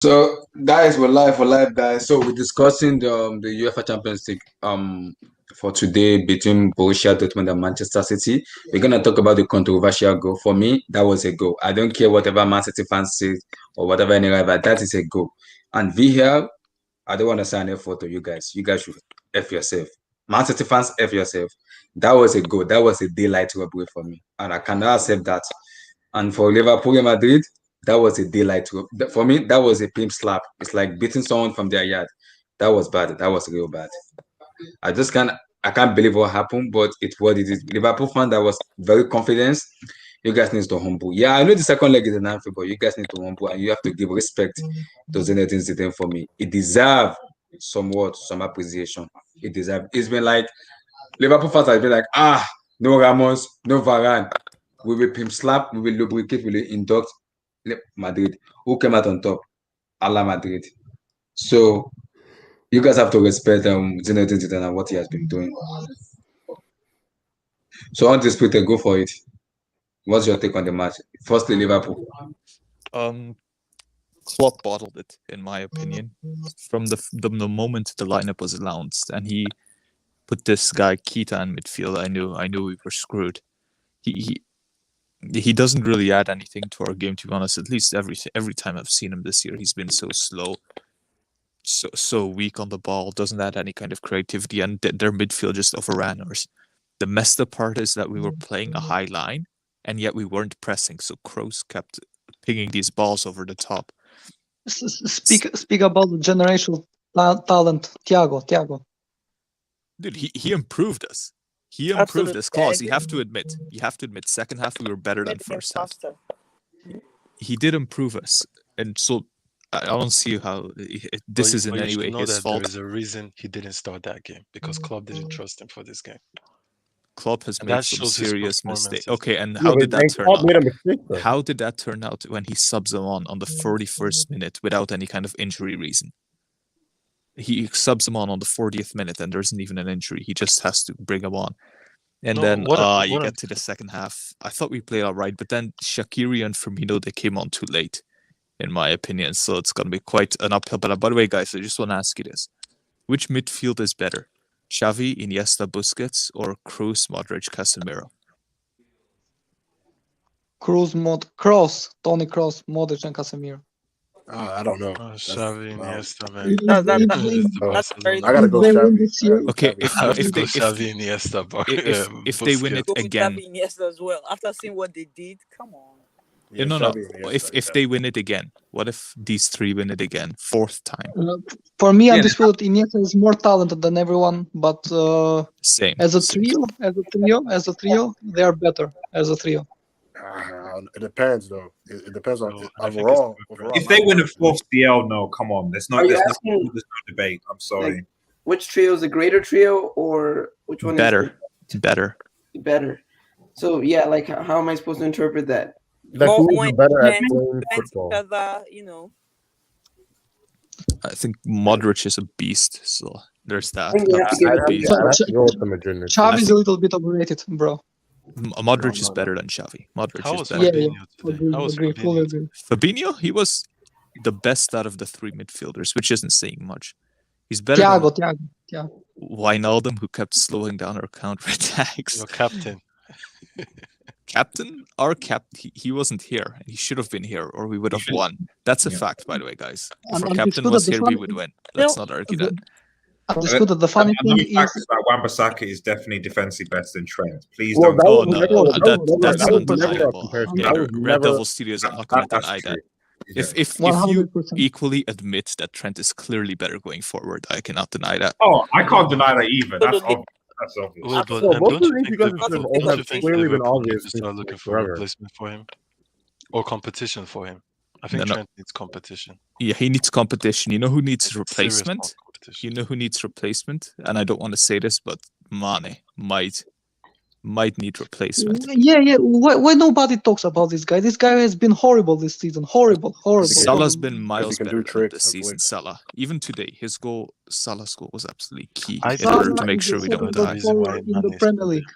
So guys, we're live, guys. So we're discussing the UEFA Champions League for today between Borussia Dortmund and Manchester City. We're gonna talk about the controversial goal. For me, that was a goal. I don't care whatever Man City fans say or whatever any rival. That is a goal. And VHL, I don't want to sign a photo. You guys. You guys should f yourself. Man City fans, f yourself. That was a goal. That was a daylight robbery for me, and I cannot accept that. And for Liverpool and Madrid, that was a daylight. For me, that was a pimp slap. It's like beating someone from their yard. That was bad. That was real bad. I just can't. I can't believe what happened, but it's what it is. Liverpool fan that was very confident. You guys need to humble. Yeah, I know the second leg is an Anfield, but you guys need to humble and you have to give respect to Zinedine Zidane for me. It deserves some appreciation. It deserves. It's been like Liverpool fans have been like, no Ramos, no Varane. We will pimp slap, we will lubricate, we will induct Madrid. Who came out on top? Ala Madrid. So you guys have to respect Zinedine Zidane and what he has been doing. So undisputed, go for it. What's your take on the match? Firstly, Liverpool. Klopp bottled it, in my opinion, from the moment the lineup was announced, and he put this guy Keita in midfield. I knew we were screwed. He doesn't really add anything to our game, to be honest. At least every time I've seen him this year, he's been so slow, so weak on the ball. Doesn't add any kind of creativity, and their midfield just overran ours. The messed up part is that we were playing a high line, and yet we weren't pressing. So Kroos kept pinging these balls over the top. Speak about the generational talent, Thiago. Dude, he improved us. He improved us, Klaus. You have to admit. Second half we were better than first half. He did improve us, and so I don't see how this is in any way his fault. There is a reason he didn't start that game, because Klopp didn't trust him for this game. Klopp has made some serious mistakes. Okay, and how did that turn out? How did that turn out when he subs him on the 41st minute without any kind of injury reason? He subs him on the 40th minute, and there isn't even an injury. He just has to bring him on. And then you get to the second half. I thought we played all right, but then Shaqiri and Firmino, they came on too late, in my opinion. So it's going to be quite an uphill. But by the way, guys, I just want to ask you this. Which midfield is better? Xavi, Iniesta, Busquets, or Kroos, Modric, Casemiro? Toni Kroos, Modric, and Casemiro. I don't know. Xavi, Iniesta, man. I gotta go Xavi. Okay, if they win it again, Xavi, Iniesta as well. After seeing what they did, come on. Yeah, no. If they win it again, what if these three win it again, fourth time? For me, undisputed, Iniesta is more talented than everyone, but same. As a trio, they are better as a trio. It depends, though. It depends on overall. If they win a fourth DL, no, come on. There's no debate. I'm sorry. Like, which trio is the greater trio, or which one better? Is better. So yeah, like how am I supposed to interpret that? Who is better at playing football? I think Modric is a beast, so there's that. Xavi is a little bit overrated, bro. Modric is better than Xavi. Modric is better. Fully agree. Fabinho, he was the best out of the three midfielders, which isn't saying much. He's better Thiago. Wijnaldum, who kept slowing down our counterattacks. Your captain. Our captain, he wasn't here, and he should have been here, or we would have won. That's a fact, by the way, guys. If our captain was here, we would win. Let's not argue that. The funny thing is that Wan-Bissaka is definitely defensively better than Trent. Please don't. That's undeniable. Red Devil Studios are not going to deny that. If you equally admit that Trent is clearly better going forward, I cannot deny that. Oh, I can't deny that either. That's obvious. Well, don't you think Liverpool start looking for a replacement for him, or competition for him? I think Trent needs competition. Yeah, he needs competition. You know who needs replacement? And I don't want to say this, but Mane might need replacement. Yeah. Why nobody talks about this guy? This guy has been horrible this season. Horrible. Salah's been miles better this season. Salah, even today, Salah's goal was absolutely key in order to make sure we don't die. In the Premier League.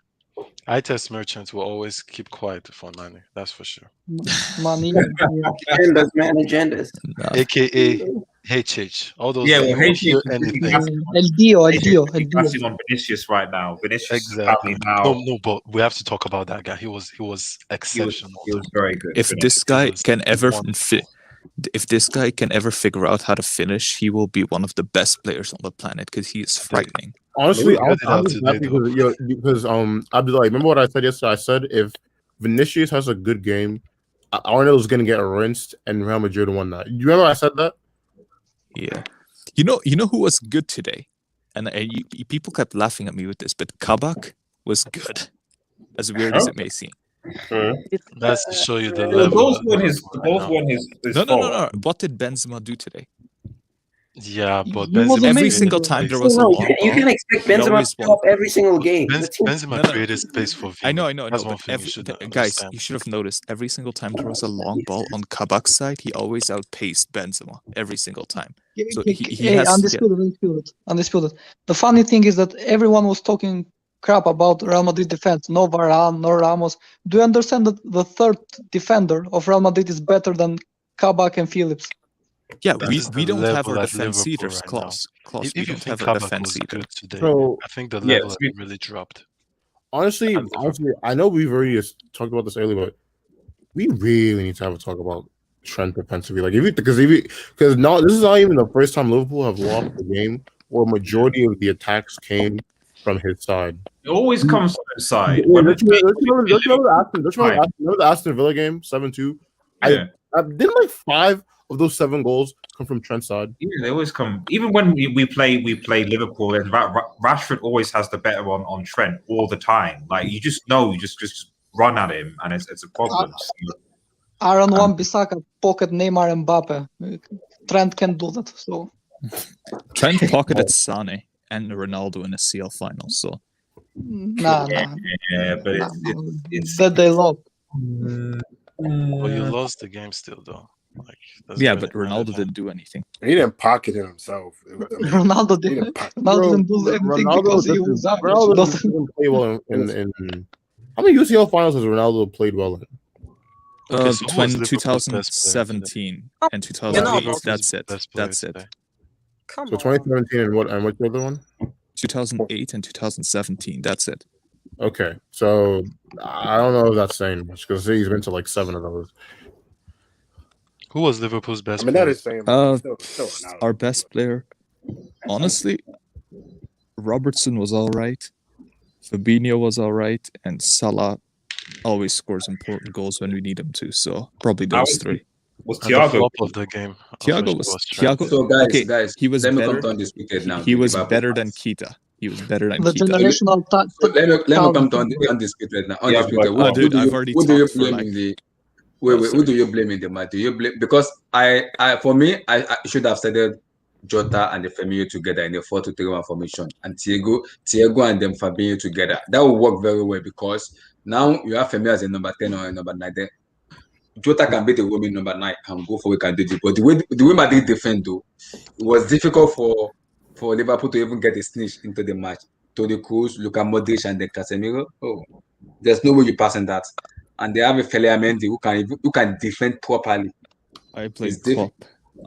I test merchants will always keep quiet for Nani. That's for sure. Money. Yeah. Agendas, man, agendas. No. AKA HH. All those. Yeah, You well, won't HH hear is really anything. passing El Dio, El HH Dio, is really El Dio. passing on Vinicius right now. Vinicius Exactly. apparently now No, but we have to talk about that guy. He was he was exceptional. very good. If Vinicius. this guy was can ever wonderful. if this guy can ever figure out how to finish, he will be one of the best players on the planet because he is frightening. Honestly, Figured it I'm out just today, happy though. because Abdullah, remember what I said yesterday? I said if Vinicius has a good game, Arnold is gonna get rinsed, and Real Madrid won that. You remember I said that? Yeah. You know who was good today? And people kept laughing at me with this, but Kabak was good. As weird as it may seem. That's to show you the The level. goals of weren't his No. fault. What did Benzema do today? Yeah, but He was Benzema Every amazing. single time there was a No, long you ball. can expect he Benzema always to won. top every single game. The team- Benzema No. created space for Vini. I know. That's one But thing you should guys, understand. you should have noticed every single time there was a long ball on Kabak's side, he always outpaced Benzema every single time. So he Hey, has undisputed. The funny thing is that everyone was talking crap about Real Madrid defense. No Varane, no Ramos. Do you understand that the third defender of Real Madrid is better than Kabak and Phillips? Yeah, That is we the don't have level our at defense Liverpool eaters, right now. Klaus. If We you don't think have our Kabak defense was eater. good today, So I think the Yeah, level has really dropped. honestly, At Liverpool. I know we've already talked about this earlier, but we really need to have a talk about Trent defensively. Like because now this is not even the first time Liverpool have lost the game where majority of the attacks came from his side. It always comes from his side. Yeah, don't you remember the Aston Villa game 7-2? Yeah. I didn't like 5 of those 7 goals come from Trent's side. Yeah, they always come. Even when we play Liverpool, and Rashford always has the better on Trent all the time. Like you just know, you just run at him, and it's a problem. So, Aaron Wan-Bissaka pocket Neymar and Mbappe. Trent can do that. So Trent pocketed Sane and Ronaldo in the CL final. So nah. yeah, but it's that they lost. Well, you lost the game still, though. Like, yeah, but Ronaldo didn't do anything. He didn't pocket it himself. Ronaldo didn't. Ronaldo didn't do anything because he was Ronaldo didn't play well in how many UCL finals has Ronaldo played well in? 2017 and 2008. That's it. Come so on. 2017 and what's the other one? 2008 and 2017. That's it. Okay, so I don't know if that's saying much because he's been to like 7 of those. Who was Liverpool's best? I mean, that is saying still our best player. Honestly, Robertson was all right. Fabinho was all right, and Salah always scores important goals when we need him to. So probably those 3. Was And the Thiago flop of the game? Thiago was Thiago. So guys, he was let me better. come to undisputed now. He was Liverpool better fans. than Keita. He was better than The Keita. generational So let me come to undisputed now. Undisputed. but- dude, I've already Who do you talked for blame like. in the? Wait, who sorry. do you blame in the match? Do you blame because I for me I should have started Jota and the Firmino together in the 4-2-3-1 formation, and Thiago and them Fabinho together. That will work very well because now you have Firmino as a number 10 or a number 9. Then Jota can be the woman number 9 and go for we can do it. But the way Madrid defend though, it was difficult for Liverpool to even get a snitch into the match. Toni Kroos, Luka Modric, and then Casemiro. Oh, there's no way you passing that. And they have a Mendy who can defend properly. I blame Klopp.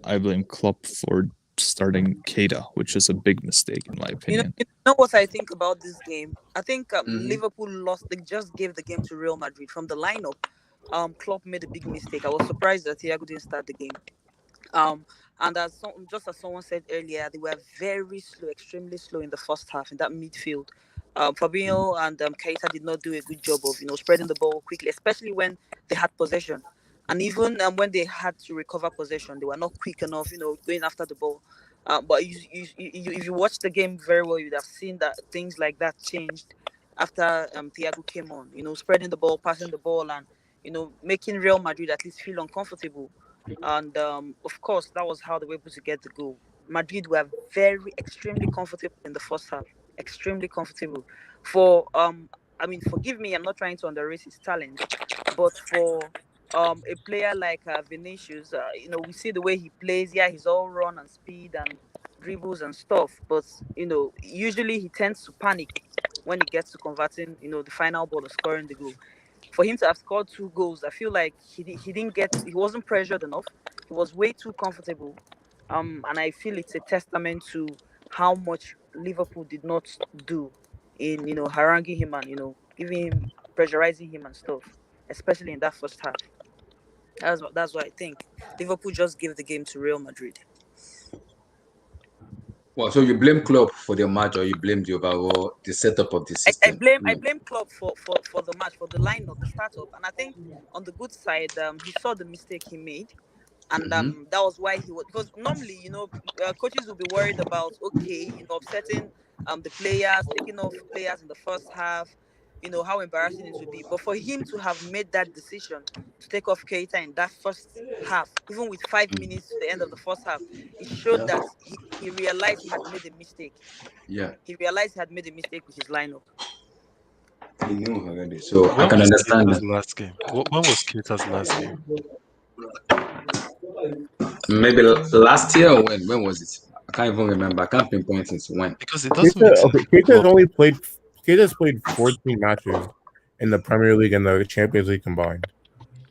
I blame Klopp for starting Keita, which is a big mistake in my opinion. You know what I think about this game? I think Liverpool lost. They just gave the game to Real Madrid from the lineup. Klopp made a big mistake. I was surprised that Thiago didn't start the game. And just as someone said earlier, they were very slow, extremely slow in the first half in that midfield. Fabinho and Keita did not do a good job of spreading the ball quickly, especially when they had possession. And even when they had to recover possession, they were not quick enough, going after the ball. But if you watch the game very well, you'd have seen that things like that changed after Thiago came on. Spreading the ball, passing the ball, and making Real Madrid at least feel uncomfortable. And of course, that was how they were able to get the goal. Madrid were extremely comfortable in the first half. Extremely comfortable. Forgive me, I'm not trying to underrate his talent, but for a player like Vinicius, we see the way he plays. Yeah, he's all run and speed and dribbles and stuff, but usually he tends to panic when it gets to converting, the final ball or scoring the goal. For him to have scored 2 goals, I feel like he wasn't pressured enough. He was way too comfortable. And I feel it's a testament to how much Liverpool did not do in, haranguing him and, giving him, pressurizing him and stuff, especially in that first half. That's what I think. Liverpool just gave the game to Real Madrid. Well, so you blame Klopp for the match, or you blame the setup of the system? I blame Klopp for the match, for the lineup, the startup, and I think on the good side, he saw the mistake he made, and that was why he was, because normally, coaches will be worried about upsetting the players, taking off players in the first half, how embarrassing it would be. But for him to have made that decision to take off Keita in that first half, even with 5 minutes to the end of the first half, it showed that he realized he had made a mistake. Yeah. He realized he had made a mistake with his lineup. He knew already, so I can understand that. Last game. When was Keita's last game? Maybe last year, or when was it? I can't even remember. I can't pinpoint it when. Because it doesn't make sense. Keita's played 14 matches in the Premier League and the Champions League combined.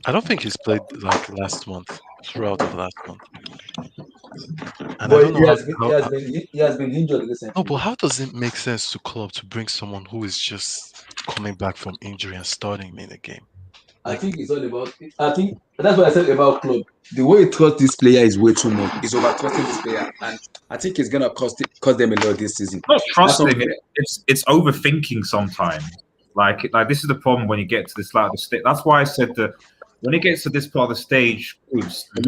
I don't think he's played like last month, throughout of last month. And I don't know he has been injured recently. No, but how does it make sense to Klopp to bring someone who is just coming back from injury and starting him in a game? I think it's all about. I think that's what I said about Klopp. The way he trusts this player is way too much. He's over trusting this player, and I think it's gonna cost them a lot this season. Not trusting it. It's overthinking sometimes. Like this is the problem when you get to this part of the stage. That's why I said that when it gets to this part of the stage, a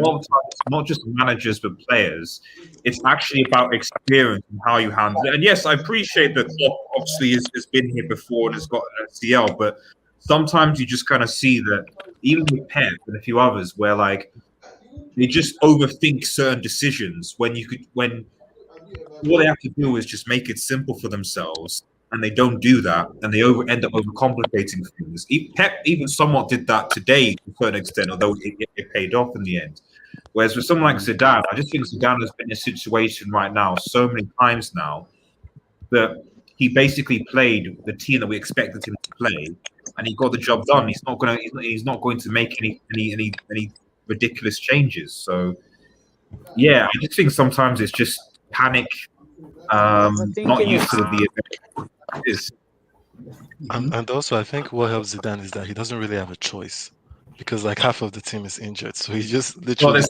lot of times, not just managers but players, it's actually about experience and how you handle it. And yes, I appreciate that Klopp obviously has been here before and has got an CL, but sometimes you just kind of see that even with Pep and a few others, where like they just overthink certain decisions when all they have to do is just make it simple for themselves. And they don't do that, and they end up overcomplicating things. Pep even somewhat did that today to a certain extent, although it paid off in the end. Whereas with someone like Zidane, I just think Zidane has been in a situation right now so many times now that he basically played the team that we expected him to play, and he got the job done. He's not going to make any ridiculous changes. So yeah, I just think sometimes it's just panic, not used to the event. And also, I think what helps Zidane is that he doesn't really have a choice, because like half of the team is injured, so he just literally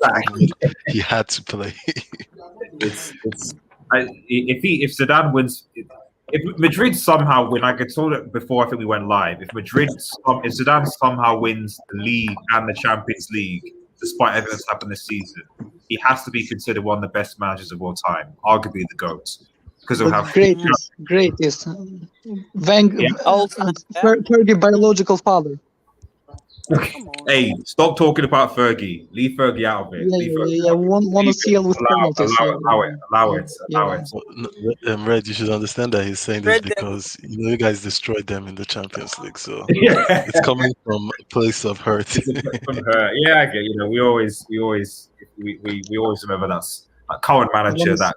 he had to play. If Zidane wins, if Madrid somehow win, like I told it before, I think we went live. If Zidane somehow wins the league and the Champions League, despite everything that's happened this season, he has to be considered one of the best managers of all time, arguably the GOAT. Because of how greatest. Fergie biological father. Hey, stop talking about Fergie. Leave Fergie out of it. Yeah. One CL with penalties. Allow it. Red, you should understand that he's saying this because you guys destroyed them in the Champions League, so it's coming from a place of hurt. From hurt. Yeah, I get. We always remember that current manager that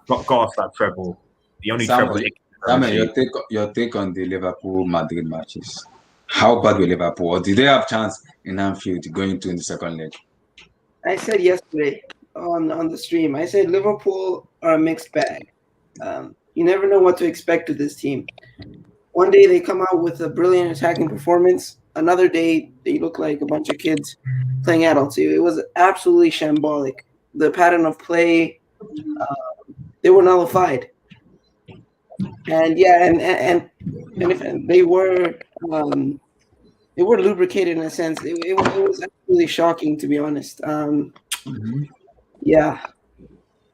got us that treble. The only treble. Samuel, your take on the Liverpool-Madrid matches. How bad were Liverpool? Or did they have chance in Anfield going to in the second leg? I said yesterday on the stream, I said Liverpool are a mixed bag. You never know what to expect of this team. One day they come out with a brilliant attacking performance. Another day they look like a bunch of kids playing adults. It was absolutely shambolic. The pattern of play, they were nullified. And yeah, and if they were lubricated in a sense. It was absolutely shocking, to be honest. Yeah,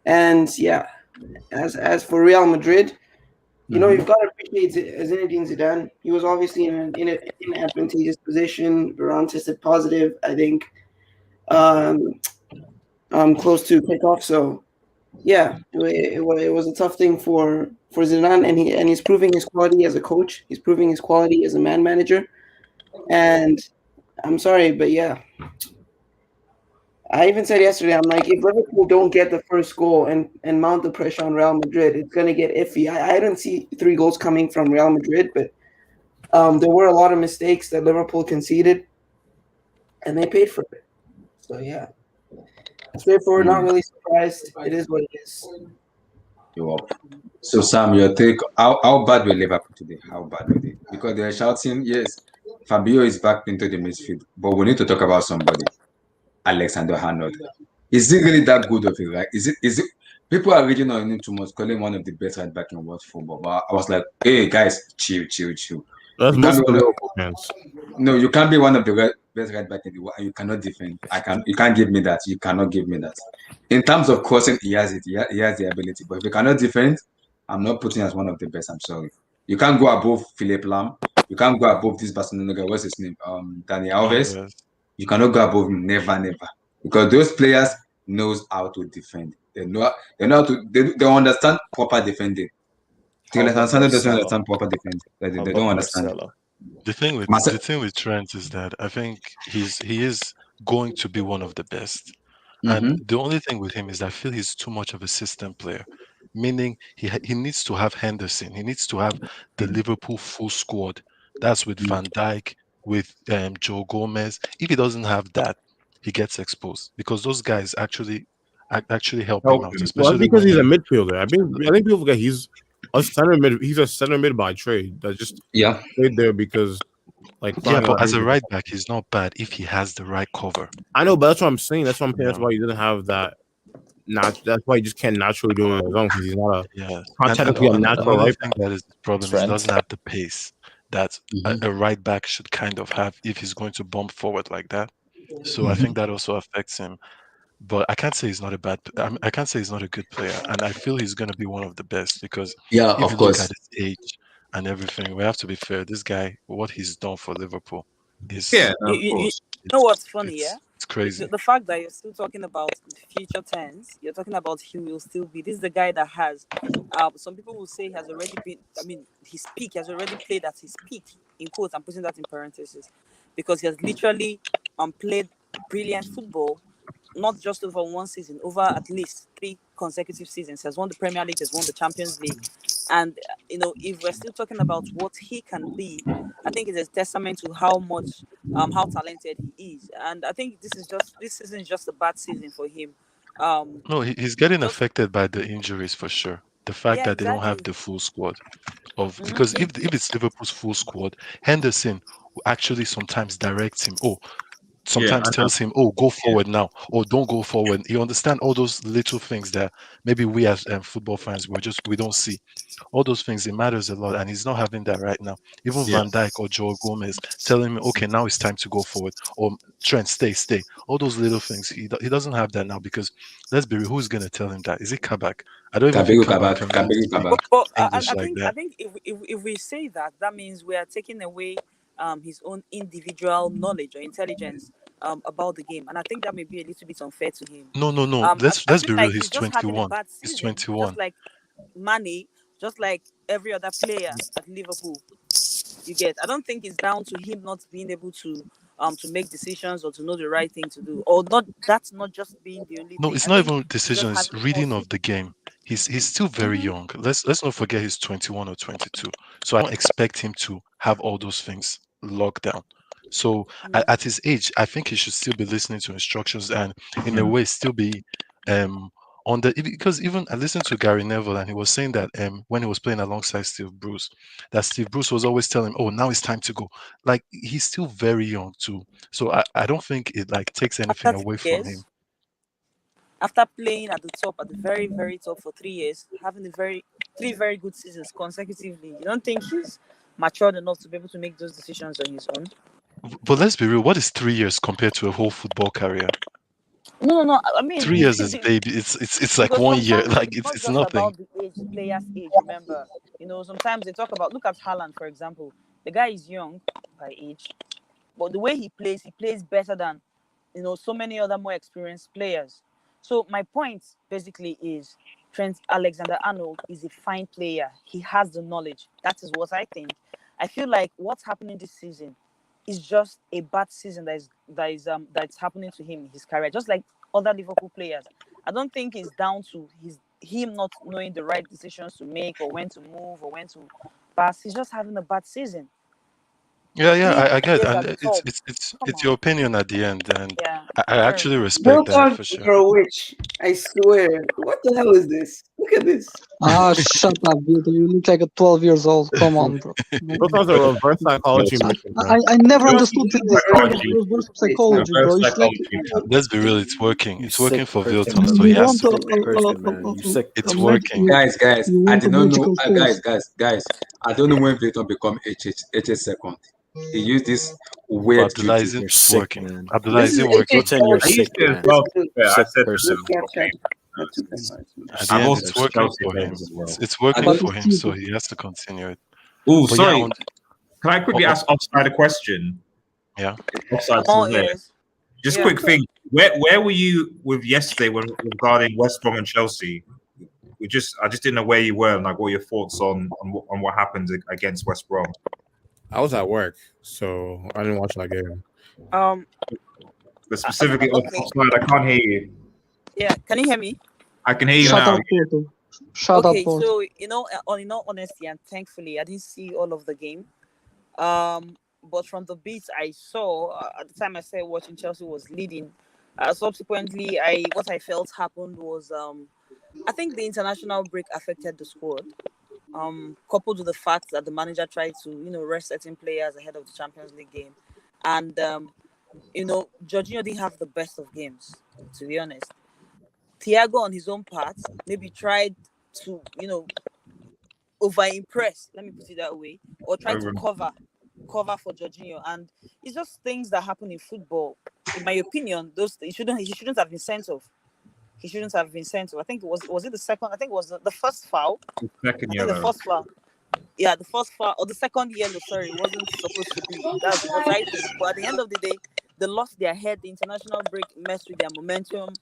and yeah, as for Real Madrid, you've got to appreciate Zinedine Zidane. He was obviously in an advantageous position. Varane tested positive, I think, close to kickoff. So yeah, it was a tough thing for Zidane, and he's proving his quality as a coach. He's proving his quality as a manager. And I'm sorry, but yeah, I even said yesterday, I'm like, if Liverpool don't get the first goal and mount the pressure on Real Madrid, it's gonna get iffy. I didn't see 3 goals coming from Real Madrid, but there were a lot of mistakes that Liverpool conceded, and they paid for it. So yeah, straightforward. Not really surprised. It is what it is. You're up. So Sam, your take, how bad were Liverpool today? How bad were they? Because they're shouting, yes, Fabio is back into the midfield, but we need to talk about somebody, Alexander Arnold. Is he really that good of a right? Is it people are really not in too much, calling him one of the best right back in world football. But I was like, hey guys, chill, chill, chill. That's You can't most be of the one of, Liverpool fans. no, you can't be one of the best right back in the world and you cannot defend. You can't give me that. You cannot give me that. In terms of crossing, he has it. He has the ability. But if you cannot defend, I'm not putting as one of the best. I'm sorry. You can't go above Philip Lam. You can't go above this Barcelona guy. What's his name? Dani Alves. You cannot go above him. Never, never. Because those players knows how to defend. They know how to. They understand proper defending. How about Alexander doesn't Marcelo? understand proper defending. They How don't about understand. Marcelo? The thing with Trent is that I think he is going to be one of the best. And Mm-hmm. the only thing with him is I feel he's too much of a system player, meaning he needs to have Henderson. He needs to have the Liverpool full squad. That's with Van Dijk, with Joe Gomez. If he doesn't have that, he gets exposed because those guys actually help him out, Well, that's especially because when he's a he. midfielder. I think people forget he's a center mid. He's a center mid by trade. That just played there because like Yeah, finding but out as a everything. right back, he's not bad if he has the right cover. I know, but that's what I'm saying. That's Yeah. why he doesn't have that. That's why he just can't naturally do it on his own because he's not a And technically a natural another right thing back. that is the problem is he doesn't have the pace that Mm-hmm. a right back should kind of have if he's going to bump forward like that. So I think that also affects him. But I can't say he's not a bad. I can't say he's not a good player, and I feel he's going to be one of the best because Yeah, if of you look course. at his age and everything, we have to be fair. This guy, what he's done for Liverpool, is You know what's funny, yeah? it's crazy. The fact that you're still talking about future tense, you're talking about he will still be. This is the guy that has, some people will say he has already been. I mean, his peak he has already played at his peak. In quotes, I'm putting that in parentheses, because he has literally played brilliant football, not just over one season, over at least 3 consecutive seasons. He has won the Premier League, has won the Champions League, and if we're still talking about what he can be, I think it's a testament to how much how talented he is. And I think this season is just a bad season for him. No, he's getting Just affected by the injuries for sure. The fact yeah, that they don't have exactly. the full squad because if it's Liverpool's full squad, Henderson will actually sometimes directs him. Oh, sometimes tells him, "Oh, go forward now," or "Don't go forward." You understand all those little things that maybe we as football fans we don't see. All those things, it matters a lot, and he's not having that right now. Even Van Dijk or Joe Gomez telling me, "Okay, now it's time to go forward," or "Trent, stay." All those little things, he doesn't have that now because let's be real, who's gonna tell him that? Is it Kabak? I don't even think Kabak can really speak But English I like think that. if we say that, that means we are taking away his own individual knowledge or intelligence about the game, and I think that may be a little bit unfair to him. No. I Let's feel be real. like He's he's just having a 21. bad He's season, just 21. like Mane, just like every other player at Liverpool. You get? I don't think it's down to him not being able to make decisions or to know the right thing to do, or not. That's not just being the only No, thing. it's I not think even he's just decisions. having a poor Reading of season. the game. He's still very young. Let's not forget he's 21 or 22. So I don't expect him to have all those things locked down. So at his age, I think he should still be listening to instructions and in a way still be on the because even I listened to Gary Neville and he was saying that when he was playing alongside Steve Bruce, that Steve Bruce was always telling him, "Oh, now it's time to go." Like he's still very young too. So I don't think it like takes anything After three away from him. years, after playing at the top, at the very, very top for 3 years, having three very good seasons consecutively, you don't think he's matured enough to be able to make those decisions on his own? But let's be real. What is 3 years compared to a whole football career? No. I mean, 3 years is baby. It's like because 1 year. sometimes Like it's not it's just nothing. about the age, the player's age. Remember, sometimes they talk about, look at Haaland, for example. The guy is young by age, but the way he plays better than so many other more experienced players. So my point basically is Trent Alexander-Arnold is a fine player. He has the knowledge. That is what I think. I feel like what's happening this season is just a bad season that's happening to him in his career. Just like other Liverpool players. I don't think it's down to him not knowing the right decisions to make or when to move or when to pass. He's just having a bad season. Yeah, I get, Players and at the top. it's your opinion at the end, and Yeah, I fair actually enough. respect that Wilton, for sure. you're a witch. I swear. What the hell is this? Look at this. Shut up, dude. You look like a 12 years old. Come on, bro. Wilton's a reverse psychology mission, man. I never Reverse understood this kind of psychology. reverse psychology, bro. Reverse It's like psychology. Let's be real, it's working. You It's working sick for person, Wilton, man. so he you has want to. Sick person, man. You sick It's person. working. Guys, you I want did a not know. magical force. Guys, I don't know when Victor become HH second. He used this For weird Abdullah, is juju. it You're sick, working? man. Abdullah, This is is it working? Wilton, you're I used sick, it as man. well. To be fair. I Sick said person. Look at chat. Not too bad. At the I've end, also it's put working Chelsea for him. players as well. It's working But for it's him, so stupid. he has to continue it. Oh, But sorry. yeah, Can I quickly ask Offside a question? yeah. Offside I'm all still there. ears. Just Yeah. quick thing. Where were you with yesterday when regarding West Brom and Chelsea? I just didn't know where you were and like what your thoughts on what happened against West Brom. I was at work, so I didn't watch that game. But specifically Okay. Offside, I can't hear you. Yeah, can you hear me? I can hear you Shut now. up, Porto. Shut Okay, up, Porto. so in all honesty and thankfully, I didn't see all of the game. But from the beats I saw at the time I started watching, Chelsea was leading. Subsequently, what I felt happened was I think the international break affected the squad. Coupled with the fact that the manager tried to rest certain players ahead of the Champions League game, and Jorginho didn't have the best of games, to be honest. Thiago on his own part maybe tried to over impress, let me put it that way, or try to cover for Jorginho, and it's just things that happen in football. In my opinion, he shouldn't have been sent off. He shouldn't have been sent off. I think was it the second? I think it was the first foul. Second I think yellow. the first foul. Yeah, the first foul or the second yellow. Sorry, it wasn't supposed to be. That's what I think. But at the end of the day, they lost their head. The international break messed with their momentum.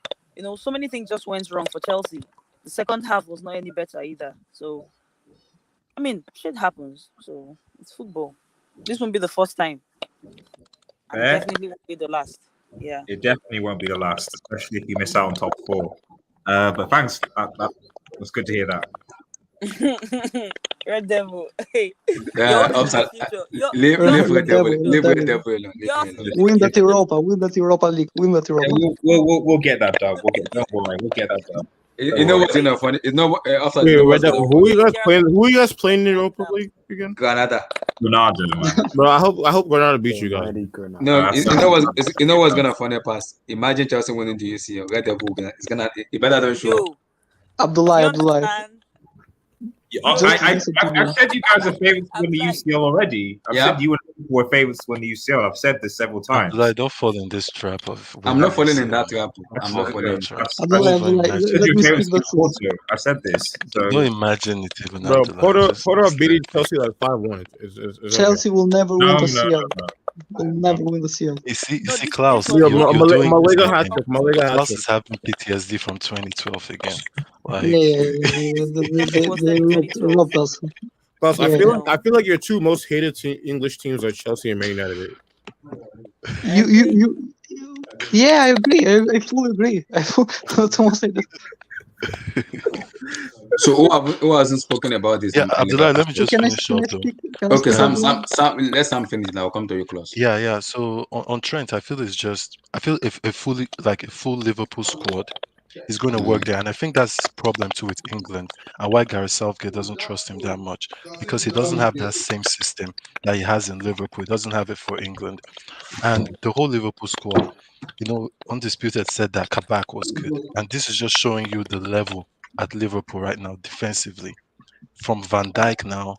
So many things just went wrong for Chelsea. The second half was not any better either. So, I mean, shit happens. So it's football. This won't be the first time. And Eh? definitely won't be the last. Yeah. It definitely won't be the last, especially if you miss out on top 4. But thanks. That was good to hear that. Red Devil. Hey, Offside. Leave Red Devil alone. Leave Red Devil alone. Win that Europa League. Win that Europa League. We'll get that done. Don't worry, we'll get that done. You know what's funny? You know what? Offside. Wait, You know Red what's Devil, who are you guys playing in the Europa League again? Granada. Granada, man. Bro, I hope Granada beats you guys. No, you know what's gonna funny pass? Imagine Chelsea winning the UCL. Red Devil is gonna. It better don't show. Yo, Abdullah. I said you guys are favorites to win the UCL already. I've said you were favorites to win the UCL. I've said this several times. Abdullah, don't fall in this trap of. I'm not falling in that trap. I'm not falling in that that trap. I said this. So Don't imagine it even. Bro, Abdullah. Porto beat Chelsea like 5-1. Chelsea will never win the CL. no. Will never win the CL. You see, Klaus. Yeah, Malaysia hat trick. Klaus is having PTSD from 2012 again. Like, They robbed us. Plus, I feel like your two most hated English teams are Chelsea and Man United. You yeah, I agree. I fully agree. Someone said that. So who hasn't spoken about this? Yeah, Abdullah, let me just finish up though. Okay, Sam, let Sam finish. Now I'll come to you close. Yeah. So on Trent, I feel if a full Liverpool squad is going to work there, and I think that's the problem too with England and why Gareth Southgate doesn't trust him that much, because he doesn't have that same system that he has in Liverpool. He doesn't have it for England, and the whole Liverpool squad. Undisputed said that Kabak was good, and this is just showing you the level at Liverpool right now defensively, from Van Dijk now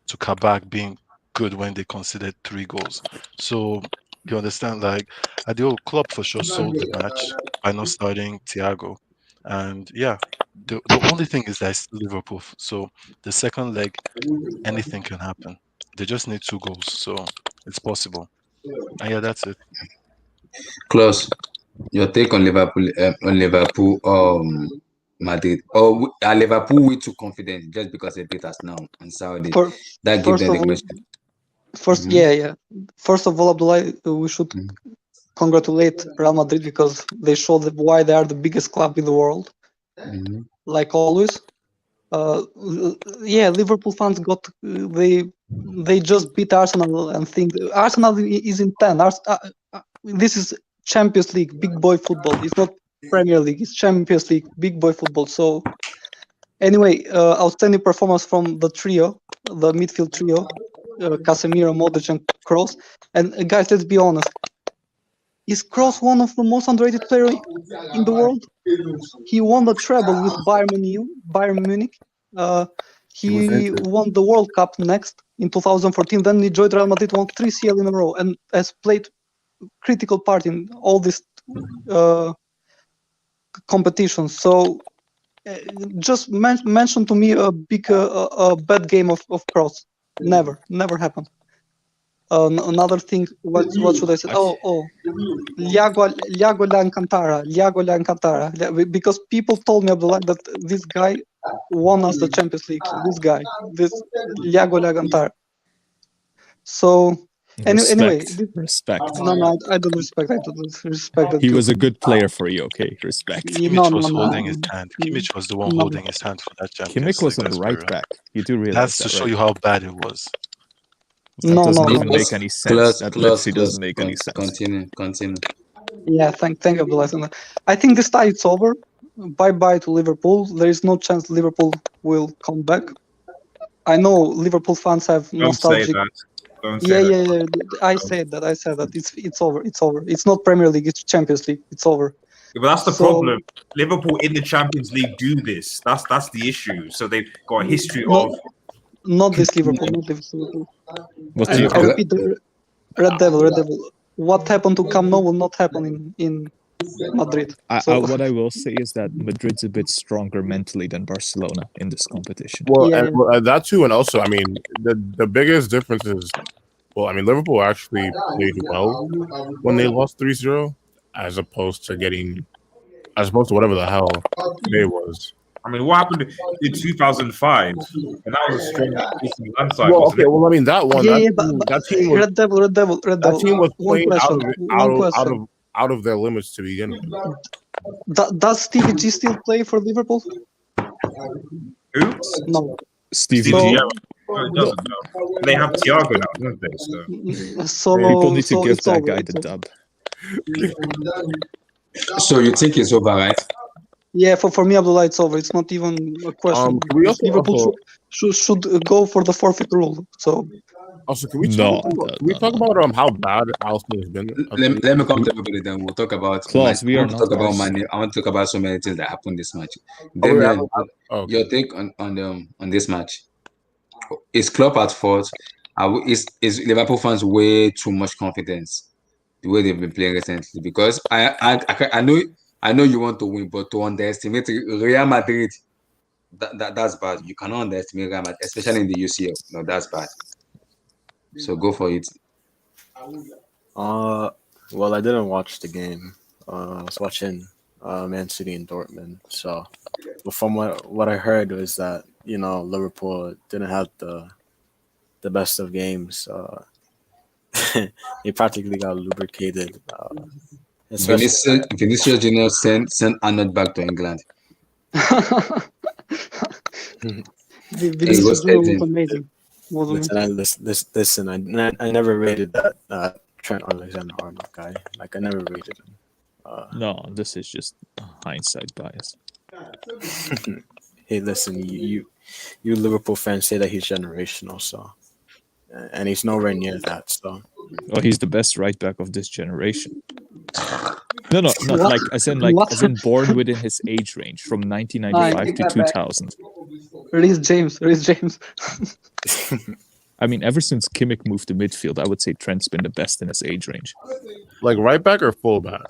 to Kabak being good when they conceded 3 goals. So you understand, like, at the old club for sure sold the match by not starting Thiago, and yeah, the only thing is that it's Liverpool. So the second leg, anything can happen. They just need 2 goals, so it's possible. And yeah, that's it. Close. Your take on Liverpool, Madrid, or are Liverpool way too confident just because they beat us now on Saturday? That gives them the message. First, yeah. First of all, Abdullah, we should congratulate Real Madrid because they showed why they are the biggest club in the world, like always. Yeah, Liverpool fans got they just beat Arsenal and think Arsenal is in 10. This is Champions League, big boy football. It's not Premier League, it's Champions League, big boy football. So anyway, outstanding performance from the trio, the midfield trio, Casemiro, Modric, and Kroos. And guys, let's be honest. Is Kroos one of the most underrated players in the world? He won the treble with Bayern Munich. He won the World Cup next in 2014. Then he joined Real Madrid, won 3 CL in a row, and has played critical part in all these competitions. So just mention to me a bad game of Kroos. Never happened. Another thing, what should I say? Liago La Encantara. Because people told me, Abdullah, that this guy won us the Champions League. This Liago La Encantara. So, anyway. Respect. No, I don't respect. I don't respect that. He was a good player for you, okay? Respect. Kimmich was holding his hand. Kimmich was the one holding his hand for that Champions Kimmich was League. a right back. You do realize that's that, to show right? you how bad it was. That doesn't even make any sense. That literally doesn't make any sense. Continue. Yeah, thank you, Abdullah. I think this tie it's over. Bye-bye to Liverpool. There is no chance Liverpool will come back. I know Liverpool fans have nostalgic. Don't say that. Yeah. I said that. It's over. It's not Premier League. It's Champions League. It's over. Yeah, but that's the problem. Liverpool in the Champions League do this. That's the issue. So they've got a history of. Not this Liverpool. What do you I repeat, Red Devil. What happened to Camp Nou will not happen in Madrid. What I will say is that Madrid's a bit stronger mentally than Barcelona in this competition. Well, that too, and also, I mean, the biggest difference is, well, I mean, Liverpool actually played well when they lost 3-0, as opposed to whatever the hell it was. I mean, what happened in 2005? And that was a strong landslide. Well, okay, well, I mean, that one, but that team was, Red Devil. that team was playing out of their limits to begin with. Does Stevie G still play for Liverpool? Who? No. Stevie G. G. No, it doesn't. No. They have Thiago now, don't they? So people need to give that guy the dub. So you think it's over, right? Yeah, for me, Abdullah, it's over. It's not even a question. Liverpool should go for the forfeit rule. So. Also, can we talk about how bad Alisson has been? Let me come to everybody. Then we'll talk about. Klaus, we are not talk about Mane. I want to talk about so many things that happened this match. Then your take on this match. Is Klopp at fault? Is Liverpool fans way too much confidence the way they've been playing recently? Because I know you want to win, but to underestimate Real Madrid, that's bad. You cannot underestimate Real Madrid, especially in the UCL. No, that's bad. So go for it. Well, I didn't watch the game. I was watching Mancity and Dortmund. So, but from what I heard was that Liverpool didn't have the best of games. They practically got lubricated. Vinicius Junior sent Arnold back to England. Vinicius Junior was amazing. Listen, I never rated that Trent Alexander-Arnold guy. Like, I never rated him. No, this is just hindsight bias. Hey, listen, you Liverpool fans say that he's generational, so, and he's nowhere near that. So, well, he's the best right back of this generation. No, not like as in born within his age range from 1995 to 2000. Rhys James. I mean, ever since Kimmich moved to midfield, I would say Trent's been the best in his age range. Like right back or full back?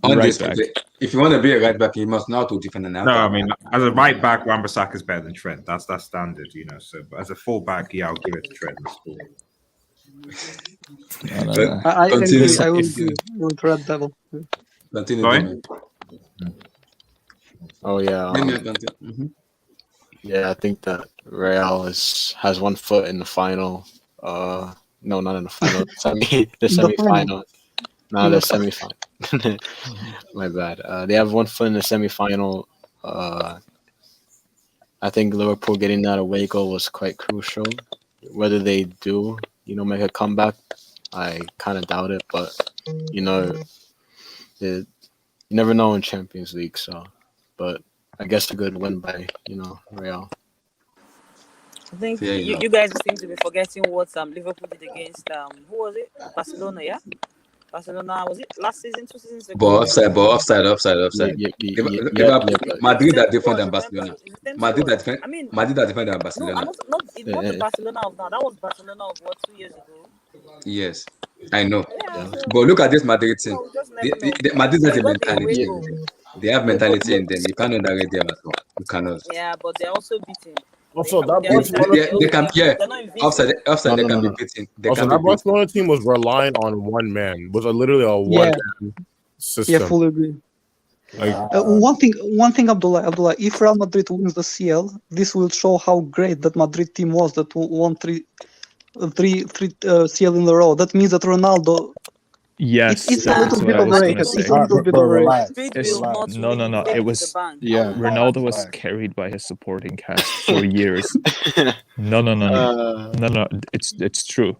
Right back. If you want to be a right back, you must know how to defend an outside. No, I mean, as a right back, Wan-Bissaka is better than Trent. That's standard, So, but as a full back, yeah, I'll give it to Trent. No. I agree. I will agree with Red Devil. Continue. Oh yeah. Yeah, I think that Real has one foot in the final. No, not in the final. The semi-final. Nah, the semifinal. My bad. They have one foot in the semifinal. I think Liverpool getting that away goal was quite crucial. Whether they do, make a comeback, I kind of doubt it. But you never know in Champions League. So, but I guess a good win by Real. I think Fair enough. you guys seem to be forgetting what Liverpool did against who was it? Barcelona, yeah. Barcelona, was it last season, 2 seasons ago? But offside. Madrid are different than Remember, Barcelona. it's the same Madrid squad. are different. I mean, Madrid are different than no, Barcelona. it's not the Barcelona of now. That was Barcelona of what, 2 years ago? Yes, I know. Yeah, so But look at this Madrid team. we just never know. Madrid has They a got the away mentality. goal. They have mentality in them. You can't underrate them at all. You cannot. Yeah, but they're also beating. Also, that Their mentality, They can. Yeah. they're not invincible. Offside. They No, can be no. beaten. They Also, can be that beaten. Barcelona team was relying on one man. Was literally a one man system. Yeah, fully agree. Like, One thing, Abdullah, if Real Madrid wins the CL, this will show how great that Madrid team was that won three CL in a row. That means that Ronaldo, Yes, it's a that's little what bit I was overrated. gonna say. It's a little bit Bro, overrated. relax. Speed It's- will not no, no, no. take It to was the bank. Yeah. Ronaldo was Relax. carried by his supporting cast for years. No. It's true.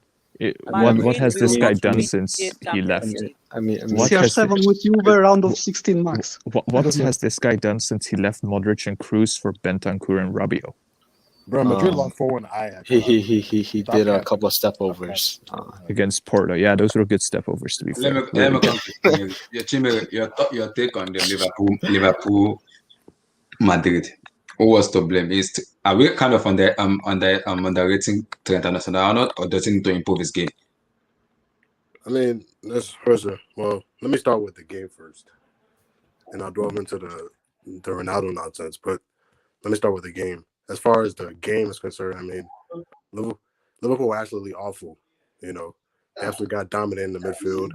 What has this guy done since he left? I mean, What has CR7 with Juve round of 16 max. what has this guy done since he left Modric and Cruz for Bentancur and Rabiot? Bro, Madrid Um, lost 4-1 Ajax. he Stop did a capping. couple of stepovers. Against Porto? Yeah, those were good stepovers. To be fair, Let me come to your take on the Liverpool Madrid. Who was to blame? Are we kind of underrating Trent Alexander-Arnold, or does he need to improve his game? I mean, well, let me start with the game first. And I'll delve into the Ronaldo nonsense. But let me start with the game. As far as the game is concerned, I mean, Liverpool were absolutely awful. They absolutely got dominant in the midfield.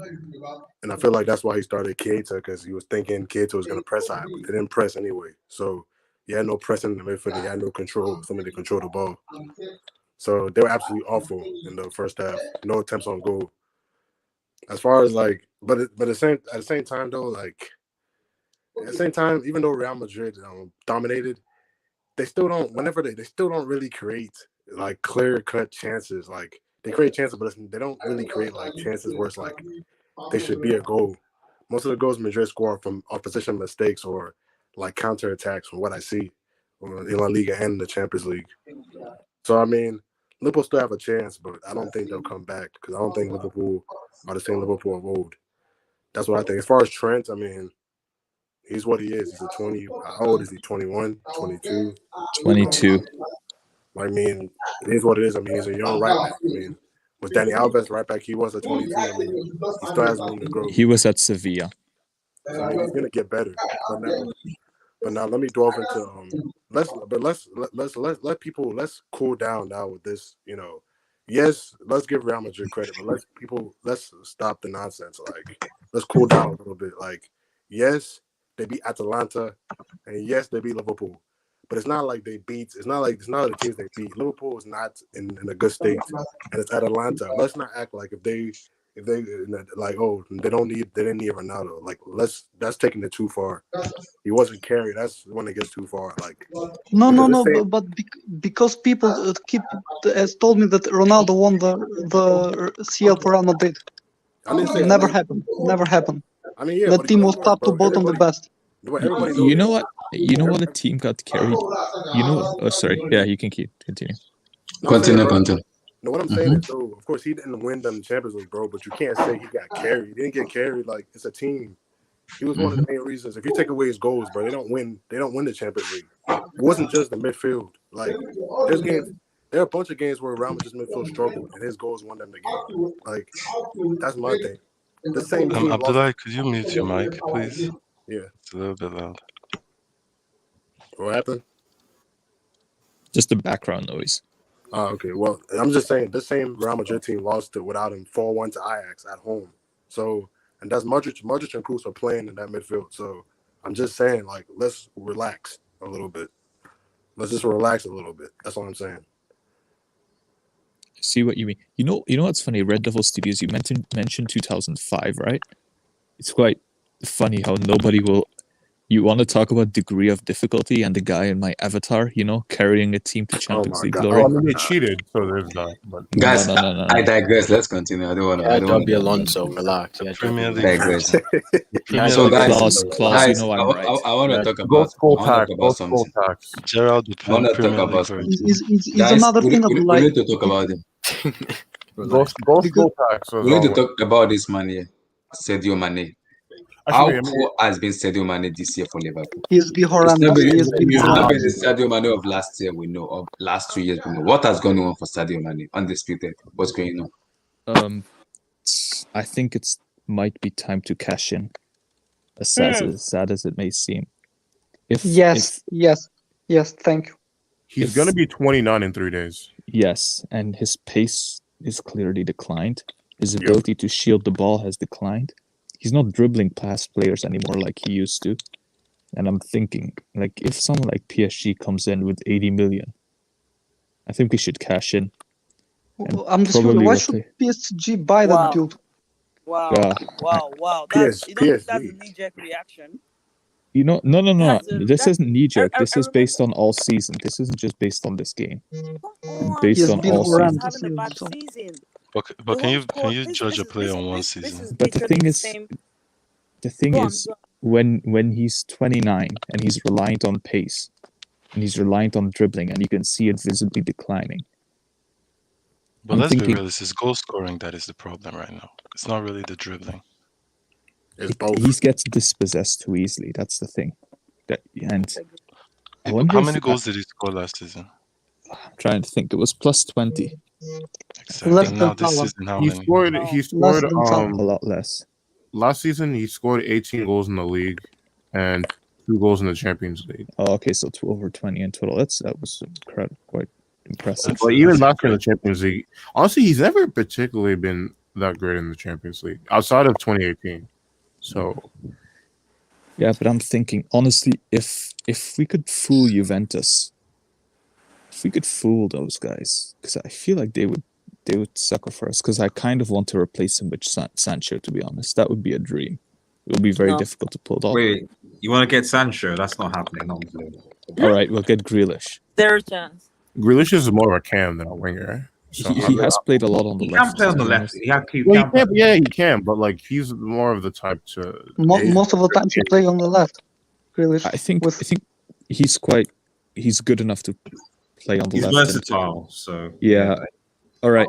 And I feel like that's why he started Keita, because he was thinking Keita was going to press high, but they didn't press anyway. So he had no pressing in the midfield. He had no control, somebody to control the ball. So they were absolutely awful in the first half. No attempts on goal. As far as but at the same time though, even though Real Madrid dominated, they still don't. Whenever they still don't really create clear cut chances. Like they create chances, but they don't really create chances where it's they should be a goal. Most of the goals Madrid score from opposition mistakes or counter attacks, from what I see in La Liga and the Champions League. So I mean, Liverpool still have a chance, but I don't think they'll come back because I don't think Liverpool are the same Liverpool of old. That's what I think. As far as Trent, I mean, he's what he is. He's a 20. How old is he? 21, 22? 22. I mean, it is what it is. I mean, he's a young right back. I mean, with Danny Alves right back, he was a 22. I mean, he still has room to grow. He was at Sevilla. So, I mean, he's gonna get better. But now let me delve into let's cool down now with this. Yes, let's give Real Madrid credit, but let's stop the nonsense. Let's cool down a little bit. Yes, they beat Atalanta, and yes, they beat Liverpool. But it's not like it's not the teams they beat. Liverpool is not in a good state, and it's Atalanta. Let's not act like if they they didn't need Ronaldo. That's taking it too far. He wasn't carried. That's when it gets too far. No, but because people has told me that Ronaldo won the CL for Real Madrid. I didn't say Never happened. I mean, yeah, The team was top to bottom the best. You know what? The team got carried. Oh, sorry. Yeah, you can continue. Continue. No, what I'm saying is, though, of course, he didn't win the Champions League, bro. But you can't say he got carried. He didn't get carried. It's a team. He was one of the main reasons. If you take away his goals, bro, they don't win. They don't win the Champions League. It wasn't just the midfield. There's games. There are a bunch of games where Real Madrid's midfield struggled, and his goals won them the game. That's my thing. The same team. Abdullah, could you mute your mic, please? Yeah, it's a little bit loud. What happened? Just the background noise. Oh, okay. Well, I'm just saying this same Real Madrid team lost it without him 4-1 to Ajax at home. So, and that's Modric and Kroos are playing in that midfield. So, I'm just saying, let's relax a little bit. Let's just relax a little bit. That's all I'm saying. See what you mean. You know what's funny? Red Devil Studios. You mentioned 2005, right? it's quite funny how nobody will. You want to talk about degree of difficulty, and the guy in my avatar, carrying a team to Champions my League God. glory. I mean, they cheated, so there's that. But Guys, No. I digress. Let's continue. I don't want to. Yeah, I don't want Dobby to Alonso, relax. Yeah, Premier Dobby League digress. first. Yeah, So Dobby guys, Alonso, Claus, relax. I'm right. I want to Yeah, talk go about. school I want to tax. talk Go about school something. tax. Gerald with I want to talk Premier about League something. first. Is Guys, another thing that we like need to talk about it. Go relax. go because school tax. Is We need to all. talk about this man here, Sadio Mane. Actually, How wait, poor has been Sadio Mane this year for Liverpool? he's been It's not horrendous. been, He has been it's not been horrendous. the Sadio Mane of last year we know, of last 2 years we know. What has gone on for Sadio Mane? Undisputed. What's going on? I think it's might be time to cash in, as sad as it may seem. Yes. Thank you. he's gonna be 29 in 3 days. Yes, and his pace is clearly declined. His Yep. ability to shield the ball has declined. He's not dribbling past players anymore like he used to. And I'm thinking, like, if someone like PSG comes in with 80 million, I think we should cash in. And I'm just probably why we'll should play. PSG buy that Wow. dude? Wow. Yeah. Wow. That's you don't think that's a PSG. knee-jerk reaction? No. That's This isn't knee-jerk. This is remember- based on all season. This isn't just based on this game. Come on, Based He has on been all he's horrendous. seasons. having a bad So- season. But can The you whole squad- can you this- judge a this- player this- on one this- season? This is But the literally thing the is, same. The thing Go on, is, go on. when he's 29 and he's reliant on pace, and he's reliant on dribbling, and you can see it visibly declining. But I'm let's be thinking- realistic. It's goal scoring that is the problem right now. It's not really the dribbling. It's both. He gets dispossessed too easily. That's the thing. And I wonder How if- many goals did he score last season? I'm trying to think. It was plus 20. Exactly. Less And now than this Salah. season, how He many? scored. No. He scored. than Salah. A lot less. Last season he scored 18 goals in the league and 2 goals in the Champions League. Oh, okay, so over 20 in total. That was incredible, quite impressive. But even last year in the Champions League, honestly, he's never particularly been that great in the Champions League outside of 2018. So Yeah, but I'm thinking honestly, if we could fool Juventus, if we could fool those guys, because I feel like they would sucker for us. Because I kind of want to replace him with Sancho. To be honest, that would be a dream. It would be very No. difficult to pull it off. Wait, you want to get Sancho? That's not happening. Not happening. All right, we'll get Grealish. There's a chance. Grealish is more of a cam than a winger. So He has played a lot on the He left. can play on the to be left. honest. He can Well, play. he can, but like he's more of the type to. Most of the time he play on the left. Grealish. I think With- he's good enough to play on the He's left. and- versatile. So Yeah. All right.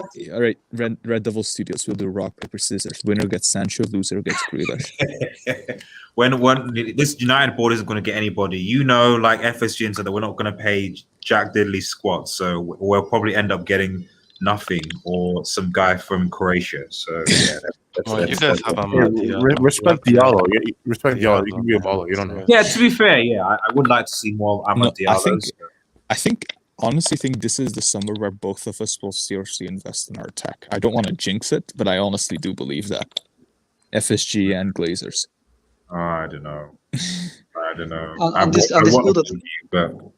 Red Devil Studios. We'll do rock paper scissors. Winner gets Sancho. Loser gets Grealish. when this United board isn't going to get anybody, like FSG and so that we're not going to pay Jack Diddley squat, so we'll probably end up getting nothing or some guy from Croatia. So yeah, Well, you guys have a Yeah, man. respect Diallo. Yeah, respect Diallo. You can be a baller. You don't know. Yeah, to be fair, I would like to see more Amad No, Diallo. I honestly think this is the summer where both of us will seriously invest in our tech. I don't want to jinx it, but I honestly do believe that. FSG and Glazers. I don't know. But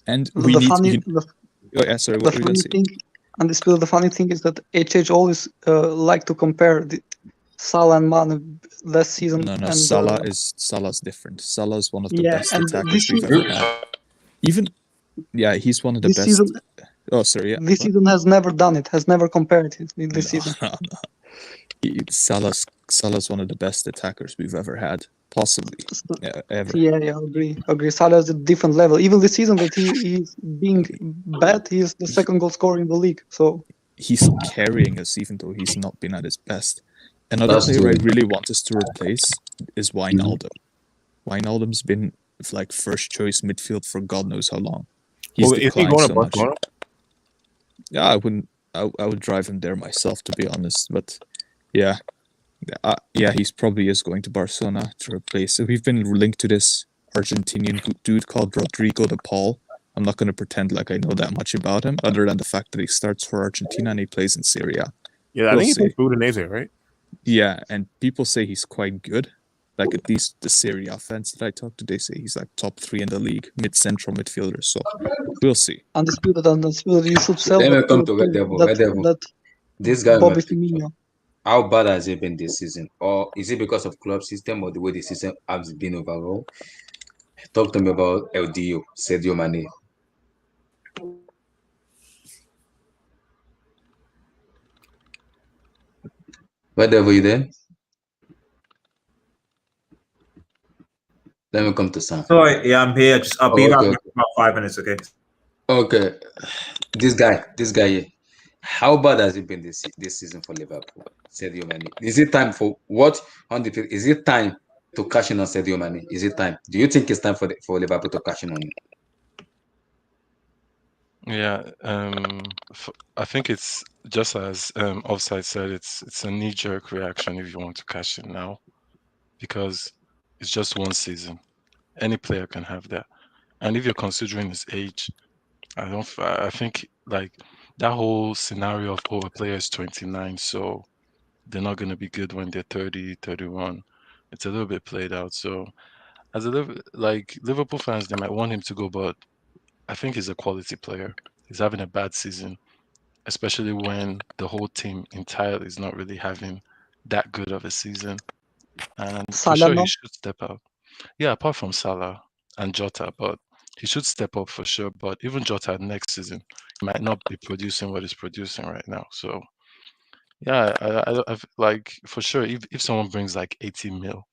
And The we need funny, to. the, Oh, yeah, sorry, the what were you going funny to say? thing, and the funny thing is that HH always like to compare the Salah and Mane last season. No, and, Salah's different. Salah's one of the Yeah, best and attackers this we've season- ever had. Even, yeah, he's one of the this best. season, Oh, sorry, yeah. this what? season has never done it. Has never compared it in this season. No. Salah's one of the best attackers we've ever had, possibly ever. Yeah, agree. Salah is a different level. Even this season that he is being bad, he is the second goal scorer in the league. So He's carrying us, even though he's not been at his best. Another That's player I true. really want us to replace is Wijnaldum. Wijnaldum's been like first choice midfield for God knows how long. He's Well, is he declined going so to much. Barcelona? Yeah, I wouldn't. I would drive him there myself, to be honest. But yeah, he's probably is going to Barcelona to replace. So we've been linked to this Argentinian dude called Rodrigo de Paul. I'm not going to pretend like I know that much about him, other than the fact that he starts for Argentina and he plays in Syria. Yeah, I We'll think he see. plays Udinese, right? Yeah, and people say he's quite good. Like at least the Syria fans that I talked to, they say he's like top 3 in the league, mid-central midfielder. So we'll see. undisputed. You should sell Let me that come to to Red Devil. that, Red Devil. that This guy, Bobby man, Firmino. How bad has it been this season? Or is it because of club system or the way the season has been overall? Talk to me about LDO, Sadio Mane. Whatever you there? Let me come to Sam. Sorry, yeah, I'm here. I'll be back okay. in about 5 minutes, okay? Okay. This guy here. How bad has it been this season for Liverpool? Sadio Mane. Is it time for what on the field? Is it time to cash in on Sadio Mane? Is it time? Do you think it's time for Liverpool to cash in on him? Yeah, I think it's just as Offside said, it's a knee-jerk reaction if you want to cash in now, because it's just one season. Any player can have that, and if you're considering his age, I think like that whole scenario of a player is 29, so they're not going to be good when they're 30, 31. It's a little bit played out. So as like Liverpool fans, they might want him to go, but I think he's a quality player. He's having a bad season, especially when the whole team entirely is not really having that good of a season. And for sure, he should step up. Yeah, apart from Salah and Jota, but he should step up for sure. But even Jota next season, he might not be producing what he's producing right now. So yeah, I've like for sure. If someone brings like 80 mil,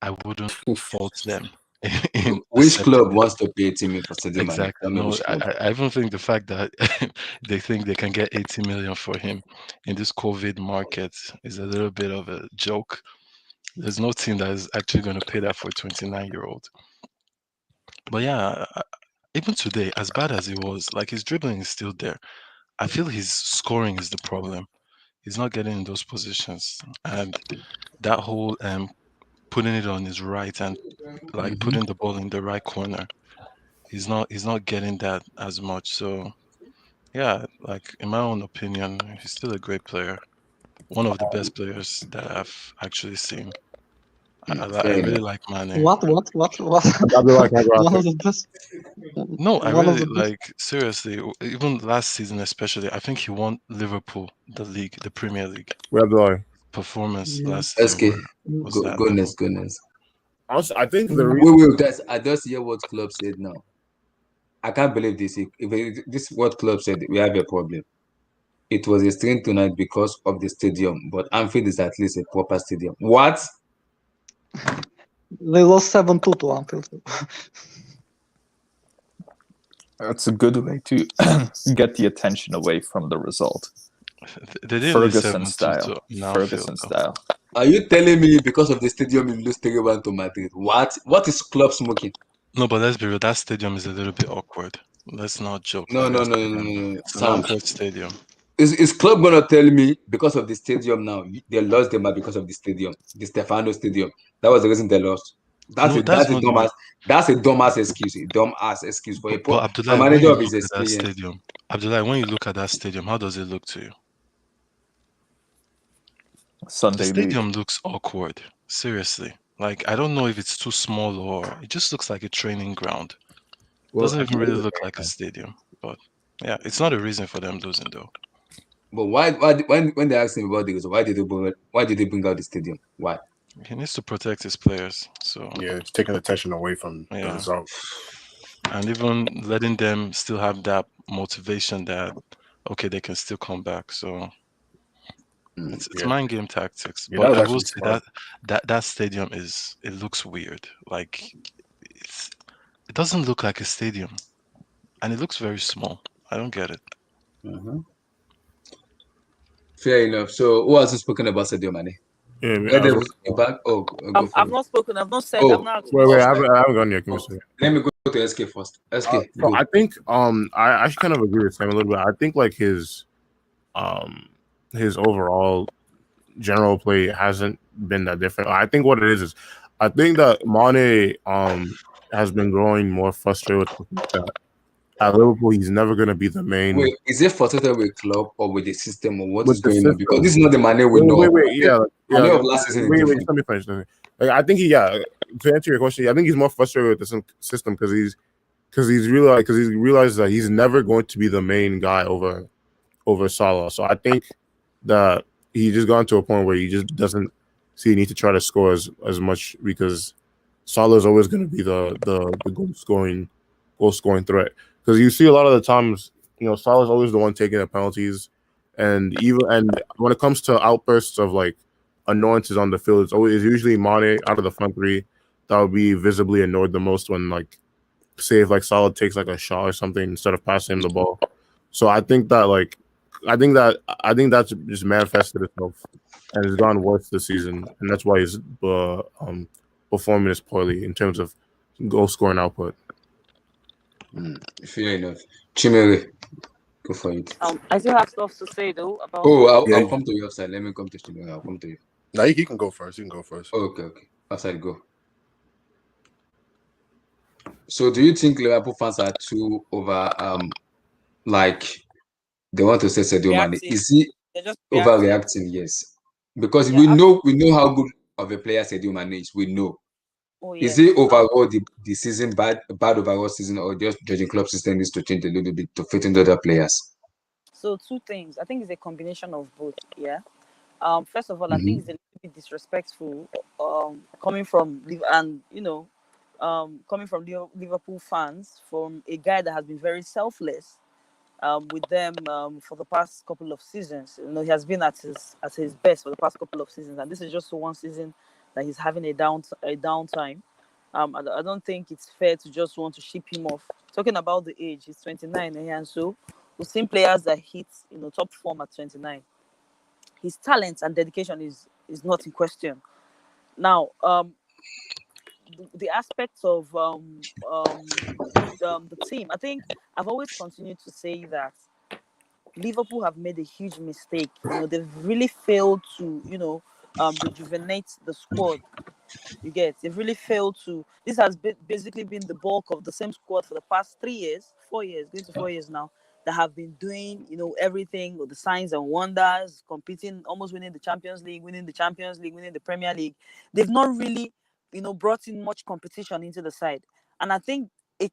I wouldn't fault them. Which club wants to pay 80 million for Sadio Mane? Exactly. No, I even think the fact that they think they can get 80 million for him in this COVID market is a little bit of a joke. There's no team that is actually going to pay that for a 29-year-old. But yeah, even today, as bad as he was, like his dribbling is still there. I feel his scoring is the problem. He's not getting in those positions, and that whole putting it on his right and like putting the ball in the right corner, he's not getting that as much. So yeah, like in my own opinion, he's still a great player. One of the best players that I've actually seen. I really like Mane. What? I'll be like, One of the best. No, I One of really the best. like seriously. Even last season, especially, I think he won Liverpool the league, the Premier League. Performance last year SK, was that goodness. Also, I think the Wait, I just hear what club said now. I can't believe this. This what club said, we have a problem. It was a strain tonight because of the stadium, but Anfield is at least a proper stadium. What? They lost 7-2 to Anfield. That's a good way to get the attention away from the result. They didn't Ferguson style. Ferguson style. Are you telling me because of the stadium you lose 3-1 to Madrid? What? What is club smoking? No, but let's be real. That stadium is a little bit awkward. Let's not joke. No. It's an awkward stadium. Is club gonna tell me because of the stadium now they lost the match because of the stadium, the Stefano Stadium? That was the reason they lost. That's a dumbass excuse. A dumbass excuse for But a Abdullah, when manager you of his look at that experience. stadium, Abdullah, when you look at that stadium, how does it look to you? Sunday The stadium looks awkward. Seriously. Like, I don't know if it's too small or it just looks like a training ground. Doesn't even really look like a stadium. But yeah, it's not a reason for them losing though. But why when they asked him about the result, why did they bring out the stadium? Why? He needs to protect his players. So yeah, it's taking attention away from the result. And even letting them still have that motivation that okay, they can still come back. So it's mind game tactics. Yeah, but I will say that stadium it looks weird. Like it doesn't look like a stadium. And it looks very small. I don't get it. Fair enough. So who has spoken about Sadio Mane? I've not spoken. I've not said. Oh, I've not. Wait, I haven't gone yet. Let me go to SK first. SK. So I think I actually kind of agree with Sam a little bit. I think like his overall general play hasn't been that different. I think what it is I think that Mane has been growing more frustrated with that. At Liverpool, he's never going to be the main. Wait, is it frustrated with club or with the system or what is going on? Because this is not the Mane we know. Wait, of last season. Wait, let me finish. Like, I think to answer your question, I think he's more frustrated with the system because he's realized that he's never going to be the main guy over Salah. So I think that he just gone to a point where he just doesn't see a need to try to score as much because Salah is always going to be the goal scoring threat. Because you see a lot of the times, Salah is always the one taking the penalties, and when it comes to outbursts of like annoyances on the field, it's usually Mane out of the front three that would be visibly annoyed the most when like say if like Salah takes like a shot or something instead of passing him the ball. So I think that's just manifested itself and has gone worse this season, and that's why he's performing this poorly in terms of goal scoring output. Fair enough. Chimere, go for it. I still have stuff to say though about. Oh, I'll come to your side. Let me come to Chimere. I'll come to you. No, he can go first. Okay. Outside, go. So, do you think Liverpool fans are too over? Like they want to say Sadio Mane? Reacting. Is he They're just reacting. overreacting? Yes, because Yeah, we know how good of a player Sadio Mane is. We know. Oh, Is yes. it overall the season bad overall season, or just judging club system needs to change a little bit to fit into other players? So two things. I think it's a combination of both. Yeah. First of all, I think it's a little bit disrespectful. Coming from coming from Liverpool fans, from a guy that has been very selfless. With them for the past couple of seasons. He has been at his best for the past couple of seasons, and this is just one season that he's having a downtime. I don't think it's fair to just want to ship him off. Talking about the age, he's 29, and so we've seen players that hit top form at 29. His talent and dedication is not in question. Now, the aspects of the team, I think I've always continued to say that Liverpool have made a huge mistake. They've really failed to, rejuvenate the squad. They've really failed to. This has basically been the bulk of the same squad for the past 3 years, 4 years, going to 4 years now, that have been doing, everything with the signs and wonders, competing, almost winning the Champions League, winning the Premier League. They've not really, brought in much competition into the side. And I think a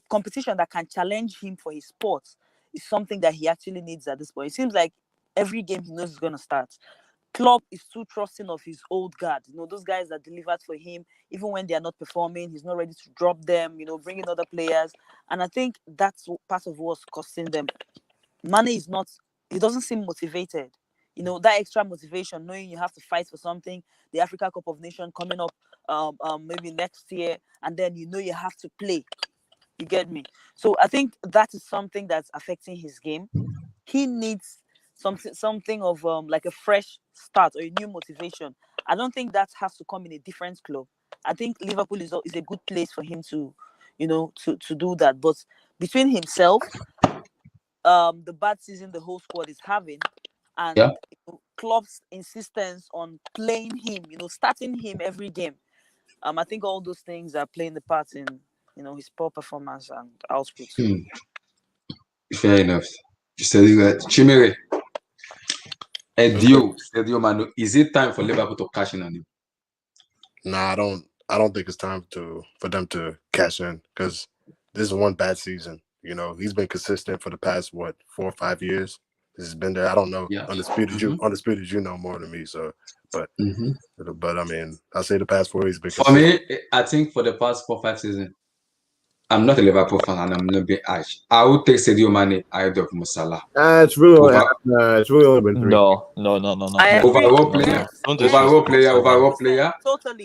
competition that can challenge him for his sport is something that he actually needs at this point. It seems like every game he knows is going to start. Klopp is too trusting of his old guard. Those guys that delivered for him, even when they are not performing, he's not ready to drop them, bring in other players. And I think that's part of what's costing them. Mane he doesn't seem motivated. That extra motivation, knowing you have to fight for something, the Africa Cup of Nations coming up maybe next year, and then you have to play. You get me? So I think that is something that's affecting his game. He needs something of like a fresh start or a new motivation. I don't think that has to come in a different club. I think Liverpool is a good place for him to do that. But between himself, the bad season the whole squad is having, and Klopp's insistence on playing him, starting him every game, I think all those things are playing the part in his poor performance and output. Fair enough. You said that. Chimere, Sadio Mane, is it time for Liverpool to cash in on him? Nah, I don't think it's time for them to cash in, because this is one bad season. He's been consistent for the past 4 or 5 years. This has been there. I don't know. Yeah. Undisputed, you know more than me. So, but I mean, I say the past 4 years been For consistent. me, I think for the past 4 or 5 seasons, I'm not a Liverpool fan and I'm not being harsh. I would take Sadio Mane ahead of Mo Salah. It's really only been 3. No. Overall player. Totally.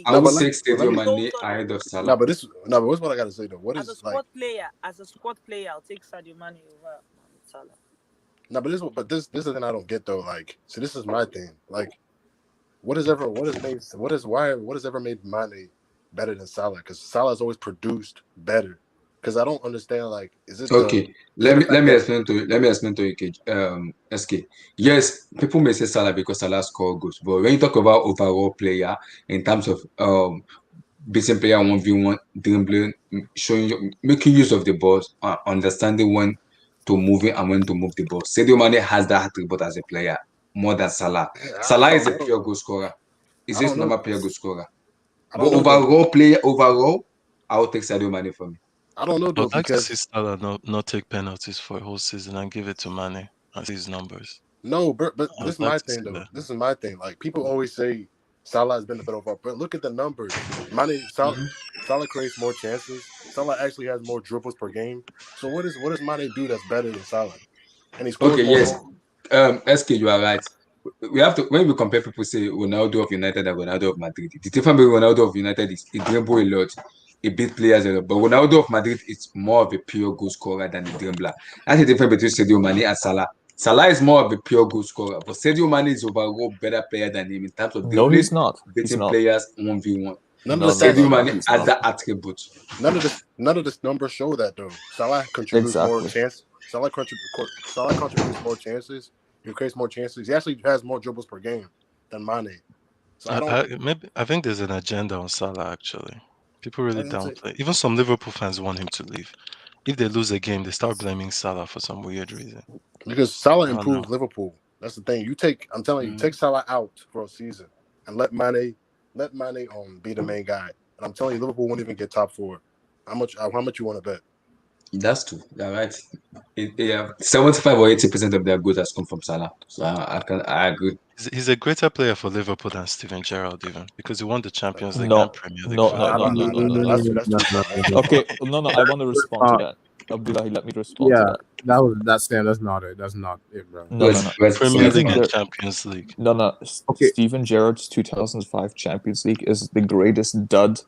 I would take Sadio Mane ahead of Salah. What's what I gotta say though? What as is a squad player, I'll take Sadio Mane over Salah. No, this is the thing I don't get though. Like, so this is my thing. Like, what has ever made Mane better than Salah? Because Salah has always produced better. Because I don't understand. Like, is it okay? Let me explain to you. SK. Yes, people may say Salah because Salah score goals, but when you talk about overall player in terms of beating player 1v1, dribbling, making use of the ball, understanding when to move it and when to move the ball. Sadio Mane has that attribute as a player more than Salah. Salah is a pure goal scorer. Is this normal pure goal scorer? But overall, I will take Sadio Mane for me. I don't know though, I'd like to see Salah not take penalties for a whole season and give it to Mane and see his numbers. No, but I this would is my like to thing see though. that. This is my thing. Like people always say Salah has been the better overall, but look at the numbers. Salah creates more chances. Salah actually has more dribbles per game. So what does Mane do that's better than Salah? And he scores Okay, more yes. goals. SK, you are right. We have to, when we compare, people say Ronaldo of United and Ronaldo of Madrid. The difference between Ronaldo of United is he dribble a lot, he beat players a lot. But Ronaldo of Madrid is more of a pure goal scorer than a dribbler. That's the difference between Sadio Mane and Salah. Salah is more of a pure goal scorer, but Sadio Mane is overall better player than him in terms of No, dribbling, he's not. He's beating not. players 1v1. None of No, the But no, stats. no, Sadio no. Mane He's has not. that attribute. None of this numbers show that though. Exactly. Salah contributes more chances. He creates more chances. He actually has more dribbles per game than Mane. So I think there's an agenda on Salah actually. People really That's it. downplay. Even some Liverpool fans want him to leave. If they lose a game, they start blaming Salah for some weird reason. Because Salah I don't improves know. Liverpool. That's the thing. I'm telling you, take Salah out for a season and let Mane be the main guy. And I'm telling you, Liverpool won't even get top 4. How much you want to bet? That's true. You're right. 75 or 80% of their goals has come from Salah. So I agree. He's a greater player for Liverpool than Steven Gerrard even because he won the Champions League No, and Premier League no, for no, them. no, no, no, no, no. That's too far. Okay, no, I want to respond to that. Abdullahi, let me respond to that. That's not it. That's not it, bro. No, no, no. Premier Steven League and Gerrard- Champions League. No. Okay. Steven Gerrard's 2005 Champions League is the greatest dud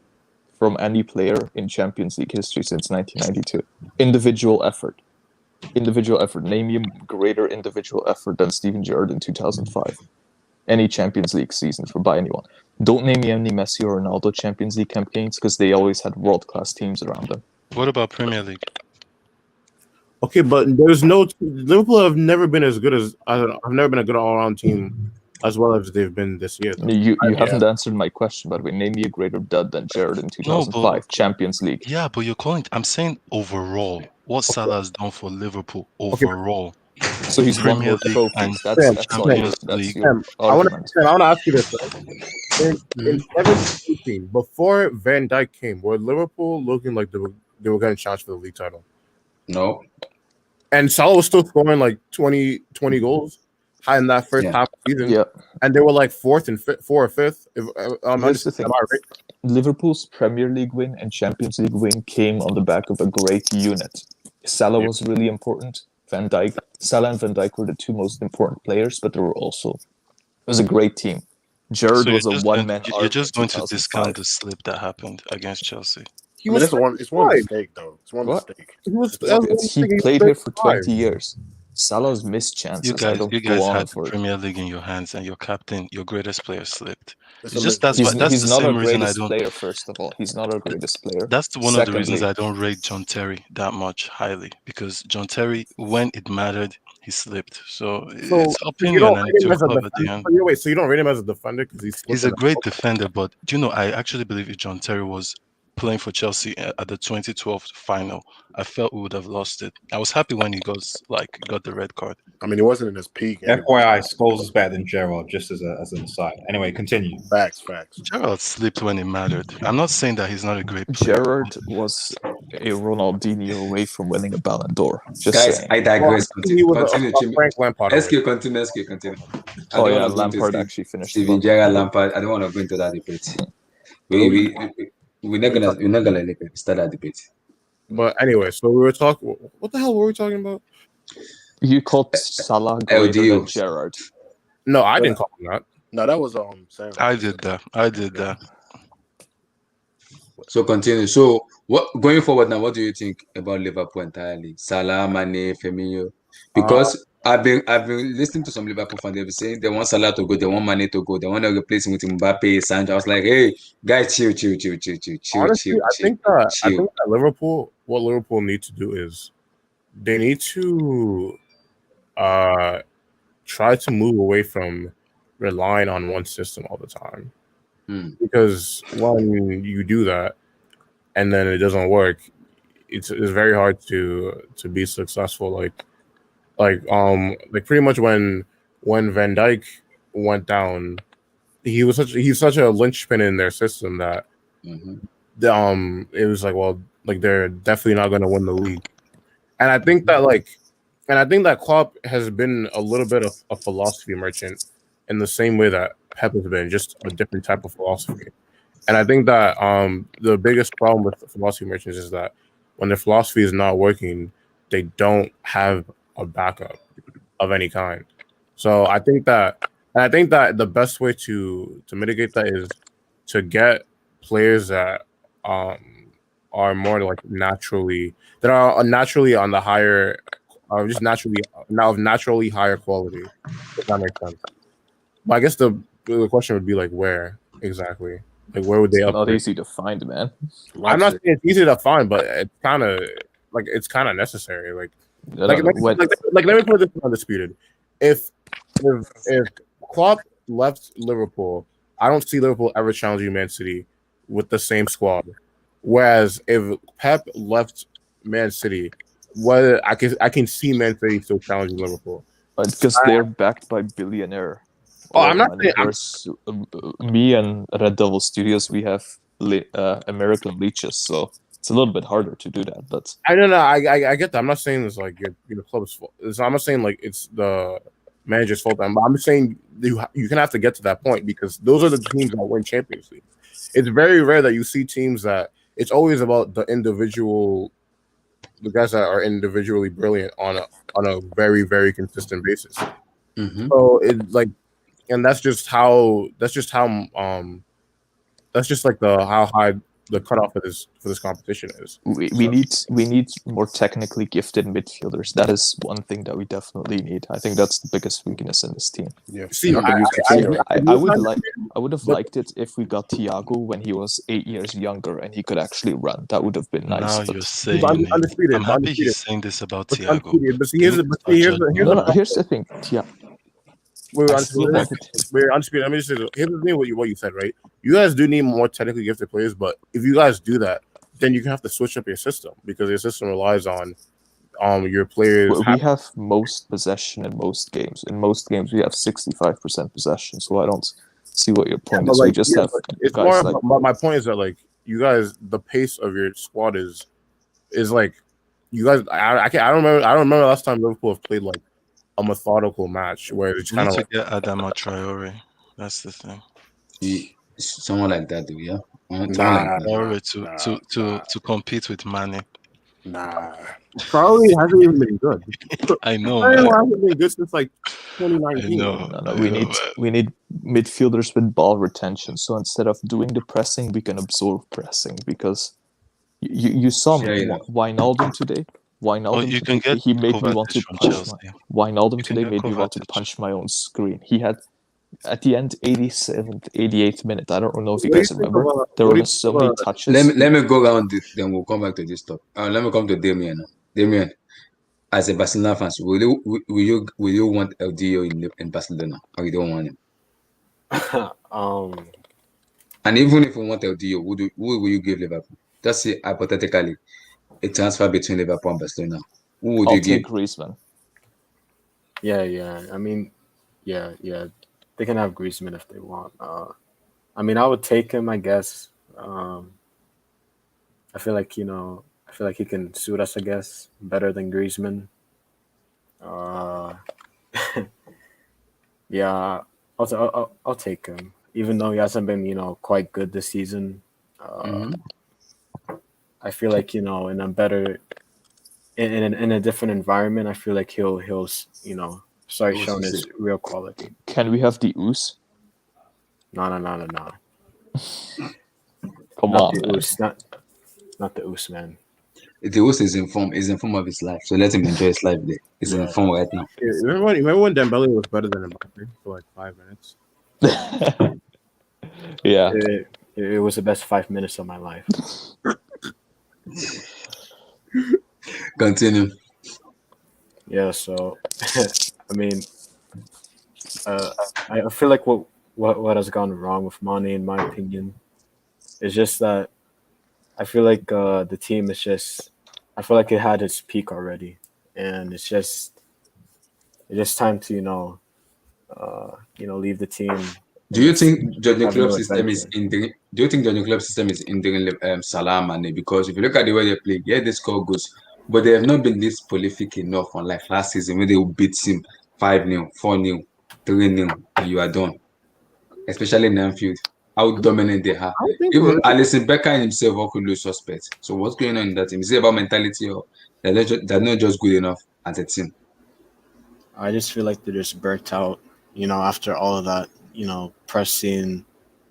from any player in Champions League history since 1992. Individual effort. Name me a greater individual effort than Steven Gerrard in 2005. Any Champions League season by anyone. Don't name me any Messi or Ronaldo Champions League campaigns because they always had world-class teams around them. What about Premier League? Okay, but there's no Liverpool have never been as good as I've never been a good all-around team as well as they've been this year. Though. You haven't answered my question, by the way. Name me a greater dud than Gerrard in 2005 Champions League. Yeah, but you're calling. I'm saying overall, what Salah has done for Liverpool overall. So he's won more League trophies. and That's Champions that's League. your I want argument. to ask you this. Right? In 17, before Van Dijk came, were Liverpool looking like they were getting shots for the league title? No. And Salah was still scoring like 20 goals high in that first half of the season. Yeah. And they were like fourth or fifth. Here's the thing. Liverpool's Premier League win and Champions League win came on the back of a great unit. Salah was really important. Salah and Van Dijk were the two most important players, but it was a great team. Gerrard was a one-man army. You're just going to discount the slip that happened against Chelsea. It's one mistake, though. It's one mistake. He played here for 20 years. Salah's missed chances. You guys had the Premier League in your hands, and your captain, your greatest player, slipped. He's not our greatest player. First of all, he's not our greatest player. That's one of the reasons I don't rate John Terry that much highly, because John Terry, when it mattered, he slipped. So it's opinion, and it's your club at the end. Wait, so you don't rate him as a defender because he's a great defender, but do you know? I actually believe if John Terry was playing for Chelsea at the 2012 final, I felt we would have lost it. I was happy when he got the red card. I mean, he wasn't in his peak. FYI, Scholes is better than Gerrard, just as an aside. Anyway, continue. Facts. Gerrard slipped when it mattered. I'm not saying that he's not a great player. Gerrard was a Ronaldinho away from winning a Ballon d'Or. Guys, I digress. Continue. Frank Lampard. Continue. Oh yeah, Lampard actually finished. Steven Gerrard, Lampard. I don't want to go into that debate. We're not gonna start that debate. But anyway, so we were talking. What the hell were we talking about? You called Salah greater than Gerrard. No, I didn't call him that. No, that was Sam. I did that. So continue. So what going forward now? What do you think about Liverpool entirely? Salah, Mane, Firmino? Because I've been listening to some Liverpool fans. They've been saying they want Salah to go, they want Mane to go, they want to replace him with Mbappe, Sancho. I was like, hey, guys, chill. Honestly, I think that Liverpool, what Liverpool need to do is they need to try to move away from relying on one system all the time. Because when you do that and then it doesn't work, it's very hard to be successful. Like pretty much when Van Dijk went down, he's such a linchpin in their system that it was like, well, like they're definitely not going to win the league. And I think that And I think that Klopp has been a little bit of a philosophy merchant in the same way that Pep has been, just a different type of philosophy. And I think that the biggest problem with philosophy merchants is that when their philosophy is not working, they don't have a backup of any kind. So I think that the best way to mitigate that is to get players that are more like naturally on the higher, just naturally now of naturally higher quality. If that makes sense. But I guess the question would be like where exactly, like where would they It's not upgrade? easy to find, man. I'm not saying it's easy to find, but it's kind of necessary. Like No, no, what- let me put this undisputed. If Klopp left Liverpool, I don't see Liverpool ever challenging Man City with the same squad. Whereas if Pep left Man City, whether I can see Man City still challenging Liverpool. because they're backed by billionaire. I'm not saying. Whereas me and Red Devil Studios, we have American leeches, so it's a little bit harder to do that. But I don't know. I get that. I'm not saying it's like your club's fault. I'm not saying like it's the manager's fault. But I'm saying you can have to get to that point because those are the teams that win Champions League. It's very rare that you see teams that it's always about the guys that are individually brilliant on a very, very consistent basis. Mm-hmm. So it's like, and that's just how how high the cutoff for this competition is. we need more technically gifted midfielders. That is one thing that we definitely need. I think that's the biggest weakness in this team. Yeah. See, I would have liked it if we got Thiago when he was 8 years younger and he could actually run. That would have been nice. Now but you're saying undisputed, I'm happy undisputed. he's saying this about But Thiago. here's the thing. We're undisputed. Let me just say, here's the thing: what you said, right? You guys do need more technically gifted players, but if you guys do that, then you have to switch up your system because your system relies on your players. We have most possession in most games. In most games, we have 65% possession. So I don't see what your point is. Like, we just have it's guys more. like. My point is that like you guys, the pace of your squad is like you guys. I don't remember last time Liverpool have played like a methodical match where it's kind of like get Adama Traore. That's the thing. Someone like that, though, yeah. To compete with Mane. Nah. Traore hasn't even been good. I know. Traore hasn't been good since like 2019. We need midfielders with ball retention. So instead of doing the pressing, we can absorb pressing because you saw Wijnaldum today. Wijnaldum, he made me want to punch Wijnaldum today made me want to punch my own screen. He had at the end 87th, 88th minute. I don't know if you guys remember. There were so many touches. Let me go around it, then we'll come back to this topic. Let me come to Damien now. Damien, as a Barcelona fan, will you want LDO in Barcelona, or you don't want him? And even if you want LDO, who will you give Liverpool? Just say hypothetically, a transfer between Liverpool and Barcelona. Who would you give? I'll take Griezmann. Yeah. I mean, yeah. They can have Griezmann if they want. I mean, I would take him, I guess. I feel like he can suit us, I guess, better than Griezmann. Yeah, I'll take him, even though he hasn't been, quite good this season. I feel like, in a better, in a different environment, I feel like he'll start showing his real quality. Can we have the Oos? No. Come on, man. Not the Oos, man. The Oos is in form of his life, so let him enjoy his life there. He's in form right now. Remember when Dembele was better than Mbappe for like 5 minutes? Yeah. It was the best 5 minutes of my life. Continue. Yeah, so I mean, I feel like what has gone wrong with Mane, in my opinion, is just that I feel like the team is just. I feel like it had its peak already, and it's just time to leave the team. Do you think Jurgen Klopp's system is hindering? Do you think Jurgen Klopp's system is hindering Salah and Mane? Because if you look at the way they play, yeah, they score goals, but they have not been this prolific enough. Unlike last season, when they will beat him 5-0, 4-0, 3-0, and you are done. Especially in Anfield, how dominant they are. I don't think Even we're. Alisson Becker himself also lose suspect. So what's going on in that team? Is it about mentality or they're not just good enough as a team? I just feel like they're just burnt out, after all of that, pressing,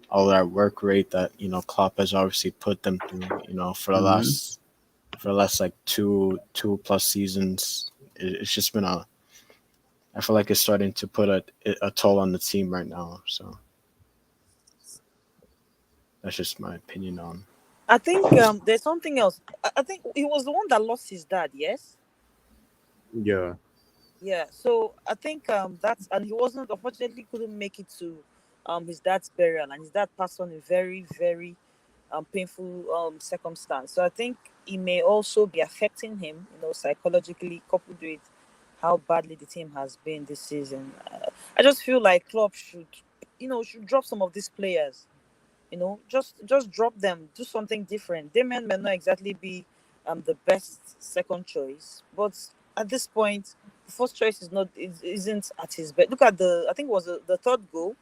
all that work rate that, Klopp has obviously put them through, for the last like two plus seasons. It's just been I feel like it's starting to put a toll on the team right now. So that's just my opinion on. I think there's something else. I think he was the one that lost his dad. Yes. Yeah. Yeah. So I think that's, and he wasn't, unfortunately couldn't make it to his dad's burial, and his dad passed on in very very painful circumstance. So I think it may also be affecting him, psychologically, coupled with how badly the team has been this season. I just feel like Klopp should drop some of these players. Just drop them, do something different. Damian may not exactly be the best second choice, but at this point, the first choice isn't at his best. Look at I think it was the third goal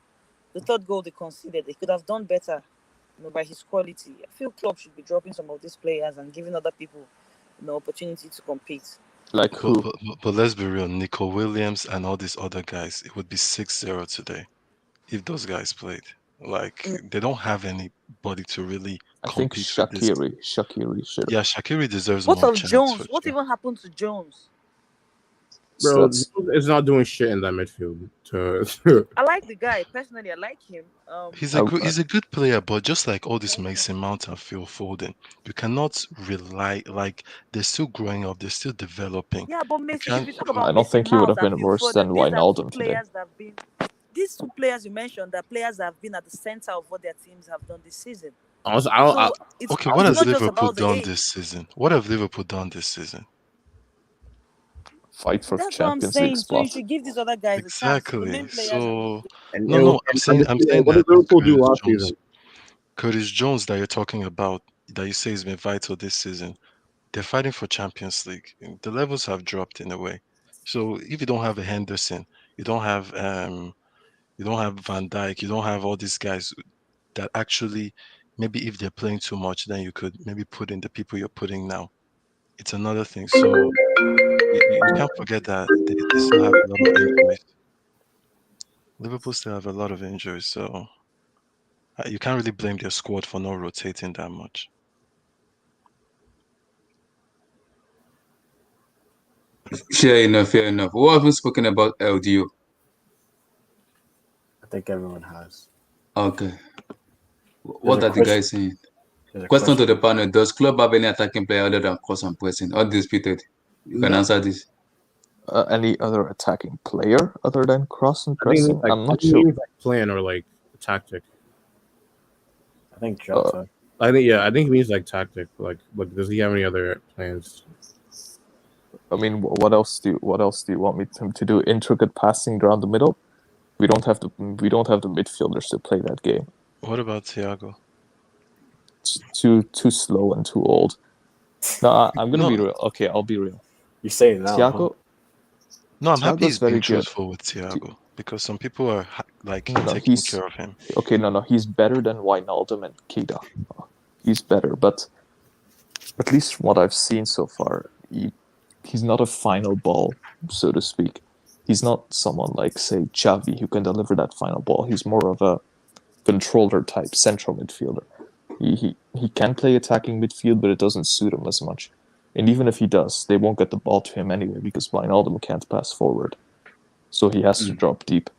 they conceded. They could have done better, by his quality. I feel Klopp should be dropping some of these players and giving other people, opportunity to compete. Like But, who? but let's be real, Nico Williams and all these other guys, it would be 6-0 today if those guys played. Like they don't have anybody to really I think compete with this. Shaqiri should. Yeah, Shaqiri deserves What more of chance Jones? for What sure. even happened to Jones? Bro, That's it's not doing shit in that midfield. To I like the guy personally. I like him. He's I, he's a good player, but just like all this Mason Mount and Phil Foden, you cannot rely like they're still growing up, they're still developing. Yeah, but You Mason, if can't you talk put I about don't Mason think he would Mount have and been Phil worse than Foden, these are two Wijnaldum today. players that have been. These two players you mentioned are players that have been at the center of what their teams have done this season. honestly, I don't. So it's Okay, what it's has not just Liverpool about the done age. this season? What have Liverpool done this season? Fight for That's what I'm Champions League saying. So you spot. should give these other guys a chance. The Exactly. main players have been. So and, no, and, no, and I'm saying what did that Liverpool do Curtis last Jones, season? Curtis Jones that you're talking about, that you say has been vital this season. They're fighting for Champions League. The levels have dropped in a way. So if you don't have a Henderson, you don't have Van Dijk, you don't have all these guys that actually maybe if they're playing too much, then you could maybe put in the people you're putting now. It's another thing. So you can't forget that they still have a lot of injuries. Liverpool still have a lot of injuries, so you can't really blame their squad for not rotating that much. Fair enough, fair enough. What have we spoken about LDU? I think everyone has. Okay. There's What a are the question. guys saying? There's a Question to question. the panel. Does club have any attacking player other than cross and pressing? Undisputed. You can No, answer this. Any other attacking player other than cross and I think pressing? I'm I not think sure. it means like plan or like tactic. I think Jota. I think it means like tactic. Like does he have any other plans? I mean, what else do you want me to do? Intricate passing around the middle? We don't have the midfielders to play that game. What about Thiago? It's too slow and too old. No, I'm gonna No, be real. Okay, I'll be real. You say it now. Thiago, no, I'm happy Thiago's he's being very good. truthful with Thiago because some people are like No, taking he's care of him. okay. No, he's better than Wijnaldum and Keita. He's better, but at least from what I've seen so far, he's not a final ball, so to speak. He's not someone like, say, Xavi, who can deliver that final ball. He's more of a controller type central midfielder. He can play attacking midfield, but it doesn't suit him as much. And even if he does, they won't get the ball to him anyway because Wijnaldum can't pass forward. So he has to drop deep.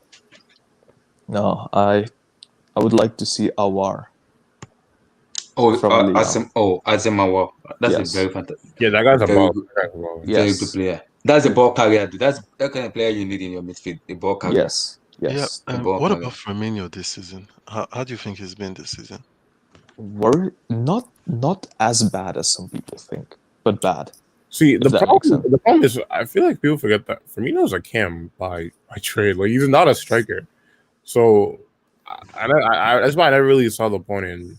No, I would like to see Awar. From Lyon. Azemawa. That's Yes. a very fantastic, Yeah, that guy's a very ball. good, Yes. very good player. That's a ball carrier. Dude. That's that kind of player you need in your midfield. A ball carrier. Yes. Yes. A ball What carrier. about Firmino this season? How do you think he's been this season? Were not as bad as some people think, but bad. See, If that makes sense. the problem is I feel like people forget that Firmino's a cam by trade. Like he's not a striker. So that's why I never really saw the point in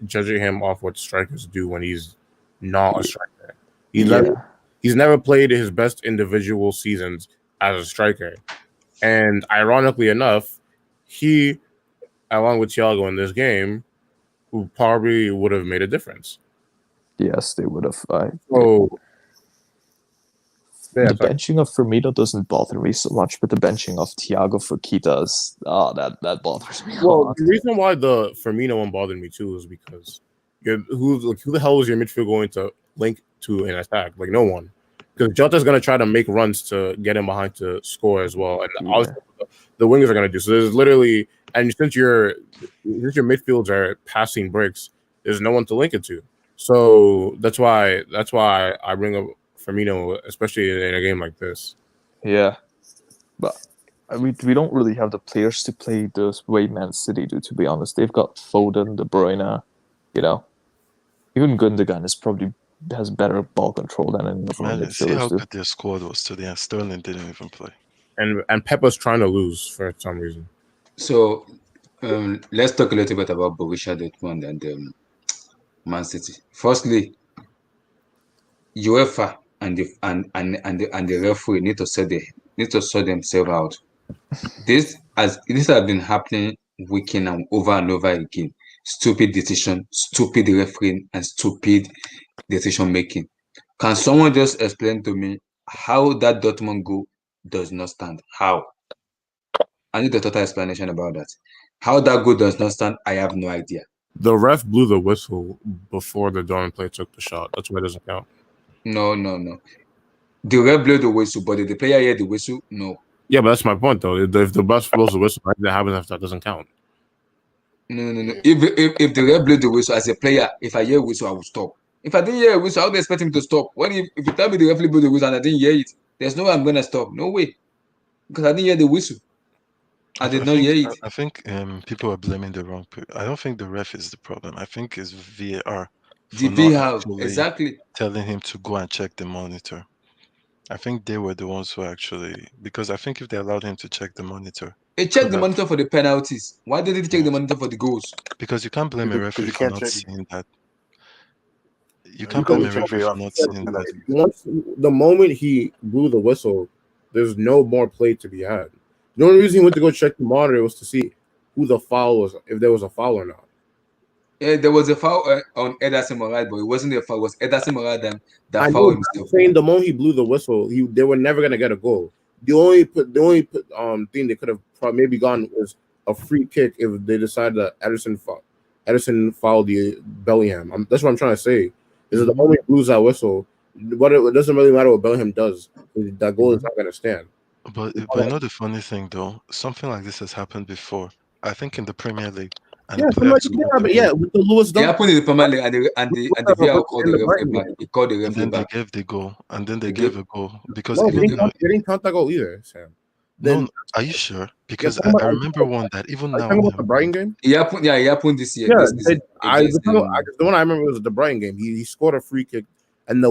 judging him off what strikers do when he's not a striker. He Yeah. he's never played his best individual seasons as a striker. And ironically enough, he, along with Thiago in this game, who probably would have made a difference. Yes, they would have. So the benching of Firmino doesn't bother me so much, but the benching of Thiago for does. That bothers me. Well, the reason why the Firmino one bothered me too is because who the hell is your midfield going to link to an attack? Like no one, because Jota's going to try to make runs to get him behind to score as well, and also the wingers are going to do so. There's literally, and since your midfields are passing bricks, there's no one to link it to. So that's why I bring up Firmino, especially in a game like this. Yeah, but we don't really have the players to play the way Man City do. To be honest, they've got Foden, De Bruyne, even Gundogan has better ball control than any of our midfielders. See how good their squad was today, and Sterling didn't even play. And Pep trying to lose for some reason. So let's talk a little bit about Borussia Dortmund and Man City. Firstly, UEFA and the referee need to sort themselves out. This has been happening week in and over again. Stupid decision, stupid refereeing, and stupid decision making. Can someone just explain to me how that Dortmund goal does not stand? How? I need a total explanation about that. How that goal does not stand, I have no idea. The ref blew the whistle before the Dortmund player took the shot. That's why it doesn't count. No. The ref blew the whistle, but did the player hear the whistle? No. Yeah, but that's my point, though. If the ref blows the whistle, that happens after that doesn't count. No. If the ref blew the whistle, as a player, if I hear a whistle, I will stop. If I didn't hear a whistle, I would expect him to stop. If you tell me the referee blew the whistle and I didn't hear it, there's no way I'm gonna stop. No way, because I didn't hear the whistle. I did not hear it. I think people are blaming the wrong people. I don't think the ref is the problem. I think it's VAR. The VAR, exactly. Telling him to go and check the monitor. I think they were the ones who actually, because I think if they allowed him to check the monitor. He checked the monitor for the penalties. Why didn't he check the monitor for the goals? Because you can't blame a referee for not seeing that. You can't blame a referee for not seeing that. Once the moment he blew the whistle, there's no more play to be had. The only reason he went to go check the monitor was to see who the foul was, if there was a foul or not. Yeah, there was a foul on Ederson Moraes, but it wasn't a foul. It was Ederson Moraes that fouled himself. I'm saying the moment he blew the whistle, they were never gonna get a goal. The only thing they could have probably maybe gone was a free kick if they decided that Ederson fouled the Bellingham. That's what I'm trying to say. Is that the moment he blows that whistle, it doesn't really matter what Bellingham does. That goal is not gonna stand. But you know the funny thing though, something like this has happened before. I think in the Premier League. And with the Lewis Dunk. It happened in the Premier League, and the VAR called the referee back. He called the referee and then back. They gave the goal, and then they gave a goal because they didn't count that goal either, Sam. No, are you sure? Because I remember one that even now. The Brighton game. It happened this year. Yeah, the one I remember was the Brighton game. He scored a free kick, and the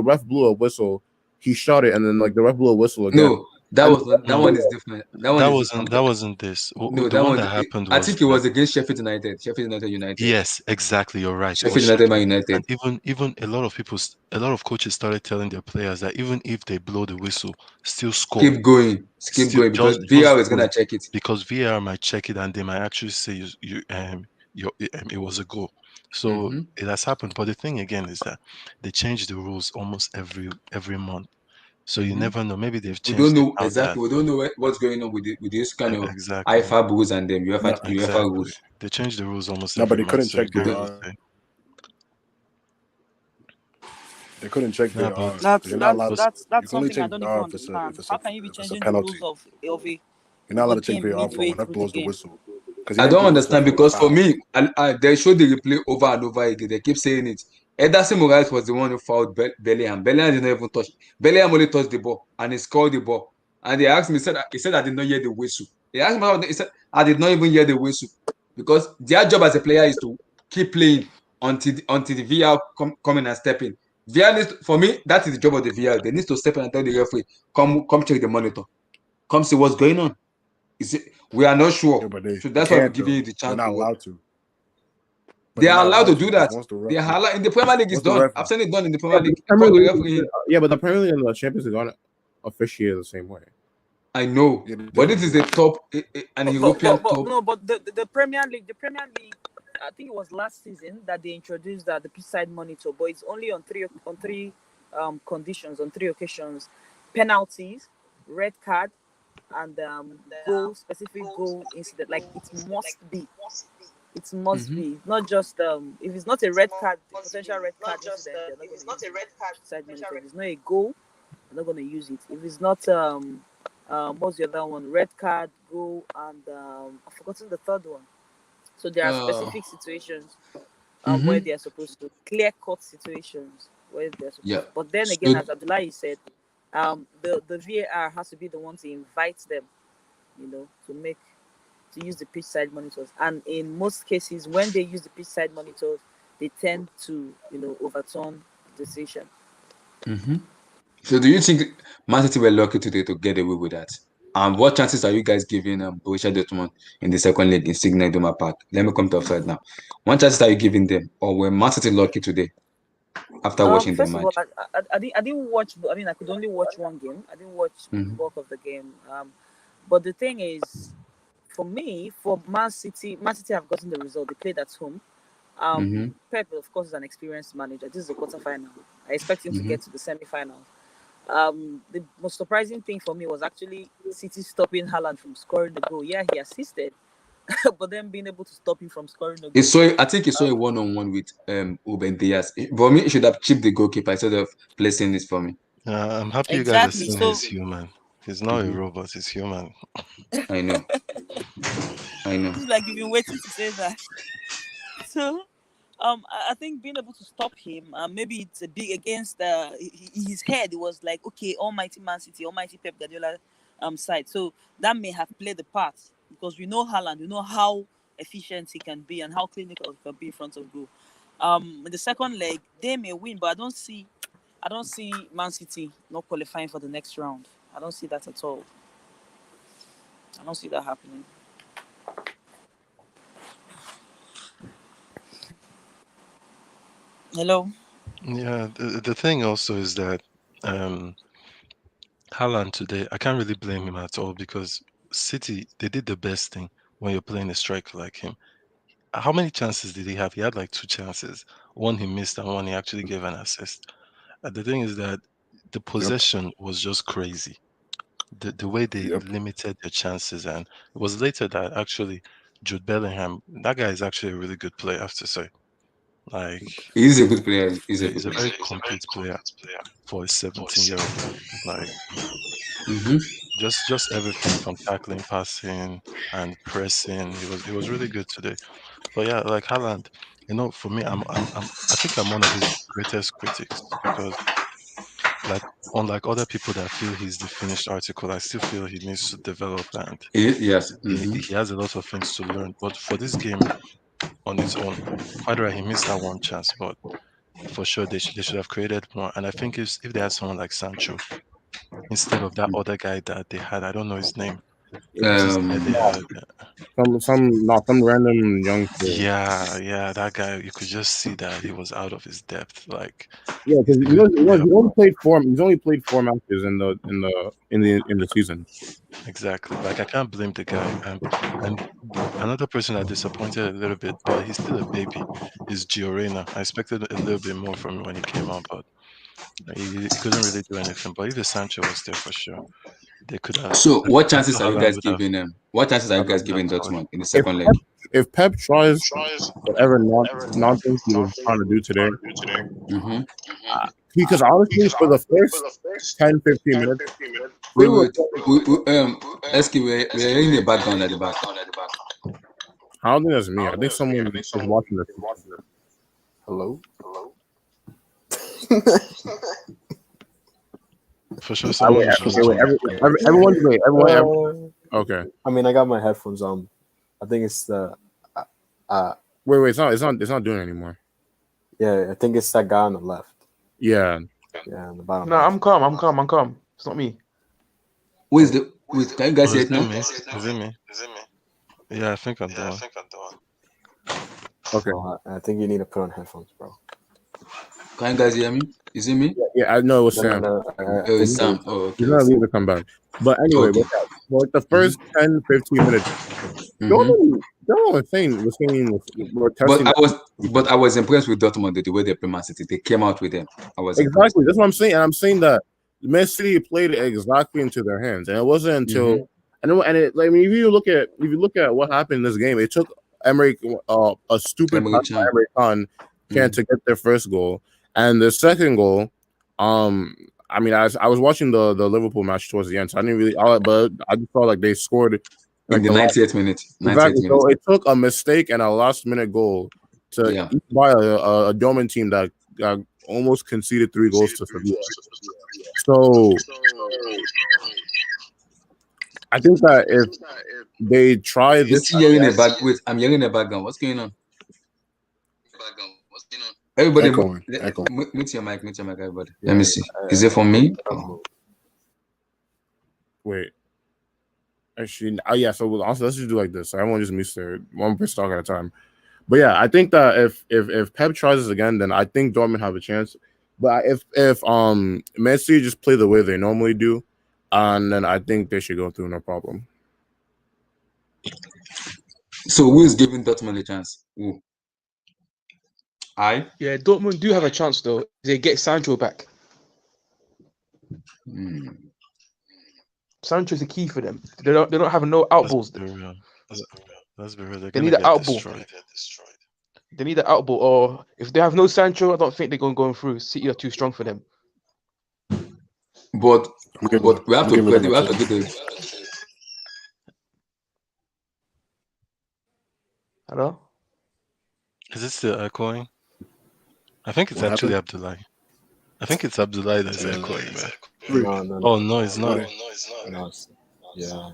ref blew a whistle. He shot it, and then the ref blew a whistle again. No. That one is different. That wasn't this. No, the one that happened. I think it was against Sheffield United. Yes, exactly. You're right. Sheffield United, Man United. And even a lot of coaches started telling their players that even if they blow the whistle, still score. Keep going because VAR is gonna check it. Because VAR might check it and they might actually say it was a goal. So it has happened. But the thing again is that they change the rules almost every month. So you never know. Maybe they've changed. We don't know exactly. We don't know what's going on with this kind of IFAB rules and them UEFA rules. They change the rules almost every month. But they couldn't check the. They couldn't check the. That's something I don't even understand. How can you be changing the rules of a? You're not allowed to check VAR for when that blows the whistle. I don't understand because for me, they show the replay over and over again. They keep saying it. Ederson Moraes was the one who fouled Bellingham. Bellingham didn't even touch. Bellingham only touched the ball and he scored the ball. And they asked me, he said I did not hear the whistle. He asked me, he said I did not even hear the whistle because their job as a player is to keep playing until the VAR come in and step in. VAR for me, that is the job of the VAR. They need to step in and tell the referee, come check the monitor, come see what's going on. We are not sure, so that's why we're giving you the chance. They're not allowed to. but They they're are not allowed to allowed do to. that. Like once the They ref, are allowed in the Premier League. It's once the done. ref, I've seen it done in the Yeah, Premier but League. the Premier Call the League, referee. yeah, but the Premier League and the Champions League don't officiate the same way. I know, yeah, but this is the top, an European top. No, but the Premier League, I think it was last season that they introduced that the pitch side monitor, but it's only on three conditions, on 3 occasions: penalties, red card, and specific goal incident. Like it must be. It must Mhm. be not just if it's not a red card, potential red card incident, they're not going to use the side monitor. If it's not a goal, they're not going to use it. If it's not what's the other one? Red card, goal, and I've forgotten the third one. So there are specific situations where Mhm. they are supposed to clear cut situations where they're supposed Yeah. to. But then again, So as Abdullahi said, the VAR has to be the one to invite them, to use the pitch side monitors. And in most cases, when they use the pitch side monitors, they tend to, overturn the decision. Mhm. So do you think Man City were lucky today to get away with that? And what chances are you guys giving Borussia Dortmund in the second leg in Signal Iduna Park? Let me come to offside now. What chances are you giving them, or were Man City lucky today after watching the First of all, match? I didn't watch. I mean, I could only watch one game. I didn't watch the Mhm. bulk of the game. But the thing is, for me, for Man City have gotten the result. They played at home. Mhm. Pep, of course, is an experienced manager. This is a quarterfinal. I expect him to Mhm. get to the semi-final. The most surprising thing for me was actually City stopping Haaland from scoring the goal. Yeah, he assisted, but then being able to stop him from scoring the goal. I think he saw a one-on-one with Ruben Diaz. For me, he should have chipped the goalkeeper instead of placing this for me. I'm happy you guys are Exactly. seeing So he's human. He's not a Mhm. robot. He's human. I know. I know. it's like you've been waiting to say that. So I think being able to stop him, maybe it's a big against his head. It was like, okay, Almighty Man City, Almighty Pep Guardiola side. So that may have played the part because we know Haaland, we know how efficient he can be and how clinical he can be in front of goal. In the second leg, they may win, but I don't see Man City not qualifying for the next round. I don't see that at all. I don't see that happening. Hello. Yeah, the thing also is that um Haaland today, I can't really blame him at all because City, they did the best thing when you're playing a striker like him. How many chances did he have? He had like 2 chances. One he missed and one he actually gave an assist. The thing is that the yep, possession was just crazy. The way they yep. limited their chances, and it was later that actually Jude Bellingham, that guy is actually a really good player, I have to say. Like He's a good player. He's a he's good a player. very complete player for a 17-year-old. Like Mhm. just everything from tackling, passing, and pressing. He was really good today. But yeah, like Haaland, for me, I think I'm one of his greatest critics because like unlike other people that feel he's the finished article, I still feel he needs to develop and Yes. he has a lot of things to learn. But for this game on its own, quite right, he missed that one chance, but for sure they should have created more. And I think if they had someone like Sancho instead of that other guy that they had, I don't know his name. What's his guy they Um. had? Some random youngster. Yeah, that guy. You could just see that he was out of his depth. Like Yeah, because he's a good player. he only played four. He's only played 4 matches in the season. Exactly. Like I can't blame the guy. And another person that disappointed a little bit, but he's still a baby, is Gio Reyna. I expected a little bit more from him when he came out, but he couldn't really do anything. But if the Sancho was there for sure, they could have. So, what I chances feel are you Haaland guys would have. giving them? What chances are you guys Haaland would have giving scored. Dortmund in the If second leg? Pep, if Pep tries whatever nonsense he was trying to do today, Mm-hmm. because honestly, for the first 10, 15 minutes, they Wait, were. wait. Eski, we're hearing the background at the back. I don't think that's me. I think someone is watching this. Hello? For sure, someone is watching. Everyone, wait, everyone. Okay. I mean, I got my headphones on. I think it's the. Wait. It's not doing it anymore. Yeah, I think it's that guy on the left. Yeah. Yeah, on the bottom. No, I'm calm. It's not me. Wait, can you guys Oh, say is it it now? me? Is it me? Yeah, I think I'm the one. Okay. I think you need to put on headphones, bro. Can you guys hear me? Is it me? Yeah, I know it was No, Sam. no, I Oh, think it's Sam. Oh, okay. He's gonna leave to come back. But anyway, Okay. for like the first 10, 15 minutes, Dortmund were testing. But I was impressed with Dortmund the way they play Man City. They came out with them. I was impressed. Exactly. That's what I'm saying. And I'm saying that Man City played it exactly into their hands, and it wasn't until like, I mean, if you look at what happened in this game, it took Emery a stupid Emre pass by Can. Emery Can to get their first goal, and the second goal. I mean, I was watching the Liverpool match towards the end, so I didn't really. But I just felt like they scored In the 98th minute. 98th exactly. minute. So it took a mistake and a last minute goal to eat by a Dortmund team that almost conceded 3 goals to Sevilla. So I think that if they try this, hearing a back. Wait, I'm hearing a background. What's going on? Everybody, mute your mic, everybody. Let me see. Is it for me? Wait. Actually, yeah. So also, let's just do like this. So everyone just mutes their one person talk at a time. But yeah, I think that if Pep tries this again, then I think Dortmund have a chance. But if Man City just play the way they normally do, and then I think they should go through no problem. So who is giving Dortmund a chance? Who? Yeah, Dortmund do have a chance though. They get Sancho back. Sancho's the key for them. They don't have no outballs. Let's be real. They need an outball. They need an outball, or if they have no Sancho, I don't think they're going through. City are too strong for them. But we have to get the. Hello? Is it still echoing? I think it's actually Abdullahi. I think it's Abdullahi that's echoing, man. No. Oh no, it's not. No, yeah,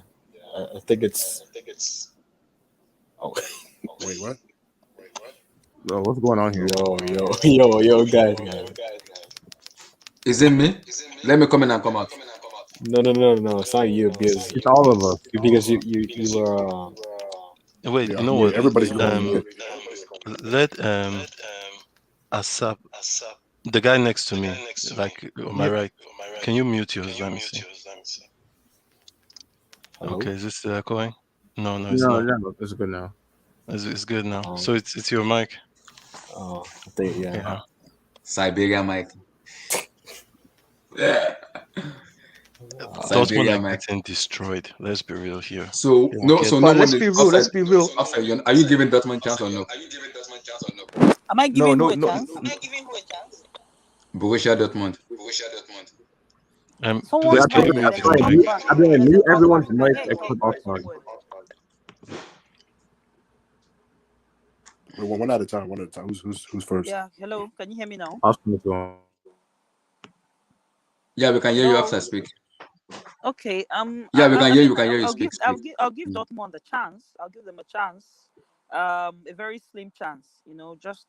I think it's. Oh, wait, what? Bro, what's going on here? Yo, guys. Is it me? Let me come in and come out. No. It's not you because it's all of us. Because you were. Wait, you know what? Everybody's let Asap, the guy next to me, like on my right. Can you mute yours? Let me see. Okay, is this still echoing? No, it's not. No, it's good now. It's good now. So it's your mic. Oh, I think yeah. Siberia mic. Dortmund are getting destroyed. Let's be real here. So let's be real. Let's be real. Are you giving Dortmund chance or no? Am I giving who a chance? Borussia Dortmund. Everyone's mic except Osman. One at a time. Who's first? Yeah. Hello. Can you hear me now? Osman is going. Yeah, we can hear you after speak. Okay. Yeah, we can hear you. We can hear you speak. I'll give Dortmund a chance. I'll give them a chance. A very slim chance. Just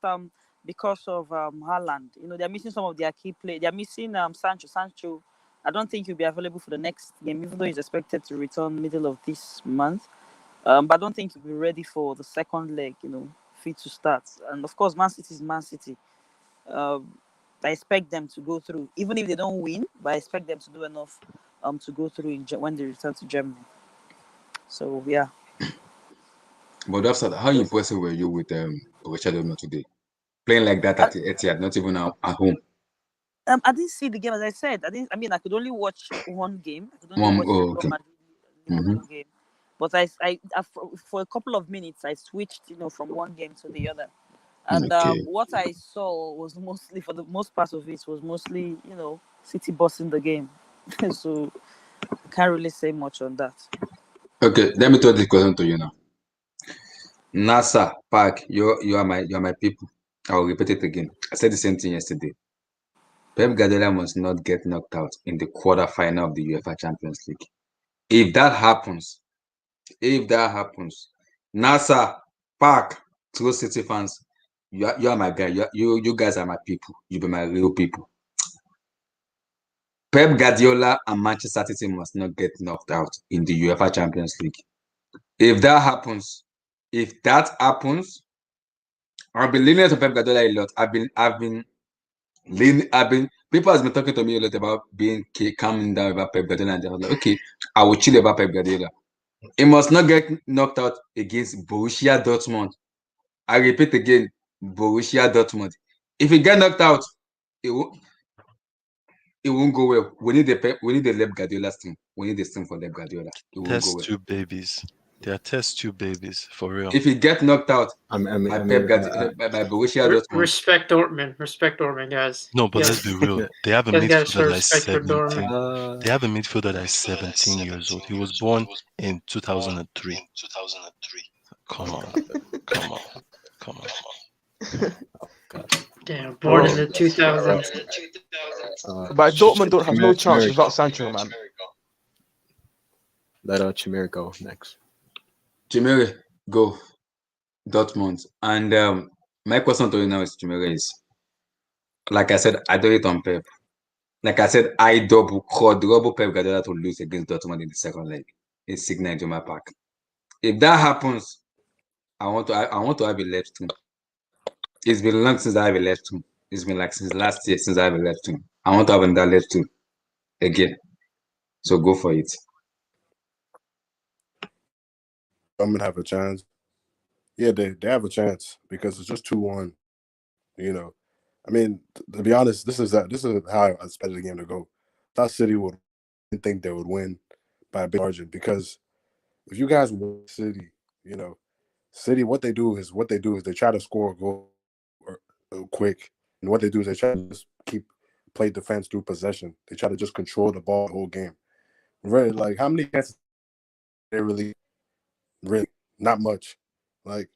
because of Haaland. They're missing some of their key players. They're missing Sancho. Sancho, I don't think he'll be available for the next game, even though he's expected to return middle of this month. But I don't think he'll be ready for the second leg. Fit to start. And of course, Man City is Man City. I expect them to go through, even if they don't win. But I expect them to do enough to go through when they return to Germany. So yeah. But after that, how impressive were you with Borussia Dortmund today? Playing like that at the Etihad, not even at home. I didn't see the game, as I said. I could only watch one game. I could only watch the Madrid game. But I for a couple of minutes I switched, from one game to the other. And what I saw was mostly, for the most part of it, was mostly, City bossing the game. So I can't really say much on that. Okay, let me throw this question to you now. NASA, Park, you are my people. I will repeat it again. I said the same thing yesterday. Pep Guardiola must not get knocked out in the quarterfinal of the UEFA Champions League. If that happens, NASA, Park, True City fans, you are my guy. You guys are my people. You be my real people. Pep Guardiola and Manchester City must not get knocked out in the UEFA Champions League. If that happens, I've been leaning to Pep Guardiola a lot. People has been talking to me a lot about being calming down about Pep Guardiola, and I was like, okay, I will chill about Pep Guardiola. He must not get knocked out against Borussia Dortmund. I repeat again, Borussia Dortmund. If he get knocked out, it won't go well. We need the Pep Guardiola's team. We need the team for Pep Guardiola. It won't go Test well. tube babies. They are test tube babies for real. If he get knocked out I mean, by Borussia Dortmund, Respect Dortmund, guys. No, but Yeah. let's be real. They have a You guys gotta show midfielder that is respect for 17. Dortmund. They have a midfielder that is 17 years old. He was born in 2003. Come on. Come on. Come on. Damn, born in the 2000s. But Dortmund don't have no chance without Sancho, man. Let Chimere go next. Chimere, go. Dortmund. And my question to you now is, Chimere, is, like I said, I do it on Pep. Like I said, I double Pep Guardiola to lose against Dortmund in the second leg. It's Signal Iduna Park. If that happens, I want to have a left team. It's been long since I have a left team. It's been like since last year since I have a left team. I want to have another left team again. So go for it. I'm gonna have a chance. Yeah, they have a chance because it's just 2-1. You know, I mean, to be honest, this is how I expected the game to go. I thought City would think they would win by a big margin because if you guys win City, you know, City what they do is they try to score a goal quick, and what they do is they try to just play defense through possession. They try to just control the ball the whole game. Really, like how many chances they really not much. Like,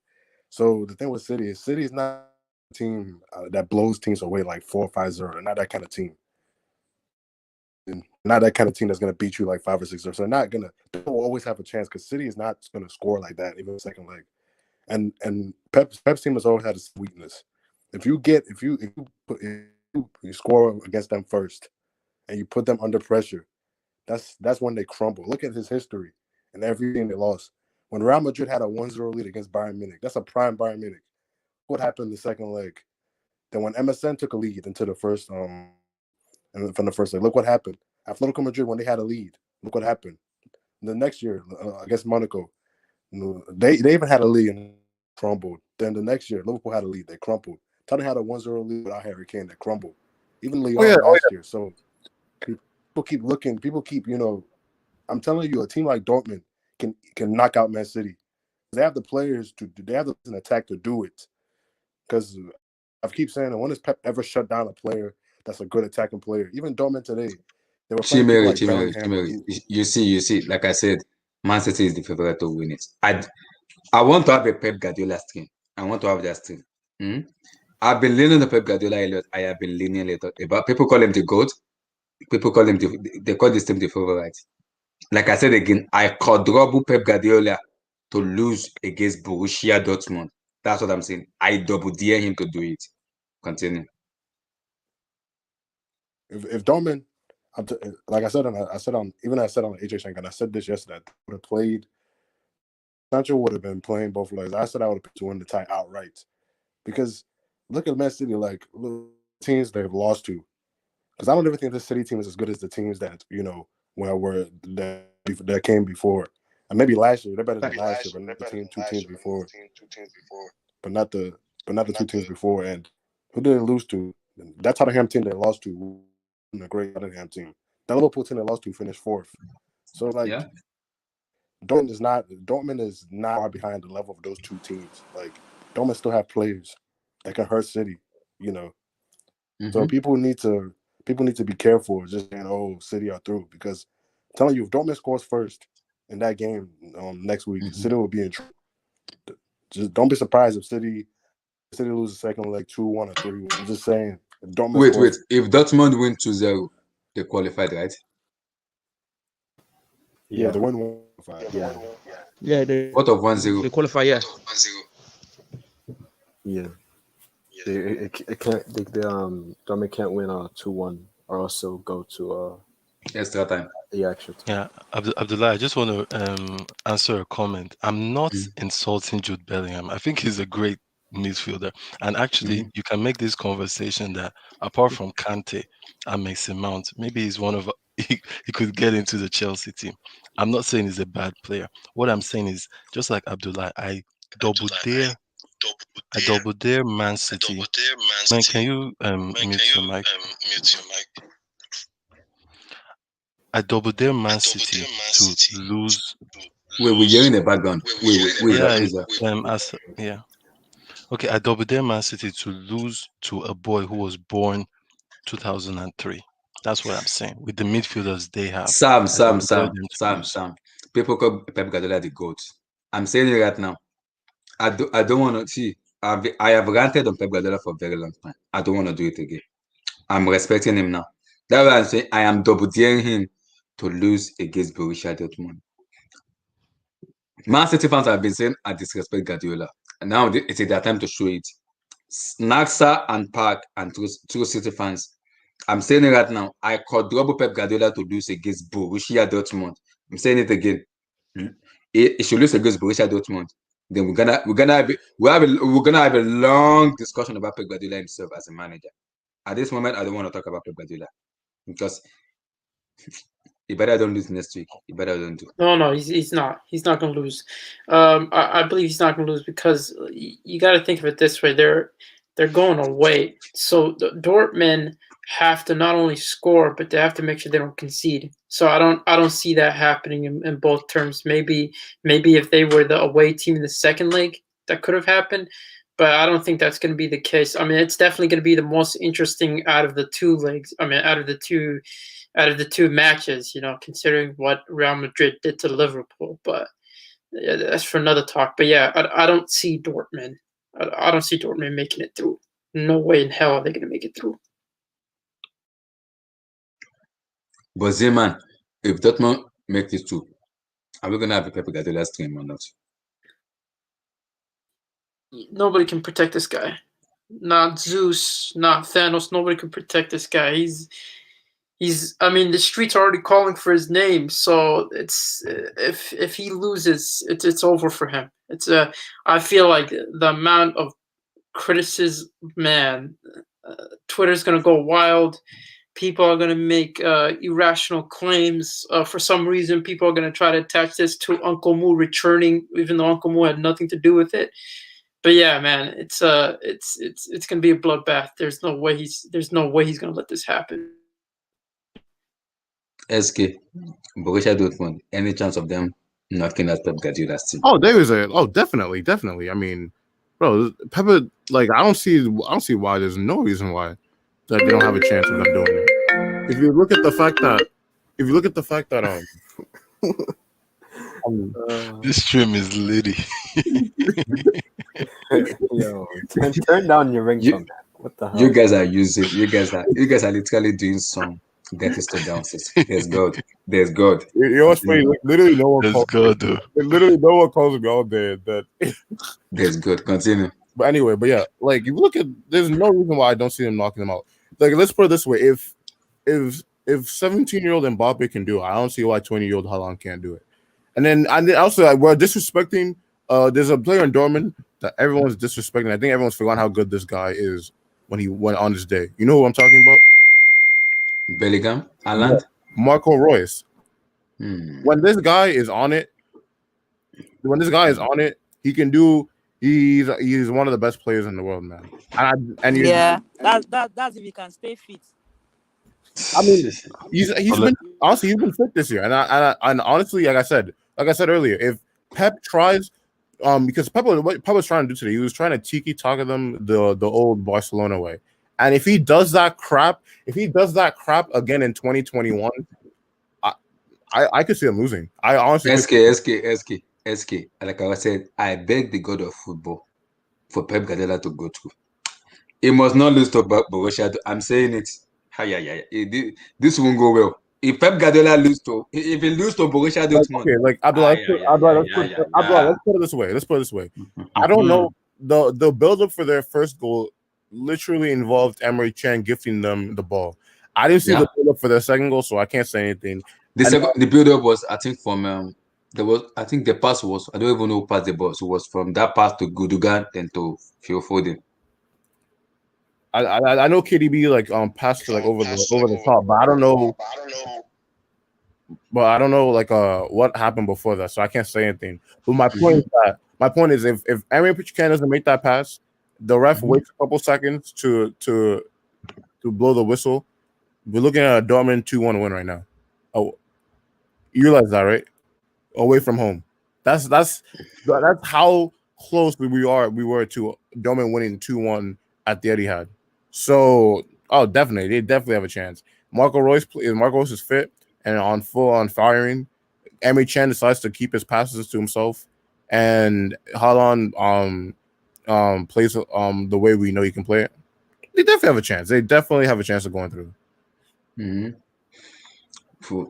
so the thing with City is not a team that blows teams away like 4 or 5-0. They're not that kind of team. And not that kind of team that's gonna beat you like 5 or 6-0. So they will always have a chance because City is not gonna score like that even the second leg. And Pep's team has always had a weakness. If you score against them first and you put them under pressure, that's when they crumble. Look at his history and everything they lost. When Real Madrid had a 1-0 lead against Bayern Munich, that's a prime Bayern Munich. What happened in the second leg? Then when MSN took a lead into the first from the first leg, look what happened. Atletico Madrid, when they had a lead, look what happened. The next year against Monaco, they even had a lead and crumbled. Then the next year, Liverpool had a lead, they crumbled. Tottenham had a 1-0 lead without Harry Kane, that crumbled. Even Lyon last year. So people keep looking. People keep, I'm telling you, a team like Dortmund can knock out Man City. They have the players they have an attack to do it. Because I keep saying that when has Pep ever shut down a player that's a good attacking player? Even Dortmund today, they were playing people like Bellingham. You see, like I said, Man City is the favorite to win it. I want to have a Pep Guardiola team. I want to have that team. I've been leaning on Pep Guardiola a lot. I have been leaning a lot about people call him the GOAT. People call him they call this team the favorite. Like I said again, I quadruple Pep Guardiola to lose against Borussia Dortmund. That's what I'm saying. I double dare him to do it. Continue. If Dortmund, like I said on AJ Shank, and I said this yesterday, I would have played. Sancho would have been playing both legs. I said I would have picked to win the tie outright because look at Man City, like teams they've lost to. Because I don't ever think this City team is as good as the teams that that came before. And maybe last year they're better than last year, but not the two teams before. But not the 2 teams before. And who did they lose to? That Tottenham team they lost to, a great Tottenham team. That Liverpool team they lost to finished 4th. So like, Dortmund is not far behind the level of those 2 teams. Like Dortmund still have players that can hurt City. So people need to be careful just saying, "Oh, City are through," because I'm telling you, if Dortmund scores first in that game next week, City will be in trouble. Just don't be surprised if City loses second leg 2-1 or 3-1. I'm just saying. If Dortmund Wait. If Dortmund win 2-0, they qualified, right? Yeah, they win 1-5. Yeah, they. What of 1-0? They qualify, yeah. Yeah. It can't. Dortmund can't win 2-1 or also go to extra time. Yeah, extra time. Yeah, Abdullah, I just want to answer a comment. I'm not insulting Jude Bellingham. I think he's a great midfielder. And actually, you can make this conversation that apart from Kante and Mason Mount, maybe he's one of he could get into the Chelsea team. I'm not saying he's a bad player. What I'm saying is, just like Abdullah, I double dare Man City. Man, can you mute your mic? I double dare Man City to lose. Wait, we're hearing the background. Yeah. Okay, I double dare Man City to lose to a boy who was born 2003. That's what I'm saying. With the midfielders they have. Sam. People call Pep Guardiola the GOAT. I'm saying it right now. I don't want to see. I have ranted on Pep Guardiola for a very long time. I don't want to do it again. I'm respecting him now. That's why I'm saying I am double daring him to lose against Borussia Dortmund. Man City fans have been saying I disrespect Guardiola. And now it's their time to show it. Naxa and Park and True City fans, I'm saying it right now. I quadruple Pep Guardiola to lose against Borussia Dortmund. I'm saying it again. It should lose against Borussia Dortmund. Then we're gonna have a long discussion about Pep Guardiola himself as a manager. At this moment, I don't want to talk about Pep Guardiola because he better don't lose next week. He better don't do. No, he's not. He's not going to lose. I believe he's not going to lose because you got to think of it this way: they're going away, so Dortmund have to not only score, but they have to make sure they don't concede. So I don't see that happening in both terms. Maybe if they were the away team in the second leg, that could have happened. But I don't think that's going to be the case. I mean, it's definitely going to be the most interesting out of the two legs. I mean, out of the two matches, considering what Real Madrid did to Liverpool. But yeah, that's for another talk. But yeah, I don't see Dortmund. I don't see Dortmund making it through. No way in hell are they going to make it through. But Zeman, if Dortmund make it through, are we going to have a Pep Guardiola stream or not? Nobody can protect this guy. Not Zeus, not Thanos. Nobody can protect this guy. He's. I mean, the streets are already calling for his name. So it's if he loses, it's over for him. I feel like the amount of criticism, man. Twitter's gonna go wild. People are gonna make irrational claims. For some reason, people are gonna try to attach this to Uncle Moo returning, even though Uncle Moo had nothing to do with it. But yeah, man, it's gonna be a bloodbath. There's no way he's gonna let this happen. SK, Borussia Dortmund, any chance of them knocking out Pep Guardiola's team? Oh, definitely. I mean, bro, Pep, like I don't see why. There's no reason why that they don't have a chance of them doing it. If you look at the fact that this stream is litty. Yo, turn down your ringtone. What the hell? You guys are literally doing some dirty stuff downstairs. There's God. You know what's funny? Like, literally no one calls God. Literally no one calls God there. That there's God. Continue. But anyway, yeah, like if you look at, there's no reason why I don't see them knocking them out. Like let's put it this way: if 17-year-old Mbappe can do it, I don't see why 20-year-old Haaland can't do it. And then also like, we're disrespecting. There's a player in Dortmund that everyone's disrespecting. I think everyone's forgotten how good this guy is when he went on his day. You know who I'm talking about? Bellingham, Haaland, Marco Reus. When this guy is on it, he can do. He's one of the best players in the world, man. That's if he can stay fit. I mean, he's been fit this year, and honestly, like I said earlier, if Pep tries, because Pep was trying to do today, he was trying to tiki-taka them the old Barcelona way, and if he does that crap again in 2021, I could see him losing. I honestly SK. Like I said, I beg the God of football for Pep Guardiola to go through. He must not lose to Borussia. I'm saying it. This won't go well. If Pep Guardiola lose to Borussia Dortmund, okay, like let's put it this way. I don't know. The build up for their first goal literally involved Emery Chan gifting them the ball. I didn't see the build up for their second goal, so I can't say anything. The build up was, I think, from I think the pass was, I don't even know who passed the ball. So it was from that pass to Gudogan, then to Phil Foden. I know KDB like passed to like over the top, but I don't know. But I don't know like what happened before that, so I can't say anything. But my point is if Aaron Pichkan doesn't make that pass, the ref waits a couple seconds to blow the whistle. We're looking at a Dortmund 2-1 win right now. Oh, you realize that, right? Away from home. That's how close we were to Dortmund winning 2-1 at the Etihad. So, definitely, they definitely have a chance. Marco Reus is fit and on firing. Emre Can decides to keep his passes to himself, and Haaland plays the way we know he can play it. They definitely have a chance. They definitely have a chance of going through.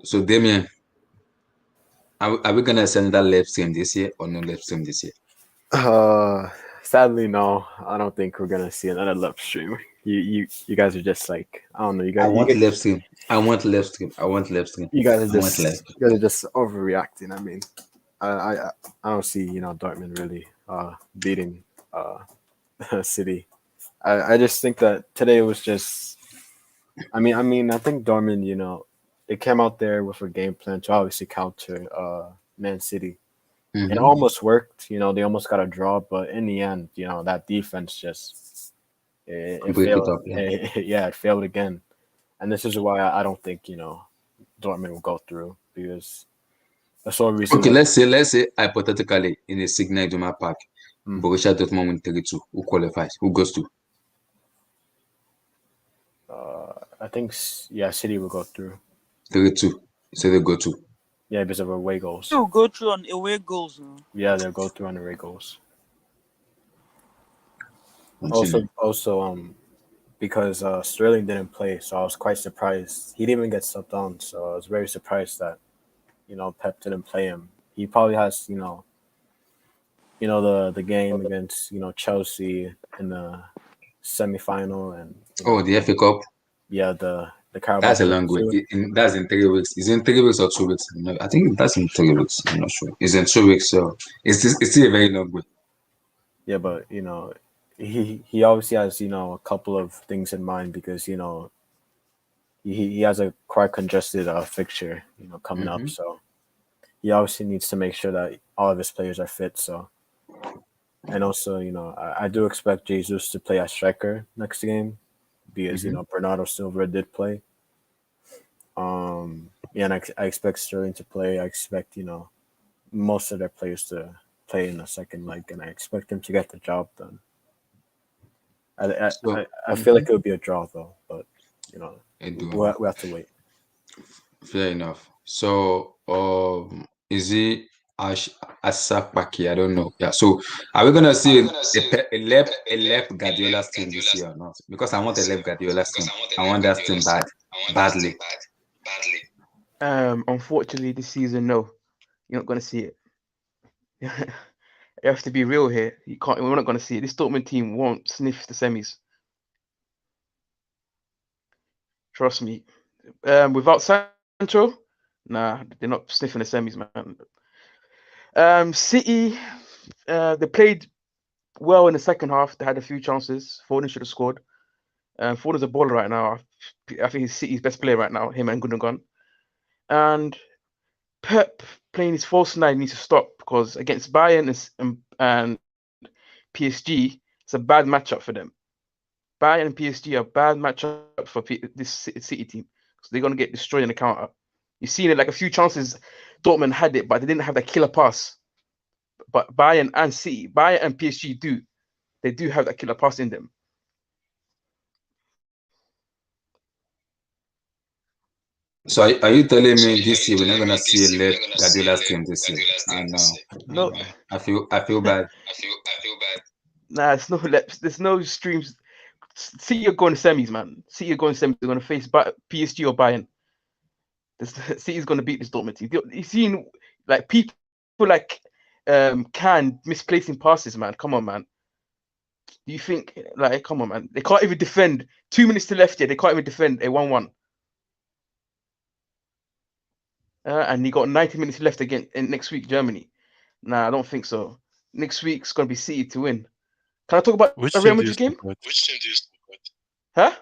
So Damien, are we gonna send that live stream this year or no live stream this year? Sadly, no. I don't think we're gonna see another live stream. You guys are just like, I don't know. You guys. I want live stream. I want live stream. You guys are just overreacting. I mean, I don't see Dortmund really beating City. I just think that today was just. I mean, I think Dortmund, they came out there with a game plan to obviously counter Man City. It almost worked. They almost got a draw, but in the end, that defense just it failed. It failed again, and this is why I don't think Dortmund will go through, because that's the reason. Okay, let's say hypothetically in a Signal Iduna Park, Borussia Dortmund win 3-2. Who qualifies? Who goes to? I think City will go through. 3-2. So they go to. Yeah, because of away goals. They'll go through on away goals. Yeah, they'll go through on away goals. Continue. Also, because Sterling didn't play, so I was quite surprised. He didn't even get subbed on, so I was very surprised that Pep didn't play him. He probably has the game against Chelsea in the semifinal and the FA Cup. Yeah, the Carabao. That's a long way. That's in 3 weeks. Is it in 3 weeks or 2 weeks? No, I think that's in 3 weeks. I'm not sure. It's in 2 weeks, so it's still a very long way. Yeah, but he obviously has a couple of things in mind, because he has a quite congested fixture coming up, so he obviously needs to make sure that all of his players are fit. So, and also I do expect Jesus to play as striker next game, because Bernardo Silva did play. And I expect Sterling to play. I expect most of their players to play in the second leg, and I expect them to get the job done. I feel like it would be a draw though, but we have to wait. Fair enough. So is it Asapaki? I don't know. Yeah. So are we gonna see a left Guardiola's team this year or not? Because I want a left Guardiola's team. I want that team badly. Unfortunately, this season, no, you're not gonna see it. You have to be real here. We're not gonna see it. This Dortmund team won't sniff the semis. Trust me. Without Sancho, nah, they're not sniffing the semis, man. City, they played well in the second half. They had a few chances. Foden should have scored. Foden's a baller right now. I think he's City's best player right now, him and Gundogan. And Pep playing his false nine needs to stop, because against Bayern and PSG, it's a bad matchup for them. Bayern and PSG are a bad matchup for this City team, so they're going to get destroyed in the counter. You've seen it, like a few chances Dortmund had it, but they didn't have that killer pass. But Bayern and PSG do. They do have that killer pass in them. So are you telling me this year we're not gonna see a left Guardiola's team this year? No. I feel bad. Nah, there's no streams. City are going to semis, man. City are going to semis. They're going to face PSG or Bayern. City's going to beat this Dortmund team. You've seen like people like Can misplacing passes, man. Come on, man. Do you think come on, man? They can't even defend. 2 minutes to left here. They can't even defend a 1-1. and he got 90 minutes left again in next week, Germany. Nah, I don't think so. Next week's gonna be City to win. Can I talk about Which a team Real do you Madrid game? support? Huh?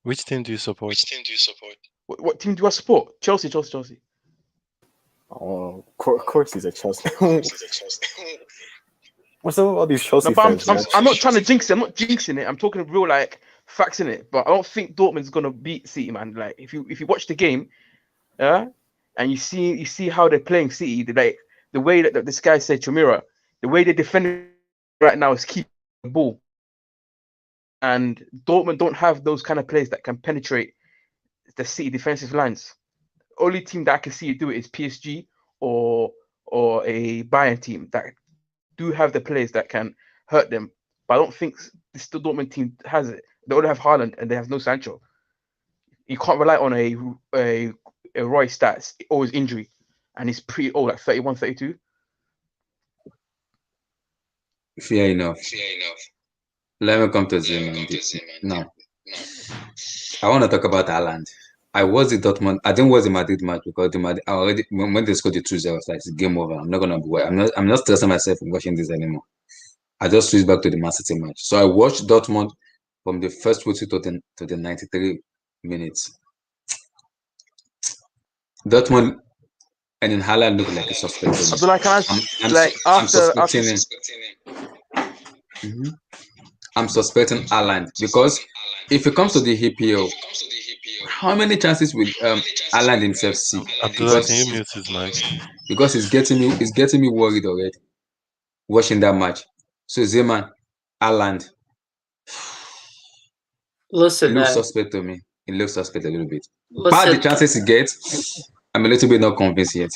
Which team do you support? What team do I support? Chelsea. Oh, of course he's a Chelsea. What's up with all these Chelsea No, but fans, man? I'm not trying to jinx it. I'm not jinxing it. I'm talking real like facts in it. But I don't think Dortmund's gonna beat City, man. Like if you watch the game, and you see how they're playing City, like the way that this guy said Chamira, the way they defend right now is keep the ball. And Dortmund don't have those kind of players that can penetrate the City defensive lines. Only team that I can see do it is PSG or a Bayern team that do have the players that can hurt them. But I don't think this Dortmund team has it. They only have Haaland and they have no Sancho. You can't rely on a Roy stats or his injury, and he's pretty old, like 31, 32. Fair enough. Let me come to Zeman. Now, I want to talk about Haaland. I was the Dortmund. I didn't watch the Madrid match because the Madrid, I already when they scored the 2-0, I was like, it's game over. I'm not gonna be. I'm not stressing myself in watching this anymore. I just switched back to the Man City match. So I watched Dortmund from the first 42 to the 93 minutes. Dortmund and then Haaland looked like a suspect. Abdullah, can I'm suspecting him. I'm suspecting Haaland because if it comes to the EPL, how many chances will Haaland himself see? Abdullah, can you mute his mic? Because it's getting me worried already watching that match. So Zeman, Haaland. Listen, it looks man. suspect to me. It looks suspect a little bit. Listen, But the chances he gets, I'm a little bit not convinced yet.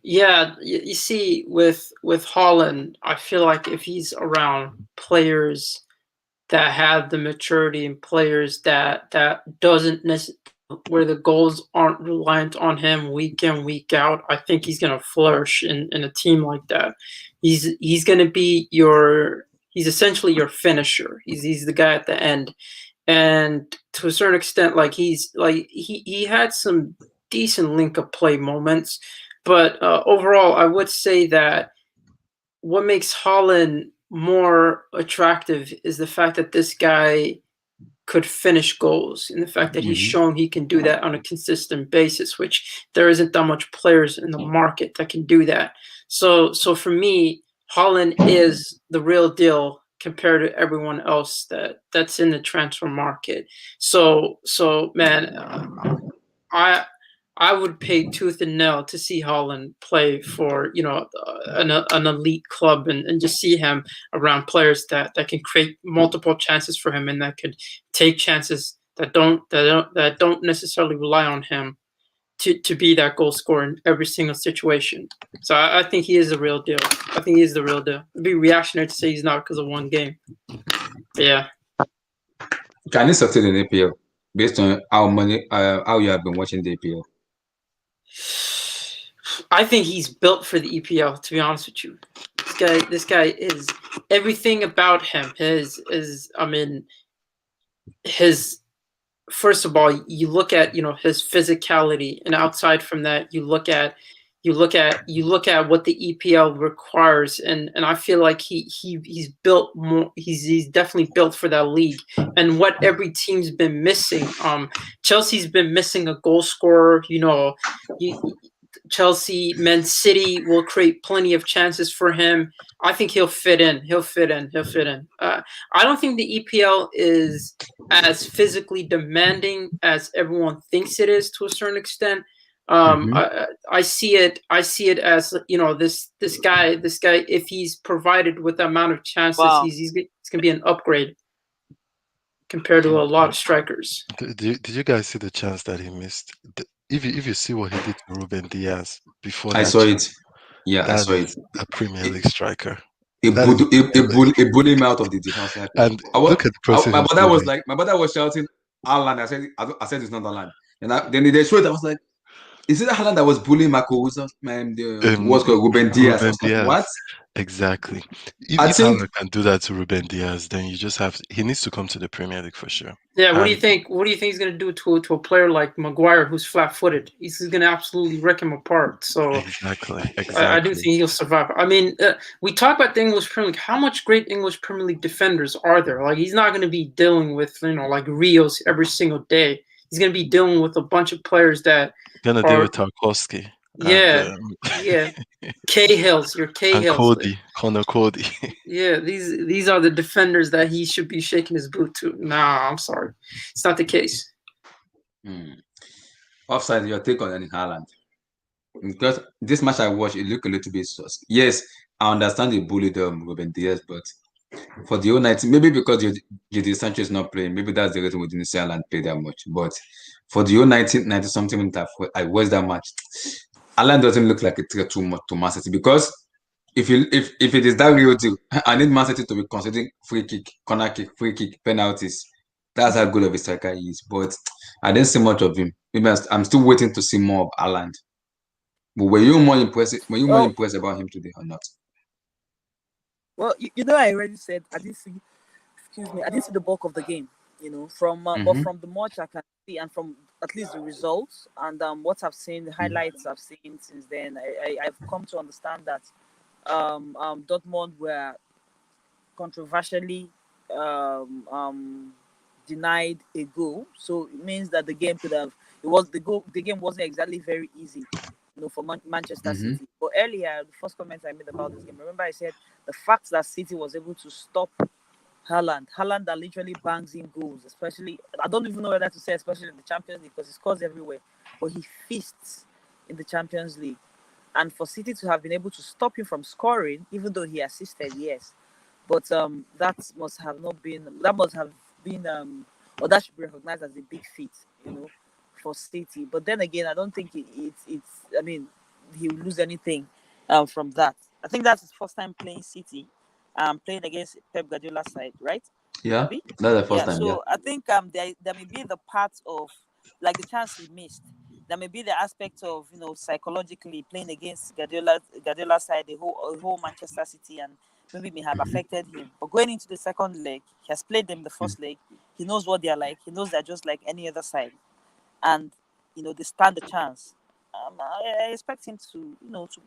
Yeah, you see, with Haaland, I feel like if he's around players that have the maturity and players that doesn't where the goals aren't reliant on him week in, week out, I think he's gonna flourish in a team like that. He's gonna be he's essentially your finisher. He's the guy at the end. And to a certain extent, like he had some decent link-up play moments. But overall, I would say that what makes Haaland more attractive is the fact that this guy could finish goals, and the fact that he's shown he can do that on a consistent basis, which there isn't that much players in the market that can do that. So for me, Haaland is the real deal compared to everyone else that's in the transfer market. So man, I would pay tooth and nail to see Haaland play for an elite club and just see him around players that can create multiple chances for him and that could take chances that don't necessarily rely on him to be that goal scorer in every single situation. So I think he is the real deal. I think he is the real deal. It'd be reactionary to say he's not because of one game. But yeah. Can he succeed in APL based on how you have been watching the APL? I think he's built for the EPL, to be honest with you. This guy is everything about him. His first of all, you look at his physicality, and outside from that, you look at what the EPL requires, and I feel like he's built more. He's definitely built for that league, and what every team's been missing. Chelsea's been missing a goal scorer. Chelsea, Man City will create plenty of chances for him. I think he'll fit in. I don't think the EPL is as physically demanding as everyone thinks it is to a certain extent. I see it as this guy. If he's provided with the amount of chances, he's gonna be an upgrade compared to a lot of strikers. Did you guys see the chance that he missed? If you see what he did to Ruben Diaz before I saw it. Yeah, I saw it. A Premier League striker. It bullied him out of the defense. And look at the person. My brother was shouting Haaland. I said it's not Haaland. And then they showed it. I was like, Is it Haaland that was bullying Marco Rose? Man, what's called Ruben Diaz? Ruben Diaz. What? Exactly. I If think Haaland can do that to Ruben Diaz, then you just have he needs to come to the Premier League for sure. Yeah, what do you And think? What do you think he's going to do to a player like Maguire, who's flat-footed? He's going to absolutely wreck him apart. So exactly, I do exactly. think he'll survive. I mean, we talk about the English Premier League. How much great English Premier League defenders are there? Like, he's not going to be dealing with like Rios every single day. He's going to be dealing with a bunch of players that Gonna deal with Tarkowski. yeah, And, yeah. Cahill's, your and Cahill's. Cody, Connor Cody. Yeah, these are the defenders that he should be shaking his boot to. Nah, I'm sorry, it's not the case. offside. Your take on Erling Haaland? Because this match I watched, it looked a little bit sus. Yes, I understand they bullied Ruben Diaz, but for the whole night, maybe because Jadon Sancho is not playing, maybe that's the reason we didn't see Haaland play that much. But for the whole 90 something minute I watched that match, Haaland doesn't look like a threat too much to Mancity, because if it is that real deal, I need Mancity to be considering free kick, corner kick, free kick, penalties. That's how good of a striker he is. But I didn't see much of him. Maybe I'm still waiting to see more of Haaland. But were you more impressed? Were you more impressed about him today or not? Well, I already said I didn't see. Excuse me, I didn't see the bulk of the game. From but from the match I can see, and from at least the results and what I've seen, the highlights I've seen since then, I've come to understand that Dortmund were controversially denied a goal, so it means that the game could have. It was the goal. The game wasn't exactly very easy, for Manchester City. But earlier, the first comment I made about this game, remember I said the fact that City was able to stop Haaland that literally bangs in goals, especially, I don't even know whether to say especially in the Champions League, because he scores everywhere, but he feasts in the Champions League. And for City to have been able to stop him from scoring, even though he assisted, yes, but that must have been or that should be recognized as a big feat, for City. But then again, I don't think it's I mean, he will lose anything from that. I think that's his first time playing City, playing against Pep Guardiola's side, right? Yeah, Maybe? that's the first Yeah. time. So I think there may be the part of like the chance he missed. There may be the aspect of psychologically playing against Guardiola's side, the whole Manchester City, and maybe may have affected him. But going into the second leg, he has played them the first leg. He knows what they are like. He knows they're just like any other side, and they stand a chance. I expect him to to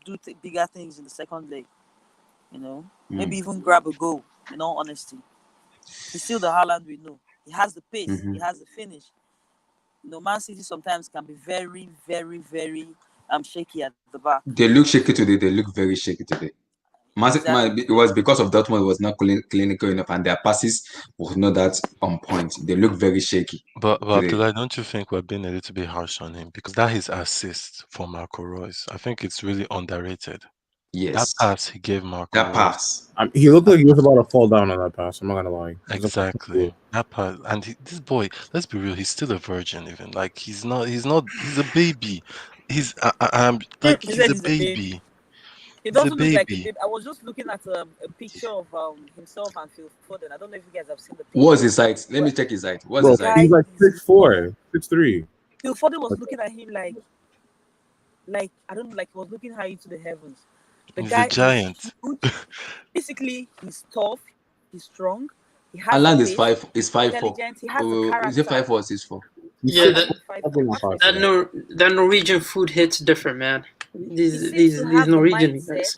do bigger things in the second leg. Maybe even grab a goal. In all honesty, he's still the Haaland we know. He has the pace. He has the finish. Man City sometimes can be very, very, very shaky at the back. They look shaky today. They look very shaky today. Exactly. It was because of Dortmund was not clinical enough, and their passes was not that on point. They look very shaky. But today. Abdullah, don't you think we're being a little bit harsh on him? Because that his assist for Marco Reus, I think it's really underrated. Yes, That pass he gave Marco that Reus. pass. He looked like he was about to fall down on that pass. I'm not gonna lie. Exactly. That pass, and this boy, let's be real, he's still a virgin. Even like he's a baby. He's like He he's said a he's a baby. baby. He He's a doesn't look like a baby. baby. I was just looking at a picture of himself and Phil Foden. I don't know if you guys have seen the picture. What's his height? Let me check his height. What's Bro, his height? he's like 6'4", 6'3". Phil Foden was looking at him like I don't know, like he was looking high into the heavens. The He's guy a giant. is huge. Basically, he's tough. He's strong. He has Haaland is 5'4". intelligent. He has the character. Is it 5'4" or 6'4"? Yeah, that Norwegian food hits different, man. These Norwegian guys.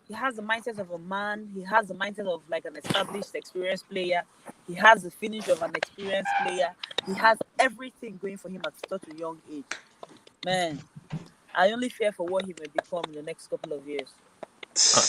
He has the mindset of a man. He has the mindset of like an established, experienced player. He has the finish of an experienced player. He has everything going for him at such a young age. Man, I only fear for what he may become in the next couple of years.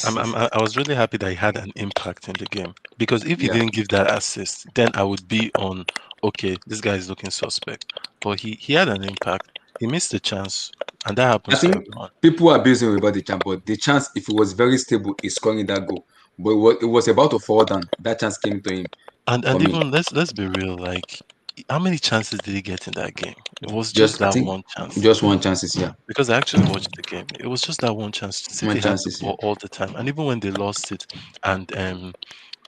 I was really happy that he had an impact in the game, because if he didn't give that assist, then I would be on, okay, this guy is looking suspect. But he had an impact. He missed the chance, and that happens I to think everyone. people are busy about the chance, but the chance, if it was very stable, is scoring that goal. But it was about to fall down. That chance came to him. And even let's be real, like how many chances did he get in that game? It was Just that I think one chance. just one chances, yeah. Because I actually watched the game. It was just that one chance. City had the chances, ball all the time, and even when they lost it, and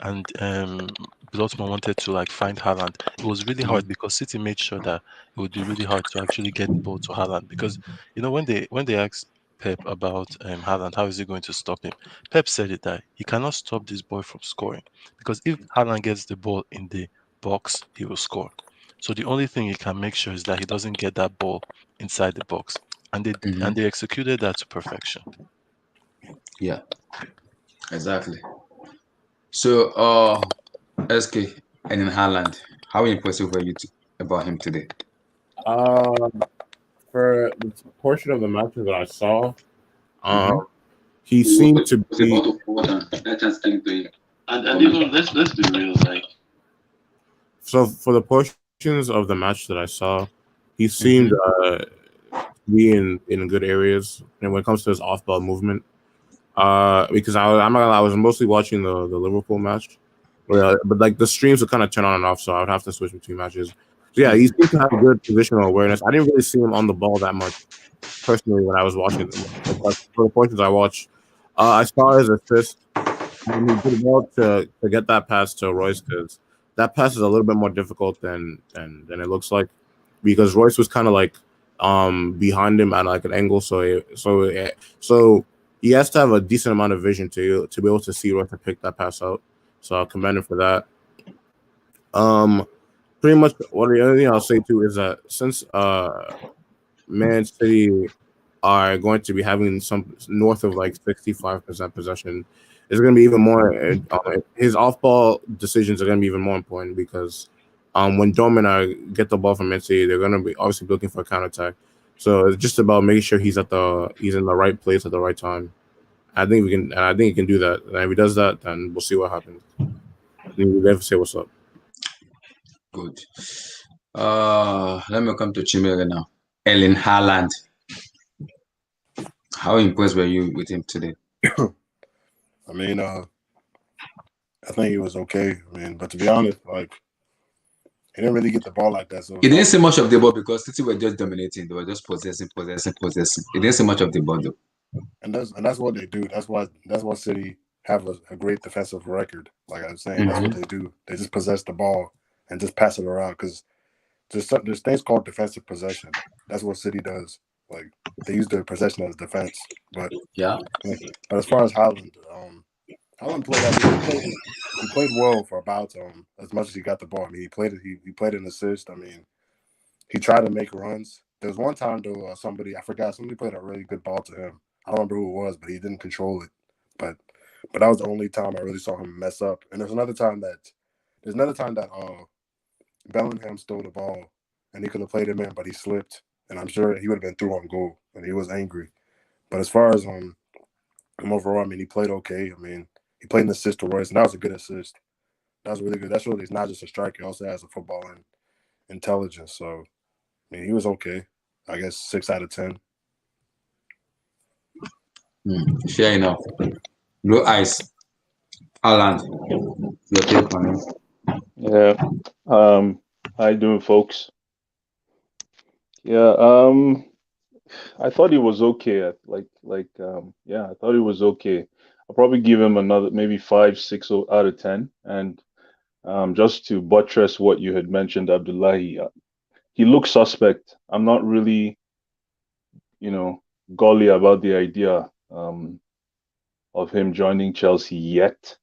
and Dortmund wanted to like find Haaland, it was really hard because City made sure that it would be really hard to actually get the ball to Haaland, because when they asked Pep about Haaland, how is he going to stop him? Pep said it that he cannot stop this boy from scoring, because if Haaland gets the ball in the box, he will score. So the only thing he can make sure is that he doesn't get that ball inside the box, and they executed that to perfection. Yeah, exactly. So, SK and in Haaland, how impressive were you about him today? For the portion of the matches that I saw, Mhm. he seemed to Was be. about to forward and chance thank to you. And even let's be real, like So for the portions of the match that I saw, he seemed to be in good areas. And when it comes to his off ball movement, because I'm not gonna lie, I was mostly watching the Liverpool match, but like the streams would kind of turn on and off, so I would have to switch between matches. So yeah, he seemed to have good positional awareness. I didn't really see him on the ball that much personally when I was watching them. But for the portions I watched, I saw his assist. And he did well to get that pass to Royce, because that pass is a little bit more difficult than it looks like, because Royce was kind of like behind him at like an angle, so he has to have a decent amount of vision to be able to see Royce and pick that pass out. So I'll commend him for that. Pretty much what the other thing I'll say too is that since Man City are going to be having some north of like 65% possession, it's going to be even more. His off-ball decisions are going to be even more important, because when Dortmund get the ball from Man City, they're going to be obviously looking for a counterattack. So it's just about making sure he's in the right place at the right time. I think he can do that. And if he does that, then we'll see what happens. We'll never say what's up. Good. Let me come to Chimere now. Erling Haaland. How impressed were you with him today? I mean, I think he was okay. I mean, but to be honest, like he didn't really get the ball like that. So He didn't see much of the ball because City were just dominating. They were just possessing. He didn't see much of the ball though. And that's what they do. That's why City have a great defensive record. Like I was saying, that's what they do. They just possess the ball and just pass it around, because there's things called defensive possession. That's what City does. Like they use their possession as defense. But as far as Haaland, Haaland played. He played well for about as much as he got the ball. I mean, he played an assist. I mean, he tried to make runs. There was one time though, somebody played a really good ball to him. I don't remember who it was, but he didn't control it. But that was the only time I really saw him mess up. And there's another time that Bellingham stole the ball and he could have played him in, but he slipped. And I'm sure he would have been through on goal, and he was angry. But as far as overall, I mean, he played okay. I mean, he played an assist to Royce, and that was a good assist. That was really good. That showed he's not just a striker; he also has a footballing intelligence. So, I mean, he was okay. I guess 6 out of 10. Fair enough. Blue eyes. Haaland. Your take on him? Yeah. How you doing, folks? Yeah. I thought he was okay. I thought he was okay. I'll probably give him another maybe 5, 6 out of 10. And just to buttress what you had mentioned, Abdullahi, he looks suspect. I'm not really, golly about the idea of him joining Chelsea yet.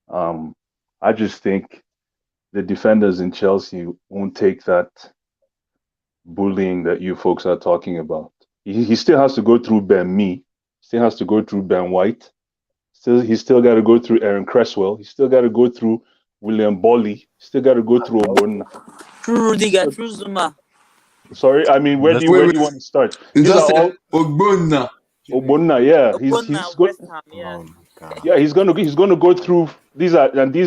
I just think the defenders in Chelsea won't take that bullying that you folks are talking about. He still has to go through Ben Mee, still has to go through Ben White, he still got to go through Aaron Cresswell, he still got to go through William Bolly, still got to go through Obonna. Through Zuma. Sorry, I mean, where do you want to start? These are all Obonna. Obonna, yeah, he's West Ham, yeah. Yeah, he's gonna go through these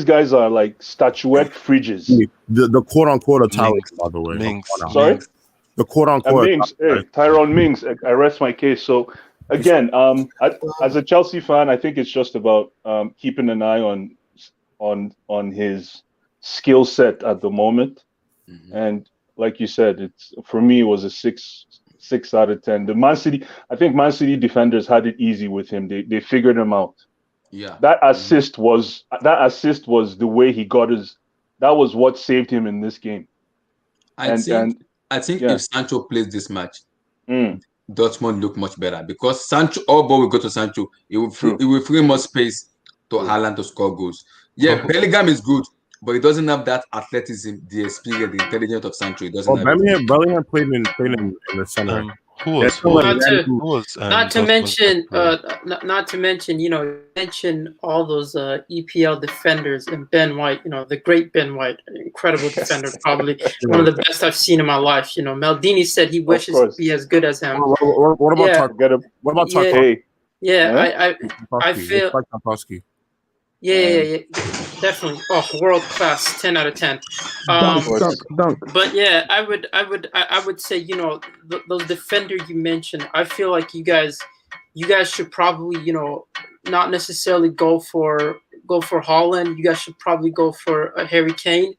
guys are like statuette fridges. The quote unquote Italian, by the way. Sorry? The quote unquote Tyrone Mings, I rest my case. So again, as a Chelsea fan, I think it's just about keeping an eye on his skill set at the moment. And like you said, for me it was a 6 out of 10. I think Man City defenders had it easy with him. They figured him out. Yeah. That assist was the way he got his. That was what saved him in this game. I think yeah. if Sancho plays this match, Mm. Dortmund look much better because Sancho, all ball will go to Sancho. It will free more space to Haaland to score goals. Yeah, Bellingham is good, but he doesn't have that athleticism, the experience, the intelligence of Sancho. He doesn't have it. Bellingham played in the center. Who was not to mention, Dortmund's not to mention, mention all those EPL defenders and Ben White. The great Ben White, incredible defender, probably one of the best I've seen in my life. Maldini said he wishes to be as good as him. What about Tarkowski? I feel. Yeah, definitely. Oh, world class, 10 out of 10. Dunk. But yeah, I would say, those defenders you mentioned, I feel like you guys should probably, not necessarily go for Haaland. You guys should probably go for Harry Kane.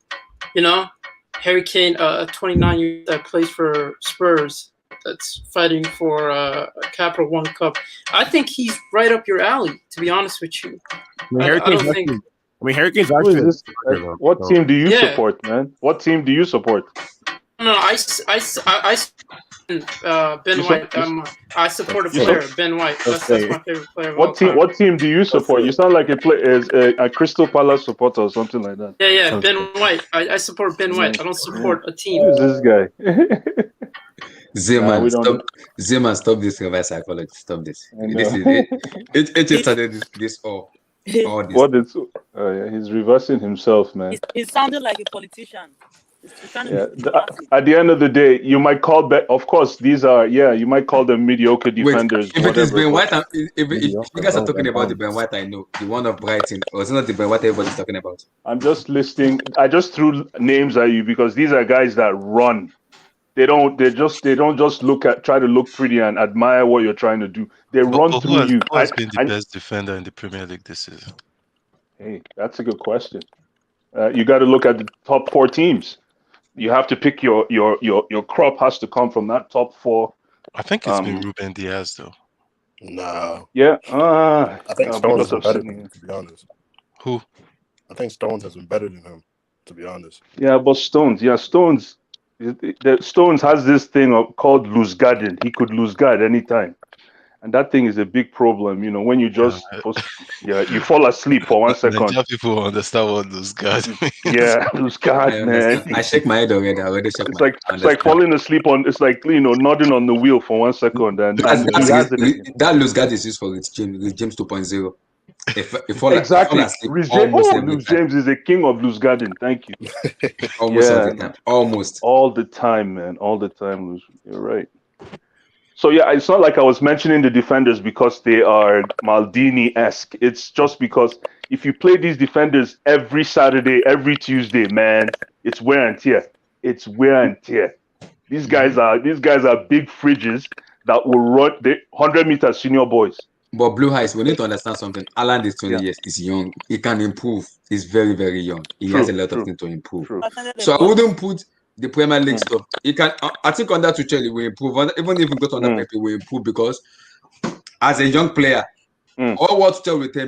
Harry Kane, 29 years that plays for Spurs, that's fighting for a Capital One Cup. I think he's right up your alley, to be honest with you. Harry Kane's actually. What team do you support, man? What team do you support? No, Ben White. I support a player, Ben White. That's my favorite player. What team do you support? You sound like a Crystal Palace supporter or something like that. Yeah, Ben White. I support Ben White. I don't support a team. Who's this guy? Zeman, stop this reverse psychology. Stop this. This is it. It just started this all this. What is? He's reversing himself, man. He sounded like a politician. At the end of the day, you might call of course, these are you might call them mediocre defenders. If it is Ben White, if you guys are talking about the Ben White, I know the one of Brighton, or is it not the Ben White everybody's talking about? I'm just listing. I just threw names at you because these are guys that run. They don't just try to look pretty and admire what you're trying to do. They run through you. Who has been the best defender in the Premier League this season? Hey, that's a good question. You got to look at the top 4 teams. You have to pick your crop has to come from that top 4. I think it's been Ruben Diaz though. No. Yeah. I think Stones is better than him, to be honest. Who? I think Stones has been better than him, to be honest. Yeah, but Stones has this thing called loose guarding. He could lose guard anytime. And that thing is a big problem, when you just you fall asleep for 1 second. Nigerian people understand what lose guard means. Yeah, lose guard, man. I shake my head already. It's like falling asleep on. It's like nodding on the wheel for 1 second, and that loose guard is used for Rich James 2.0. Exactly. Rich James is a king of loose guarding. Thank you. Almost all the time. Almost all the time, man. All the time. You're right. So yeah, it's not like I was mentioning the defenders because they are Maldini-esque. It's just because if you play these defenders every Saturday, every Tuesday, man, it's wear and tear. It's wear and tear. These guys are big fridges that will run the 100 meter senior boys. But Blue Eyes, we need to understand something. Alan is 20 years. He's young. He can improve. He's very, very young. He has a lot of things to improve. So I wouldn't put the Premier League stuff. He can. I think under Tuchel he will improve. Even if we go to under Pep, he will improve because as a young player, all what Tuchel will tell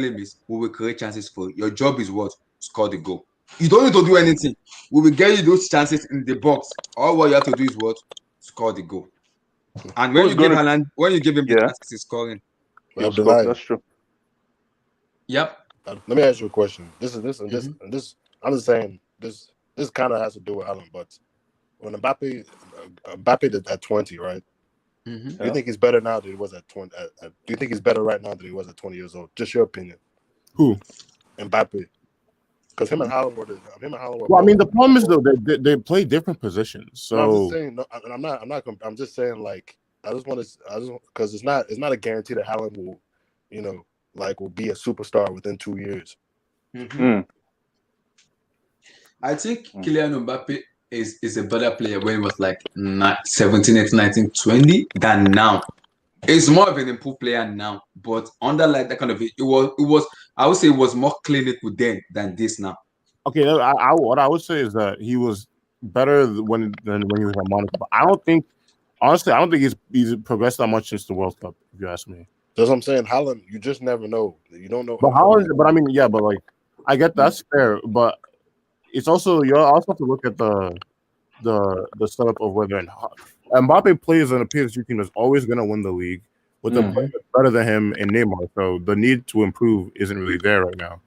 him is we will create chances for you. Your job is what? Score the goal. You don't need to do anything. We will get you those chances in the box. All what you have to do is what? Score the goal. And when you give him the chances, he's scoring. Well, that's true. Yep. Let me ask you a question. This. I'm just saying this. This kind of has to do with Alan, but when Mbappe did at 20, right? Do you think he's better now than he was at 20? Do you think he's better right now than he was at 20 years old? Just your opinion. Who? Mbappe. Because him and Haaland were. Well, I mean, the problem is though they play different positions. So I'm just saying. No, I'm not. I'm just saying like I just because it's not a guarantee that Haaland will, will be a superstar within 2 years. I think Kylian Mbappe is a better player when he was like 17, 18, 19, 20 than now. He's more of an improved player now, but under like that kind of it was I would say it was more clinical then than this now. Okay, what I would say is that he was better than when he was at Monaco. But I don't think he's progressed that much since the World Cup, if you ask me. That's what I'm saying. Haaland, you just never know. You don't know. But Haaland, but I mean, yeah, but like I get that's fair, but it's also you also have to look at the setup of whether Mbappe plays on a PSG team that's always going to win the league with a player that's better than him in Neymar. So the need to improve isn't really there right now.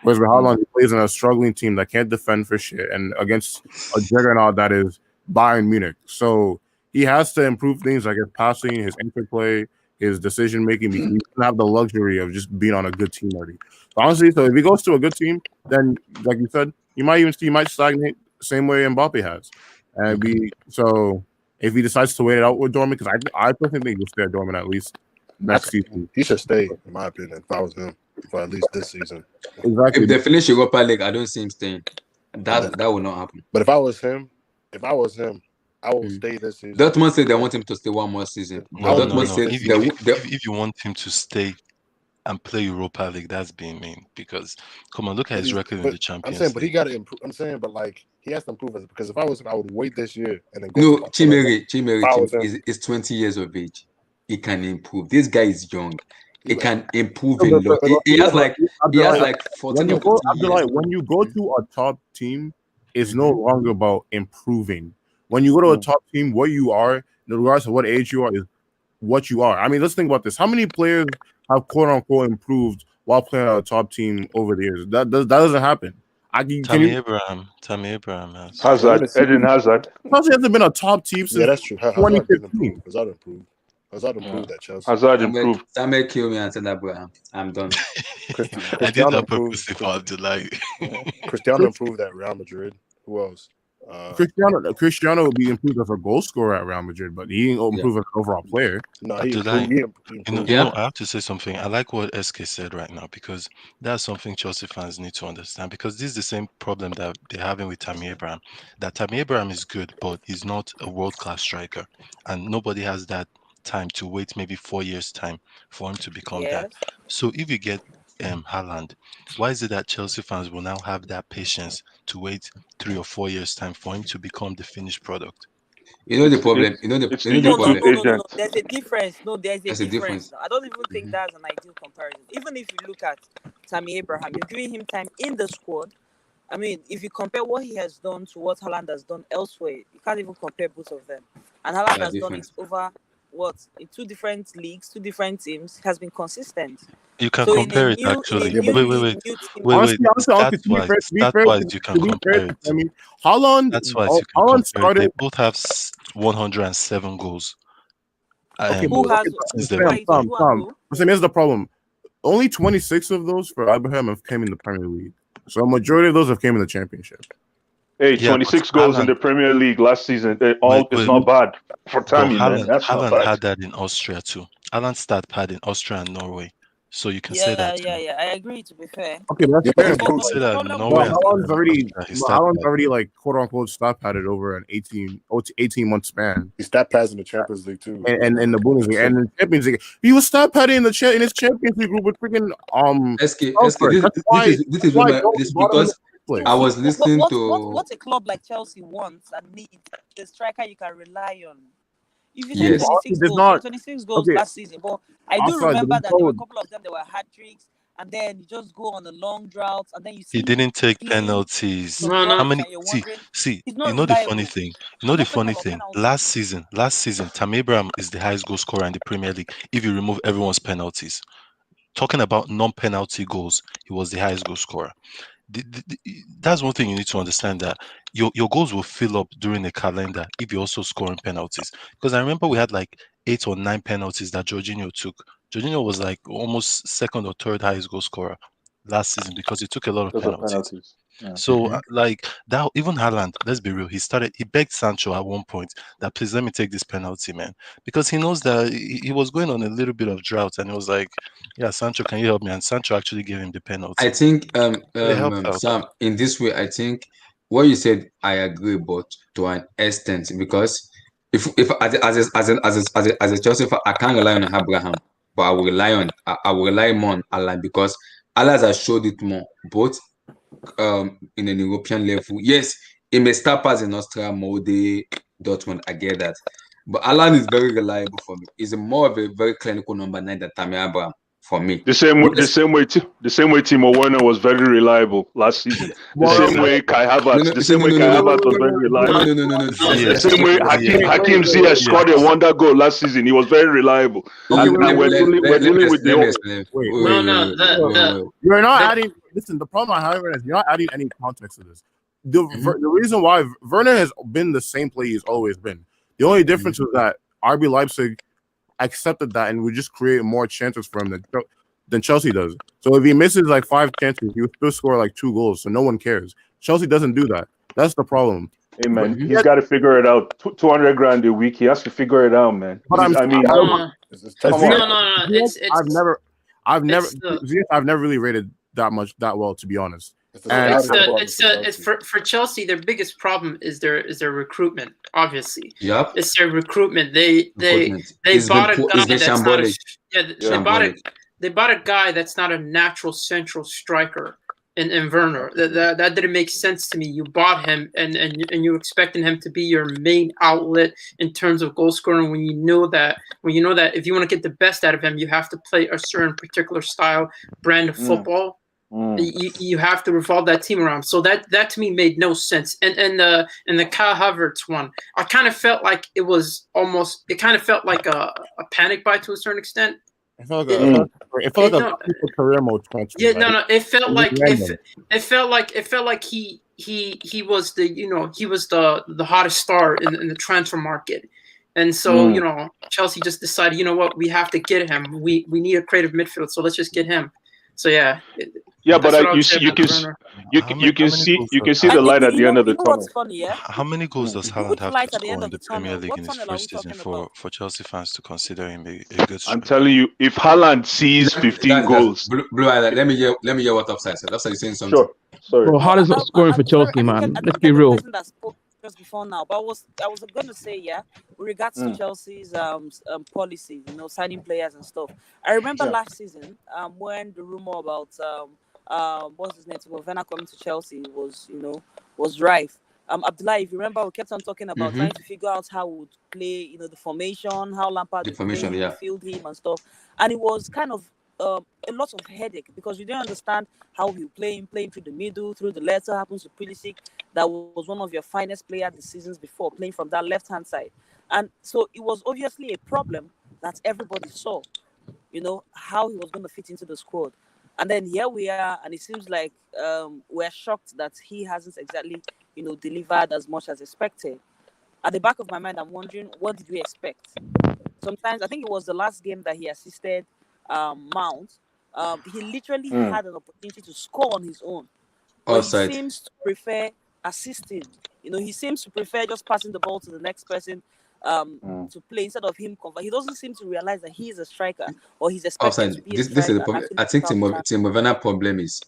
Whereas with Haaland, he plays in a struggling team that can't defend for shit and against a juggernaut that is Bayern Munich. So he has to improve things like his passing, his interplay, his decision making. Because he doesn't have the luxury of just being on a good team already. So honestly, so if he goes to a good team, then like you said, you might stagnate the same way Mbappe has. And so if he decides to wait it out with Dortmund, because I personally think he'll stay at Dortmund at least next season. He should stay, in my opinion, if I was him, for at least this season. Exactly. If they finish Europa League, I don't see him staying. That will not happen. But if I was him, I will stay this season. Dortmund said they want him to stay one more season. But Dortmund said If you want him to stay and play Europa League, that's being mean. Because come on, look at his record in the Champions I'm saying, but he League. got to improve. I'm saying, but like he has to improve it. Because if I was him, I would wait this year and then go. No, Chimere is 20 years of age. He can improve. This guy is young. He can improve a lot. He has like 14 or 15 years. When you go to a top team, it's no longer about improving. When you go to a top team, what you are, regardless of what age you are, is what you are. I mean, let's think about this. How many players have quote unquote improved while playing on a top team over the years? That doesn't happen. Tammy Abraham has. Hazard, Eden Hazard. Chelsea hasn't been a top team since 2015. Hazard improved at Chelsea. Hazard improved. Samuel kill me and said Abraham. I'm done. I did that purposely for Abdullah. Cristiano improved at Real Madrid. Who else? Cristiano will be improved as a goal scorer at Real Madrid, but he ain't improved as an overall player. No, I have to say something. I like what SK said right now because that's something Chelsea fans need to understand because this is the same problem that they're having with Tammy Abraham. That Tammy Abraham is good, but he's not a world-class striker, and nobody has that time to wait maybe 4 years time for him to become that. So if you get Haaland, why is it that Chelsea fans will now have that patience to wait 3 or 4 years time for him to become the finished product? You know the problem. No, there's a difference. No, there's a difference. I don't even think that's an ideal comparison. Even if you look at Tammy Abraham, you're giving him time in the squad. I mean, if you compare what he has done to what Haaland has done elsewhere, you can't even compare both of them. And Haaland has done it over in 2 different leagues, 2 different teams, has been consistent. You can compare it actually. Wait. Stat-wise, you can compare it. I mean, Haaland. That's why you can compare it. They both have 107 goals. Who has? Here's the problem. Only 26 of those for Abraham have came in the Premier League. So a majority of those have came in the Championship. Hey, 26 goals in the Premier League last season. It's not bad for Tammy, man. That's not bad. Haaland had that in Austria too. Haaland's stat pad in Austria and Norway. So you can say that. Yeah, I agree, to be fair. Okay, but that's fair. Haaland's already like quote unquote stat padded over an 18-month span. He stat pads in the Champions League too. And in the Bundesliga and in the Champions League. He was stat padding in his Champions League group with freaking this is because I was listening to what a club like Chelsea wants and needs a striker you can rely on. If you say 26 goals last season, but I do remember that there were a couple of them that were hat tricks, and then you just go on a long drought, and then you see he didn't take penalties. How many? See, you know the funny thing. Last season, Tammy Abraham is the highest goal scorer in the Premier League. If you remove everyone's penalties, talking about non-penalty goals, he was the highest goal scorer. That's one thing you need to understand, that your goals will fill up during the calendar if you're also scoring penalties. Because I remember we had like 8 or 9 penalties that Jorginho took. Jorginho was like almost 2nd or 3rd highest goal scorer last season because he took a lot of penalties. Yeah. So like that, even Haaland, let's be real, he begged Sancho at one point that please let me take this penalty, man, because he knows that he was going on a little bit of drought, and he was like, yeah, Sancho, can you help me? And Sancho actually gave him the penalty. I think Sam, in this way, I think what you said I agree, but to an extent, because if as a Chelsea fan, I can't rely on Abraham, but I will rely more on Alan, because Alan has showed it more, both in an European level. Yes, he may start pass in Austria, Molde, Dortmund. I get that, But Alan is very reliable for me. He's more of a very clinical number 9 than Tammy Abraham for me. The same way Timo Werner was very reliable last season. The same way Kai Havertz. The same way Kai Havertz was very reliable. The same way Hakim Ziyech scored a wonder goal last season. He was very reliable. And we're dealing with the. You're not adding. Listen, the problem I have is you're not adding any context to this. The reason why Werner has been the same play he's always been. The only difference was that RB Leipzig accepted that and would just create more chances for him than Chelsea does. So if he misses like 5 chances, he would still score like 2 goals. So no one cares. Chelsea doesn't do that. That's the problem. Hey man, he's got to figure it out. 200 grand a week. He has to figure it out, man. But I've never really rated that well, to be honest. It's for Chelsea. Their biggest problem is their recruitment. Obviously, it's their recruitment. They bought a guy that's not they bought a guy that's not a natural central striker in Werner. That didn't make sense to me. You bought him and you expecting him to be your main outlet in terms of goal scoring when you know that if you want to get the best out of him, you have to play a certain particular style brand of football. You have to revolve that team around. So that to me made no sense. And the Kai Havertz one, I kind of felt like it felt like a panic buy to a certain extent. It felt like a career mode transfer. Yeah, no. It felt like he was the hottest star in the transfer market. And so, Chelsea just decided, you know what, we have to get him. We need a creative midfield, so let's just get him. So yeah. Yeah, but you can see the light at the end of the tunnel. How many goals does Haaland have to score in the Premier League in his first season for Chelsea fans to consider him a good striker? I'm telling you, if Haaland sees 15 goals, Blue Island, let me hear what Offside said. Offside is saying something. Sure. Sorry. Bro, Haaland's not scoring for Chelsea, man. Let's be real. Just before now, but I was going to say, with regards to Chelsea's policy, signing players and stuff. I remember last season, when the rumor about what's his name, Werner coming to Chelsea was rife. Abdullah, if you remember, we kept on talking about trying to figure out how we would play, the formation, how Lampard would play, field him and stuff, and it was kind of a lot of headache because you didn't understand how he playing through the middle, through the left. So happens to Pulisic, that was one of your finest players the seasons before, playing from that left-hand side. And so it was obviously a problem that everybody saw, how he was going to fit into the squad. And then here we are, and it seems like we're shocked that he hasn't exactly, delivered as much as expected. At the back of my mind, I'm wondering, what did we expect? Sometimes, I think it was the last game that he assisted Mount. He literally had an opportunity to score on his own. But he seems to prefer assisting. He seems to prefer just passing the ball to the next person to play instead of him convert. He doesn't seem to realize that he is a striker or he's expected to be a striker. This is the problem. I think Timo Werner problem is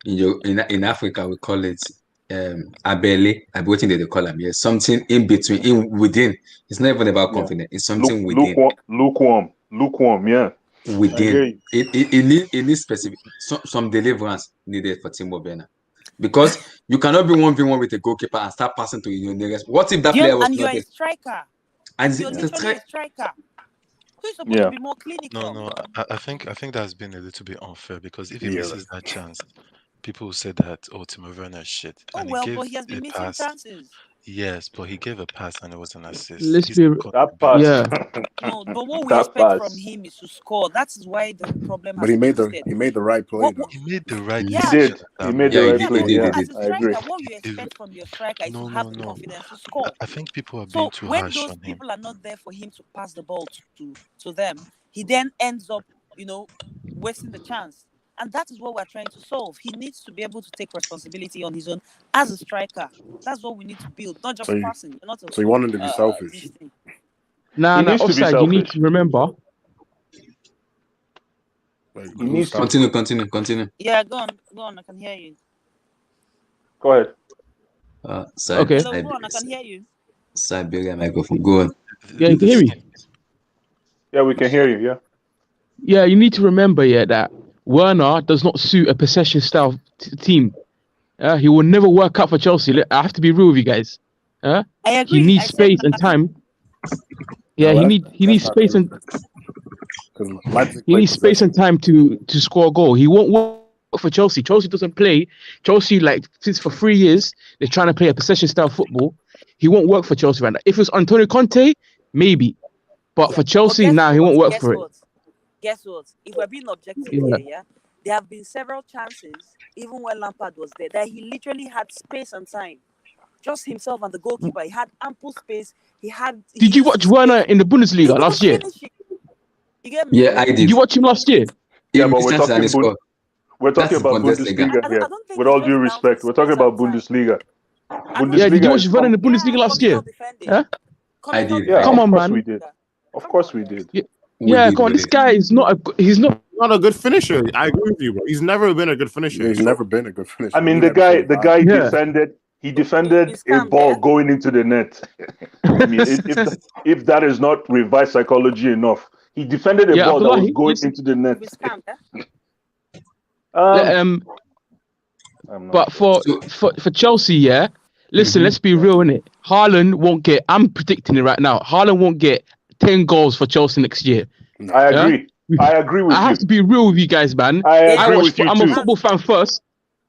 in Africa we call it Abele. I'm waiting they call him. Yes, something in between, within. It's not even about confidence. It's something within. Lukewarm. Yeah. Within it needs specific some deliverance needed for Timo Werner. Because you cannot be 1v1 with a goalkeeper and start passing to your nearest. What if that player was you're a striker? And you're literally a striker. Who's supposed to be more clinical? No. I think that's been a little bit unfair because if he misses that chance, people will say that Timo Werner is shit. But he has been missing chances. Yes, but he gave a pass and it was an assist. Let's be that pass. Yeah. No, but what we expect from him is to score. That is why the problem has But he made the right play. He made the right He did. He made the right play. Yeah, as a striker, I agree. what you expect from your striker is to have the confidence to score. I think people are being too harsh on him. When those people are not there for him to pass the ball to them, he then ends up, wasting the chance. And that is what we're trying to solve. He needs to be able to take responsibility on his own as a striker. That's what we need to build, not just passing. So you want him to be selfish? Nah, Offside, you need to remember. Continue. Yeah, go on. I can hear you. Go ahead. Okay. Hello, go on. I can hear you. Siberia microphone. Go on. Yeah, you can hear me. Yeah, we can hear you. Yeah. Yeah, you need to remember, that Werner does not suit a possession style team. He will never work out for Chelsea. I have to be real with you guys. I agree. He needs space and time. Yeah, No, he needs that's not space true. and Because Leipzig he played needs space possession. and time to score a goal. He won't work for Chelsea. Chelsea doesn't play. Chelsea, like, since for 3 years, they're trying to play a possession style football. He won't work for Chelsea right now. If it's Antonio Conte, maybe. But Yeah, for but Chelsea, guess now he what? won't work Guess for it. what? Guess what? If we're being objective Yeah. here, yeah, there have been several chances, even when Lampard was there, that he literally had space and time. Just himself and the goalkeeper. He had ample space. He Did you used watch his Werner space. in the He Bundesliga couldn't last year? finish it. You get me? Yeah, I Did did. you watch him last year? He Yeah, but missed we're chances and he talking scored. we're That's talking his about Bundesliga. Bundesliga I here. don't think With it's all just due down to respect, we're talking space about and time. Bundesliga. And not Yeah, did you Bundesliga watch is Werner in the Bundesliga yeah, last year? communal defending. Yeah? I Communal did. yeah, I Come did. of on, course man. we did. Of course we did. We Yeah, did. come on. We This did. guy is he's not. Not a good finisher. I agree with you, bro. He's never been a good finisher. He's never been a good finisher. I mean, He's the like guy 25. Yeah. defended. He He defended a scammed, ball yeah? going into the net. I mean, if that is not reverse psychology enough, he defended a Yeah, ball that was Abdullahi, going listen. into the He net. scammed, yeah? I'm not But sure. for Chelsea, yeah. Listen, let's be real, innit? Haaland won't get. I'm predicting it right now. Haaland won't get 10 goals for Chelsea next year. I Yeah? agree. I agree with I you. have to be real with you guys, man. I agree with you I'm a too. football fan first.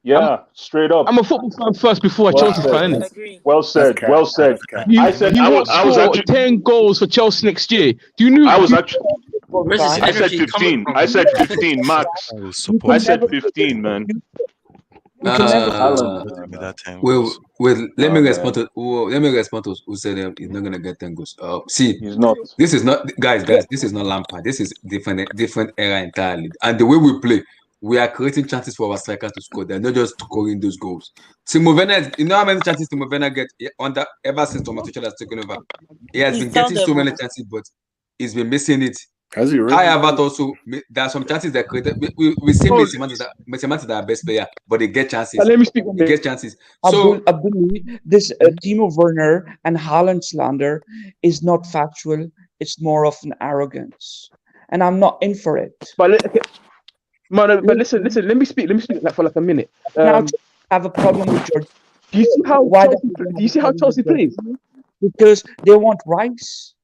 Yeah, straight up. I'm a football fan first before a Well Chelsea fan, said. innit? Well That's said. cap. Well said. That's cap. I said He I won't was score actually 10 goals for Chelsea next year. Do you know? I was actually Well, where's this I said energy coming 15. from? I said 15 max. I was I supporting said him. 15, man. You can never. Haaland. Give me that 10 Well, goals. let me Oh, respond man. to let me respond to who said he's not gonna get 10 goals. See, He's not. this is not guys. This is not Lampard. This is different era entirely. And the way we play, we are creating chances for our strikers to score. They're not just scoring those goals. Timo Werner, you know how many chances Timo Werner get under ever since Thomas Tuchel has taken over. He has Please been tell getting so them. many chances, but he's been missing it. Has he really? I have also. There are some chances that created. We see Messi is our best player, but they get chances. Let me speak on He this. gets chances. So Abdul, this Timo Werner and Haaland slander is not factual. It's more of an arrogance, and I'm not in for it. But but listen. Let me speak like for like a minute. Now, have a problem with George. Do you see how Why Chelsea, do you see how Chelsea plays? Because they want Rice.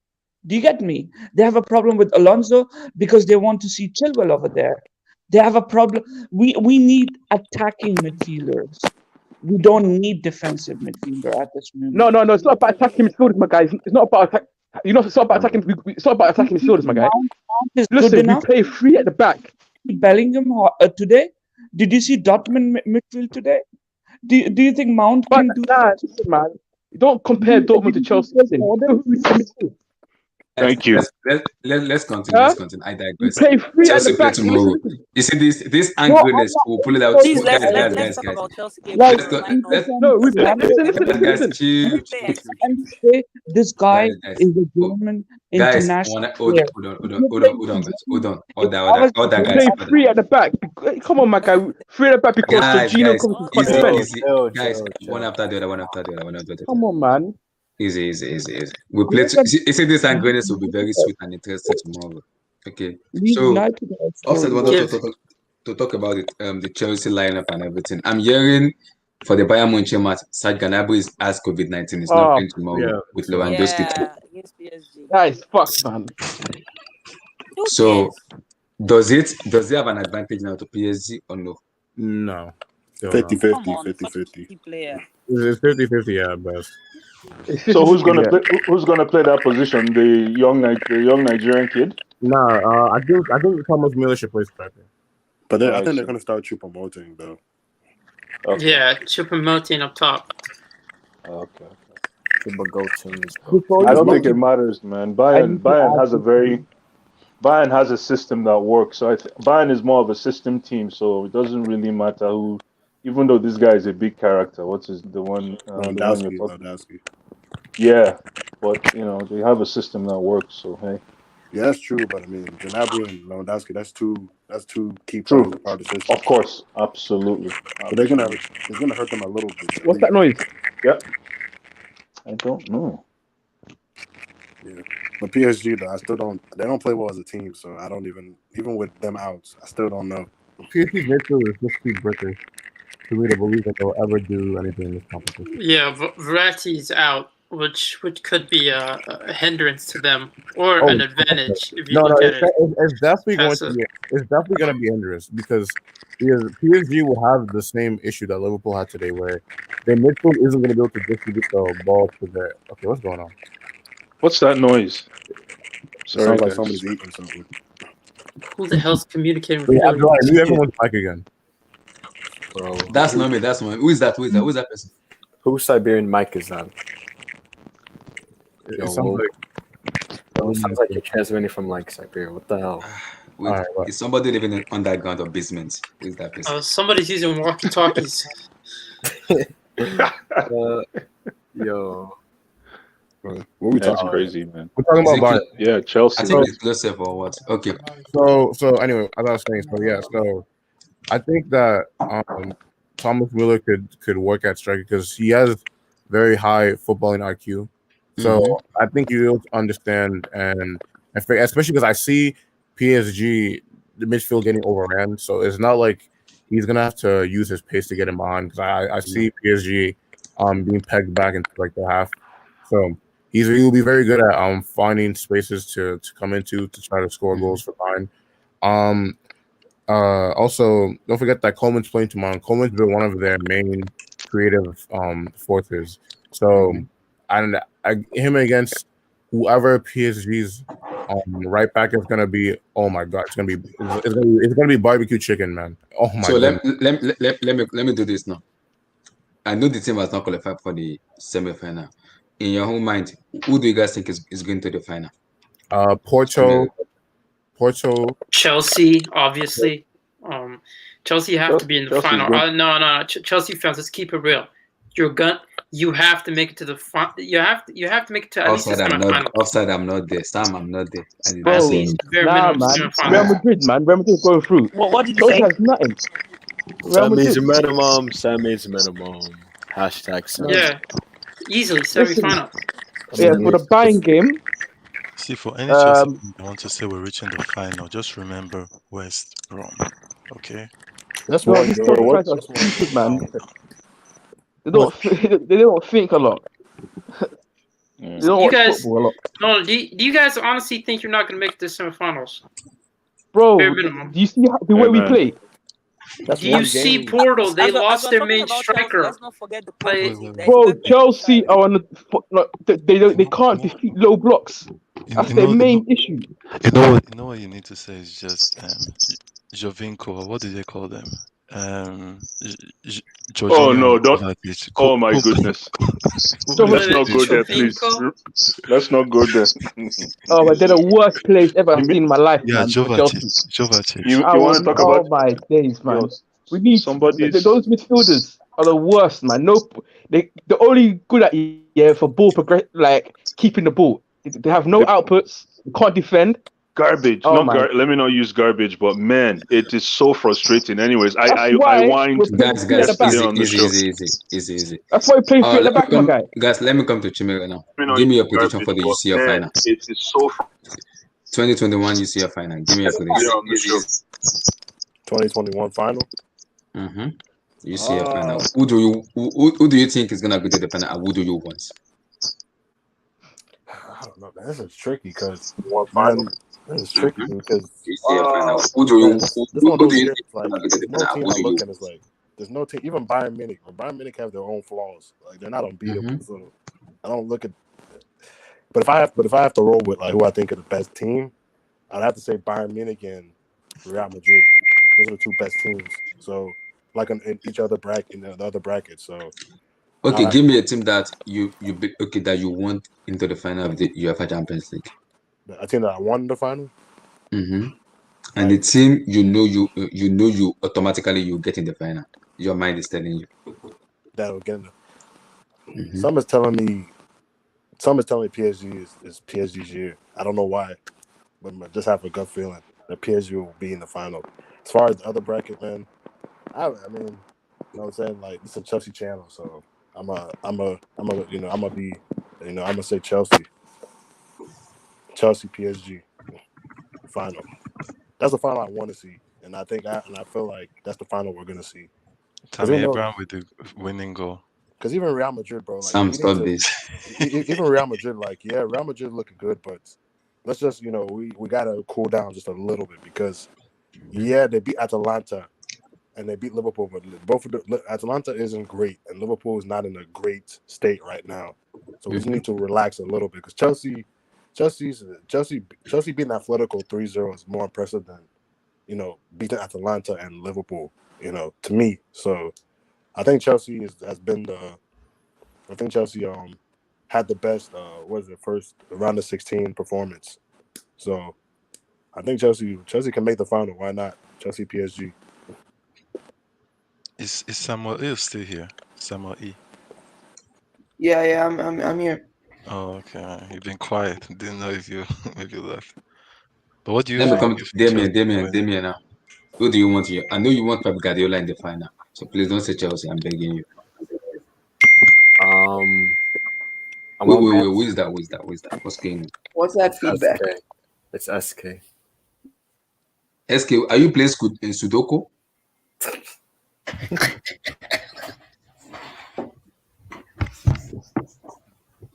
Do you get me? They have a problem with Alonso because they want to see Chilwell over there. They have a problem. We need attacking midfielders. We don't need defensive midfielder at this moment. No. It's not about attacking midfielders, my guy. It's not about attack. You know, it's not about attacking. It's not about attacking midfielders, my guy. Mount is good Listen, we enough. play free at the back. Bellingham today. Did you see Dortmund midfield today? Do you think Mount can do that? Listen, man. Don't compare Dortmund to Chelsea. Listen. Thank you. Let's continue. Let's continue. I digress. Play free at Chelsea the play back. tomorrow. Listen. You see this angreness. We'll pull it out. Please, let's Guys. talk about Chelsea game. Like, Let's No, we play. Listen. guys, chill. and say this guy Guys. is a German Guys, international hold player. on, guys. Hold on. Order, We guys. play free at the back. Come on, my guy. Free at the back because Jorginho can't defend. Easy. Guys, one after the other. Come on, man. Easy. We play. You see, this angreness will be very sweet and interesting tomorrow. Okay. So, also wanted to talk about it, the Chelsea lineup and everything. I'm hearing for the Bayern Munich match, Serge Gnabry has COVID-19. He's not playing tomorrow with Lewandowski. Against PSG. That is fucked, man. So, does it have an advantage now to PSG or no? No. 50-50. Player. It's 50-50 at best. So who's gonna play that position? The young Nigerian kid? Nah, I think Thomas Miller should play striker. But I think they're gonna start promoting though. Okay. Yeah, Choupo-Moting up top. Okay. Go I don't think it matters, man. Bayern has a system that works. So Bayern is more of a system team, so it doesn't really matter who. Even though this guy is a big character, the one you're Lewandowski. Yeah, but they have a system that works. So hey. Yeah, that's true. But I mean, Gnabry and Lewandowski, that's two key players part of the system. Of course, absolutely. But it's gonna hurt them a little bit. What's that noise? Yeah. I don't know. Yeah, but PSG though, they don't play well as a team, so I don't even with them out, I still don't know. PSG's midfield is just too British to me to believe that they'll ever do anything in this competition. Yeah, Verratti's out. which could be a hindrance to them or Oh an advantage if you no, look at it. it's definitely going to Passive. be. It's definitely going to be hindrance because PSG will have the same issue that Liverpool had today, where their midfield isn't going to be able to distribute the ball to their. Okay, what's going on? What's that noise? It Sorry, sounds like guys. somebody's eating something. Who the hell's communicating with Wait, you? Abdullah, mute everyone's mic again. Bro, That's not me. That's not me. Who is that? Who's that person? whose Siberian mic is that? It Yo, sounds whoa. like. Bro, it sounds like you're transmitting from like Siberia. What the hell? Wait, Alright, well. is somebody living in underground or basement? Who is that person? Somebody's using walkie-talkies. Yo. What are we That's talking crazy, man. We're talking Is about it Bayern. Yeah, I Chelsea. think Man. it's closer or what? Okay. So anyway, as I was saying, so I think that Thomas Müller could work at striker because he has very high footballing IQ. So I think you'll understand, and especially because I see PSG the midfield getting overran, so it's not like he's gonna have to use his pace to get him behind. Because I see PSG being pegged back into like the half, so he'll be very good at finding spaces to come into to try to score goals for Bayern. Also, don't forget that Coleman's playing tomorrow. Coleman's been one of their main creative forces. So, and him against whoever PSG's right back is gonna be. Oh my god, it's gonna be barbecue chicken, man. Oh my So god. let me do this now. I know the team has not qualified for the semi-final. In your own mind, who do you guys think is going to the final? Porto. Chelsea, obviously. Chelsea have to be in the Chelsea's final. good. No. Chelsea fans, let's keep it real. You have to make it to the final. You have to make it to at least the semifinal. Offside, I'm not there. Sam, I'm not there. At least bare Nah, minimum man. Real semifinal. Madrid, man. Real Madrid going through. What did you Chelsea say? has nothing. Real Sam means Madrid. minimum. Sam means minimum. Hashtag Sam. Yeah, easily Listen, semifinal. yeah, for the buying game. See, for any Chelsea team that want to say we're reaching the final, just remember West Brom. Okay. That's No, one these goal. Chelsea fans are That's one stupid, goal. man. They don't think a lot. They don't You watch guys, football a lot. no. Do you guys honestly think you're not gonna make it to the semifinals? Bro, Bare do minimum. you see the way we man. play? That's Do one you see game. Porto? They As we're lost their talking main about Chelsea, striker. let's not forget the Like, Porto team. They're Bro, expected to Chelsea try. are on they can't defeat low blocks. That's their main issue. You know what you need to say is just Jovinko. What do they call them? Oh Jorginho no! and Don't. Kovacic. Oh my goodness. Let's not go there, please. Let's not go there. Oh, but they're the worst players ever I've You mean- seen in my life, Yeah, man. For Chelsea. Jovacic. You want to talk Oh about my days, man. yo, We need somebody's those midfielders are the worst, man. No, they're only good at for ball progress, like keeping the ball. They have no outputs. They can't defend. garbage. Oh Not my. let me not use garbage, but man, it is so frustrating. Anyways, I That's why whined we're playing three at the back. yesterday on the show. Easy. That's why we're playing three at the back, my guy. Guys, let me come to Chimera now. Let me not Give me use your prediction for the garbage, but UCL man, final. it is so 2021 UCL final. Give me your frustrating prediction. on the show. 2021 final. UCL final. Who do you think is gonna go to the final? And who do you want? I don't know, man. This is tricky because One final. this is tricky because UCL final. Who do this one of who those do you years think is like gonna go to the no final? team Who I do you look at want? is like there's no team even Bayern Munich. When Bayern Munich have their own flaws, like they're not unbeatable. So I don't look at. But if I have to roll with like who I think are the best team, I'd have to say Bayern Munich and Real Madrid. Those are the two best teams. So like in each other bracket, in the other bracket. So Okay, give me a team that that you want into the final of the UEFA Champions League. a team that I won in the final. And the team you automatically you get in the final. Your mind is telling you. That'll get in the. Some is telling me PSG is PSG's year. I don't know why, but I just have a gut feeling that PSG will be in the final. As far as the other bracket, man, I mean, you know what I'm saying? Like it's a Chelsea channel, so I'm gonna say Chelsea PSG final. That's the final I want to see, and I feel like that's the final we're gonna see. Tammy Abraham with the winning goal. because even Real Madrid, bro, like Sam, we need stop to this. even Real Madrid, like Real Madrid looking good, but let's just we gotta cool down just a little bit because they beat Atalanta and they beat Liverpool, but both of Atalanta isn't great and Liverpool is not in a great state right now, so we just need to relax a little bit because Chelsea beating Atletico 3-0 is more impressive than beating Atalanta and Liverpool, to me. So I think Chelsea has been I think Chelsea had the best first round of 16 performance. So I think Chelsea can make the final. Why not? Chelsea PSG. Is Samuel E still here? Samuel E. Yeah, I'm here. Oh, okay. You've been quiet. Didn't know if you maybe left. But what do you Let me think? come, You think Chelsea will win it? Damien now. Who do you want here? I know you want Pep Guardiola in the final, so please don't say Chelsea. I'm begging you. I Wait, want Man who is that? Who is that? Who is that? What's going on? What's that feedback? SK. It's SK. SK, are you playing in Sudoku?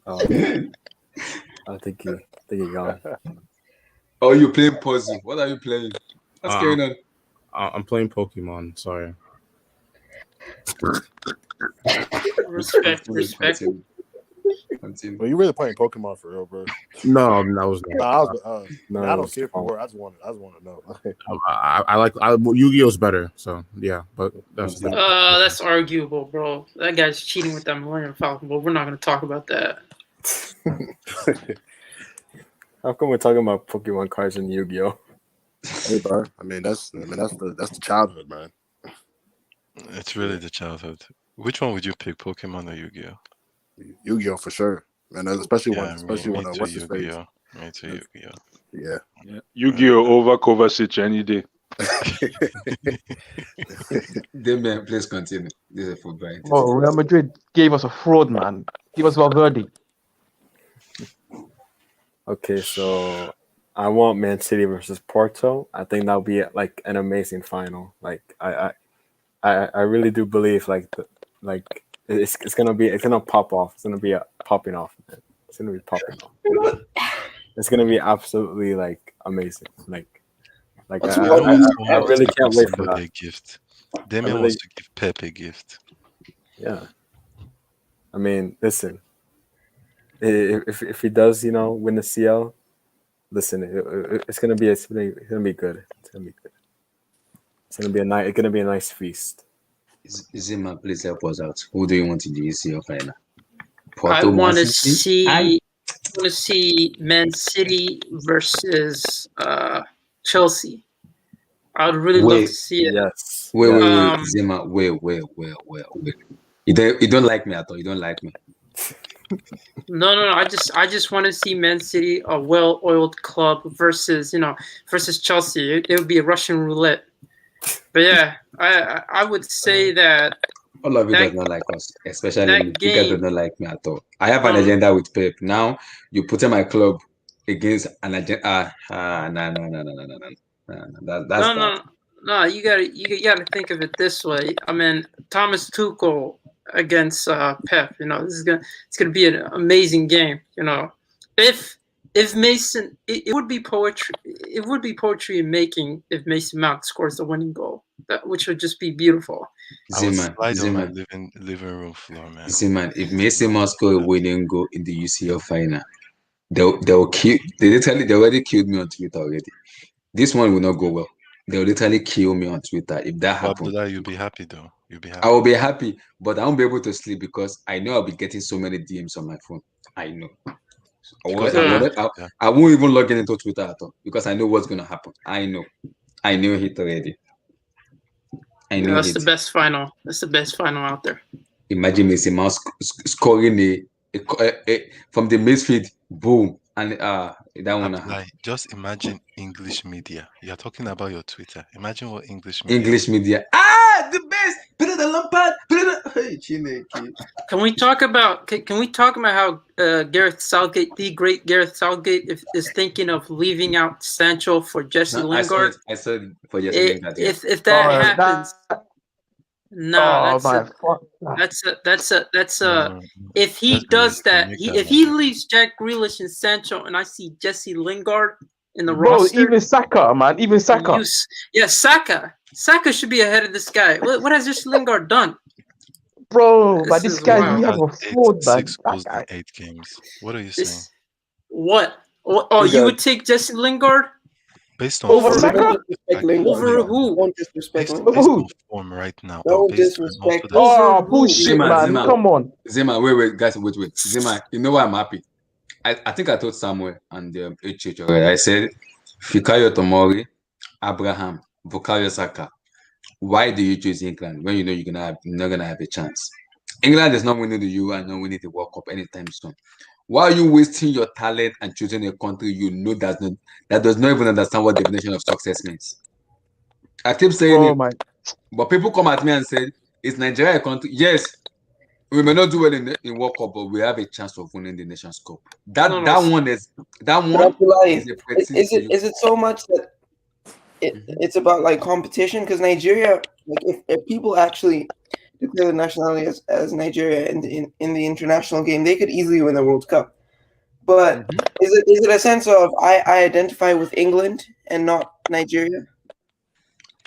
Oh, I think you gone. Oh, you're playing puzzle. What are you playing? What's going on? I'm playing Pokemon. Sorry. Respect. Well, you really playing Pokemon for real, bro? No, that was not. I don't care for it. I just want to know. I like Yu-Gi-Oh's better. So yeah, but that's That's arguable, bro. That guy's cheating with that Millennium Falcon, but we're not going to talk about that. How come we're talking about Pokemon cards and Yu-Gi-Oh? Hey, bro. I mean, that's the childhood, man. It's really the childhood. Which one would you pick, Pokemon or Yu-Gi-Oh? Yu-Gi-Oh for sure, and especially when me what's too, his face? Yu-Gi-Oh. Me too, Yu-Gi-Oh. Yeah. Yu-Gi-Oh over Kovacic any day. Damien, please continue. This is a football. Oh, Real Madrid gave us a fraud, man. Give us Valverde. Okay, so I want Man City versus Porto. I think that'll be like an amazing final. Like I really do believe it's gonna pop off. It's gonna be popping off. Man. It's gonna be popping off. It's gonna be absolutely like amazing. I really can't wait for that. A gift. Damien wants to give Pep a gift. Yeah. I mean, listen. If he does, win the CL, listen, it's gonna be good. It's gonna be good. It's gonna be a nice feast. Zima, please help us out. Who do you want in the UCL final? I want to see Man City versus Chelsea. I would really love to see it. Yes. Wait, Zima, wait. You don't like me at all. You don't like me. No. I just want to see Man City, a well-oiled club, versus Chelsea. It would be a Russian roulette. But yeah, I would say that all of you does not like us, especially me. You guys do not like me at all. I have an Um, agenda with Pep. Now you put in my club against an agenda. That's bad. No. You gotta think of it this way. I mean, Thomas Tuchel against Pep. It's gonna be an amazing game. If Mason, it would be poetry. It would be poetry in making if Mason Mount scores the winning goal, which would just be beautiful. I would slide on my living room floor, man. Ziman, if Mason Mount score a winning goal in the UCL final, they'll kill. They already killed me on Twitter already. This one will not go well. They'll literally kill me on Twitter if that happens. Abdullah, you'll be happy though. You'll be happy. I will be happy, but I won't be able to sleep because I know I'll be getting so many DMs on my phone. I know. I won't even log into Twitter at all because I know what's going to happen. I know it already. That's the best final. That's the best final out there. Imagine Mason Mount scoring from the midfield, boom, and that one. Just imagine English media. You're talking about your Twitter. Imagine what English media. The best. Better than Lampard. Can we talk about how Gareth Southgate, the great Gareth Southgate, is thinking of leaving out Sancho for Jesse Lingard? I said for Jesse Lingard. If that happens, Nah, Oh man, fuck that. that's No, if he let's be does real. that, Make he that if he logic. leaves Jack Grealish and Sancho, and I see Jesse Lingard in the Bro, roster, even Saka, man, even Saka. Saka should be ahead of this guy. What has Jesse Lingard done? Bro, but This this is guy's wild. we have a fraud, man. 6 That goals in guy. 8 games. What are you saying? This what? Oh, you would take Jesse Lingard Based on Over form, Saka? Don't disrespect Lingard. over who? Don't disrespect based, Lingard. Over based who? on form right now, Don't based and also disrespect that Oh, Over who? bullshit, Zima, man. Zima, Come on. Zima, wait, guys, wait. Zima, you know why I'm happy? I think I told Samuel and HH already. I said, Fikayo Tomori, Abraham, Bukayo Saka. Why do you choose England when you know you're not gonna have a chance? England is not winning the Euro and not winning the World Cup anytime soon. Why are you wasting your talent and choosing a country you know that does not even understand what definition of success means? I keep saying Bro, it, man. but people come at me and say, "Is Nigeria a country?" Yes, we may not do well in World Cup, but we have a chance of winning the Nations Cup. No, no. That one is But Abdullahi, a prestige is to it you. is it so much that it's about like competition? Because Nigeria, like if people actually declare the nationality as Nigeria in the international game, they could easily win the World Cup. But is it a sense of I identify with England and not Nigeria?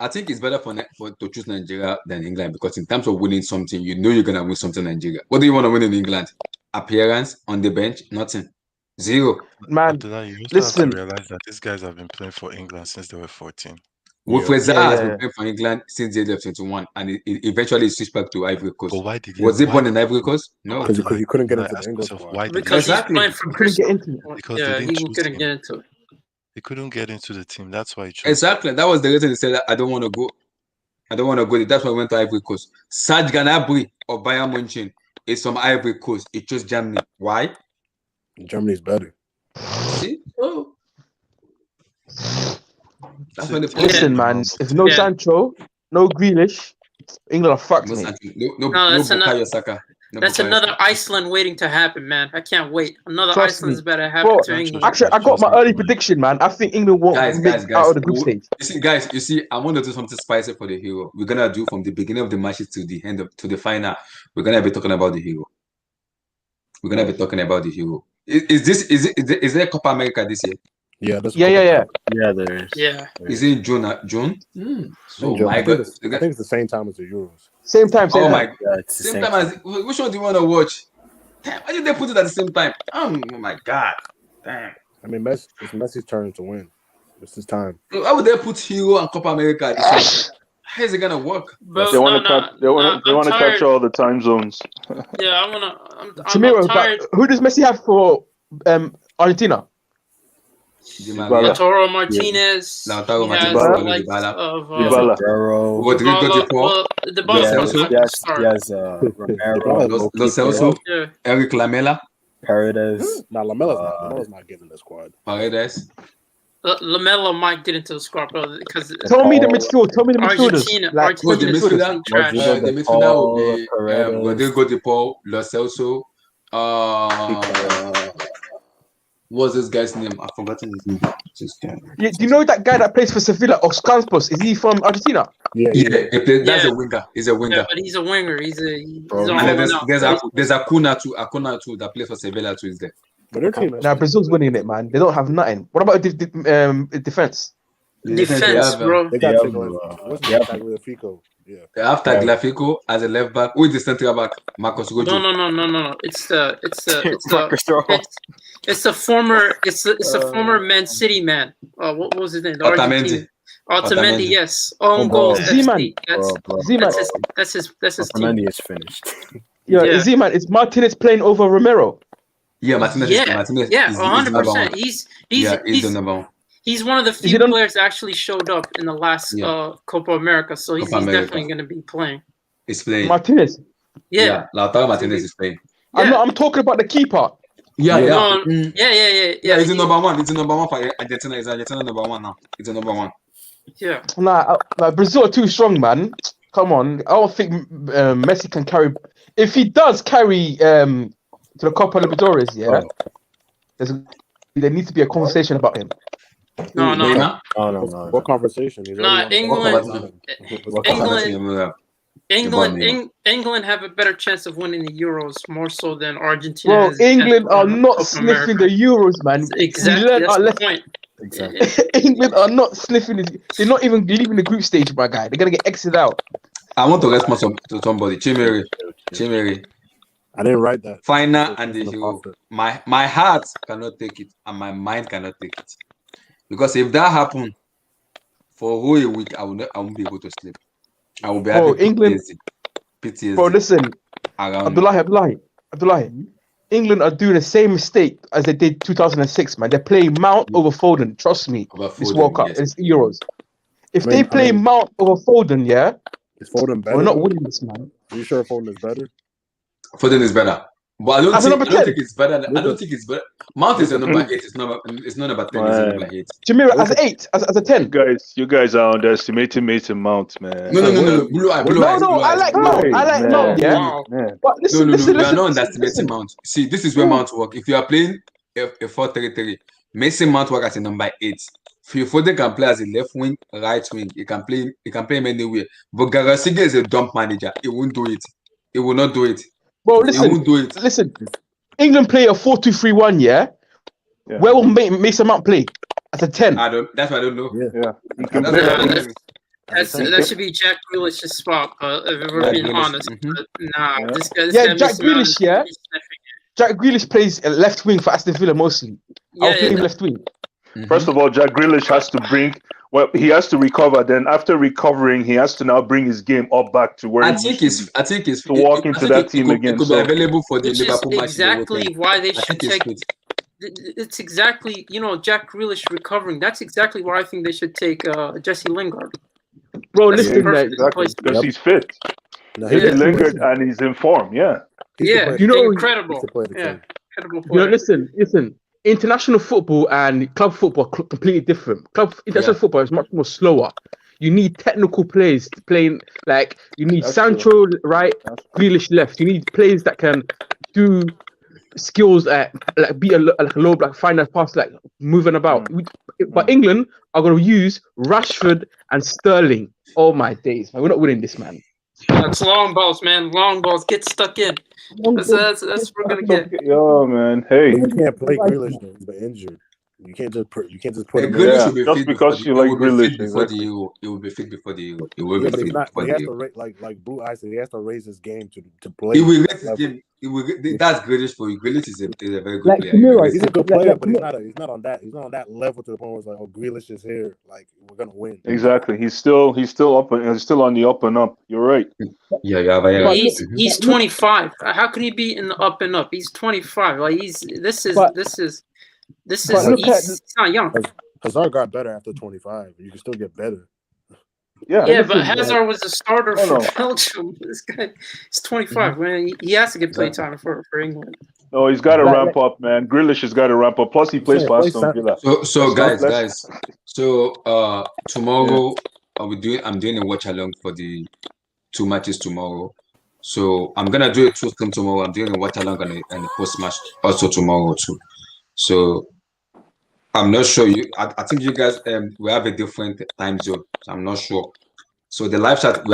I think it's better to choose Nigeria than England because in terms of winning something, you know you're gonna win something in Nigeria. What do you want to win in England? Appearance on the bench, nothing, zero. Man, Abdullah, you also listen. have to realize that these guys have been playing for England since they were 14. Wilfred Yeah, Zaha has yeah, been playing for England since the age of 21, and eventually switched back to Ivory Coast. But why did Was he why born in did Ivory Coast? No. Because he couldn't get Abdullah, into the ask England yourself, squad. why did Because he he's playing for he couldn't get Crystal. into it. because Yeah, they didn't he choose couldn't him. get into it. He couldn't get into the team. That's why he chose. Exactly. That was the reason he said, I don't want to go. I don't want to go. That's why I went to Ivory Coast. Serge Gnabry of Bayern Munich is from Ivory Coast. He chose Germany. Why? Germany's better. See? Oh. That's when the Listen, man. If no Sancho, no Grealish, England are fucked, No mate. Sancho, no that's Bukayo Saka. No That's Bukayo another Saka. Iceland waiting to happen, man. I can't wait. Another Trust Iceland's me. better happen Bro, to England. actually, I got my early prediction, man. I think England won't Guys. out of the group stage. You see, I want to do something spicy for the hero. We're gonna do from the beginning of the matches to the end to the final. We're gonna be talking about the hero. We're gonna be talking about the hero. Is there Copa America this year? Yeah, that's Yeah. Yeah, there is. Yeah. Is it in June? June? So I my think God, it's the same time as the Euros. Same time. oh my, Yeah, it's the same same time as which one do you want to watch? Damn, why did they put it at the same time? Oh my God, damn. I mean, it's Messi's turn to win. It's his time. Why would they put Hero and Copa America at the same time? How is it gonna work? Bro, They want to I'm catch tired. all the time zones. Yeah, I'm Chamiro, tired. but who does Messi have for Argentina? Lautaro Martinez. Lautaro He has Martinez, the likes Dybala. of Dybala. Rodrigo De Paul. well, Dybala's not gonna start. Yes, Romero. Lo Celso. Yeah. Eric Lamela. Paredes. Now Lamella's not getting the squad. Paredes. Lamella might get into the squad, bro, because Tell me the midfield. Tell me the midfielders. Argentina. Like, Oh, the Argentina's midfielder. fucking trash. The midfielder will be Rodrigo De Paul, Lo Celso. What's this guy's name? I've forgotten his name. do you know that guy that plays for Sevilla, Campos? Is he from Argentina? That's a winger. He's a winger. Yeah, but he's a winger. He's on And then now. there's Acuna too. Acuna too that plays for Sevilla too. Is there? But their team Now Brazil's winning it, man. They don't have nothing. What about defense? Defense, bro. They got Tagliafico. Yeah. After Tagliafico as a left back, who is the central back? Marcos Rojo. No. It's the former Man City man. What was his name? The Otamendi. Otamendi, yes. Own goals. Z-Man. Z-Man. That's his team. Otamendi is finished. Yeah. Z-Man. Is Martinez playing over Romero? Yeah, Martinez. Martinez. Yeah, 100%. He's the number one. He's one of the few players that actually showed up in the last Copa America, so he's definitely going to be playing. He's playing. Martinez. Yeah. Lautaro Martinez is playing. I'm talking about the keeper. Yeah. He's the number one. It's the number one for Argentina. It's Argentina number one now. It's the number one. Yeah. Nah, Brazil are too strong, man. Come on. I don't think Messi can carry. If he does carry to the Copa Libertadores, there needs to be a conversation about him. No. What conversation? England. England have a better chance of winning the Euros more so than Argentina Bro, has a chance England of are winning not Copa sniffing America. the Euros, man. Exactly, We learned that's our the lesson. point. Exactly. England are not sniffing it. They're not even leaving the group stage, my guy. They're gonna get exited out. I want to respond to somebody. Chimere. I didn't write that. Final and the hero. My heart cannot take it, and my mind cannot take it. Because if that happened for a whole week, I won't be able to sleep. I will be having England. PTSD. Bro, listen. Around Abdullahi. England are doing the same mistake as they did 2006, man. They're playing Mount over Foden. Trust me. This World Cup, it's Euros. If they play Mount over Foden, yeah, is Foden better? We're not winning this, man. Are you sure Foden is better? Foden is better. But I don't think it's better. I don't think it's better. Mount is a number 8. It's not number 10. It's a number 8. Jamira as an 8, as a 10. You guys are underestimating Mason Mount, man. No. Blue eyes. I like Mount. Yeah. But listen, we are not underestimating Mount. See, this is where Mount work. If you are playing a 4-3-3, Mason Mount work as a number 8. Phil Foden can play as a left wing, right wing. He can play him anywhere. But Garasiga is a dump manager. He won't do it. He will not do it. Bro, listen. England play a 4-2-3-1, yeah? Where will Mason Mount play? As a 10? That's what I don't know. Yeah. That should be Jack Grealish's spot, if we're being honest. But nah, this guy. Jack Grealish, yeah? Jack Grealish plays left wing for Aston Villa mostly. I'll play him left wing. First of all, Jack Grealish has to he has to recover. Then after recovering, he has to now bring his game up back to where I think he's to walk into that team again. It could be available for the Liverpool match. Exactly why they should take. It's exactly, Jack Grealish recovering. That's exactly why I think they should take Jesse Lingard. Bro, listen, because he's fit. Jesse Lingard and he's in form. Yeah. Incredible. Incredible player. Listen. International football and club football are completely different. International football is much more slower. You need technical players playing, like you need Sancho right, Grealish left. You need players that can do skills at be a low block, find a pass, like moving about. But England are going to use Rashford and Sterling. Oh my days, man. We're not winning this, man. That's long balls, man. Long balls. Get stuck in. That's what we're gonna get. Yo, man. Hey, you can't play Grealish though. He's been injured. You can't just put him. Just because you like Grealish, he will be fit before the Euro. He will be fit before the Euro. Like Blue Eyes said, he has to raise his game to play. He will raise his game. That's Grealish for you. Grealish is a very good player. He's a good player, but he's not on that level to the point where it's like, oh, Grealish is here, like we're gonna win. Exactly. He's still up and he's still on the up and up. You're right. Yeah. He's 25. How can he be in the up and up? He's 25. Like he's not young. Hazard got better after 25. You can still get better. Yeah, but Hazard was a starter for Belgium. This guy is 25. Man, he has to get play time for England. No, he's got to ramp up, man. Grealish has got to ramp up. Plus, he plays for Aston Villa. So guys. So tomorrow I'm doing a watch along for the 2 matches tomorrow. So I'm gonna do a 2 stream tomorrow. I'm doing a watch along and a post match also tomorrow too. So I'm not sure I think you guys we have a different time zone. So I'm not sure. So the live chat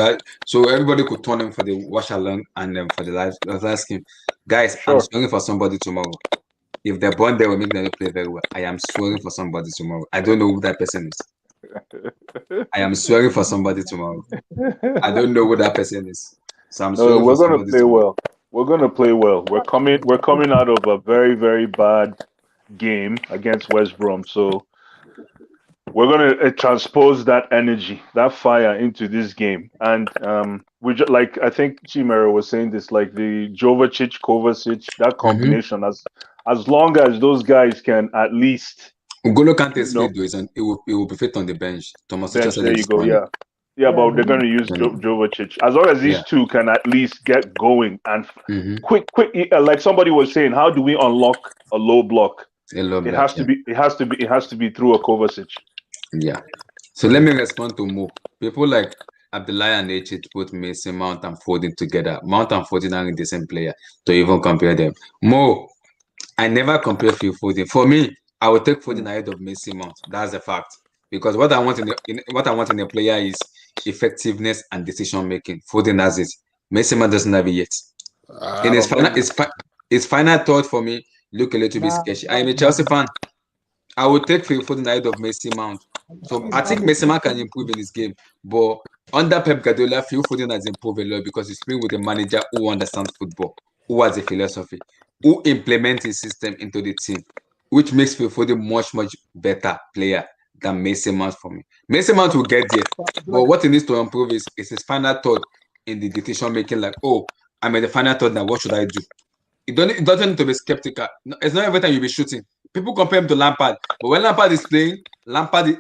so everybody could turn in for the watch along and for the live stream. Guys, I'm swearing for somebody tomorrow. If they're born there will make them play very well. I am swearing for somebody tomorrow. I don't know who that person is. I am swearing for somebody tomorrow. I don't know who that person is. So I'm swearing we're gonna play well. We're gonna play well. We're coming out of a very, very bad game against West Brom, so we're gonna transpose that energy, that fire into this game, and we just like I think Chimera was saying this, like the Jovic, Kovacic, that combination. As long as those guys can at least. N'Golo Kante is fit, and it will be fit on the bench. Thomas, there you go. Yeah, but they're going to use Jovic. As long as these two can at least get going and quick, like somebody was saying, how do we unlock a low block? It has to be through a Kovacic. Yeah. So let me respond to Mo. People like Abdullahi and H put Mason Mount and Foden together. Mount and Foden are the same player to even compare them. Mo, I never compare Phil Foden. For me, I would take Foden ahead of Mason Mount. That's a fact. because what I want what I want in a player is effectiveness and decision making. Foden has it. Messi doesn't have it yet. In his final, his final thought for me look a little bit sketchy. I'm a Chelsea fan. I would take Phil Foden ahead of Messi Mount. So I think Messi Mount can improve in his game, but under Pep Guardiola, Phil Foden has improved a lot because he's playing with a manager who understands football, who has a philosophy, who implements his system into the team, which makes Phil Foden much better player than Messi Mount for me. Messi Mount will get there, but what he needs to improve is his final thought in the decision making. Like, oh, I'm at the final thought now. What should I do? It doesn't need to be skeptical. It's not every time you'll be shooting. People compare him to Lampard, but when Lampard is playing, Lampard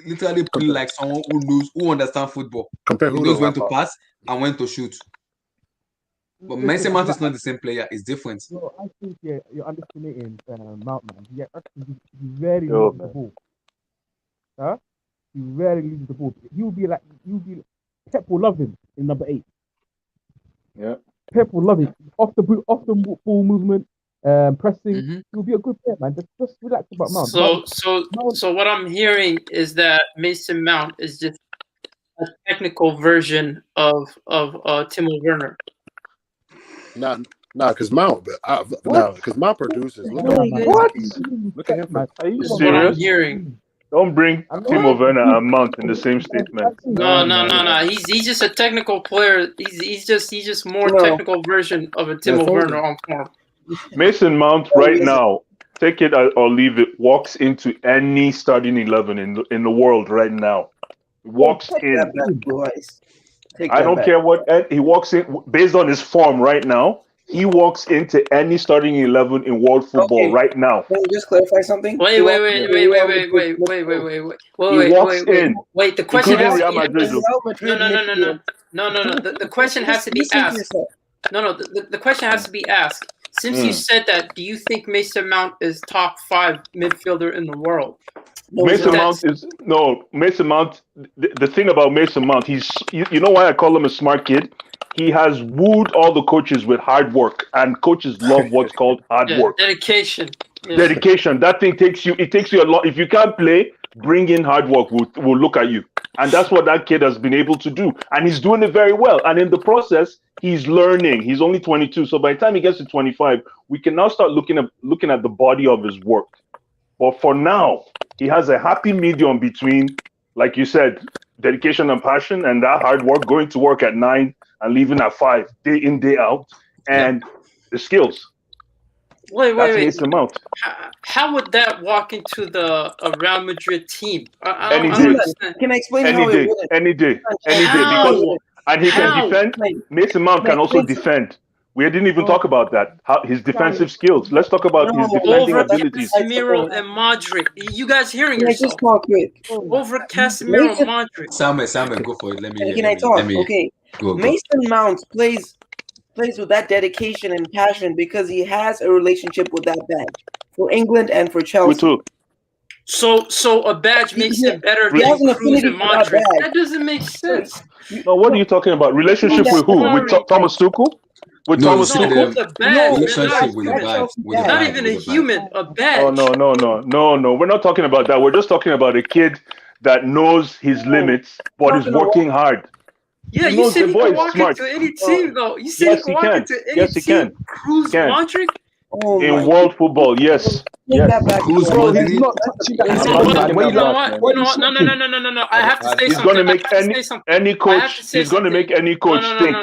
literally play like someone who understands football. Compare He who knows to when to Lampard? pass and when to shoot. But Mason Mount is not the same player. It's different. No, I think you're underestimating Mount, man. He rarely Yo, loses the man. ball. Huh? He rarely loses the ball. He'll be Pep will love him in number 8. Yeah. Pep will love him. Off the ball movement, pressing. He'll be a good player, man. Just relax about Mount. So what I'm hearing is that Mason Mount is just a technical version of Timo Werner. Nah, because Mount, because Mount produces. Look at What? Look at him. Are you This is what I'm serious? hearing. Don't bring Timo Werner and Mount in the same statement. No. He's just a technical player. He's just more technical version of a Timo Werner on form. Mason Mount right now, take it or leave it, walks into any starting 11 in the world right now. Walks in. I don't care what he walks in based on his form right now. He walks into any starting 11 in world football right now. Can you just clarify something? Wait. He The question including has Real to be Madrid. No. The question has to be asked. No. The question has to be asked. Since you said that, do you think Mason Mount is top 5 midfielder in the world? Mason Mount. The thing about Mason Mount, you know why I call him a smart kid? He has wooed all the coaches with hard work, and coaches love what's called hard work. Dedication. Yeah. Dedication. That thing takes you a lot. If you can't play, bring in hard work. We'll look at you. And that's what that kid has been able to do. And he's doing it very well. And in the process, he's learning. He's only 22. So by the time he gets to 25, we can now start looking at the body of his work. But for now, he has a happy medium between, like you said, dedication and passion and that hard work, going to work at 9 and leaving at 5, day in, day out, and the skills. Wait. Mason Mount. How would that walk into the Real Madrid team? I Any don't day. understand. Can I explain Any how day. it would? Any day. How? And he can defend. Mason Mount can also Explain defend. We didn't even talk about that. His defensive skills. Let's talk about his defending Over abilities. Casemiro and Modric. You guys hearing Can I yourself? just talk quick? Over Casemiro and Modric. Samuel, go for it. Let me hear. Can I talk? Okay. Go. Mason Mount plays with that dedication and passion because he has a relationship with that badge for England and for Chelsea. So a badge makes him better than Cruz and Modric. That doesn't make sense. No, what are you talking about? Relationship with who? With Thomas Tuchel? With Thomas Tuchel? A badge. Not even a human. A badge. Oh no. We're not talking about that. We're just talking about a kid that knows his limits but is working hard. Yeah, you said he can walk into any team, though. You said he can walk into any team. He can. Cruz, Modric. In world football, yes. Cruz, Modric. No. I have to say He's something. going to make any coach. He's going to make any coach think.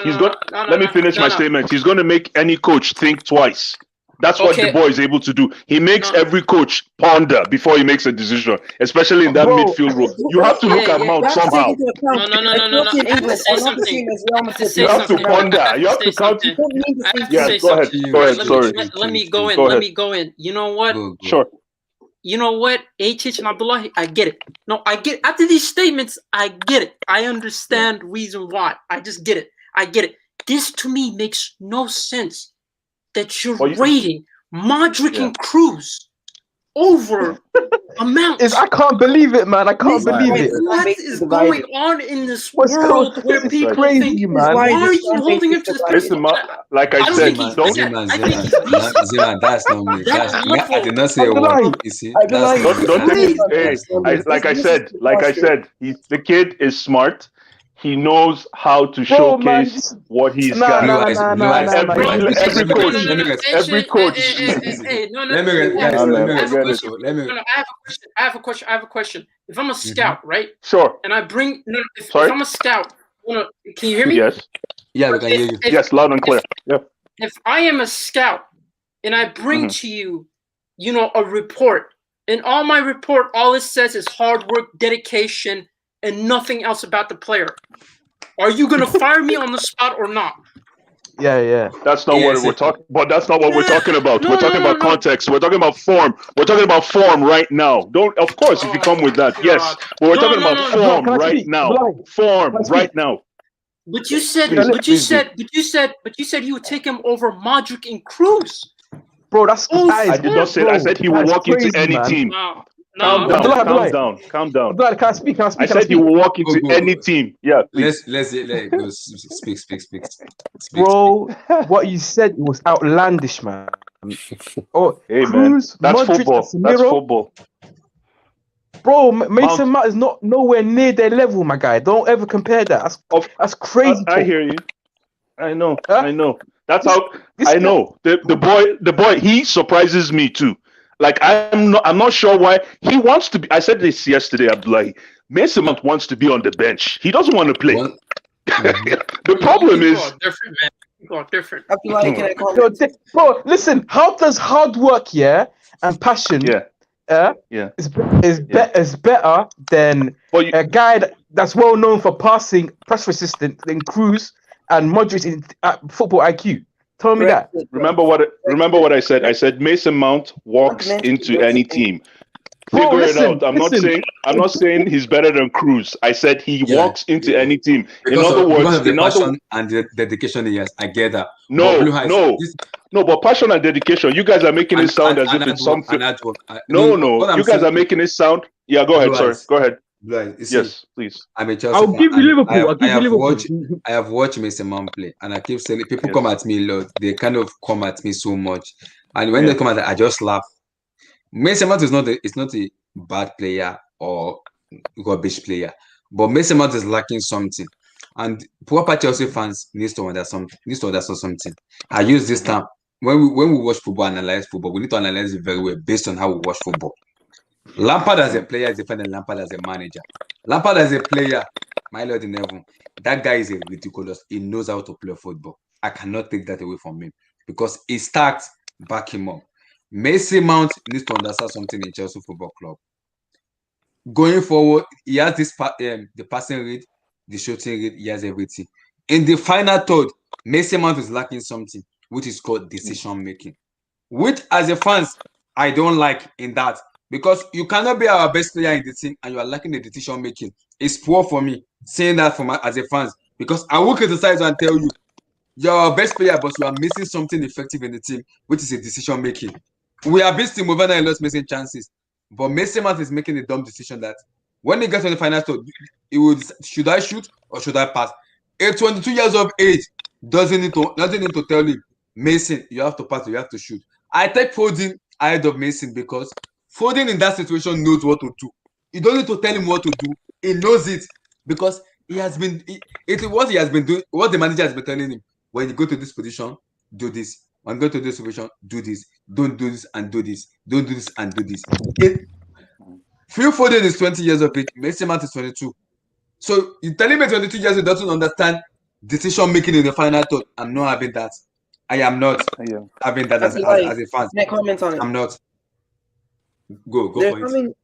Let me finish my statement. He's going to make any coach think twice. That's what the boy is able to do. He makes every coach ponder before he makes a decision, especially in that midfield role. You have to look at Mount somehow. No. I have to say something. You have to ponder. You have to count. Yeah, go ahead. Sorry. Let me go in. You know what? Sure. You know what? HH and Abdullah, I get it. No, I get it. After these statements, I get it. I understand reason why. I just get it. I get it. This to me makes no sense. That you're rating Modric and Cruz over amount. I can't believe it, man. I can't believe it. What is going on in this What's world going- where this is people crazy, think, man. why are This you fan holding base him to is this Listen, person? like I I don't said, think he's don't bad. I think he's decent. Zeman, that's not me. That I did not say a Abdullahi, word. You see, Abdullahi, that's not don't me. take it. Hey, That's not me. like I said, the kid is smart. He knows how to Bro, man, showcase what he's nah, got. Blue nah, eyes, nah, blue nah, eyes, nah, And nah. blue eyes. every Let me coach, let me every coach. Hey, no, let me guys, guys, let me I have a question. let me. No, I have a question. If I'm a scout, right? Sure. And I bring if Sorry? I'm a scout, can you hear me? Yes. Yeah, we can hear you. Yes, loud and clear. Yeah. If I am a scout and I bring Mhm. to you, a report, and all my report, all it says is hard work, dedication, and nothing else about the player, are you gonna fire me on the spot or not? Yeah. That's not what we're talking. But that's not what we're talking about. We're talking about context. We're talking about form. We're talking about form right now. Don't. Of course, if you come with that, yes. But we're talking about form Can I right speak? now. Abdullahi, Form can I speak? right now. But you said, Please, but you please do. said, but you said, but you said you would take him over Modric and Cruz. Bro, that I is did not say that. I said he will that's walk into crazy, any man. team. No, Calm no. down. Abdullahi. Calm down. Abdullahi, can I speak? I said he will walk into any team. Yeah, please. Let's let go. Speak. Bro, what you said was outlandish, man. Oh, Hey, man, Cruz, that's Modric, football. That's Casemiro. football. Bro, Mason Mount is not nowhere near their level, my guy. Don't ever compare that. That's crazy. I hear you. I know. That's how I know. The boy, he surprises me too. Like I'm not sure why he wants to be. I said this yesterday, Abdullahi. Mason Mount wants to be on the bench. He doesn't want to play. The problem People is are different, man. People are different. Abdullahi, can I comment? Bro, listen. How does hard work, and passion, is better than a guy that's well known for passing, press resistant than Cruz and Modric in football IQ? Tell me that. remember what I said. I said Mason Mount walks into any team. Bro, Figure listen, it out. I'm not saying he's better than Cruz. I said he walks into any team. Because of the passion and the dedication he has. I get that. No, but passion and dedication. You guys are making it sound as if it's something. No, you guys are making it sound. Yeah, go ahead. Sorry, go ahead. Yes, please. I'm a Chelsea I'll fan, give you and Liverpool. I'll give you Liverpool. I have watched Mason Mount play, and I keep saying people come at me a lot. They kind of come at me so much, and when they come at me, I just laugh. Mason Mount is not a bad player or rubbish player, but Mason Mount is lacking something, and proper Chelsea fans needs to understand something. I use this term when we watch football, analyze football. We need to analyze it very well based on how we watch football. Lampard as a player is different than Lampard as a manager. Lampard as a player, my lord in heaven, that guy is ridiculous. He knows how to play football. I cannot take that away from him because he starts back him up. Mason Mount needs to understand something in Chelsea Football Club. Going forward, he has this the passing rate, the shooting rate, he has everything. In the final third, Mason Mount is lacking something, which is called decision making. Which, as a fans, I don't like in that. Because you cannot be our best player in the team and you are lacking the decision making. It's poor for me saying that as a fans. Because I will criticize you and tell you, you're our best player, but you are missing something effective in the team, which is a decision making. We are beating Movana and lost missing chances. But Mason Mount is making a dumb decision that when he gets on the final third, he would should I shoot or should I pass? A 22 years of age doesn't need to tell him, Mason, you have to pass, you have to shoot. I take Foden ahead of Mason because Foden in that situation knows what to do. You don't need to tell him what to do. He knows it because he has been. What he has been doing. What the manager has been telling him. When you go to this position, do this. When you go to this position, do this. Don't do this and do this. Don't do this and do this. Phil Foden is 20 years of age. Mason Mount is 22. So you telling me 22 years old doesn't understand decision making in the final third. I'm not having that. I am not having that as a fan. Can I comment on it? I'm not. Go for it.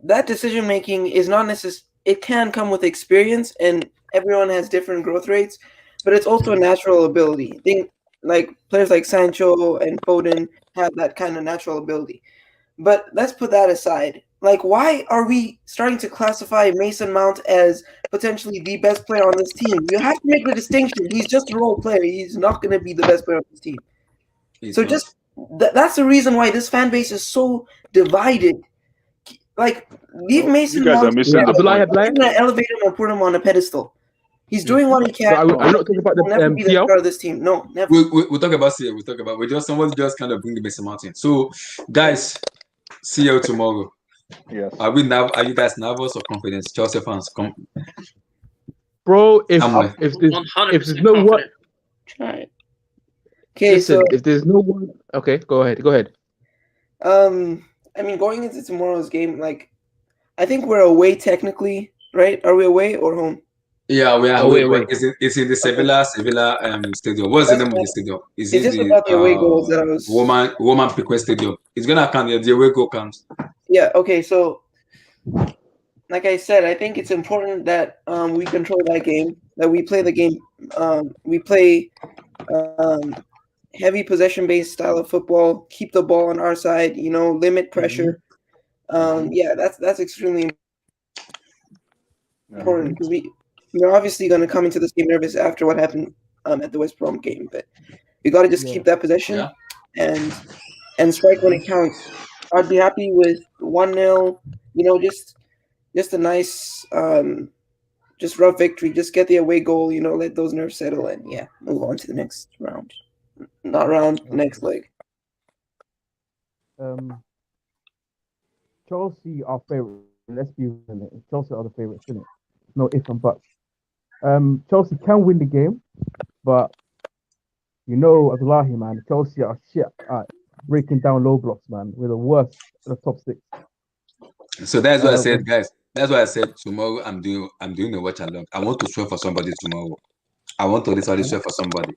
That decision making is not necessary. It can come with experience, and everyone has different growth rates, but it's also a natural ability. Like players like Sancho and Foden have that kind of natural ability. But let's put that aside. Like, why are we starting to classify Mason Mount as potentially the best player on this team? You have to make the distinction. He's just a role player. He's not going to be the best player on this team. That's the reason why this fan base is so divided. Like, leave Mason You guys Mount. are missing the Abdullah, point. I'm gonna elevate him or put him on a pedestal. He's doing what he can. So I'm not talking about He'll never the be the PL. star of this team. No, never. We'll talk about CL. We'll talk about. Somebody just kind of bring the Mason Mountain. So, guys, CL tomorrow. Yes. Are you guys nervous or confident? Chelsea fans, Bro, if Somewhere. there's 100% no one, confident. Okay, listen, so if there's no one, okay, go ahead. I mean, going into tomorrow's game, like, I think we're away technically, right? Are we away or home? Yeah, we are Away. away. It's in the Sevilla stadium. What's the name of the stadium? Is It's it just about the away goals the that I was. Roman Piquet Stadium? It's gonna count. The away goal counts. Yeah. Okay. So, like I said, I think it's important that we control that game. That we play the game. We play heavy possession-based style of football. Keep the ball on our side. Limit pressure. Yeah, that's extremely important because we're obviously going to come into this game nervous after what happened at the West Brom game, but we got to just keep that possession and strike when it counts. I'd be happy with 1-0. Just a nice, just rough victory. Just get the away goal. Let those nerves settle and move on to the next round. Not round, next leg. Chelsea are favourites. Let's be real. Chelsea are the favourites, isn't it? No if and buts. Chelsea can win the game, but Abdullahi, man, Chelsea are shit at breaking down low blocks, man. We're the worst in the top 6. So that's what I said, guys. That's why I said tomorrow I'm doing a watch along. I want to swear for somebody tomorrow. I want to literally swear for somebody.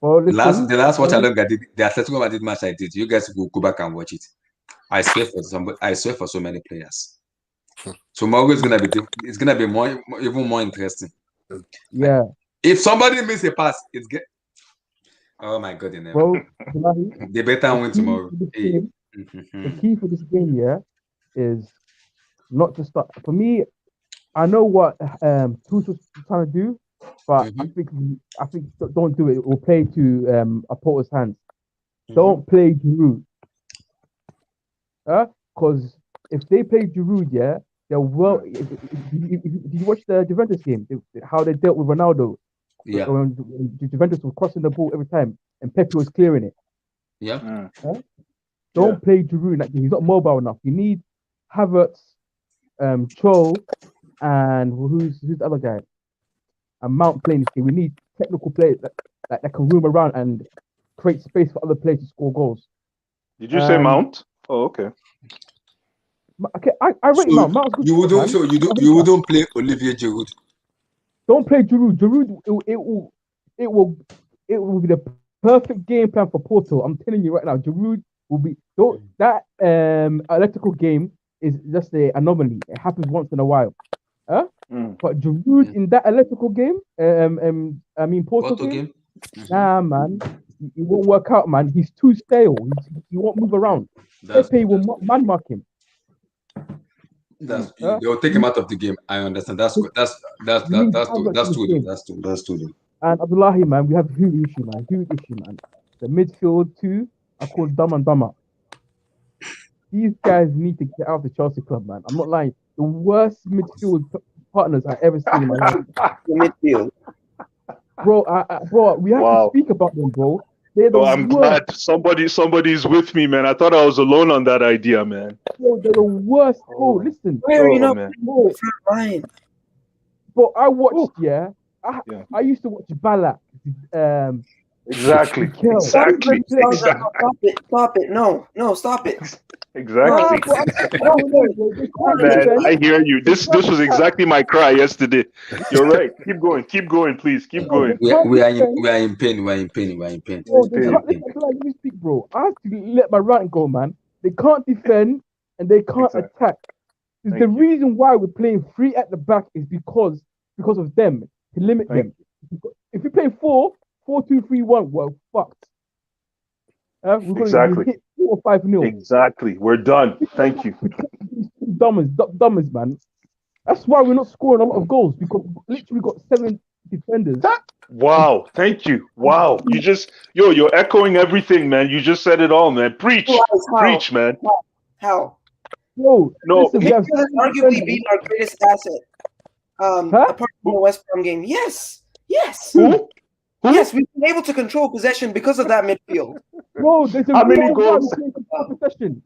Well, the last watch along I did, the Atletico Madrid match I did. You guys will go back and watch it. I swear for somebody. I swear for so many players. Tomorrow is gonna be even more interesting. Yeah. If somebody misses a pass, it's get. Oh my god, Bro, they better win tomorrow. The key for this game, is not to start. For me, I know what Tuchel's trying to do, but I think don't do it. It will play to opponent's hands. Don't play Giroud. Because if they play Giroud, they'll Did you watch the Juventus game? How they dealt with Ronaldo? Yeah. When Juventus was crossing the ball every time and Pepe was clearing it. Yeah. Don't play Giroud. Like, he's not mobile enough. You need Havertz, Cho, and who's the other guy? And Mount playing this game. We need technical players that can roam around and create space for other players to score goals. Did you say Mount? Oh, okay. Okay, I rate Mount. Mount's good. You wouldn't play Olivier Giroud. Don't play Giroud. Giroud, it will be the perfect game plan for Porto. I'm telling you right now, Giroud will be that electrical game is just an anomaly. It happens once in a while. But Giroud in that electrical game, Porto game. Nah, man, it won't work out, man. He's too stale. He wonn't move around. Pepe will man mark him. They'll take him out of the game. I understand. That's true. That's true. And Abdullahi, man, we have a huge issue, man. The midfield too are called dumb and dumber. These guys need to get out of the Chelsea club, man. I'm not lying. The worst midfield partners I've ever seen in my life. The midfield. Bro, we have to speak about them, bro. I'm glad somebody's with me, man. I thought I was alone on that idea, man. Bro, they're the worst. Bro, listen. Why are you not man. front line? Bro, I watched, I used to watch Balak. Exactly. Stop it. No, stop it. Exactly. Man, I hear you. This was exactly my cry yesterday. You're right. Keep going, please. Keep going. We are in pain. Bro, let me speak, bro. I have to let my rant go, man. They can't defend and they can't attack. The reason why we're playing 3 at the back is because of them, to limit them. If we play 4-2-3-1, we're fucked. We're going to hit 4 or 5-0. Exactly. We're done. Thank you. Dumbers, man. That's why we're not scoring a lot of goals, because we literally got 7 defenders. Wow. Thank you. Wow. You're echoing everything, man. You just said it all, man. Preach, man. How? Bro, No, listen, we have Midfield has 7 arguably defenders. been our greatest asset. Apart from the West Brom game. Yes. Who? Yes, we've been able to control possession because of that midfield. Bro, there's a How many reason why goals? we play for possession.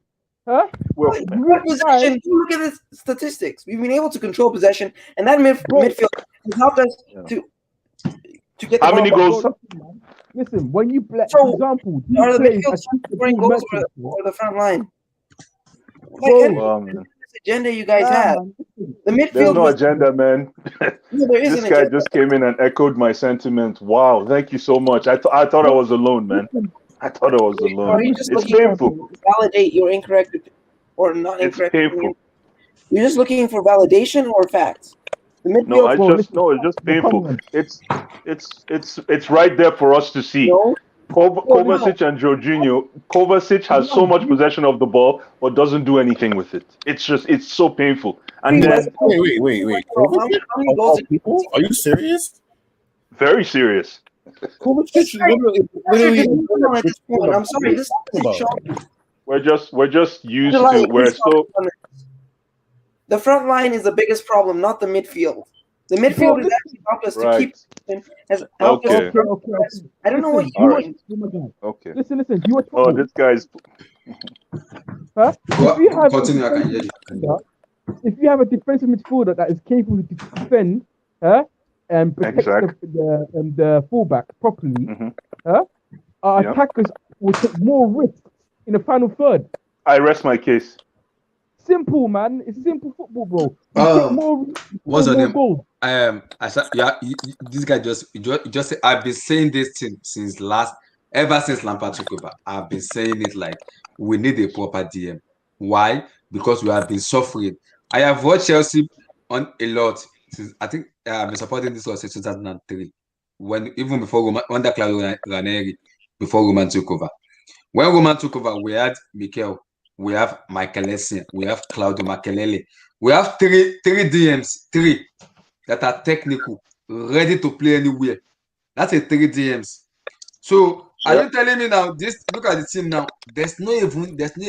Huh? Well, What possession? Look at the statistics. We've been able to control possession, and that midfield has helped us to get the How ball many back. goals? Listen, when you play, So, for example, you are the play midfield as scoring Liverpool goals Merchants, or the front line? Bro, Like, Wow, man. this agenda you guys nah, have. man, listen. The There's midfield no was. agenda, man. No, there is This an guy agenda. just came in and echoed my sentiment. Wow, thank you so much. I thought I was alone, man. I thought I was Or alone. are you just It's looking painful. to validate your incorrect or not It's incorrect painful. opinion? You're just looking for validation or facts? The No, midfield. Bro, listen, it's just well, come painful. on. It's right there for us to see. No. Bro, listen, Kovacic and Jorginho. Kovacic has so much possession of the ball, but doesn't do anything with it. It's so painful. And then Wait. How many goals did People, are you serious? very serious. Kovacic literally at this point? I'm sorry, this is shocking. We're just used Like, to we're so the front line is the biggest problem, not the midfield. The midfield has actually helped us to right. keep. Has helped us. Okay. To I don't know what listen, you're All right. doing. oh my God. Okay. Listen, you were Oh, told. this guy's Huh? If you have a Continue, I can hear you. midfielder, if you have a defensive midfielder that is capable to defend, and protect Exactly. the fullback properly, our Yeah. attackers will take more risks in the final third. I rest my case. Simple, man. It's simple football, bro. You take more risks, you What's score your more name? goals. I said, yeah, this guy just say, I've been saying this thing ever since Lampard took over. I've been saying it like we need a proper DM. Why? Because we have been suffering. I have watched Chelsea on a lot since I think I've been supporting this was since 2003. Even before under Claudio Ranieri, before Roman took over. When Roman took over, we had Mikel, we have Michael Essien, we have Claudio Makelele. We have three DMs, that are technical, ready to play anywhere. That's a 3 DMs. So are you telling me now? Look at the team now. There's no a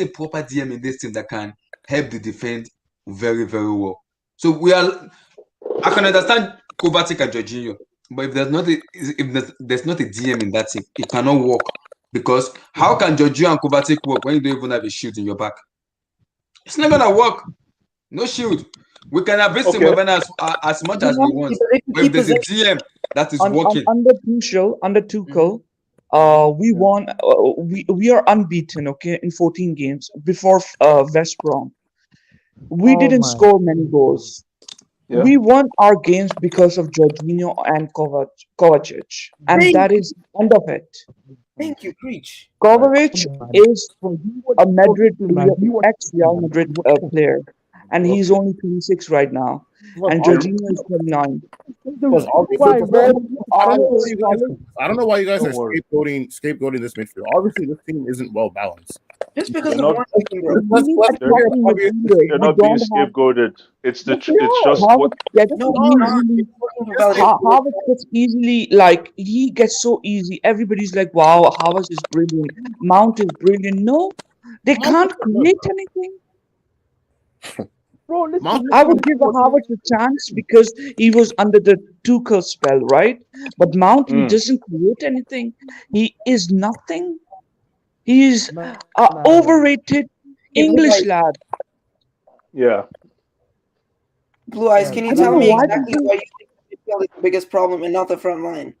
proper DM in this team that can help the defend very, very well. So I can understand Kovacic and Jorginho, but if there's not a DM in that team, it cannot work. Because how can Jorginho and Kovacic work when you don't even have a shield in your back? It's not gonna work. No shield. We can have this as much as we want. But if there's a DM that is working. Under Tuchel, we won. We are unbeaten. Okay, in 14 games before West Brom. We didn't score many goals. Yeah. We won our games because of Jorginho and Kovacic, and that is the end of it. Thank you, preach. Kovacic is a Madrid ex-Real Madrid player, and he's only 26 right now, and Jorginho is 29. I don't know why you guys are scapegoating this midfield. Obviously, this team isn't well balanced. Just because They're of not, one they're not being scapegoated. It's just what. Harvard gets easily, like, he gets so easy. Everybody's like, wow, Harvard is brilliant. Mount is brilliant. No, they can't create anything. Bro, listen, I would give Harvard a chance because he was under the Tuchel spell, right? But Mount, he doesn't create anything. He is nothing. He is overrated English lad. Yeah. Blue Eyes, can you tell me exactly why you think the midfield is the biggest problem and not the front line?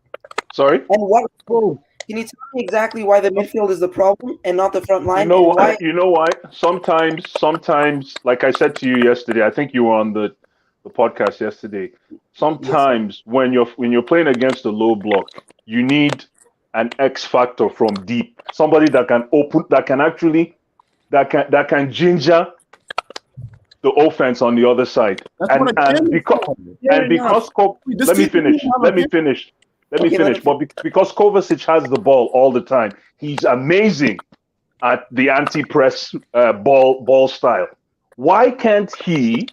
Sorry? And what? Can you tell me exactly why the midfield is the problem and not the front line? You know why? Sometimes, like I said to you yesterday, I think you were on the podcast yesterday. Sometimes when you're playing against a low block, you need an X factor from deep. Somebody that can ginger the offense on the other side. Let me finish. But because Kovacic has the ball all the time, he's amazing at the anti-press ball style. Why can't he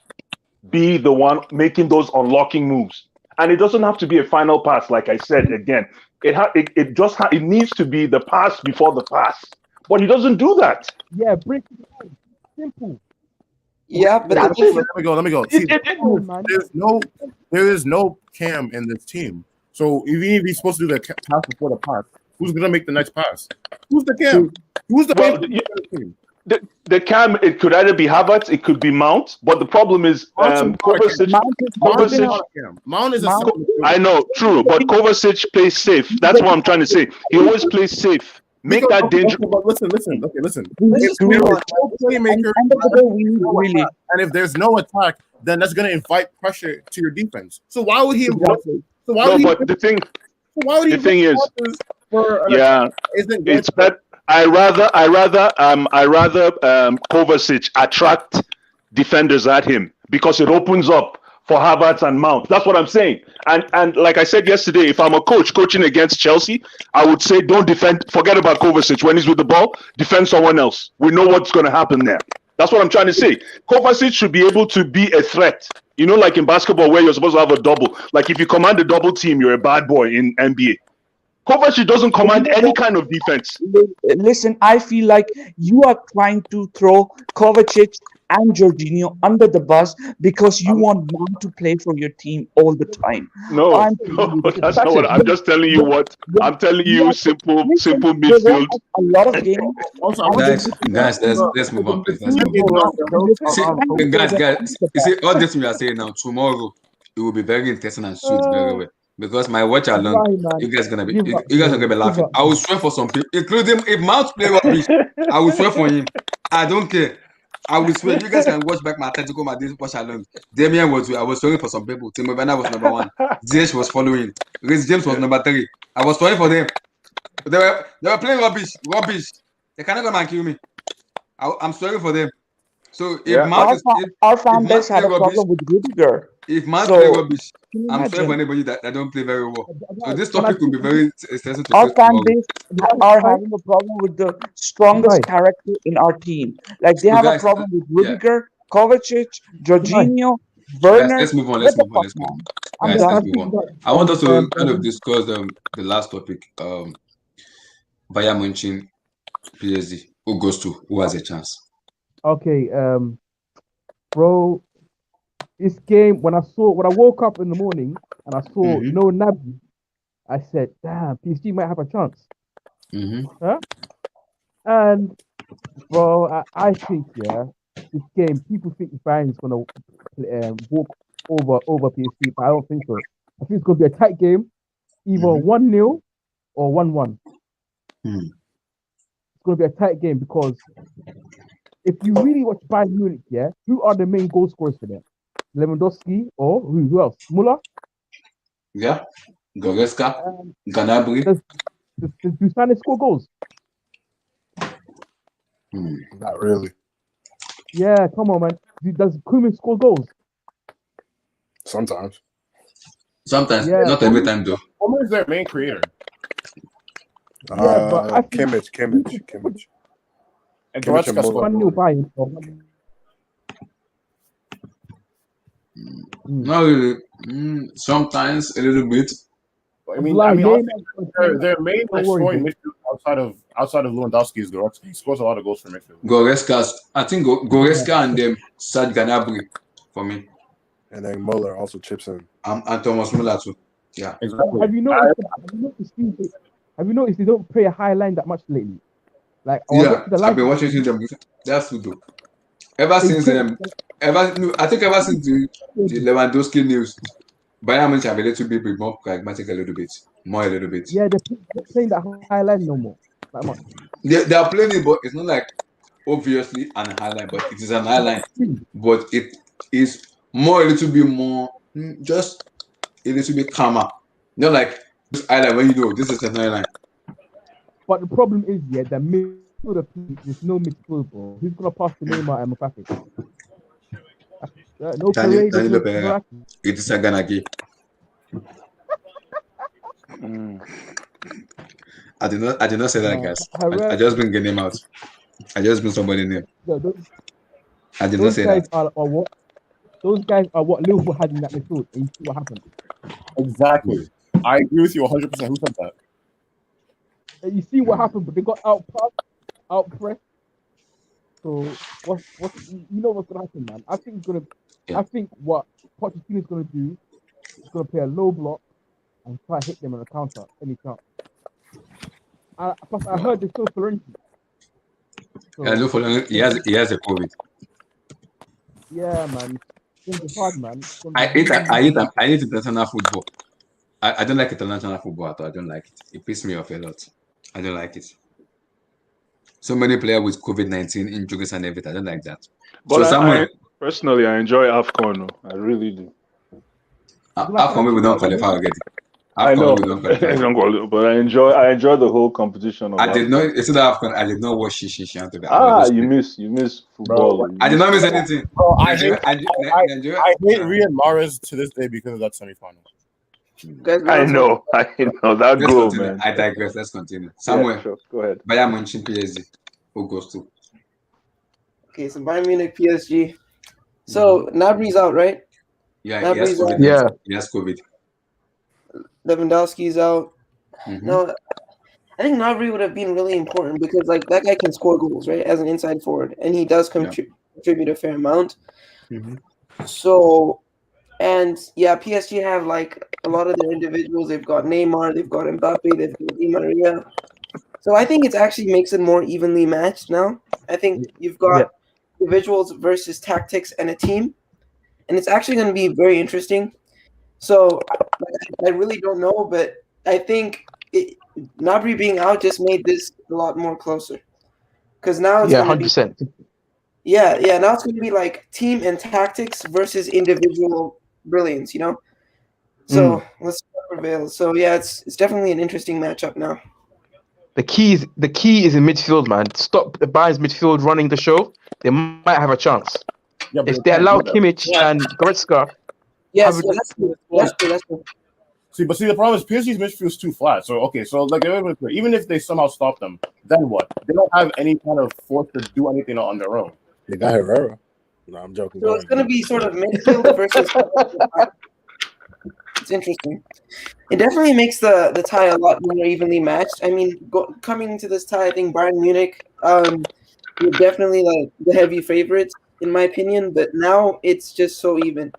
be the one making those unlocking moves? And it doesn't have to be a final pass, like I said again. It needs to be the pass before the pass. But he doesn't do that. Yeah, break it down. Simple. Yeah, but the thing is, Let me go. See, there is no Cam in this team. So even if he's supposed to do the pass before the pass, who's gonna make the next pass? Who's the Cam? Who's the team? The Cam, it could either be Havertz, it could be Mount, but the problem is Kovacic. Mount is a I know, true, but Kovacic plays safe. That's what I'm trying to say. He always plays safe. Make that dangerous. But listen. This is If there true. is no playmaker, End of the day, we need really. and if there's no attack, then that's going to invite pressure to your defense. So why would he? Exactly. So why No, would he? but the thing is, yeah, it's better. I rather Kovacic attract defenders at him because it opens up for Havertz and Mount. That's what I'm saying. And like I said yesterday, if I'm a coach coaching against Chelsea, I would say don't defend. Forget about Kovacic when he's with the ball. Defend someone else. We know what's going to happen there. That's what I'm trying to say. Kovacic should be able to be a threat. You know, like in basketball where you're supposed to have a double. Like if you command a double team, you're a bad boy in NBA. Kovacic doesn't command any kind of defense. Listen, I feel like you are trying to throw Kovacic and Jorginho under the bus because you want Mount to play for your team all the time. No, that's not what I'm just telling you. What I'm telling you, simple midfield. A lot of games. Guys, let's move on, please. Let's move on. Guys, you see, all this we are saying now, tomorrow it will be very interesting and sweet, very well. Because my watch alone, you guys are gonna be laughing. I will swear for some people, including if Mount play rubbish, I will swear for him. I don't care. I will swear. You guys can watch back my Atletico Madrid watch along. Damian I was swearing for some people. Timo Werner was number 1. Ziyech was following. Reece James was number 3. I was swearing for them. They were playing rubbish. They cannot come and kill me. I'm swearing for them. So if Mount our fan base had a problem with Rudiger. If Mount play rubbish, I'm sure for anybody that don't play very well. So this topic will be very extensive to our face fan tomorrow. base are having a problem with the strongest character in our team. Like they So have a guys, problem with Rudiger, Kovacic, Jorginho, Werner. Let's move on. Get the fuck, Let's man. move on. I want us to kind of discuss the last topic. Bayern Munich, PSG. Who goes to? Who has a chance? Okay, bro. This game, when I woke up in the morning and I saw no Naby, I said, "Damn, PSG might have a chance." Huh? And bro, I think this game, people think Bayern is gonna walk over PSG, but I don't think so. I think it's gonna be a tight game, either 1-0 or 1-1. It's gonna be a tight game because if you really watch Bayern Munich, who are the main goal scorers for them? Lewandowski or who else? Muller? Yeah. Goretzka, Gnabry. Does Dusan score goals? Not really. Yeah, come on, man. Does Koeman score goals? Sometimes. Not every time though. Koeman is their main creator. Yeah, but I think Kimmich. And Goretzka scored. Not really. Sometimes a little bit. I mean, their main scoring midfield outside of Lewandowski is Goretzka. He scores a lot of goals for midfield. I think Goretzka and them Serge Gnabry for me. And then Muller also chips in. And Thomas Muller too. Yeah. Exactly. Have you noticed they don't play a high line that much lately? Like I've been watching them. That's true though. Ever since the Lewandowski news, Bayern Munich have a little bit more pragmatic, a little bit. Yeah, they're playing that high line no more. That much. They are playing it, but it's not like obviously an high line, but it is an high line. But it is a little bit more, just a little bit calmer. Not like this high line when you know this is an high line. But the problem is, the midfield, there's no midfield, bro. Who's gonna pass to Neymar and Mbappe? No parade. It is a Ganagi. I did not say that, guys. I just bring the name out. I just bring somebody's name. I did not say that. Those guys are what Liverpool had in that midfield, and you see what happened. Exactly. I agree with you 100%. Who said that? And you see what happened, but they got out pressed. So you know what's gonna happen, man. I think it's gonna. Yeah. I think what Pochettino's gonna do is gonna play a low block and try to hit them on a counter any chance. Plus, I heard there's still Florenzi. Yeah, look for he has a COVID. Yeah, man. It's gonna be hard, man. It's gonna I be hate really, I really hate hard. I hate international football. I don't like international football at all. I don't like it. It pisses me off a lot. I don't like it. So many players with COVID-19 injuries and everything. I don't like that. But So I Samuel, personally I enjoy AFCON. I really do. AFCON we don't qualify already. I know, AFCON we don't qualify. but I enjoy the whole competition of I did AFCON. not. Instead of AFCON, I did not watch Shishi until that. You miss football. Bro, You I did not miss football. anything. Bro, I Nigeria, hate Riyad Mahrez to this day because of that semifinal. I know that Let's goal, continue. man. I digress. Let's continue. Samuel, Yeah, sure. Go ahead. Bayern Munich PSG. Who goes to? Okay, so Bayern Munich, PSG. So Gnabry's out, right? Yeah, he has Gnabry's out. COVID. Yeah, he has COVID. Lewandowski's out. Mm-hmm. No, I think Gnabry would have been really important because like that guy can score goals, right, as an inside forward, and he does contribute a fair amount. Mm-hmm. So, and yeah, PSG have like a lot of their individuals. They've got Neymar, they've got Mbappe, they've got Di Maria. So I think it actually makes it more evenly matched now. I think you've got individuals versus tactics and a team, and it's actually going to be very interesting. So I really don't know, but I think Gnabry being out just made this a lot more closer. Because now it's going to be 100%. Yeah, now it's going to be like team and tactics versus individual brilliance, you know? So let's see what prevails. So yeah, it's definitely an interesting matchup now. The key is in midfield, man. Stop the Bayern's midfield running the show. They might have a chance. Yeah, but if they allow Kimmich and Goretzka, yes, that's true. That's true. See, the problem is PSG's midfield is too flat. So like even if they somehow stop them, then what? They don't have any kind of force to do anything on their own. They got Herrera. No, I'm joking. So it's going to be sort of midfield versus. It's interesting. It definitely makes the tie a lot more evenly matched. I mean, coming into this tie, I think Bayern Munich were definitely like the heavy favorites in my opinion. But now it's just so even.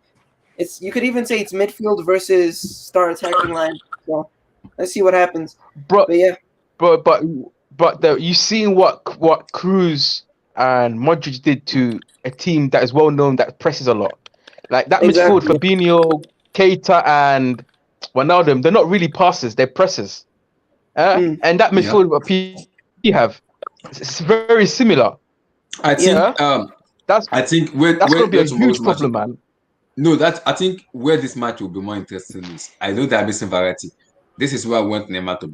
You could even say it's midfield versus star attacking line. So let's see what happens. Bro, but yeah, but you seen what Cruz and Modric did to a team that is well known that presses a lot. Like that midfield, Fabinho, Keita, and Wijnaldum, they're not really passers; they're pressers. And that midfield, what PSG have, it's very similar. I think that's going to be a huge problem, man. No, I think where this match will be more interesting is I know they are missing variety. This is where I want Neymar to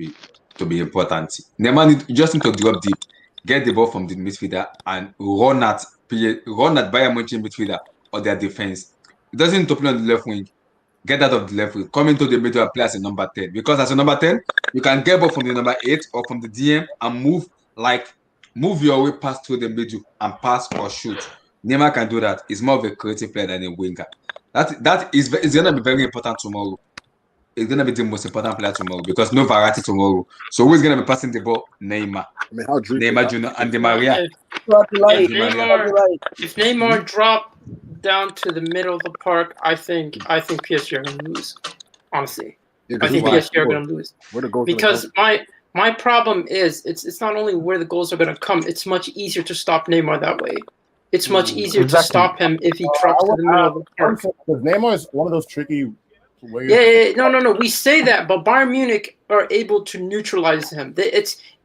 be important. Neymar just need to drop deep, get the ball from the midfielder, and run at Bayern Munich midfielder or their defense. It doesn't need to play on the left wing. Get out of the left wing, come into the middle and play as a number 10. Because as a number 10, you can get ball from the number 8 or from the DM and move your way past through the middle and pass or shoot. Neymar can do that. He's more of a creative player than a winger. That is going to be very important tomorrow. It's going to be the most important player tomorrow because no variety tomorrow. So who's going to be passing the ball? Neymar. I mean, how Neymar Jr. and Di Maria. If Neymar drop down to the middle of the park, I think PSG are going to lose. Honestly, I think PSG are going to lose because my problem is it's not only where the goals are going to come. It's much easier to stop Neymar that way. It's much easier to stop him if he drops to the middle of the park. Because Neymar is one of those tricky ways. Yeah. No. We say that, but Bayern Munich are able to neutralize him.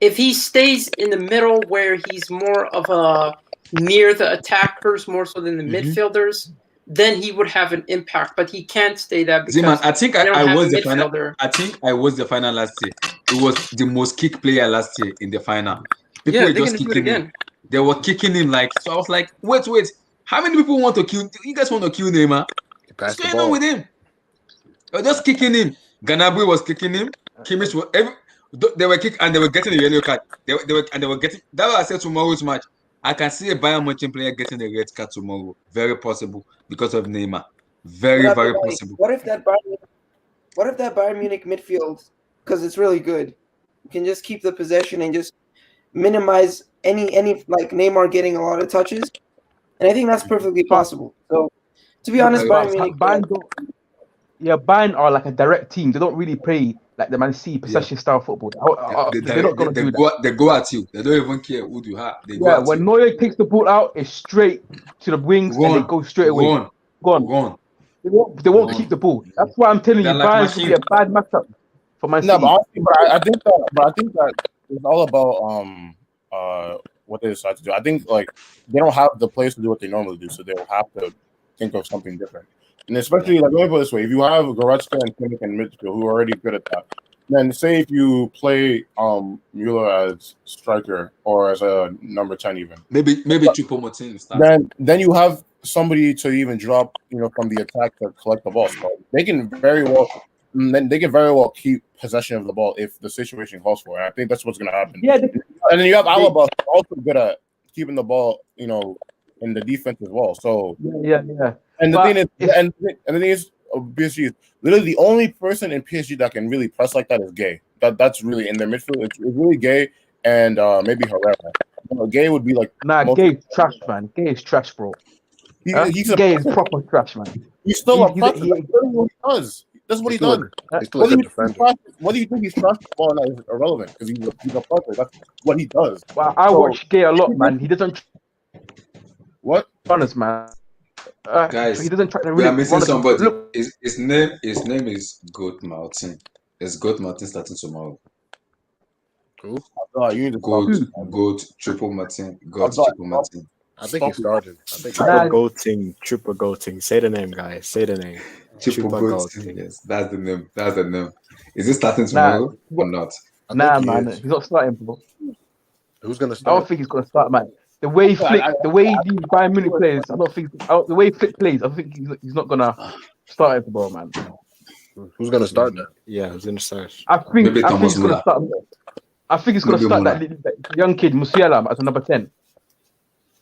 If he stays in the middle where he's more of a near the attackers more so than the midfielders, then he would have an impact. But he can't stay that because I think I was the final. I think I was the final last year. It was the most kick player last year in the final. People were just kicking him. They were kicking him so I was like, wait. How many people want to kill? You guys want to kill Neymar? What's going on with him? They were just kicking him. Gnabry was kicking him. Kimmich was they were kicking and they were getting a yellow card. They were getting. That's why I said tomorrow's match. I can see a Bayern Munich player getting a red card tomorrow. Very possible because of Neymar. Very possible. What if that Bayern Munich midfield, because it's really good, you can just keep the possession and just minimize any like Neymar getting a lot of touches. and I think that's perfectly possible. So, to be honest, Bayern Munich. Bayern are like a direct team. They don't really play like the Man City possession style football. They're not gonna do that. They go at you. They don't even care who you have. They go Yeah, at when you. Neuer takes the ball out, it's straight to the wings and they go straight away. Gone. They won't keep the ball. That's why I'm telling you, They're like Bayern's will be a bad matchup for Man No, City. but honestly, I think that it's all about what they decide to do. I think like they don't have the players to do what they normally do, so they'll have to think of something different. And especially like let me put it this way: if you have Goretzka and Kimmich in midfield who are already good at that, then say if you play Mueller as striker or as a number 10 even, maybe Choupo-Moting then you have somebody to even drop from the attack to collect the ball. So they can very well keep possession of the ball if the situation calls for it. I think that's what's going to happen. Yeah, and then you have Alaba also good at keeping the ball, in the defense as well. So yeah. And the thing is, PSG is literally the only person in PSG that can really press like that is Gay. That's really in their midfield. It's really Gay and maybe Herrera. Gay would be like Gay is trash, man. Gay is trash, bro. Gay is proper trash, man. He's still a presser. That's what he does. That's what he does. What do you think he's trash ball now is irrelevant because he's a presser. That's what he does. Well, I watch Gay a lot, man. He doesn't. What? Honest, man. Guys, he doesn't try to we really are missing somebody. Look, His name is Goat Martin. It's Goat Martin starting tomorrow. Who? Goat Triple Martin. Triple Martin. I think he started. Triple goating. Say the name, guys. Say the name. Triple goating. Yes, that's the name. Is he starting tomorrow or not? Man, he's not starting, bro. Who's gonna I start? don't think he's gonna start, man. The way Flick, the way these Bayern Munich players, I don't think. The way Flick plays, I think he's not gonna start it, bro, man. Who's gonna start that? Yeah, who's gonna start? I think he's gonna start. I think he's gonna start that young kid Musiala as a number 10.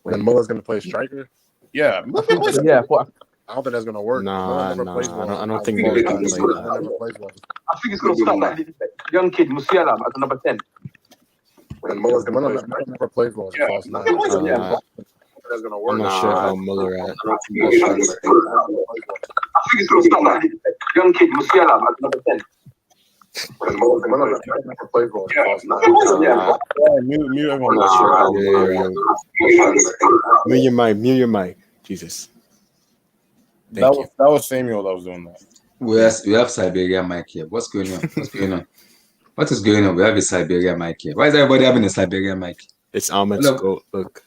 And Muller's gonna play striker. Yeah, but I don't think that's gonna work. I don't think Muller Muller can play that. I think he's gonna start that young kid Musiala as a number 10. And Muller's gonna never play for us. I'm not sure how Muller at. I think he's gonna start that young kid Musiala as number 10. And Muller's never play for us. Mute your mic. Jesus. That was Samuel that was doing that. We have Siberia Mike here. What's going on? What is going on? We have a Siberia mic here. Why is everybody having a Siberia mic? It's Ahmed's goat. Look,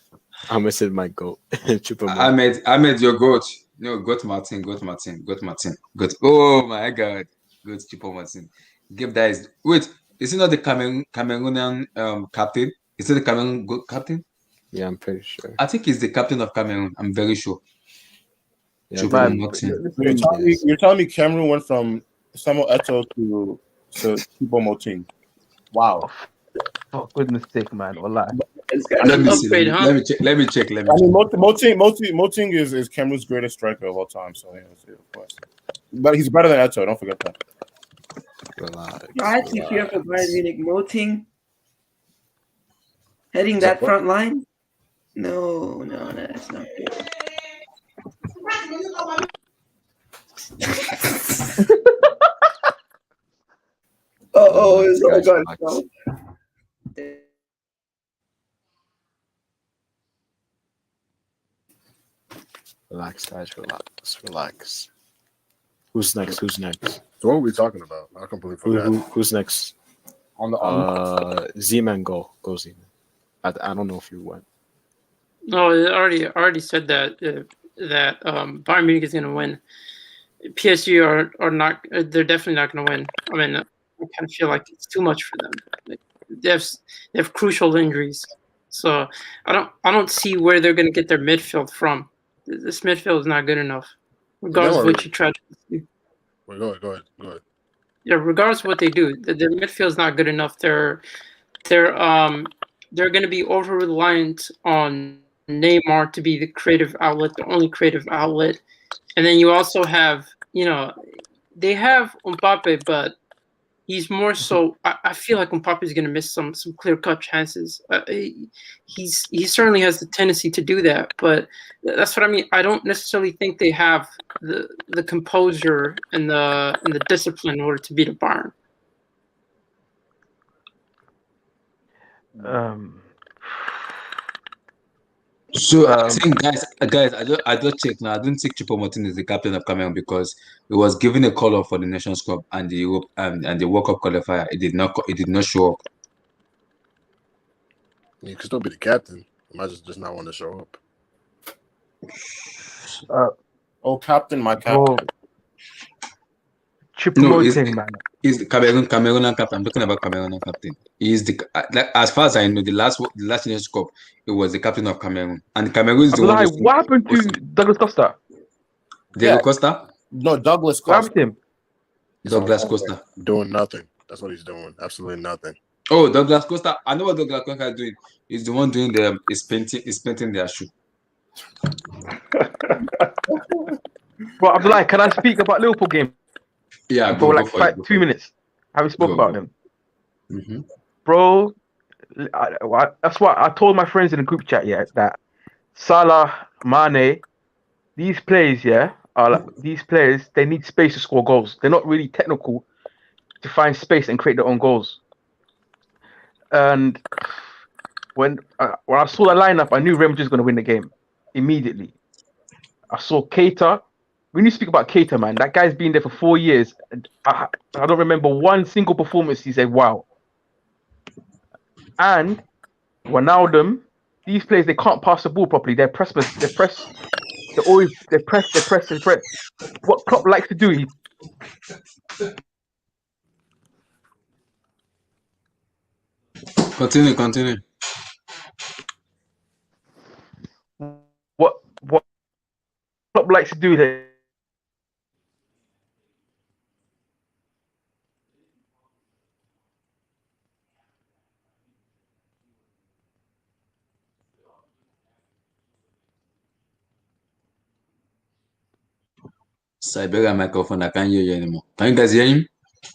Ahmed said my goat. Ahmed, your goat. No, Goat Martin. Oh my God, Goat Chipo Martin. Give that is wait. Is he not the Cameroonian captain? Is he the Cameroon captain? Yeah, I'm pretty sure. I think he's the captain of Cameroon. I'm very sure. Yeah, you're telling me Cameroon went from Samuel Eto'o to Choupo-Moting. Wow. Oh, goodness sake, man. Wallahi. Let me see. Let me check. I mean, Moting is Cameroon's greatest striker of all time. So yeah, of course. But he's better than Eto'o. Don't forget that. I actually fear for Bayern Munich. Moting heading that front line. No, that's not good. Oh my God. Relax, guys. Relax. Who's next? So what are we talking about? I completely forgot. Who's next? Z-Man go Z-Man. I don't know if you went. No, I already said that Bayern Munich is going to win. PSG are not. They're definitely not going to win. I mean, I kind of feel like it's too much for them. Like, they have crucial injuries, so I don't see where they're going to get their midfield from. This midfield is not good enough, regardless of what you try to do. Wait, go ahead. Yeah, regardless of what they do, their midfield is not good enough. They're going to be over reliant on Neymar to be the creative outlet, the only creative outlet. And then you also have, they have Mbappe, but He's more so. I feel like Mbappe's going to miss some clear cut chances. He certainly has the tendency to do that, but that's what I mean. I don't necessarily think they have the composure and the discipline in order to beat a Bayern. So I think, guys, I just checked now. I didn't think Choupo-Moting is the captain of Cameroon because he was given a call up for the Nations Cup and the Europe and the World Cup qualifier. It did not show up. You could still be the captain. You might just not want to show up. Captain, my captain. No, he's the Cameroonian captain. I'm talking about Cameroonian captain. He's the as far as I know, the last Nations Cup, he was the captain of Cameroon, and Cameroon is the one. What happened to Douglas Costa? Diego Costa? No, Douglas Costa. What happened to him? Douglas Costa doing nothing. That's what he's doing. Absolutely nothing. Oh, Douglas Costa. I know what Douglas Costa is doing. He's the one doing is painting their shoe. Bro, Abdullah, can I speak about Liverpool game? Yeah, for like 2 minutes. Haven't spoke about them. Mm-hmm. Bro, that's what I told my friends in the group chat, that Salah, Mane, these players, they need space to score goals. They're not really technical to find space and create their own goals. And when I saw the lineup, I knew Real Madrid was going to win the game immediately. I saw Keita. We need to speak about Keita, man. That guy's been there for 4 years. I don't remember one single performance he said, wow. And Ronaldo, these players, they can't pass the ball properly. They press. What Klopp likes to do, Continue. What Klopp likes to do that. Siberia microphone. I can't hear you anymore. Can you guys hear him?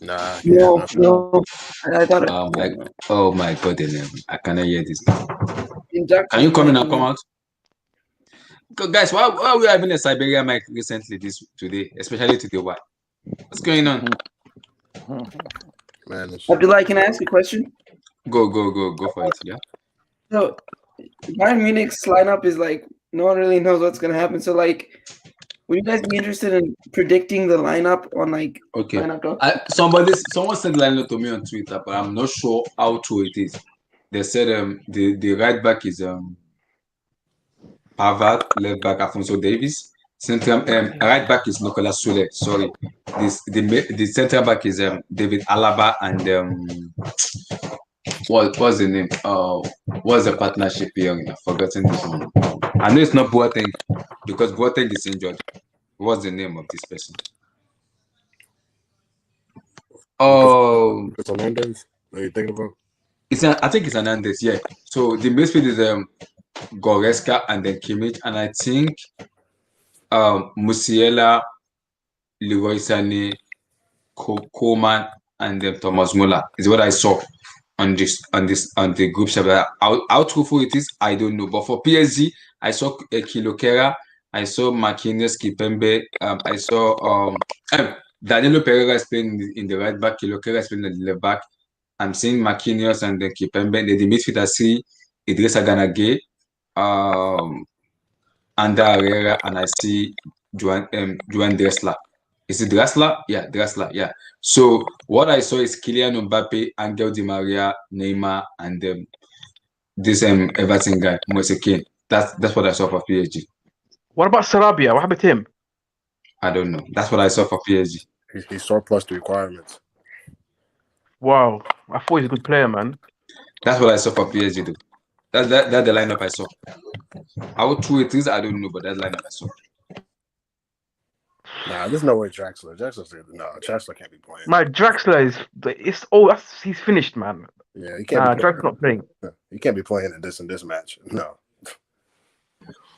Nah. No. I thought. Oh my God, I cannot hear this. Can you come in and come out? Guys, why are we having a Siberia mic recently today, especially today? Why? What's going on? Man, Abdullah, can I ask a question? Go for it, yeah. So, Bayern Munich's lineup is like no one really knows what's gonna happen. So, like, would you guys be interested in predicting the lineup on like? Okay. Lineup Someone said lineup to me on Twitter, but I'm not sure how true it is. They said the right back is Pavard, left back Afonso Davies, right back is Nicolas Soule. Sorry, the central back is David Alaba and what's the name? What's the partnership here? I've forgotten this one. I know it's not Boateng because Boateng is injured. What's the name of this person? Oh, it's Hernandez. What are you thinking about? I think it's Hernandez. Yeah. So the midfield is Goretzka and then Kimmich, and I think Musiala, Leroy Sané, Koeman, and then Thomas Muller is what I saw on the group chat. How truthful it is, I don't know. But for PSG, I saw Kilo Kera, I saw Marquinhos, Kipembe, I saw Danilo Pereira is playing in the right back, Kilo Kera is playing in the left back. I'm seeing Marquinhos and then Kipembe. The midfield I see Idrissa Gana Gueye, Ander Herrera, and I see Juan Drexler. Is it Drexler? Yeah, Drexler. Yeah. So what I saw is Kylian Mbappe, Angel Di Maria, Neymar, and this Everton guy, Moise Kean. That's what I saw for PSG. What about Sarabia? What happened to him? I don't know. That's what I saw for PSG. He surplus the requirements. Wow, I thought he's a good player, man. That's what I saw for PSG, though. That's the lineup I saw. How true it is, I don't know, but that's the lineup I saw. Nah, there's no way Draxler can't be playing. My Draxler he's finished, man. Yeah, he can't. Draxler's not playing. He can't be playing in this match. No.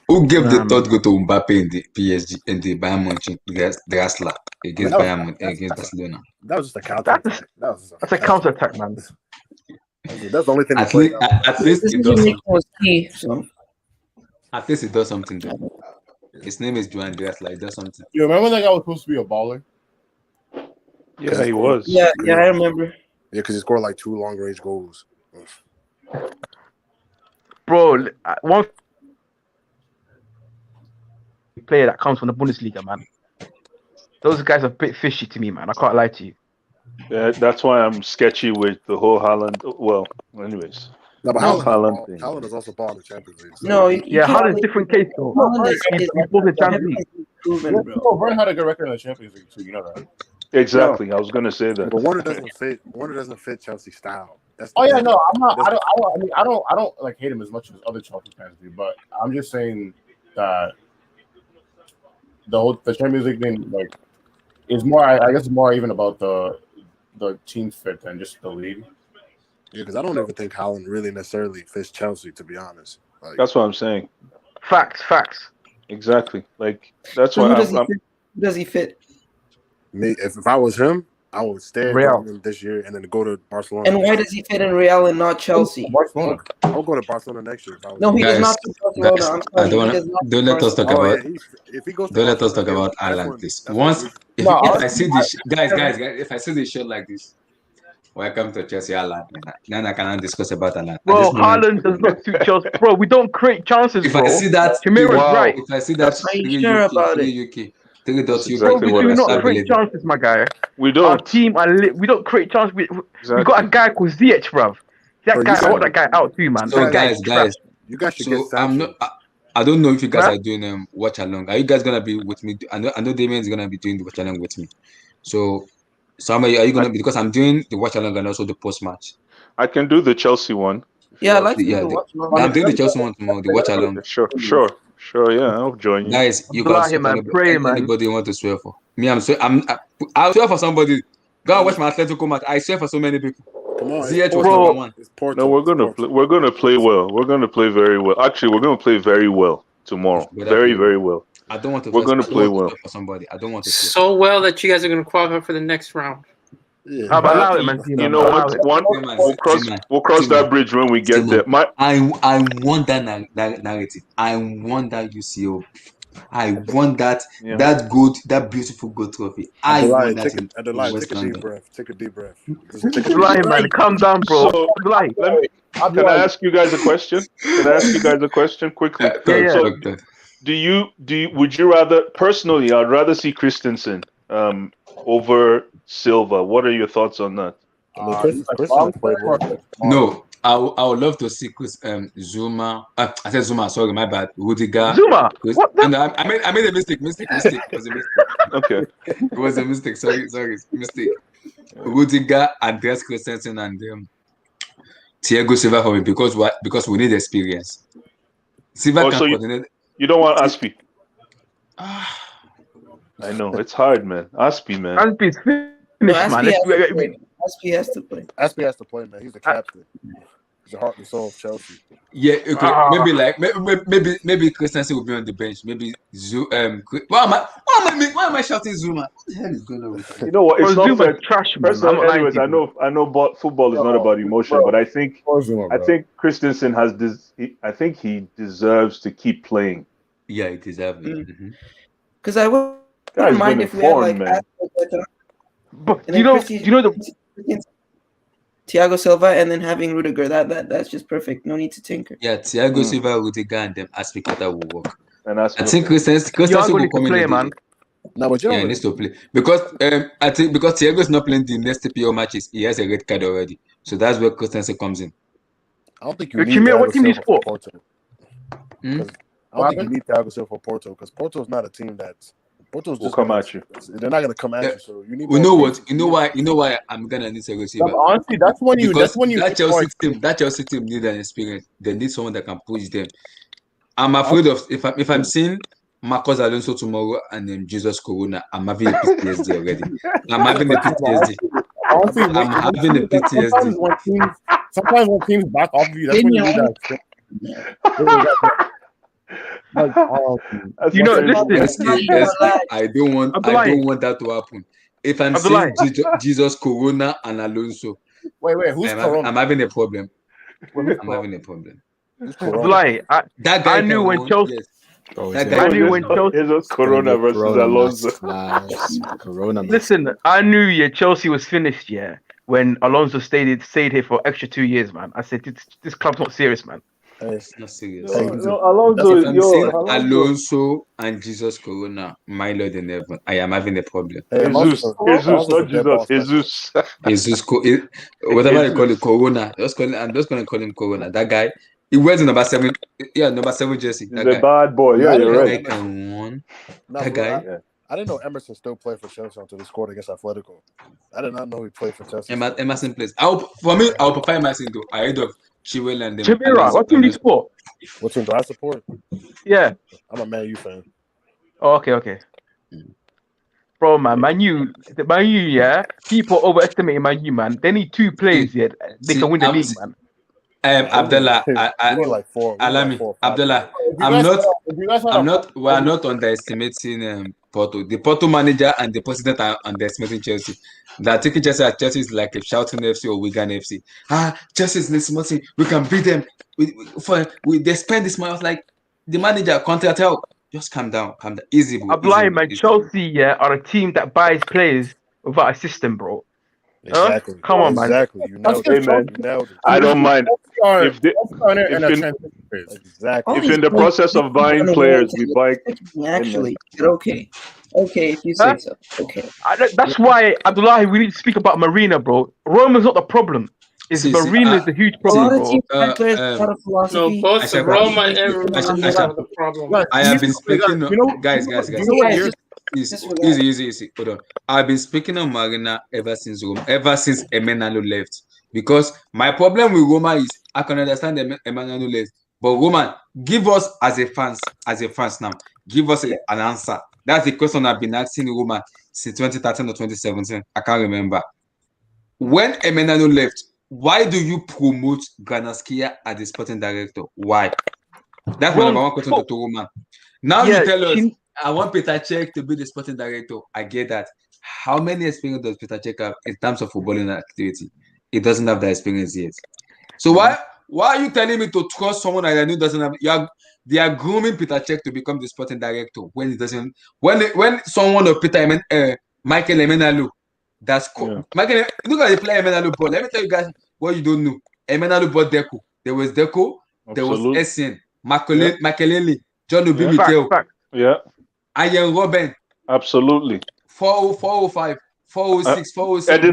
Who gave the Nah, third goal to Mbappe in the PSG in the Bayern Munich Drasla against that was Bayern Munich against that's Barcelona? that was just a counter that's attack. That was just a a counter counter attack. attack, man. That's the only thing he At played least, out of at that. least The it does decision making something. was key. So At least it does something though. His name is Joan Drasla. It does something. You remember that guy was supposed to be a baller? Yeah, he was. yeah, I remember. Yeah, because he scored like 2 long range goals. Bro, one player that comes from the Bundesliga, man. Those guys are a bit fishy to me, man. I can't lie to you. Yeah, that's why I'm sketchy with the whole Haaland. Well, anyways. No, but No. Haaland thing. Haaland is also ball in the Champions League. So. No, you Yeah, can't Haaland's make- different case though. Haaland is He pulled the Champions League. proven, bro. No, Vern had a good record in the Champions League too. You know that. Exactly. I was gonna say that. But Warner doesn't fit. Warner doesn't fit Chelsea's style. That's the Oh yeah, thing. no, I'm not. I don't like hate him as much as other Chelsea fans do. But I'm just saying that the Champions League thing like is more. I guess it's more even about the team fit than just the league. Yeah, because I don't even think Haaland really necessarily fits Chelsea, to be honest. Like, That's what I'm saying. Facts. Exactly. Like that's So why who does I'm he fit? Who does he fit? me, if I was him, I would stay at Real. Dortmund this year and then go to Barcelona. And why does he fit in Real and not Chelsea? Barcelona. I'll go to Barcelona next year. If I was No, him. he does Guys, not fit Barcelona. guys, I'm I sorry, don't he wanna, does not don't fit let us talk Barcelona. about If he goes to don't let us talk Barcelona, about that's Haaland, when- please. that's Once when if, No, if I see this guys, if I see this show like this, welcome to Chelsea Haaland. Then I cannot discuss about Haaland. At Bro, this moment, Haaland does not suit Chelsea. Bro, we don't create chances, if bro. I see that Chimera's right. if I see that Are you sure about it? 3 That's UK, Bro, exactly we what do I not said. create chances, my guy. We Our don't. team we don't create chances. We got a Exactly. guy called Ziyech, bruv. That Bro, guy, you I want that guy out too, man. So That guy is trash. you guys should get so I'm Sancho. not. I don't know if you guys Huh? are doing watch along. Are you guys gonna be with me? I know Damien is gonna be doing the watch along with me. So, somebody, are you gonna be? Because I'm doing the watch along and also the post match. I can do the Chelsea one. Yeah, I like to Yeah, do the, watch I'm doing the Chelsea one tomorrow. The watch along. Sure. Yeah, I'll join you. Guys, you Abdullah, guys, man, pray, man. anybody want to swear for me? I'll swear for somebody. Go and watch my Atletico match. I swear for so many people. Come on, Ziyech it's was Porto. number 1. It's Porto. No, we're It's gonna Porto. we're gonna play well. We're gonna play very well. Actually, we're gonna play very well tomorrow. Better Very, play very well. I don't want to. We're gonna play well. For somebody. I don't want to. Swear. So well that you guys are going to qualify for the next round. Yeah. How about allow it, man? You know what? We'll cross that bridge when we get there. I want that narrative. I want that UCO. I want that that beautiful gold trophy. I want that in West London. Take a deep breath. Abdullah, man, calm down, bro. So, can I ask you guys a question? Quickly? So, would you rather, personally, I'd rather see Christensen over Silva. What are your thoughts on that? No, I would love to see Zuma. I said Zuma. Sorry, my bad. Rudiger. Zuma. What? And I made a mistake. It was a mistake. Okay. It was a mistake. Sorry, mistake. Rudiger, Andreas Christensen, and Thiago Silva for me because we need experience. Silva can coordinate. You don't want Aspi? I know it's hard, man. Aspi, man. Aspi's finished, man. Aspi has to play. Aspi has to play, man. He's the captain. He's the heart and soul of Chelsea. Yeah, okay. Maybe Christensen will be on the bench. Maybe why am I shouting Zuma? What the hell is going on with you? You know what? It's not fair. Trash, man. Anyways, I know football is not about emotion, but I think Christensen has this. I think he deserves to keep playing. Yeah, he deserves it. Because I wouldn't mind if we had like but you know the Thiago Silva and then having Rudiger. That's just perfect. No need to tinker. Yeah, Thiago Silva, Rudiger, and them Aspicata will work. And I think Christensen will come in. Man. No, but he needs to play because I think because Thiago is not playing the next PO matches, he has a red card already. So that's where Christensen comes in. I don't think you need what team is for? Porto. I don't think you need Thiago Silva for Porto because Porto's not a team that's. Porto's just come at you. They're not gonna come at you. So you need. You know what? You know why I'm gonna need Thiago Silva. Honestly, that's when you. That Chelsea team need an experience. They need someone that can push them. I'm afraid of if I'm seeing Marcos Alonso tomorrow and Jesus Corona, I'm having a PTSD already. I'm having a PTSD. I'm having a PTSD. Sometimes when teams back off of you, that's when you need that. Like, You know, listen, I don't want that to happen. If I'm saying Jesus, Corona, and Alonso, wait, who's Corona? I'm having a problem. Wait, I'm having a problem. Who's Corona? That guy I knew can when run, Chelsea. yes. Bro, That it's guy I gonna knew be when Chelsea. It's just Corona versus Corona Alonso. masterclass. Corona Listen, I knew Chelsea was finished. Yeah, when Alonso stayed here for extra 2 years, man. I said this club's not serious, man. It's not serious. Alonso, If I'm saying Alonso and Jesus Corona, my Lord in heaven, I am having a problem. Jesus, not Jesus, Jesus. Whatever they call it, Corona. I'm just gonna call him Corona. That guy, he wears the number 7. Yeah, number 7 jersey. He's a bad boy. Yeah, you're right. That guy can run. Nah, That bro, guy. I didn't know Emerson still played for Chelsea until he scored against Atletico. I did not know he played for Chelsea. Emerson plays. I'll prefer Emerson though ahead of Chilwell and them. Chimera, what team do you support? What team do I support? Yeah. I'm a Man U fan. Oh, okay. Bro, Man U, yeah. People overestimate Man U, man. They need 2 players yet. They can win the league, man. Abdullah, we need like 4. Alami, Abdullah, we're not underestimating Porto. The Porto manager and the president are underestimating Chelsea. They're taking Chelsea as Chelsea is like a Shouting FC or Wigan FC. Chelsea is this small team. We can beat them. They spend this money. I was like, the manager, just calm down. Easy, bro. Abdullah, man, Chelsea are a team that buys players without a system, bro. Exactly. Come on, man. Exactly. You nailed it. Man. You nailed it. I don't mind. If in the process of buying players, we buy. Actually, okay, if you say so. Okay. That's why, Abdullah, we need to speak about Marina, bro. Roma's not the problem. Marina is the huge problem, bro. No, both Roma and Roma have the problem. I have been speaking, guys. Easy. Hold on. I've been speaking on Marina ever since Emenalo left. Because my problem with Roma is I can understand Emenalo left, but Roman, give us as a fans now, give us an answer. That's the question I've been asking Roma since 2013 or 2017. I can't remember. When Emenalo left, why do you promote Granaskia as the sporting director? Why? That's my number one question to Roman. Now you tell us, I want Peter Cech to be the sporting director. I get that. How many experience does Peter Cech have in terms of footballing activity? He doesn't have that experience yet. So why are you telling me to trust someone that I know doesn't have? They are grooming Peter Cech to become the sporting director when he doesn't. When someone of Michael Emenalo, Michael, look at the player Emenalo bought. Let me tell you guys what you don't know. Emenalo bought Deco. There was Deco. There was Essien, Makelele, John Obi Mikel. Yeah. Ian Robben. Absolutely. 405, 406, 407.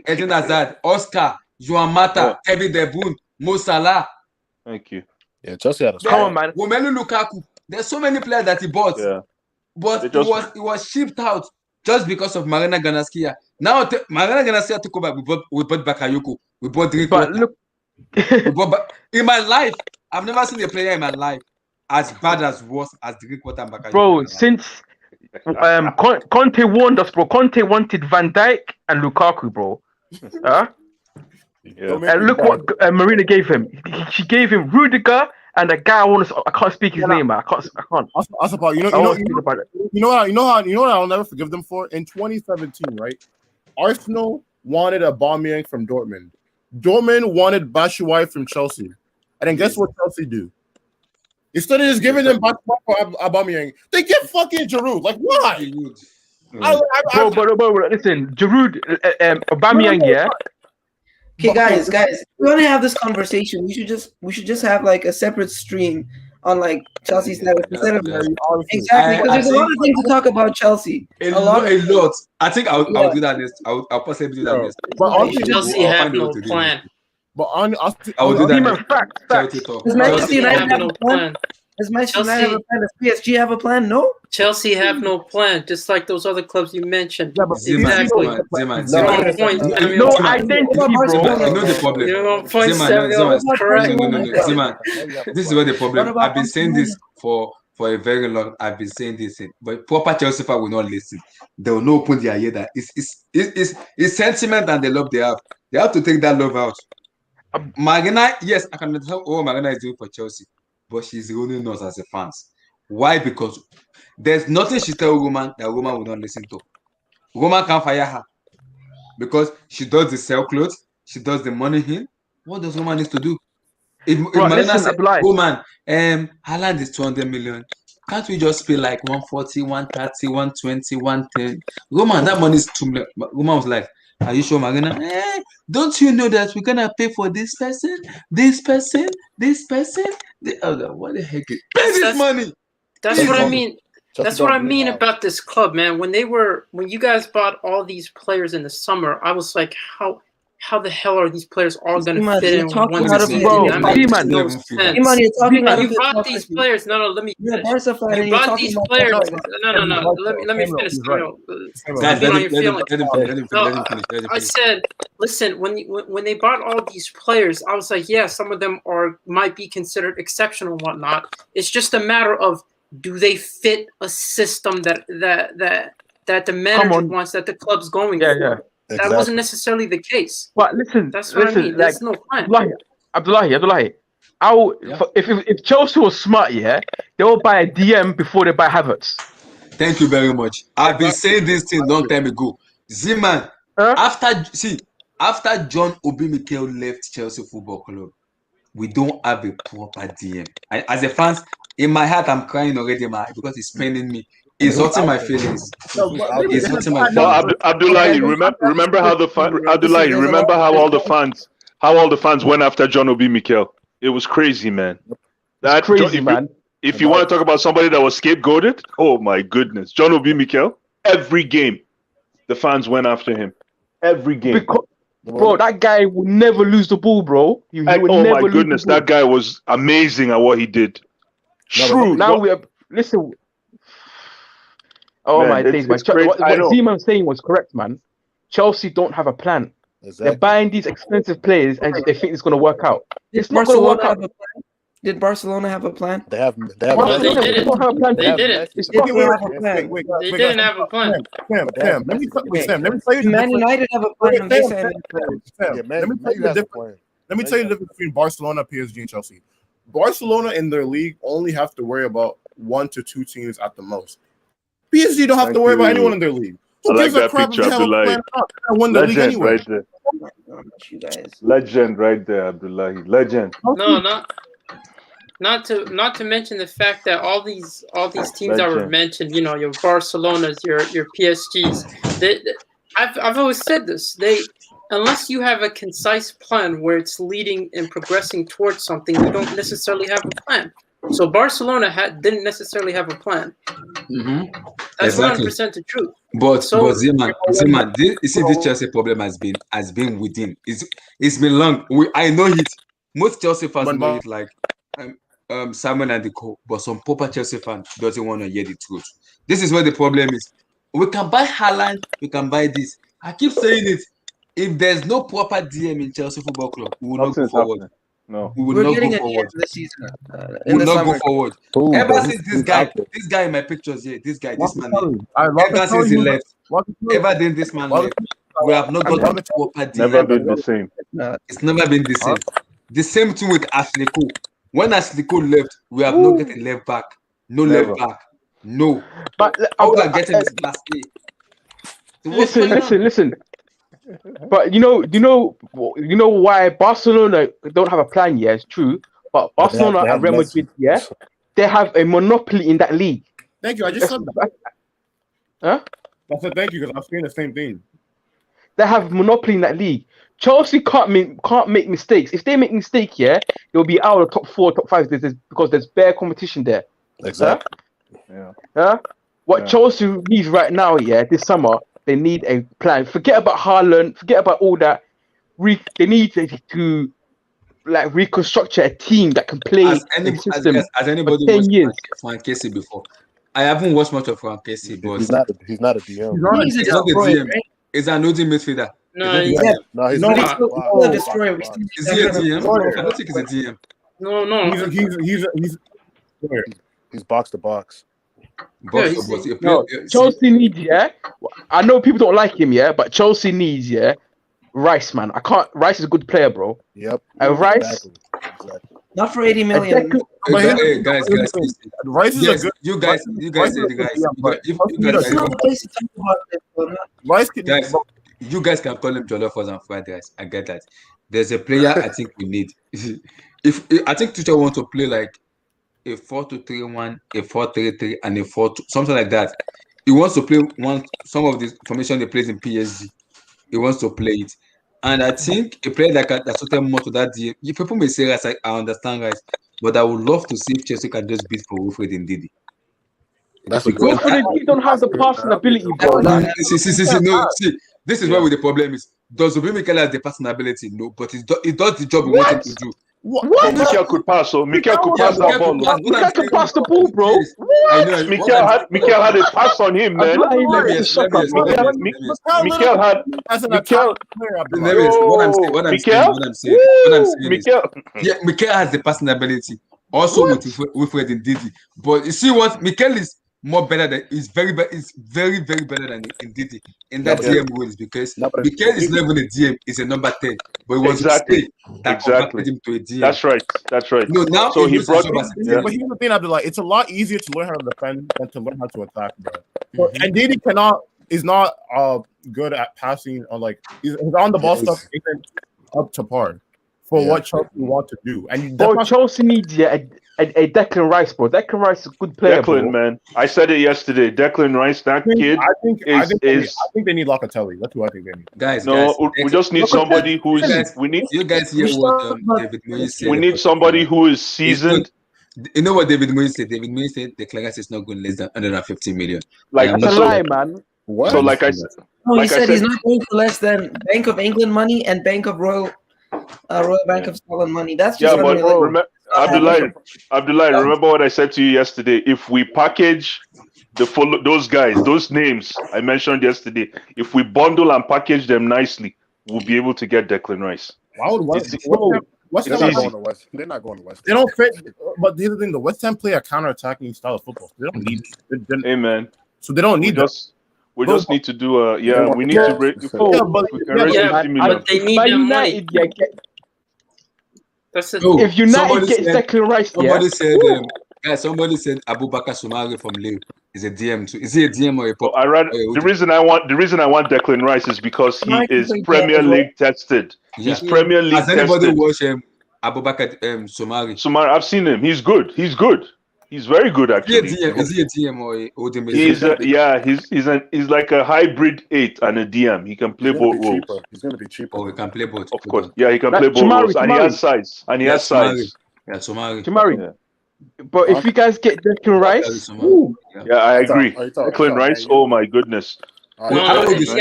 Eden Hazard, Oscar, Joan Mata, Kevin De Bruyne, Mo Salah. Thank you. Yeah, Chelsea had a Come on, man. Romelu Lukaku. There's so many players that he bought. Yeah. But it was shipped out just because of Marina Granaskia. Now Marina Granaskia took over. We bought Bakayoko. We bought Drinkwater. In my life, I've never seen a player in my life as bad as worse as Drinkwater and Bakayoko. Bro, since Conte warned us, bro. Conte wanted Van Dijk and Lukaku, bro. And look what Marina gave him. She gave him Rudiger and a guy I can't speak his name, man. I can't. You know what I'll never forgive them for? In 2017, right? Arsenal wanted Aubameyang from Dortmund. Dortmund wanted Batshuayi from Chelsea. And then guess what Chelsea do? Instead of just giving them Batshuayi for Aubameyang, they get fucking Giroud. Like, why? Bro, listen, Giroud, Aubameyang, yeah. Okay, guys, we want to have this conversation. We should just have like a separate stream on like Chelsea's side instead of exactly because there's a lot of things to talk about Chelsea. A lot. I think I'll do that next. I'll possibly do that next. But Chelsea have no plan. But I'll do that. Does Manchester United have no plan? Does Manchester United have a plan? Does PSG have a plan? No. Chelsea have no plan, just like those other clubs you mentioned. Exactly. No identity, bro. You know the problem. Correct. This is what the problem. I've been saying this for a very long. I've been saying this, but proper Chelsea fans will not listen. They will not open their ear. That it's sentiment and the love they have. They have to take that love out. Marina, yes, I can understand what Marina is doing for Chelsea. but she's ruining us as a fans. Why? Because there's nothing she tell Roman that Roman will not listen to. Roman can't fire her because she does the sell clothes, she does the money in. What does Roman need to do? If Marina listen, said, Abdullahi. Roman, Haaland is 200 million. Can't we just pay like 140, 130, 120, 110? Roman, that money is too much. Roman was like, are you sure, Marina? Don't you know that we're gonna pay for this person, this person, this person? What the heck? Pay this money. That's what I mean. That's what I mean about this club, man. When you guys bought all these players in the summer, I was like, how the hell are these players all going to fit in one season? That makes no sense. You bought these players. No, let me finish. You bought these players. No. Let me finish. I said, listen, when they bought all these players, I was like, yeah, some of them might be considered exceptional and whatnot. It's just a matter of, do they fit a system that the manager wants, that the club's going for? Yeah. That wasn't necessarily the case. But listen, that's what I mean. There's no plan. Abdullahi. If Chelsea was smart, they will buy a DM before they buy Havertz. Thank you very much. I've been saying this thing long time ago. Z-Man, after John Obi Mikel left Chelsea Football Club, we don't have a proper DM. As a fan, in my heart, I'm crying already, because it's paining me. It's hurting my feelings. It's hurting my feelings. Abdullahi, remember how all the fans went after John Obi Mikel. It was crazy, man. That's crazy, man. If you want to talk about somebody that was scapegoated, oh my goodness, John Obi Mikel. Every game, the fans went after him. Every game. Bro, that guy would never lose the ball, bro. Oh my goodness, that guy was amazing at what he did. True. Now we have listen. Oh my days, man! What Z-Man saying was correct, man. Chelsea don't have a plan. Exactly. They're buying these expensive players and they think it's going to work out. It's not going to work out. Did Barcelona have a plan? They didn't have a plan. Sam, let me tell you. Man United have a plan. Let me tell you the difference between Barcelona, PSG, and Chelsea. Barcelona in their league only have to worry about 1 to 2 teams at the most. PSG don't have to worry about anyone in their league. Who gives a crap if they have a plan? I won the league anyway. Right there. Legend right there, Abdullahi. Legend. No, not to mention the fact that all these teams that were mentioned, your Barcelonas, your PSGs, I've always said this. Unless you have a concise plan where it's leading and progressing towards something, you don't necessarily have a plan. So Barcelona didn't necessarily have a plan. Mm-hmm. That's 100% the truth. But Zeman, this Chelsea problem has been within. It's been long. I know it. Most Chelsea fans know it, like Simon and the co. But some proper Chelsea fan doesn't want to hear the truth. This is where the problem is. We can buy Haaland. We can buy this. I keep saying it. If there's no proper DM in Chelsea Football Club, we will not go forward. No, we will not go forward. We will not go forward. Ever since this guy in my pictures here, this man, ever since he left, ever since this man left, we have not got a proper DM. Never been the same. It's never been the same. The same thing with Ashley Cole. When Ashley Cole left, we have not getting left back. No left back. No. But how we are getting this class A? Listen. But you know why Barcelona don't have a plan? Yeah, it's true. But Barcelona and Real Madrid, they have a monopoly in that league. Thank you. I just said that. Huh? I said thank you because I'm saying the same thing. They have monopoly in that league. Chelsea can't make mistakes. If they make mistake, they'll be out of the top 4, top 5 because there's bare competition there. Exactly. What Chelsea needs right now, this summer, they need a plan. Forget about Haaland. Forget about all that. They need to reconstruct a team that can play as anybody watched Frank Casey before. I haven't watched much of Frank Casey, but he's not a DM. He's not a DM. He's an OG midfielder. No, he's not. Is he a DM? I don't think he's a DM. No. He's box to box. Chelsea needs, I know people don't like him, but Chelsea needs, Rice, man. Rice is a good player, bro. Yep. Rice. Exactly. Not for 80 million. Hey, guys, listen. Rice is Yes, a good. you guys Rice say is a the good guys. DM, but If Chelsea you need guys a It's can not good. the place to talk about this, bro. Rice can. guys, you guys can call him Jollof and fried rice. I get that. There's a player I think we need. if I think Tuchel want to play like a 4-2-3-1, a 4-3-3, and a 4-2, something like that. He wants to play some of the formation they plays in PSG. He wants to play it. And I think a player that suited more to that DM. If people may say that, I understand, guys, but I would love to see if Chelsea can just beat for Wilfred and Didi. That's a good. Because Wilfred Ndidi don't have the passing ability, bro. no, see, this is where the problem is. Does Obi Mikel has the passing ability? No, but it does the job we want him to do. But Mikel could pass, so Mikel could pass that ball. Mikel can pass the ball, bro. I know. Mikel had a pass on him, man. Mikel had. What I'm saying is, yeah, Mikel has the passing ability. Also with Wilfred Ndidi, but you see what Mikel is more better than very better than Ndidi in that DM role, because Mikel is not even a DM, he's a number 10, but it was exactly him to a DM. That's right. No, now so he brought him. But here's the thing, Abdullah. It's a lot easier to learn how to defend than to learn how to attack, bro. And Ndidi is not good at passing, or like his on the ball stuff isn't up to par for what Chelsea want to do. And Chelsea needs a Declan Rice, bro. Declan Rice is a good player, bro. Man. I said it yesterday. Declan Rice, that kid I think they need Locatelli. That's who I think they need. Guys, we just need somebody who is. You guys hear what David Moyes said? We need somebody who is seasoned. You know what David Moyes said? David Moyes said Declan Rice is not going less than 150 million. Like, that's a lie, man. What? So, like I said, he said he's not going for less than Bank of England money and Bank of Royal Bank of Scotland money. That's just Abdullah, remember what I said to you yesterday? If we package those guys, those names I mentioned yesterday, if we bundle and package them nicely, we'll be able to get Declan Rice. Why would They're not going to West. They're not going to West. They don't fit. But the other thing, the West Ham play a counter-attacking style of football. They don't need. Hey man. So they don't need us. We just need to do we need to break. But they need the money. That's it. If United gets Declan Rice, somebody said Abubakar Soumare from Lille is a DM too. Is he a DM or a pop? The reason I want Declan Rice is because he is Premier League tested. Yeah. He's Premier League tested. Has anybody watched Abubakar Soumare? Soumare, I've seen him. He's good. He's very good, actually. Is he a DM or a ODM? He's like a hybrid 8 and a DM. He can play both roles. He's going to be cheaper. Oh, he can play both. Of course. Yeah, he can play both roles. And he has size. Yeah, Soumare. But if you guys get Declan Rice, I agree. Declan Rice, oh my goodness. How old is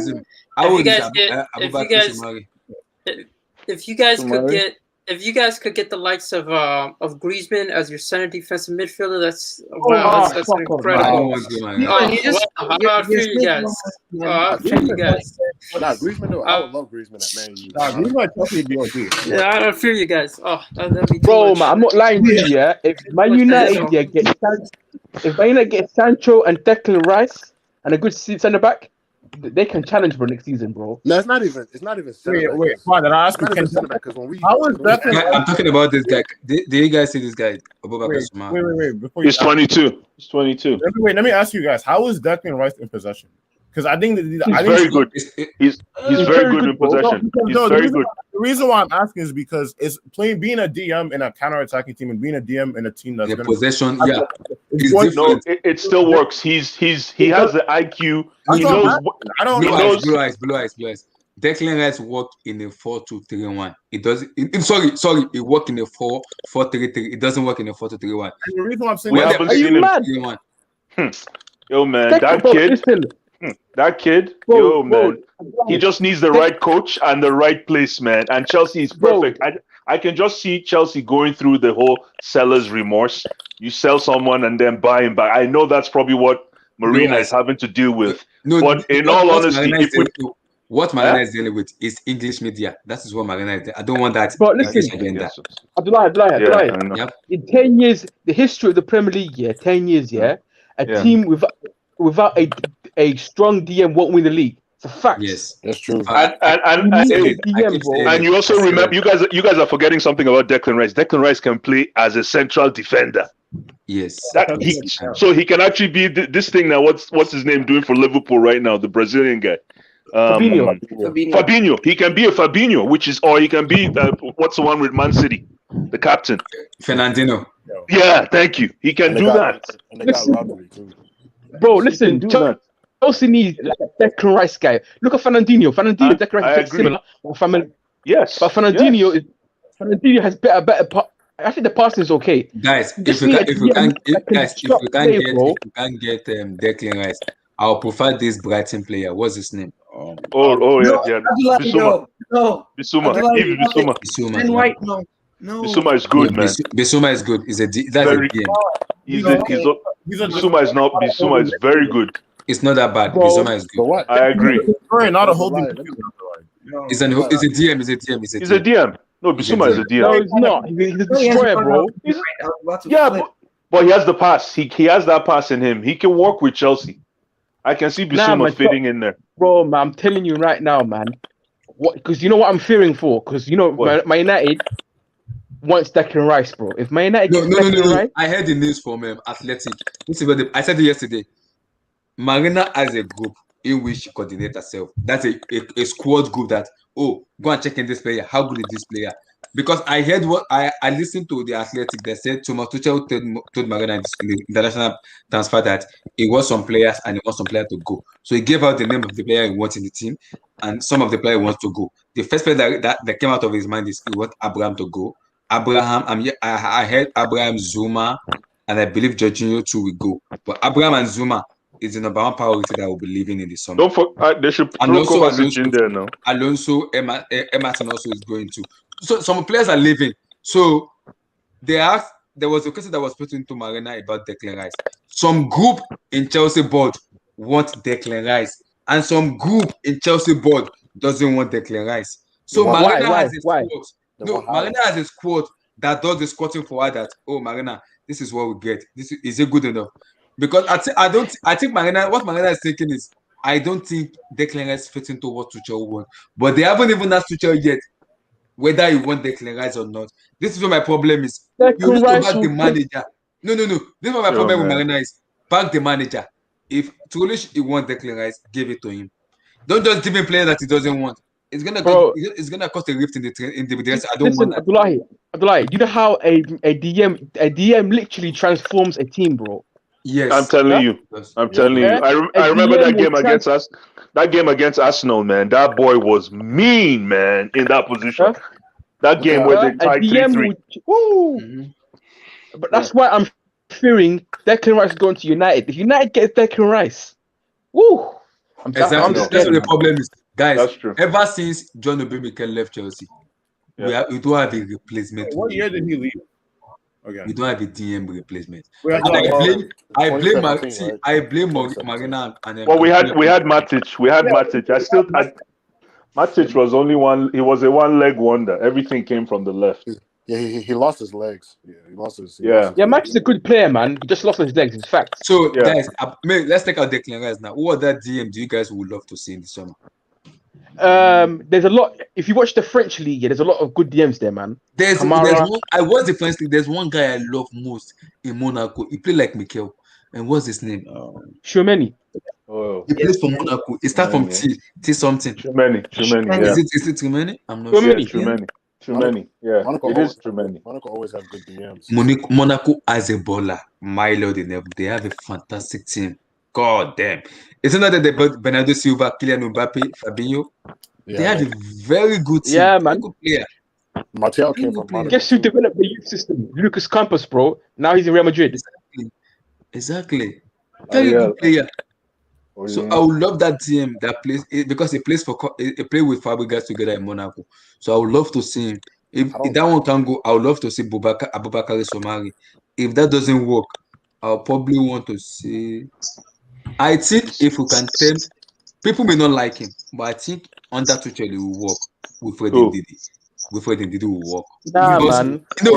him? If you guys could get the likes of Griezmann as your center defensive midfielder, that's incredible. I feel you guys. Griezmann, I would love Griezmann at Man U. I feel you guys. That'd be bro, man, I'm not lying to you. Yeah, if Man United get Sancho and Declan Rice and a good centre back, they can challenge for next season, bro. No, it's not even. Wait. Fine, then I ask you. I'm talking about this guy. Do you guys see this guy? Wait. He's 22. He's 22. Wait, let me ask you guys. How is Declan Rice in possession? Because I think he's very good. He's very good in possession. He's very good. The reason why I'm asking is because being a DM in a counter-attacking team and being a DM in a team that's possession. It still works. He has the IQ. He knows. Blue eyes. Declan Rice worked in a 4-2-3-1. It doesn't. Sorry. It worked in a 4-4-3-3. It doesn't work in a 4-2-3-1. The reason why I'm saying are you mad? Yo, man, that kid, man, he just needs the right coach and the right place, man. And Chelsea is perfect. I can just see Chelsea going through the whole seller's remorse. You sell someone and then buy him back. I know that's probably what Marina is having to deal with. But in all honesty, what Marina is dealing with is English media. That is what Marina is. I don't want that. But listen, Abdullah, in 10 years, the history of the Premier League, 10 years, a team without a strong DM won't win the league. It's a fact. Yes, that's true. And you also remember, you guys are forgetting something about Declan Rice. Declan Rice can play as a central defender. Yes. So he can actually be this thing now. What's his name doing for Liverpool right now? The Brazilian guy. Fabinho. He can be a Fabinho, or he can be what's the one with Man City, the captain. Fernandinho. Yeah, thank you. He can do that. And they got Rodri too. Bro, listen, Chelsea needs like a Declan Rice guy. Look at Fernandinho. Declan Rice is similar. Yes. But Fernandinho has better. I think the passing is okay. Guys, if we can get Declan Rice, I'll prefer this Brighton player. What's his name? Yeah. Bissouma. Ben White, no. Bissouma is good, man. Bissouma is good. That's a game. Bissouma is very good. It's not that bad. Bissouma is good. I agree. Not a holding. It's a DM. He's a DM. No, Bissouma is a DM. No, he's not. He's a destroyer, bro. But he has the pass. He has that pass in him. He can work with Chelsea. I can see Bissouma fitting in there. Bro, man, I'm telling you right now, man. Because you know what I'm fearing for? Because you know, my United wants Declan Rice, bro. If Man United no. Rice, I heard the news from Athletic. I said it yesterday. Marina has a group in which she coordinates herself. That's a squad group that, go and check in this player. How good is this player? Because I heard I listened to the Athletic. They said Thomas Tuchel told Marina in the international transfer that he wants some players and he wants some players to go. So he gave out the name of the player he wants in the team, and some of the players wants to go. The first player that came out of his mind is he wants Abraham to go. I heard Abraham, Zuma, and I believe Jorginho too will go. But Abraham and Zuma is the number one priority that will be leaving in the summer. They should throw Kovacic in there now. Alonso, Emerson also is going to. So some players are leaving. So there was a question that was put into Marina about Declan Rice. Some group in Chelsea board want Declan Rice, and some group in Chelsea board doesn't want Declan Rice. So Marina has a squad. No, Marina has a squad that does the scouting for her. That Marina, this is what we get. Is it good enough? Because I think Marina. What Marina is thinking is, I don't think Declan Rice fits into what Tuchel wants. But they haven't even asked Tuchel yet whether you want Declan Rice or not. This is what my problem is. You need to back the manager. No. This is what my problem with Marina is. Back the manager. If truly he wants Declan Rice, give it to him. Don't just give him players that he doesn't want. It's gonna cause a rift in the dress. I don't want that. Abdullahi, do you know how a DM literally transforms a team, bro? Yes, I'm telling you. I remember that game against us. That game against Arsenal, man. That boy was mean, man, in that position. That game where they tied 3-3. But that's why I'm fearing Declan Rice going to United. If United gets Declan Rice, that's what the problem is. Guys, ever since John Obi Mikel left Chelsea, we don't have a replacement. What year did he leave? Okay. We don't have a DM replacement. I blame Marina and well, we had Matic. Matic was only one. He was a one-leg wonder. Everything came from the left. Yeah, he lost his legs. Yeah, he lost his. Matic is a good player, man. He just lost his legs. It's fact. So, guys, let's take out Declan Rice now. What other DM do you guys would love to see in the summer? There's a lot. If you watch the French league, there's a lot of good DMs there, man. There's one. I watch the French league. There's one guy I love most in Monaco. He played like Mikel. And what's his name? Chouameni. He plays for Monaco. It starts from T something. Chouameni. Is it Chouameni? I'm not sure. Chouameni. Yeah, it is Chouameni. Monaco always have good DMs. Monaco has a baller. Milo, they have a fantastic team. God damn. It's not that they brought Bernardo Silva, Kylian Mbappe, Fabinho. They have a very good team. Yeah, man. Good player. Mateo came from Monaco. Guess who developed the youth system? Lucas Campos, bro. Now he's in Real Madrid. Exactly. Very good player. So I would love that team that plays because he plays with Fabregas together in Monaco. So I would love to see him. If that one can go, I would love to see Aboubakar Somari. If that doesn't work, I'll probably want to see. I think if we can tell, people may not like him, but I think under Tuchel he will work with Fred Ndidi. With Ndidi will work. Nah, man. No,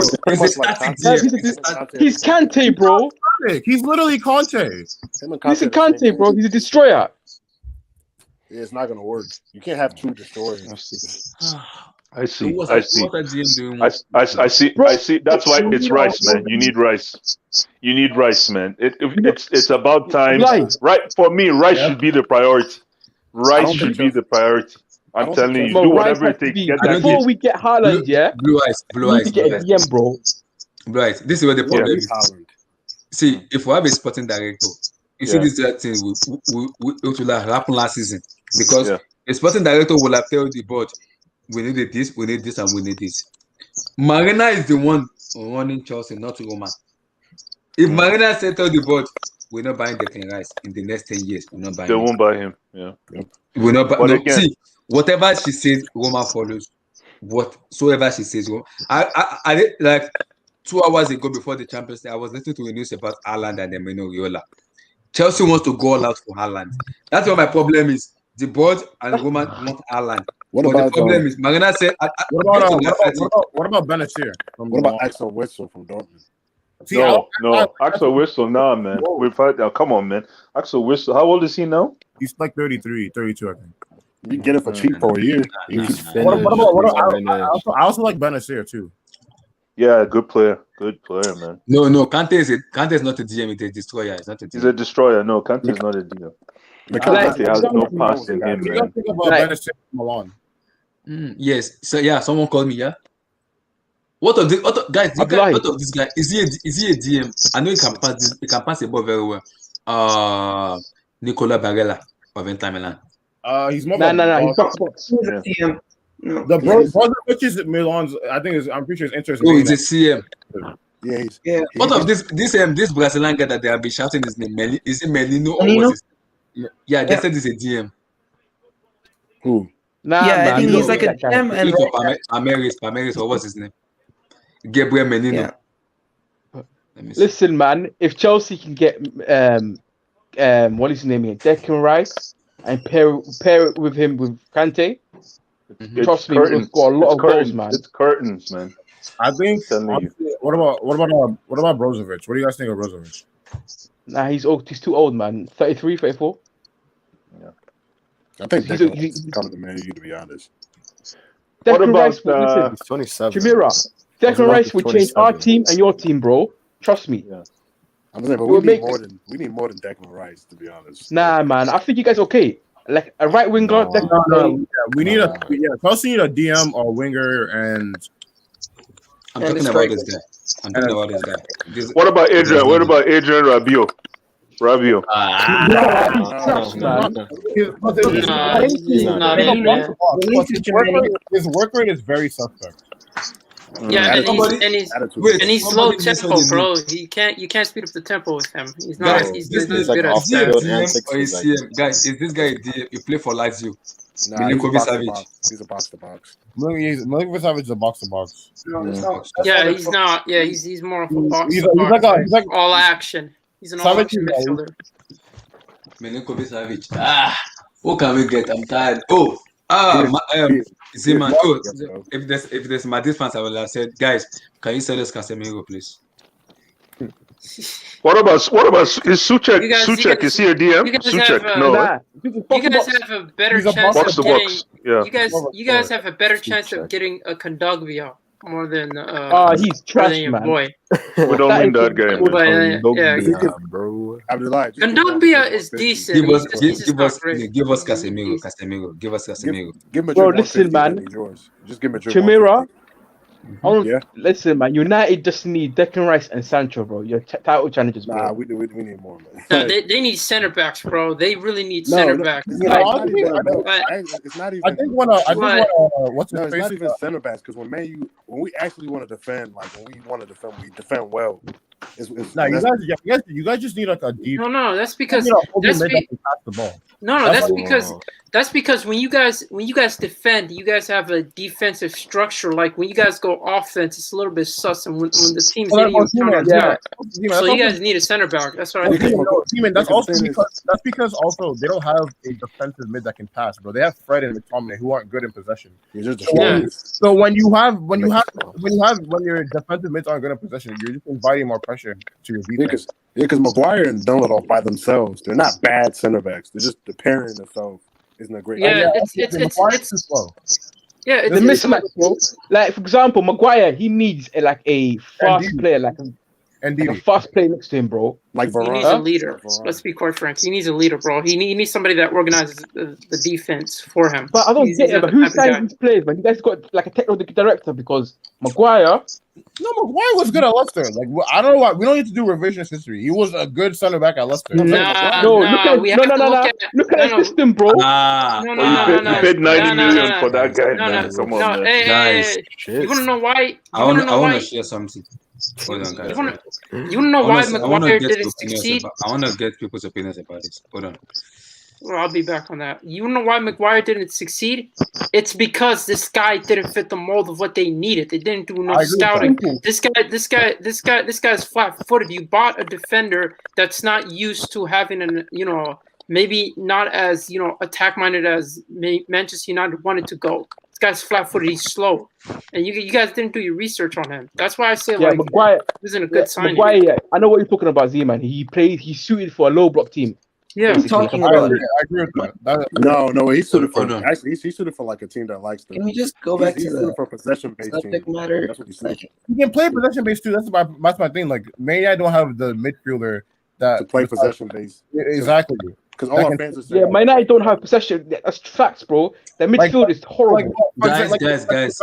he's Kante, bro. He's literally Conte. He's a Kante, bro. He's a destroyer. It's not gonna work. You can't have two destroyers. I see. What I see. are GM doing? I see. I see. That's why it's Rice, man. You need Rice. You need Rice, man. It's about time. Right for me, Rice should be the priority. Rice should be the priority. I'm telling you, do whatever it takes. Get that before kid. we get Haaland, Blue eyes, we blue need eyes, to get blue a eyes. DM, bro. Blue eyes. This is what the problem Yeah. is. See, if we have a sporting director, you see this thing we will have happened last season because the sporting director will have told the board, we need this, and we need this. Marina is the one running Chelsea, not Roman. If Marina said to the board, we're not buying Declan Rice in the next 10 years, we're not buying They him. won't buy him. Yeah. We're not But again, see, whatever she says, Roma follows. Whatsoever she says, I like 2 hours ago before the Champions League, I was listening to a news about Haaland and Emmanuel Riola. Chelsea wants to go all out for Haaland. That's what my problem is. The board and Roman want Haaland. What But about the problem is Marina said. What about Benacer? What about Axel Witsel from Dortmund? See, no. Axel Witsel, nah, man. We've had. Come on, man. Axel Witsel. How old is he now? He's like 33, 32, I think. You get it for cheap for a year. I also like Benacer too. Yeah, good player, man. No, Kante is not a DM, it's a destroyer. It's not a DM. He's a destroyer. No, Kante is not a DM. Kante has no pass in him, You man. don't think about Benacer from Milan. Yes. So yeah, someone called me. Yeah. What of this guy? Is he a DM? I know he can pass this. He can pass the ball very well. Nicola Barella of Inter Milan. He's more. He's box. The Brozovic is Milan's. I'm pretty sure it's interesting. Oh, it's a CM. Yeah. What of this Brazilian guy that they have been shouting his name? Is it Melino or what's his name? Yeah, they said it's a DM. Who? I think he's like a DM and Pameris or what's his name? Gabriel Menino. Yeah. Listen, man, if Chelsea can get what is his name here? Declan Rice and pair it with him with Kante. Trust me, we'll score a lot of goals, man. It's curtains, man. I think. What about Brozovic? What do you guys think of Brozovic? Nah, he's old. He's too old, man. 33, 34. Yeah. I think he's coming to Man U, to be honest. Declan Rice, listen, he's 27. Jamira, Declan Rice would change our team and your team, bro. Trust me. Yeah. I'm saying, but we need more than Declan Rice, to be honest. Nah, man. I think you guys okay. Like a right winger. We need Chelsea need a DM or winger, and I'm talking about this guy. What about Adrian? What about Adrian Rabiot? His work rate is very suspect. Yeah, and he's slow tempo, bro. You can't speed up the tempo with him. He's not. Guys, He's this is good at that. Guys, is this guy a DM? You play for Lazio. Nah, he's a box to box. Milinkovic Savic is a box to box. Yeah, he's not. Yeah, he's more of a box. He's like all action. He's an all action midfielder. Milinkovic Savic. What can we get? I'm tired. Zeman. If there's Madrid fans, I would have said, guys, can you sell us Casemiro, please? What about is Suchek? Suchek, is he a DM? Suchek, no. You guys have a better chance box of to getting. box. Yeah. You guys have a better chance of getting a Kondogbia more than. He's trash, than your man. boy. We don't win that game. Bro. Abdullah, Kondogbia is decent. Give us Casemiro. Give us Casemiro. Give him a Bro, listen, man. Just give him a Chimera. Listen, man. United just need Declan Rice and Sancho, bro. Your title challengers, bro. Nah, we need more, man. No, they need center backs, bro. They really need center backs. It's not even. I think what's his face? It's not even center backs because when we actually want to defend, we defend well. You guys just need like a deep. No, that's because that's because when you guys defend, you guys have a defensive structure. Like when you guys go offense, it's a little bit sus, and when the team's hitting you counter-attack. So you guys need a center back. That's what I think. That's because also they don't have a defensive mid that can pass, bro. They have Fred and McTominay who aren't good in possession. So when your defensive mids aren't good in possession, you're just inviting more pressure to your defense. Because Maguire and Dunlop by themselves, they're not bad center backs. They're just pairing themselves. isn't a great. Yeah, Maguire's too slow. yeah, The mismatch, bro. Like for example, Maguire, he needs a fast player, like a fast player next to him, bro. Like He needs a leader. Let's be quite frank. He needs a leader, bro. He needs somebody that organizes the defense for him. But I don't get He's it. not But the who type of guy. signs these players, man? You guys got like a technical director because Maguire. No, Maguire was good at Leicester. Like I don't know why we don't need to do revisionist history. He was a good center back at Leicester. Look at his system, bro. You paid 90 million for that guy, man. Come on, man. Hey, you want to know why? I want to share something. Hold on, guys. You wanna know why Maguire didn't I succeed? want to get people's opinions about this. Hold on. Well, I'll be back on that. You know why Maguire didn't succeed? It's because this guy didn't fit the mold of what they needed. They didn't do enough scouting. This guy's flat-footed. You bought a defender that's not used to having maybe not as attack-minded as Manchester United wanted to go. This guy's flat-footed. He's slow, and you guys didn't do your research on him. That's why I say Maguire isn't a good signing. Maguire, I know what you're talking about, Z-man. He's suited for a low block team. Yeah, I'm talking about. I agree with that. No, he's suited for he's suited for like a team that likes to. Can we just go back to the for possession based subject team. matter? That's what he's saying. He can play possession based too. That's my thing. Like maybe I don't have the midfielder that to play possession based. Exactly. Because all our fans are saying. Yeah, Man United don't have possession. That's facts, bro. The midfield is horrible. Guys. There's There's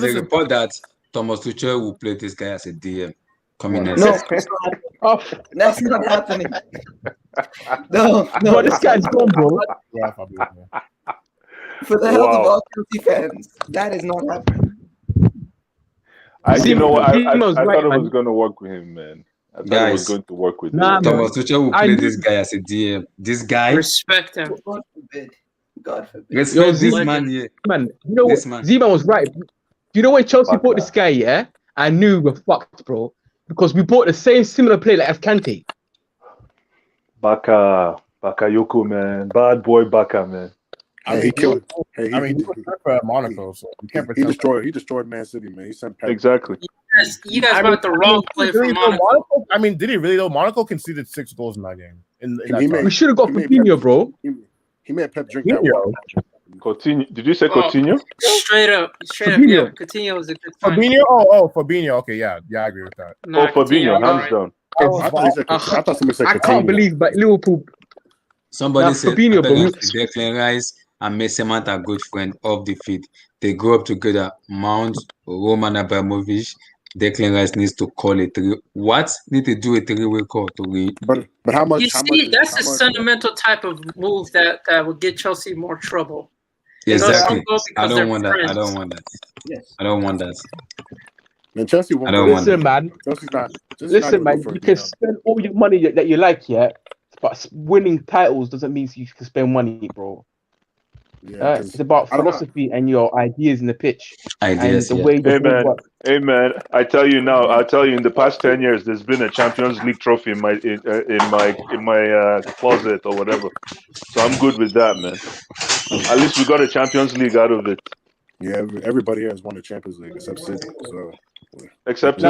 a report that Thomas Tuchel will play this guy as a DM coming next. No, that's not happening. No, this guy's gone, bro. For the health of all Chelsea fans, that is not happening. You know what? I Zimmer's thought right, it man. was going to work with him, man. I thought it was going to work with him. Thomas Tuchel will play this guy as a DM. This guy. Respect him. God forbid. God forbid. Respect this man here. Man, you know This what? man. Z-man was right. You know when Chelsea bought this guy, yeah? I knew we were fucked, bro. Because we bought the same similar player like Kante. Bakayoko, man. Bad boy Baka, man. He killed. He was for Monaco, so you can't He pretend. destroyed Man City, man. He sent Pep. Exactly. You guys bought the wrong player Did from he though, Monaco. I mean, did he really though? Monaco conceded 6 goals in that game. In that He time. We should have got Fabinho, bro. He made Pep drink that water. Coutinho. Did you say Coutinho? Straight up, Fabinho. yeah. Coutinho was a good sign. Fabinho? Oh, Fabinho. Okay, yeah, I agree with that. Nah, Fabinho, Coutinho, hands down. I thought somebody said I can't Coutinho. believe, but Liverpool. Somebody Nah, said Fabinho, bro. Declan Rice and Mason Mount are good friends off the field. They grew up together. Mount, Roman Abramovich, Declan Rice needs to call a three. What? Need to do a three-way call to win. But how much? You see, that's a sentimental type of move that would get Chelsea more trouble. Exactly. I I don't want that. I don't want that. Yes. I don't want that. Man, Chelsea won't. I don't want Listen, that. man. Chelsea's not. Listen, man. You can spend all your money that you like, yeah. But winning titles doesn't mean you can spend money, bro. Yeah, it's about philosophy and your ideas in the pitch. Ideas, and the way Hey man, I tell you now. I'll tell you. In the past 10 years, there's been a Champions League trophy in my closet or whatever. So I'm good with that, man. At least we got a Champions League out of it. Yeah, everybody here has won the Champions League except City. So except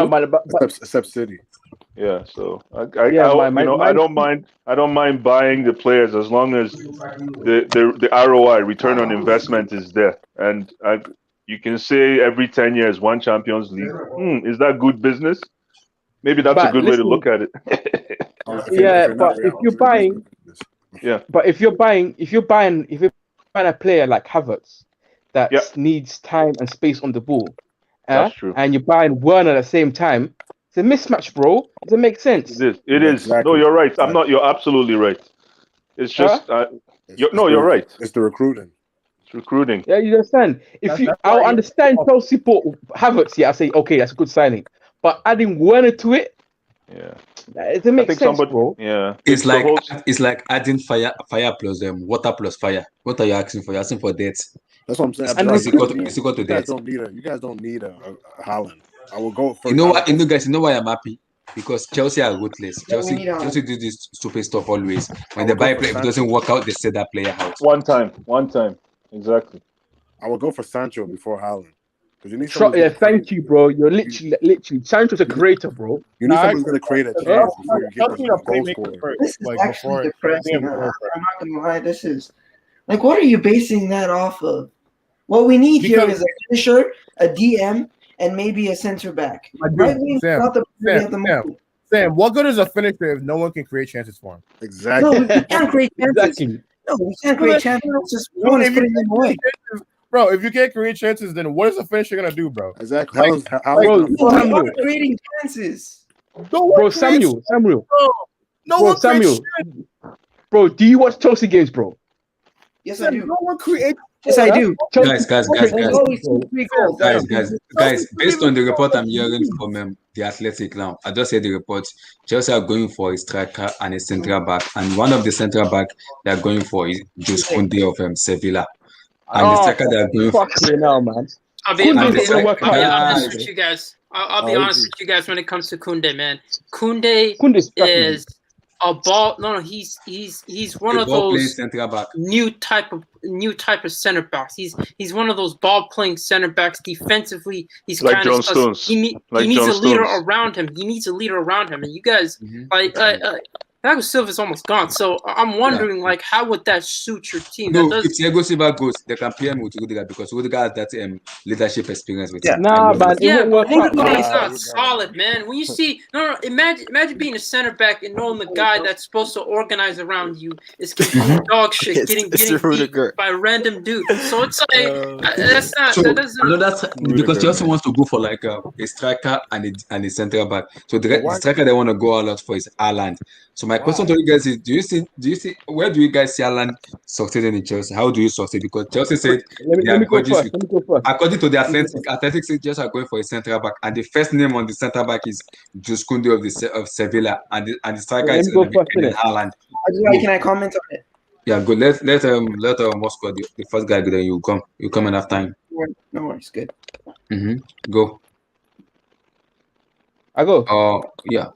City. Yeah, so I don't mind buying the players as long as the ROI, return on investment, is there. And you can say every 10 years one Champions League. Is that good business? Maybe that's a good way to look at it. But if you're buying, if you're buying a player like Havertz that needs time and space on the ball, that's true. And you're buying Werner at the same time, it's a mismatch, bro. Does it make sense? It is. Exactly. No, you're right. You're absolutely right. It's just you're right. It's the recruiting. It's recruiting. Yeah, you understand. I'll understand Chelsea bought Havertz. Yeah, I say okay, that's a good signing. But adding Werner to it, it doesn't make sense, bro. Yeah, it's like adding fire plus water plus fire. What are you asking for? You're asking for dates. That's what I'm saying. And it's equal to you guys dates. you guys don't need a Haaland. I will go for. You know what? Guys, you know why I'm happy? Because Chelsea are ruthless. Chelsea do this stupid stuff always. When they buy a player, if it doesn't work out, they set that player out. One time, exactly. I will go for Sancho before Haaland. Because you need thank you, bro. You're literally Sancho's a creator, bro. You need someone who's gonna create a chance before you get the goal scorer. This is actually depressing. I'm not gonna lie. This is Like, what are you basing that off of? What we need here Because- is a finisher, a DM, and maybe a center back. Right wing, not the priority at the moment. Sam, what good is a finisher if no one can create chances for him? Exactly. No, we can't create chances. Exactly. No, we can't create chances. It's just one is putting them away. Bro, if you can't create chances, then what is the finisher gonna do, bro? Exactly. No, we are creating chances. Bro, Samuel. No Bro, one Samuel. creates Bro, do you watch Chelsea games, bro? Yes, I do. No one creates. Yes, I do. Guys, There's always 2-3 goals. guys, based on the report I'm hearing from the Athletic now, I just said the report. Chelsea are going for a striker and a central back, and one of the central back they are going for is Jose Koundé of Sevilla, and the striker they are going for. Now, man. I'll be honest Guys. with you guys. I'll be honest with you guys when it comes to Koundé, man. Koundé Koundé's is a ball. No, he's one A of ball-playing those central back. new type of center backs. He's one of those ball playing center backs. Defensively, he's Like kind John of Stones. he needs John a leader Stones. around him. He needs a leader around him, and you guys Thiago Silva's almost gone. So I'm wondering, like, how would that suit your team? No, That if Thiago Silva goes, they can pair him with Rudiger because Rudiger has that leadership experience with him. Nah, man, it yeah, won't work but out. Rudiger's not solid, man. When you see imagine being a center back and knowing the guy that's supposed to organize around you is getting dog shit, getting beat by random dude. So it's like that's not So that doesn't. no, that's because Chelsea wants to go for like a striker and a central back. So the striker they want to go a lot for is Haaland. So my question to you guys is: Do you see where do you guys see Haaland succeeding in Chelsea? How do you succeed? Because Chelsea said Let me go first. according to the Athletic said just are going for a central back, and the first name on the central back is Jose Koundé of Sevilla, and the striker Let is me go first, Erling innit? Haaland. Can I comment on it? Yeah, good. Let Moscow the first guy. Then you come in half time. No worries, good. Go. I go. Yeah.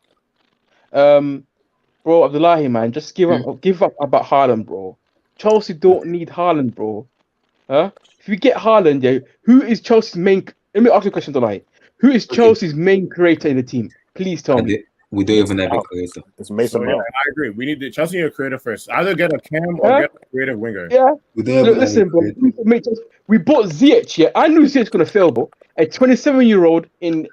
Bro, Abdullahi, man, just give up about Haaland, bro. Chelsea don't need Haaland, bro. Huh? If you get Haaland, yeah, who is Chelsea's main? Let me ask you a question, Abdullahi. Who is Chelsea's main creator in the team? Please tell me. We don't even have a creator. It's Mason Mount. I agree. We need Chelsea need a creator first. Either get a Cam or get a creative winger. Yeah. We don't have Listen, bro. We bought Ziyech. Yeah, I knew Ziyech gonna fail, bro. A 27-year-old in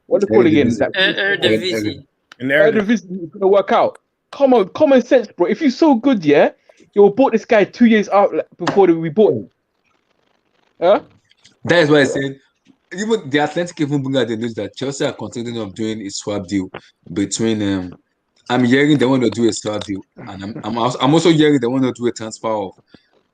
what do they call it again? Eredivisie. In the Eredivisie is gonna work out. Come on, common sense, bro. If you're so good, yeah, you bought this guy 2 years out before we bought him. Huh? That is why I said even the Atlantic even bring out the news that Chelsea are considering of doing a swap deal between. I'm hearing they want to do a swap deal, and I'm also hearing they want to do a transfer of.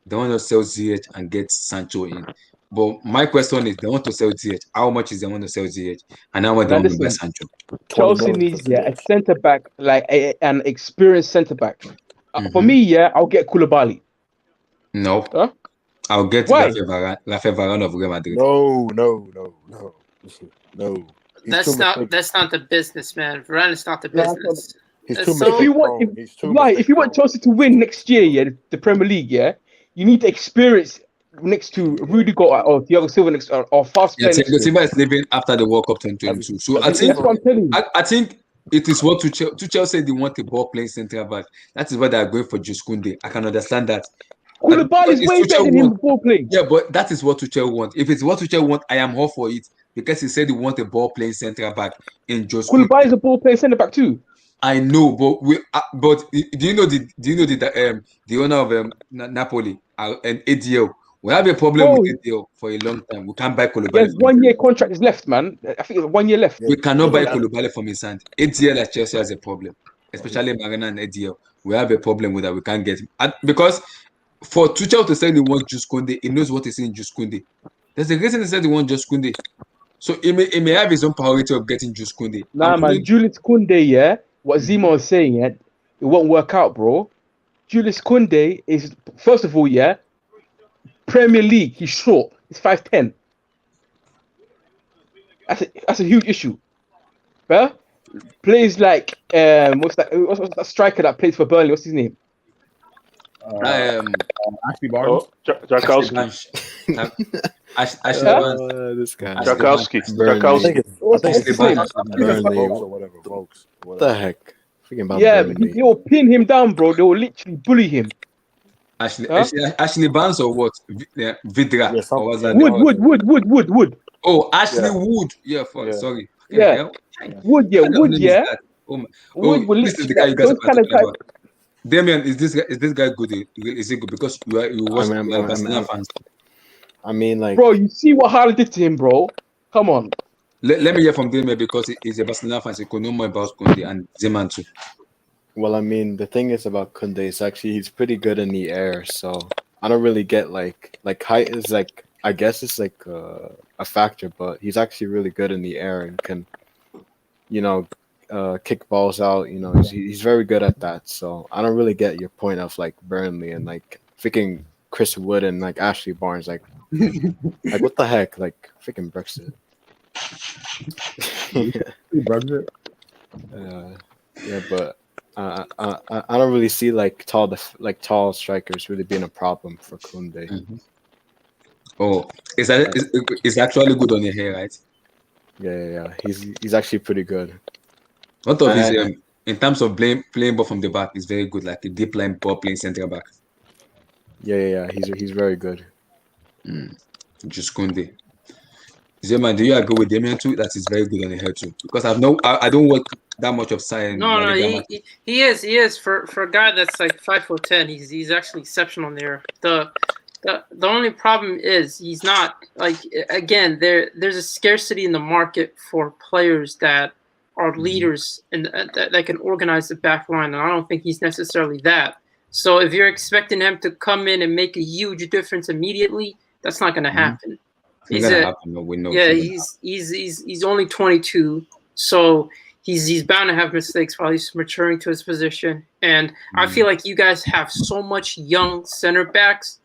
They want to sell Ziyech and get Sancho in. But my question is, they want to sell Ziyech. How much is they want to sell Ziyech, and how much they want to buy Sancho? Chelsea needs a centre back, like an experienced centre back. For me, yeah, I'll get Koulibaly. No. Huh? I'll get Why? Rafael Varane of Real Madrid. No. That's not the business, man. Varane's not the business. If you want Chelsea to win next year, yeah, the Premier League, yeah, you need the experience next to Rudiger or Thiago Silva next or fast player. Thiago Silva is leaving after the World Cup 2022. So I think that's what I'm telling you. I think it is what Tuchel said they want a ball playing centre back. That is why they are going for Jose Koundé. I can understand that. Koulibaly is way better than him before playing. Yeah, but that is what Tuchel wants. If it's what Tuchel wants, I am all for it because he said he wants a ball playing centre back in Jose Koundé. Koulibaly is a ball playing centre back too. I know, but do you know the owner of Napoli and ADL? We have a problem with ADL for a long time. We can't buy Koulibaly. There's 1 year contract is left, man. I think it's 1 year left. We cannot buy Koulibaly from his hand. ADL at Chelsea has a problem, especially Marina and ADL. We have a problem with that. We can't get him because for Tuchel to say he wants Jose Koundé, he knows what he's in Jose Koundé. There's a reason he said he wants Jose Koundé. So he may have his own priority of getting Jose Koundé. Nah, man, Julius Koundé, yeah. What Zima was saying, yeah, it won't work out, bro. Julius Koundé is, first of all, yeah, Premier League. He's short. He's 5'10". That's a huge issue. Bro, plays like what's that striker that plays for Burnley? What's his name? Ashley Barnes. Jakowski. Ashley Barnes. This guy. Jakowski. What the heck? Freaking about Yeah, Burnley. they will pin him down, bro. They will literally bully him. Ashley Barnes or what? Vidra Yeah, or what's that? Wood. Oh, Ashley Yeah. Wood. Yeah, Yeah. sorry. Yeah. What Wood, kind of Wood, name is yeah. that? Oh, Wood will this is literally the guy you guys are those kind of talking type. about. Damien, is this guy good? Is he good? Because you watch Barcelona fans. I mean, like, Bro, you see what Haaland did to him, bro. Come on. Let me hear from Damien because he's a Barcelona fan. So he could know more about Kunde and Zeman too. well, I mean, the thing is about Kunde is actually he's pretty good in the air, so I don't really get like height is like I guess it's like a factor, but he's actually really good in the air and can kick balls out. He's very good at that. So I don't really get your point of like Burnley and like freaking Chris Wood and like Ashley Barnes. Like what the heck? Like freaking Brexit. Brexit. Yeah, but I don't really see like tall strikers really being a problem for Kunde. Mm-hmm. Oh, is actually good on your hair, right? Yeah. He's actually pretty good. What of his in terms of playing ball from the back is very good, like a deep line ball playing center back. Yeah. He's very good. Just Kunde. Zeman, do you agree with Damien too? That is very good on the hair too. Because I don't work that much of science. No, he is for a guy that's like 5'10". He's actually exceptional there. The only problem is he's not like again there's a scarcity in the market for players that are leaders and that can organize the back line, and I don't think he's necessarily that. So if you're expecting him to come in and make a huge difference immediately, that's not going to happen. He's only 22, so he's bound to have mistakes while he's maturing to his position. And I feel like you guys have so much young center backs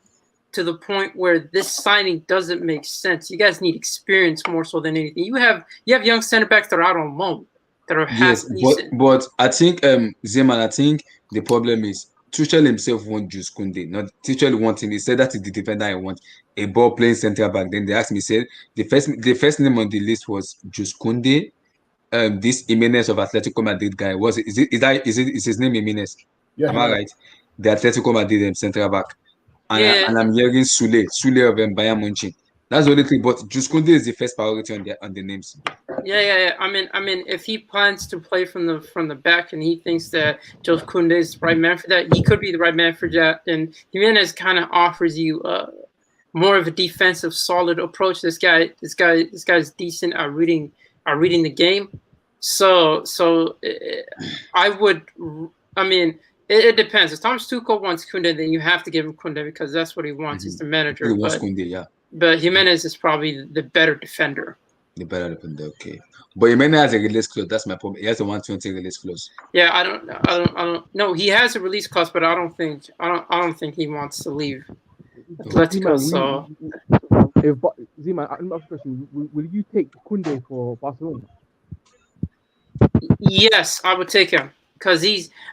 to the point where this signing doesn't make sense. You guys need experience more so than anything. You have young center backs that are out on loan that are half decent. But I think Zeman, I think the problem is Tuchel himself won't use Kunde. Not Tuchel wants him. He said that is the defender I want, a ball playing center back. Then they asked me, said the first name on the list was Jus Kunde. This Jimenez of Atletico Madrid guy is his name Jimenez? Yeah, am I right? The Atletico Madrid center back. And I'm hearing Sule of Bayern Munich. That's the only thing. But Jus Kunde is the first priority on the names. Yeah. I mean, if he plans to play from the back and he thinks that Jus Kunde is the right man for that, he could be the right man for that. And Jimenez kind of offers you more of a defensive, solid approach. This guy's decent at reading the game. So I would. I mean. It depends. If Thomas Tuchel wants Kunde, then you have to give him Kunde because that's what he wants. He's the manager. He wants Kunde, yeah. But Jimenez is probably the better defender. The better defender, okay. But Jimenez has a release clause. That's my problem. He has a 120 release clause. Yeah, I don't. No, he has a release clause, but I don't think he wants to leave Atletico. So, Zeman, another question: will you take Kunde for Barcelona? Yes, I would take him. Because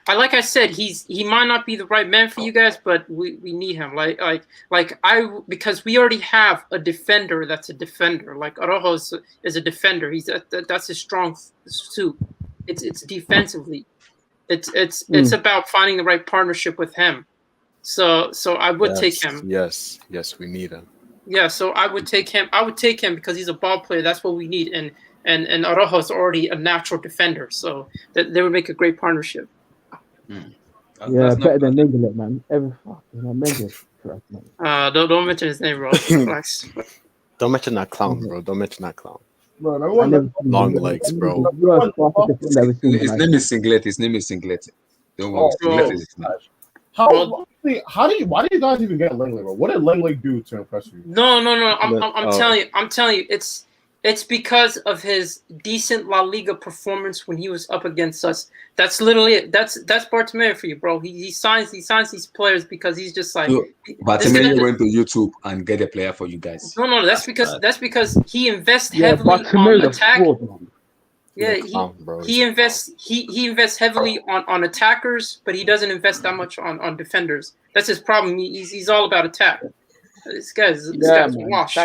like I said, he might not be the right man for you guys, but we need him. Because we already have a defender that's a defender. Like Araujo is a defender. That's his strong suit. It's defensively. It's about finding the right partnership with him. So I would take him. Yes, we need him. Yeah, so I would take him. I would take him because he's a ball player. That's what we need. And Araujo is already a natural defender, so that they would make a great partnership. Yeah, better than Mengele, man. Mengele, man. Don't mention his name, bro. Don't mention that clown, bro. Don't mention that clown. Bro, long legs, bro. His name is Singlet. Don't worry, Singlet is his name. Why do you guys even get Langley, bro? What did Langley do to impress you? No. I'm telling you, it's because of his decent La Liga performance when he was up against us. That's literally it. That's Bartomeu for you, bro. He signs these players because he's just like. So, Bartomeu went to YouTube and get a player for you guys. No. That's because he invests heavily on attack. Yeah, he invests heavily on attackers, but he doesn't invest that much on defenders. That's his problem. He's all about attack. This guy's washed.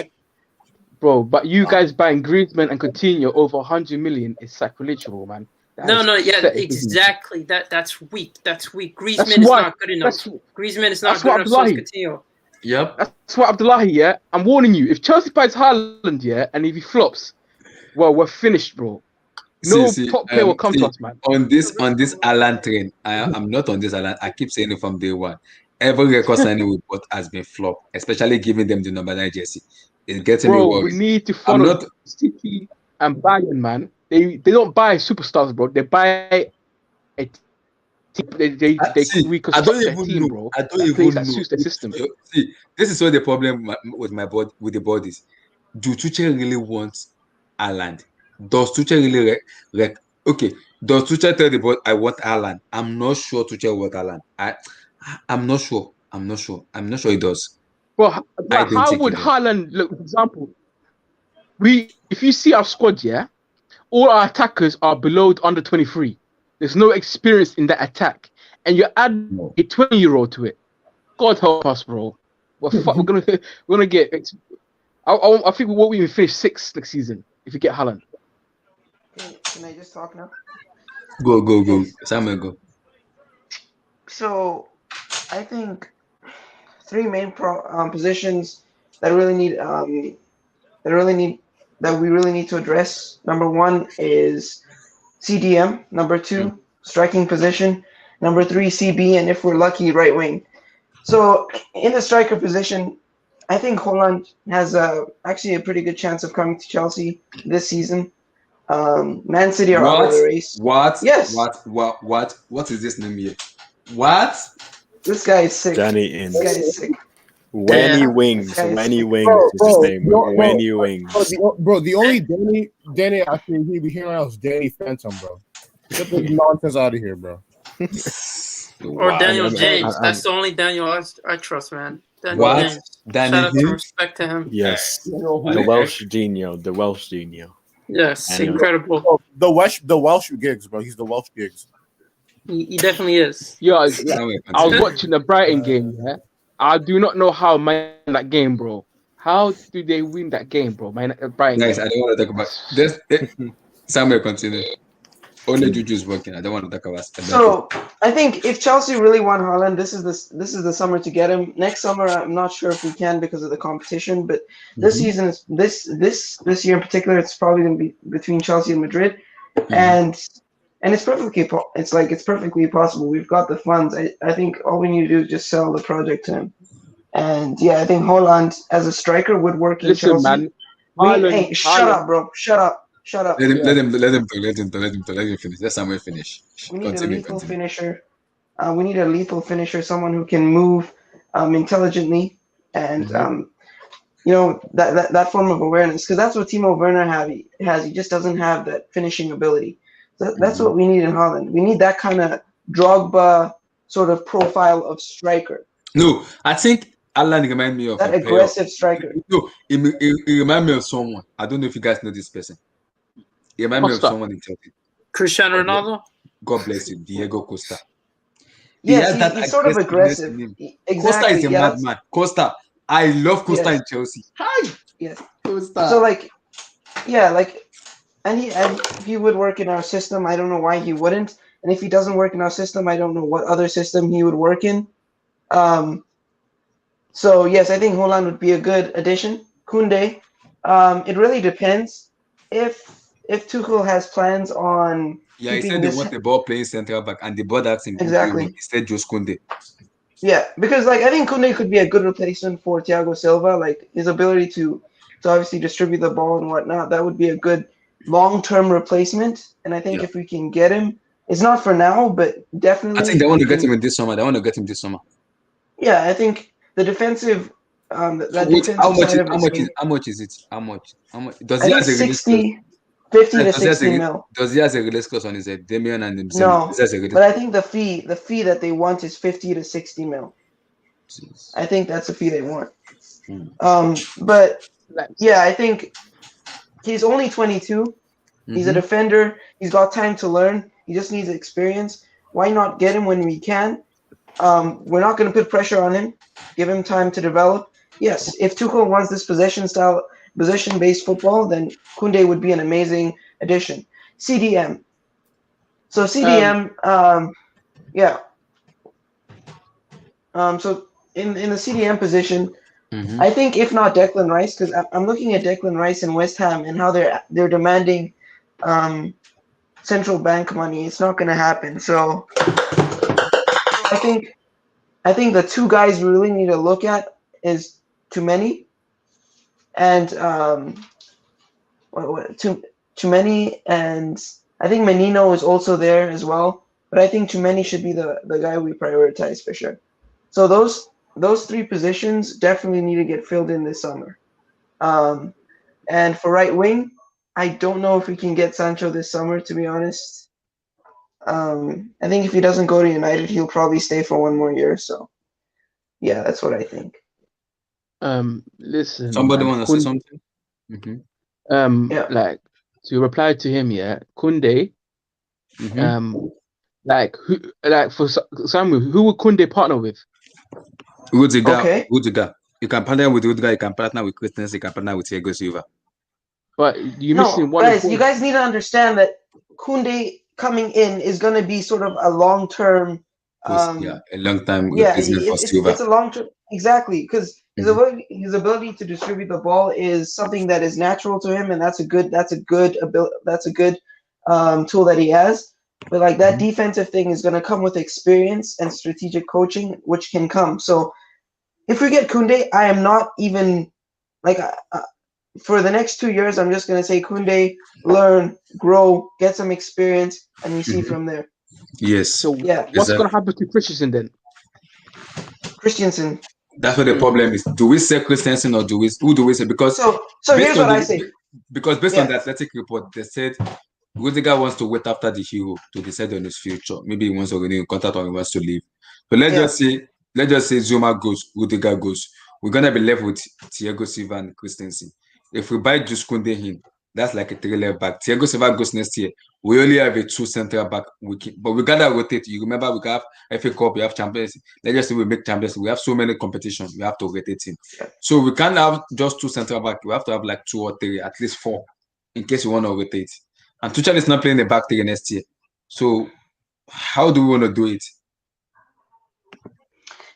Bro, but you guys buying Griezmann and Coutinho over 100 million is sacrilegious, man. No, is no, yeah, pathetic, isn't it? exactly. That's weak. That's weak. That's Griezmann is why. not good enough. Griezmann is not That's good what enough. So is Abdullahi. Coutinho. Yep. That's what Abdullahi. Yeah, I'm warning you. If Chelsea buys Haaland, yeah, and if he flops, well, we're finished, bro. No top player will come to us, man. On this Alan train, I'm not on this Alan. I keep saying it from day one. Every record signing we bought has been flop, especially giving them the number 9 jersey. It's getting me Bro, worried. we need to I'm follow not. City and Bayern, man. They don't buy superstars, bro. They buy a team. They See, I reconstruct don't their even team, know. bro. I don't That plays even that know. suits their system. See, this is what the problem with my body with the bodies. Do Tuchel really want Haaland? Does Tuchel really okay? Does Tuchel tell the board I want Haaland? I'm not sure Tuchel want Haaland. I'm not sure. I'm not sure. I'm not sure he does. But I don't how think he would does. Haaland look? For example, if you see our squad, yeah, all our attackers are below under 23. There's no experience in that attack, and you add a 20-year-old to it. God help us, bro. We're gonna get. I think we won't even finish 6th next season if we get Haaland. Can I just talk now? Go. Samuel, go. So, I think three main positions that really need that we really need to address. Number one is CDM. Number two, striking position. Number three, CB, and if we're lucky, right wing. So in the striker position, I think Holland has actually a pretty good chance of coming to Chelsea this season. Man City are out of the race. What? Yes. What is this name here? What? This guy is sick. Danny This guy is sick. Wenny Wings. This guy is Wenny sick. Wings is his name. Wenny Wings. Bro, the only Danny actually he be hearing right now is Danny Phantom, bro. Get this nonsense out of here, bro. Or Daniel James. That's the only Daniel I trust, man. Daniel What? James. Danny Shout out to James? respect to him. Yes. The Welsh Dino. The Welsh Dino. Yes, Daniel. incredible. Bro, the Welsh gigs, bro. He's the Welsh gigs. He definitely is. Yeah, I was watching the Brighton game. Yeah, I do not know how man that game, bro. How do they win that game, bro? Man, Brighton. Guys, game. I don't want to talk about this. Samuel, continue. Only Juju is working. I don't want to talk about. So I think if Chelsea really want Haaland, this is the summer to get him. Next summer, I'm not sure if we can because of the competition. But this season is this year in particular, it's probably going to be between Chelsea and Madrid, and it's perfectly possible. We've got the funds. I think all we need to do is just sell the project to him. And yeah, I think Haaland as a striker would work in Listen, Chelsea. man. Shut up, bro. Shut up. Let him finish. Let Samuel finish. We need a lethal finisher. We need a lethal finisher, someone who can move intelligently and that form of awareness. Because that's what Timo Werner has. He just doesn't have that finishing ability. That's what we need in Haaland. We need that kind of Drogba sort of profile of striker. No, I think Alan reminds me of that aggressive striker. No, he reminds me of someone. I don't know if you guys know this person. He reminds me of someone in Chelsea. Cristiano Ronaldo? God bless you, Diego Costa. Yes, he's sort of aggressive. Exactly, Costa is a madman. Costa, I love Costa in Chelsea. Hi. Yes. Costa. So and he would work in our system. I don't know why he wouldn't. And if he doesn't work in our system, I don't know what other system he would work in. So yes, I think Haaland would be a good addition. Koundé, it really depends if Tuchel has plans on. Yeah, he said they want the ball playing central back, and the ball asked him exactly. He said just Koundé. Yeah, because I think Koundé could be a good replacement for Thiago Silva. Like his ability to obviously distribute the ball and whatnot, that would be a good long-term replacement. And I think if we can get him, it's not for now, but definitely. I think they want to get him in this summer. Yeah, I think the defensive. How much is it? How much? Does he have a 60, 50 to 60 mil. Does he have a release clause on his head? Damian and him. No, but I think the fee that they want is 50 to 60 mil. Jeez. I think that's the fee they want. But yeah, I think he's only 22. He's a defender. He's got time to learn. He just needs experience. Why not get him when we can? We're not going to put pressure on him. Give him time to develop. Yes, if Tuchel wants this possession-based football, then Koundé would be an amazing addition. CDM. So CDM, yeah. So in the CDM position, I think if not Declan Rice, because I'm looking at Declan Rice and West Ham and how they're demanding central bank money. It's not going to happen. So I think the two guys we really need to look at is Tumeni and Tumeni, and I think Menino is also there as well. But I think Tumeni should be the guy we prioritize for sure. So those three positions definitely need to get filled in this summer. And for right wing, I don't know if we can get Sancho this summer, to be honest. I think if he doesn't go to United, he'll probably stay for one more year. So, yeah, that's what I think. Listen, Somebody man, want to say something? Like to reply to him, Kunde. Like who, like for Samuel, who would Kunde partner with? Rudiger. You can partner with Rudiger. You can partner with Christensen. You can partner with Thiago Silva. But you're missing one. Guys, you guys need to understand that Kunde coming in is going to be sort of a long-term. A long-time replacement for Silva. It's a long-term, exactly, because his ability to distribute the ball is something that is natural to him, and that's a good tool that he has. But like that defensive thing is going to come with experience and strategic coaching, which can come. So if we get Kunde, I am not even like. For the next 2 years, I'm just going to say Kunde, learn, grow, get some experience, and we see from there. Yes. So what's going to happen to Christensen then? Christensen. That's what the problem is. Do we say Christensen or who do we say? Because so here's what I say. Because based on the Athletic report, they said Rudiger wants to wait after the Hero to decide on his future. Maybe he wants to renew a contract or he wants to leave. But let's just say Zuma goes, Rudiger goes. We're gonna be left with Thiago Silva and Christensen. If we buy Jules Koundé in, that's like a 3-level back. Thiago Silva goes next year. We only have a 2 central back. But we gotta rotate. You remember we have FA Cup, we have Champions. Let's just say we make Champions. We have so many competitions. We have to rotate him. So we can't have just 2 central back. We have to have like 2 or 3, at least 4, in case we want to rotate. And Tuchel is not playing the back 3 next year. So how do we want to do it?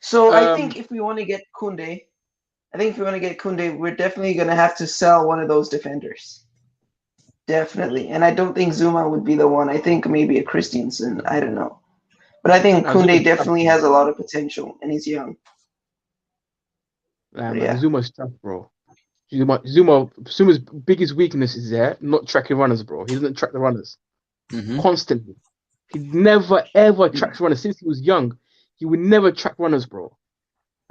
So I think if we want to get Koundé, we're definitely going to have to sell one of those defenders. Definitely. And I don't think Zuma would be the one. I think maybe a Christensen. I don't know. But I think Koundé definitely has a lot of potential, and he's young. Zuma's tough, bro. Zuma's biggest weakness is not tracking runners, bro. He doesn't track the runners. Constantly. He never, ever tracks runners. Since he was young, he would never track runners, bro.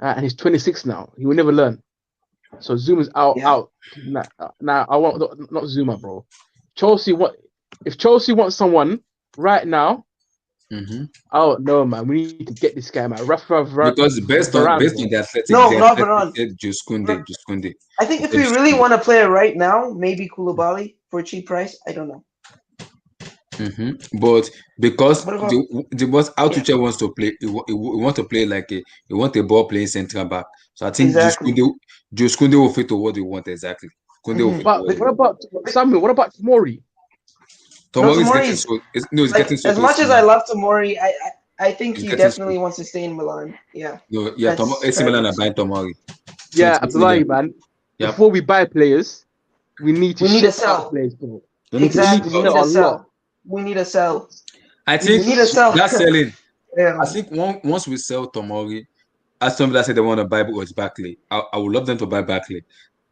And he's 26 now. He will never learn. So Zuma's out. Now I want not Zuma, bro. If Chelsea wants someone right now, oh no, man, we need to get this guy, man. Because based on the Athletic, not Varane. Just Koundé. I think if we really want to play it right now, maybe Koulibaly for a cheap price. I don't know. But because Tuchel wants to play, he wants to play like he wants a ball playing central back. So I think Jules Koundé will fit to what they want exactly. But what about Samuel? What about Tomori? Tomori's getting so. As much as I love Tomori, I think he definitely wants to stay in Milan. Yeah. AC Milan are buying Tomori. Yeah, Abdullahi, man. Before we buy players, we need to sell players, bro. Exactly. We need to sell. We need to sell. I think we need to sell. That's selling. I think once we sell Tomori, Aston Villa said they want to buy Barkley. I would love them to buy Barkley.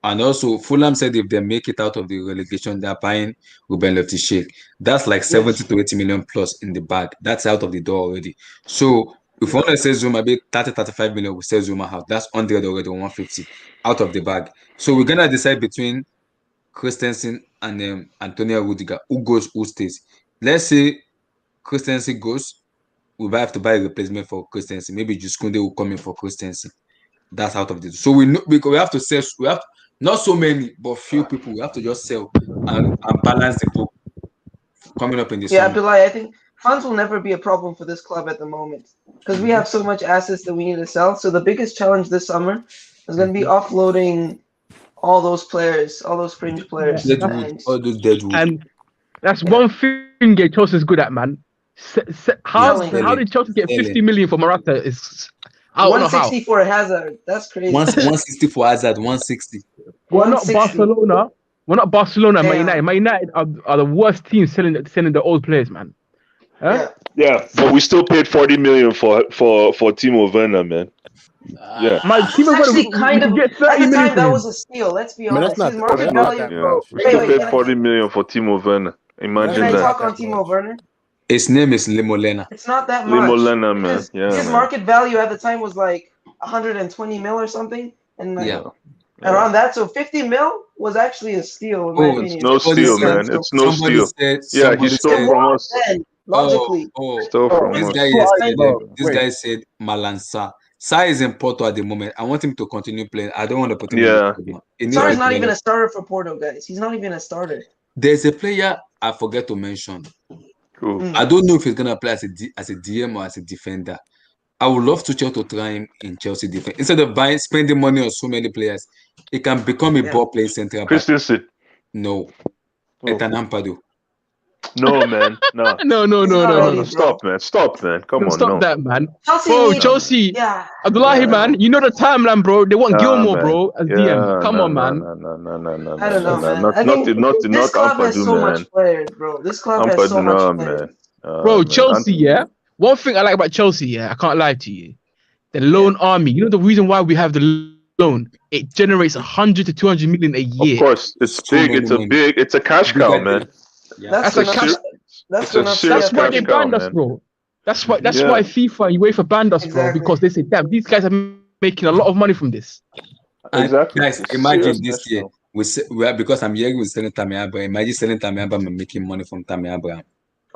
And also, Fulham said if they make it out of the relegation, they're buying Ruben Loftus-Cheek. That's like 70 to 80 million plus in the bag. That's out of the door already. So if we want to sell Zuma, maybe 30, 35 million, we sell Zuma out. That's 100 already, 150 out of the bag. So we're going to decide between Christensen and Antonio Rudiger, who goes, who stays. Let's say Christensen goes, we might have to buy a replacement for Christensen. Maybe Jules Koundé will come in for Christensen. That's out of this. So we know, because we have to sell. We have not so many, but few people. We have to just sell and balance the book coming up in the summer. Abdullah, I think funds will never be a problem for this club at the moment because we have so much assets that we need to sell. So the biggest challenge this summer is going to be offloading all those players, all those fringe players, all those deadwood. And that's one thing Chelsea is good at, man. How Selling. did Chelsea get Selling. 50 million for Morata? I don't know how. 160 for Hazard. That's crazy. 160 for Hazard, 160. We're not 160. Barcelona. We're not Barcelona and Man Damn. United. Man United are the worst team selling the old players, man. Huh? Yeah, but we still paid 40 million for Timo Werner, man. Yeah. My team That's actually we kind of get at 30 the million time for that him. was a steal. Let's be I mean, honest. that's His not market value. Yeah. We still paid 40 million for Timo Werner. Imagine Can I that. talk on Timo Werner? His name is Limolena. It's not that much. Limo Lena, man. Because Yeah, his man. market value at the time was like 120 mil or something, and like Yeah. around that. So 50 mil was actually a steal in my Oh, opinion. No somebody steal, said, man. It's no somebody steal. said, Yeah, he somebody stole said, from us. Then logically, Stole from this us. guy Bro, yesterday, this wait. guy said Malansa. Sa is in Porto at the moment. I want him to continue playing. I don't want to put him Yeah. in the He needs Sarri's to not even develop. a starter for Porto, guys. He's not even a starter. There's a player I forget to mention. Cool. Mm. I don't know if he's gonna play as a DM or as a defender. I would love Tuchel to try him in Chelsea defense instead of spending money on so many players. He can become a ball playing central back. Christensen. No, Oh. Ethan Ampadu. No, man. No. No. Stop, man. Stop, man. Come on, Stop no. that, man. Chelsea Bro, need- Chelsea. Yeah. Abdullahi, man. You know the timeline, bro. They want Gilmore, man. bro, as DM. Come on, man. No. I don't know, man. Not I think not this club has Ampadu, so man. much players, bro. This club has so Ampadu, much no, players. man. Bro, Man. Chelsea, yeah. One thing I like about Chelsea, yeah, I can't lie to you. The loan army. You know the reason why we have the loan? It generates 100 to 200 million a year. Of course, it's big. It's a cash cow, man. That's a cash. That's why they banned us, bro. That's why FIFA and UEFA banned us, bro, because they say, damn, these guys are making a lot of money from this. Exactly. Guys, imagine this year. Because I'm here with selling Tammy Abraham. Imagine selling Tammy Abraham and making money from Tammy Abraham.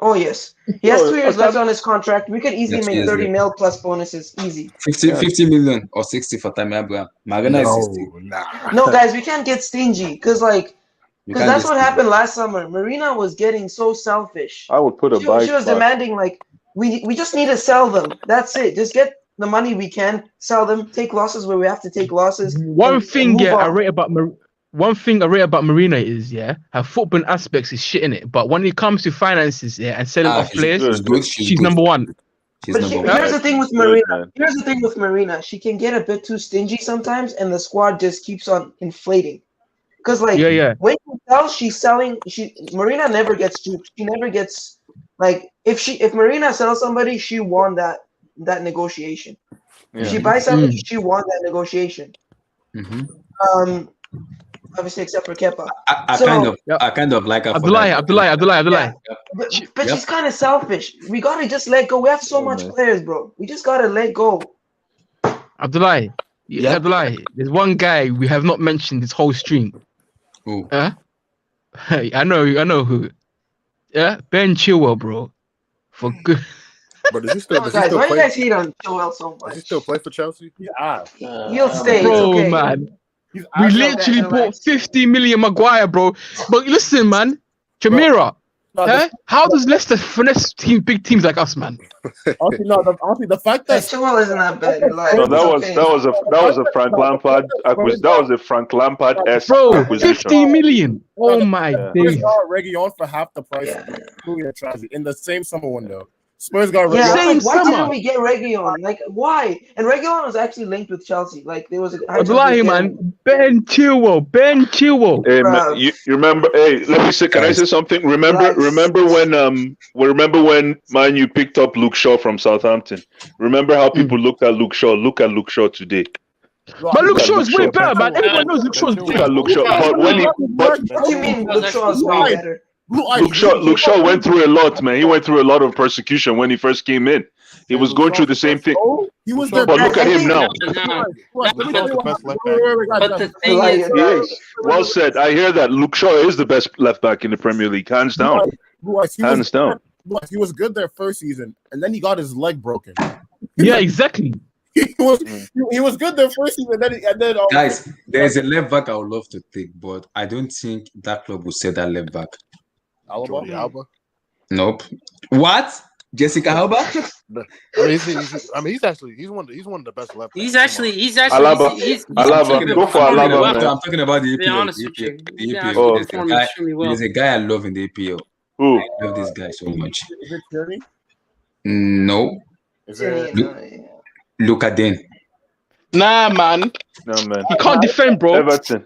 Oh yes, he has 2 years left on his contract. We could easily make 30 mil plus bonuses, easy. 50 million or 60 for Tammy Abraham. Marina is 60. No, guys, we can't get stingy because that's what happened last summer. Marina was getting so selfish. I would put a bike. She was demanding like we just need to sell them. That's it. Just get the money we can, sell them, take losses where we have to take losses. One thing I rate about Marina is her football aspects is shit in it, but when it comes to finances and selling off players, she's number one. But here's the thing with Marina. Here's the thing with Marina. She can get a bit too stingy sometimes, and the squad just keeps on inflating. Because when you sell, she's selling. Marina never gets duped. She never gets if Marina sells somebody, she won that negotiation. Yeah. If she buys somebody, she won that negotiation. Mm-hmm. Obviously, except for Kepa. I kind of like her. Abdullahi. But she's kind of selfish. We gotta just let go. We have so much players, bro. We just gotta let go. Abdullahi, there's one guy we have not mentioned this whole stream. Who? Hey, I know who. Yeah, Ben Chilwell, bro. For good. But does he still? Guys, why you guys hate on Chilwell so much? Does he still play for Chelsea? Yeah. He'll stay. Bro, it's okay. man. We literally bought 50 million Maguire, bro. But listen, man, Jamira, how does Leicester finesse big teams like us, man? Honestly, the fact that Chilwell isn't that bad. No, that was a Frank Lampard acquisition. That was a Frank Lampard bro, 50 million. Oh my Spurs days. got Reguilon for half the price in the same summer window. Spurs got Yeah, Reguilon. why didn't we get Reguilon? Like, why? And Reguilon was actually linked with Chelsea. Like, there was a Abdullahi, man. Ben Chilwell. Hey, man, you remember? Hey, let me say. Can I say something? Remember when Man U picked up Luke Shaw from Southampton? Remember how people looked at Luke Shaw? Look at Luke Shaw today. But Luke Shaw is way better, man. Everyone knows Luke Shaw is Look at Luke Shaw. But What do you mean Luke Shaw is way better? Luke Shaw went through a lot, man. He went through a lot of persecution when he first came in. He was going through the same thing. He was But look at him now. But the thing is, Well said. I hear that Luke Shaw is the best left back in the Premier League, hands down. Hands down. He was good their first season, and then he got his leg broken. Yeah, exactly. He was good their first season, and then Guys, there's a left back I would love to take, but I don't think that club will sell that left back. Alba. Nope. What? Jessica Alba? He's one of the best left. he's actually Alaba. Go for Alaba, man. I'm talking about the To be EPL. honest with you, he's EPL. performing extremely well. There's a guy I love in the EPL. Who? I love this guy so much. Is it Tierney? No. Is it? Look at Den. Nah, man. No man. He can't defend, bro. Everton.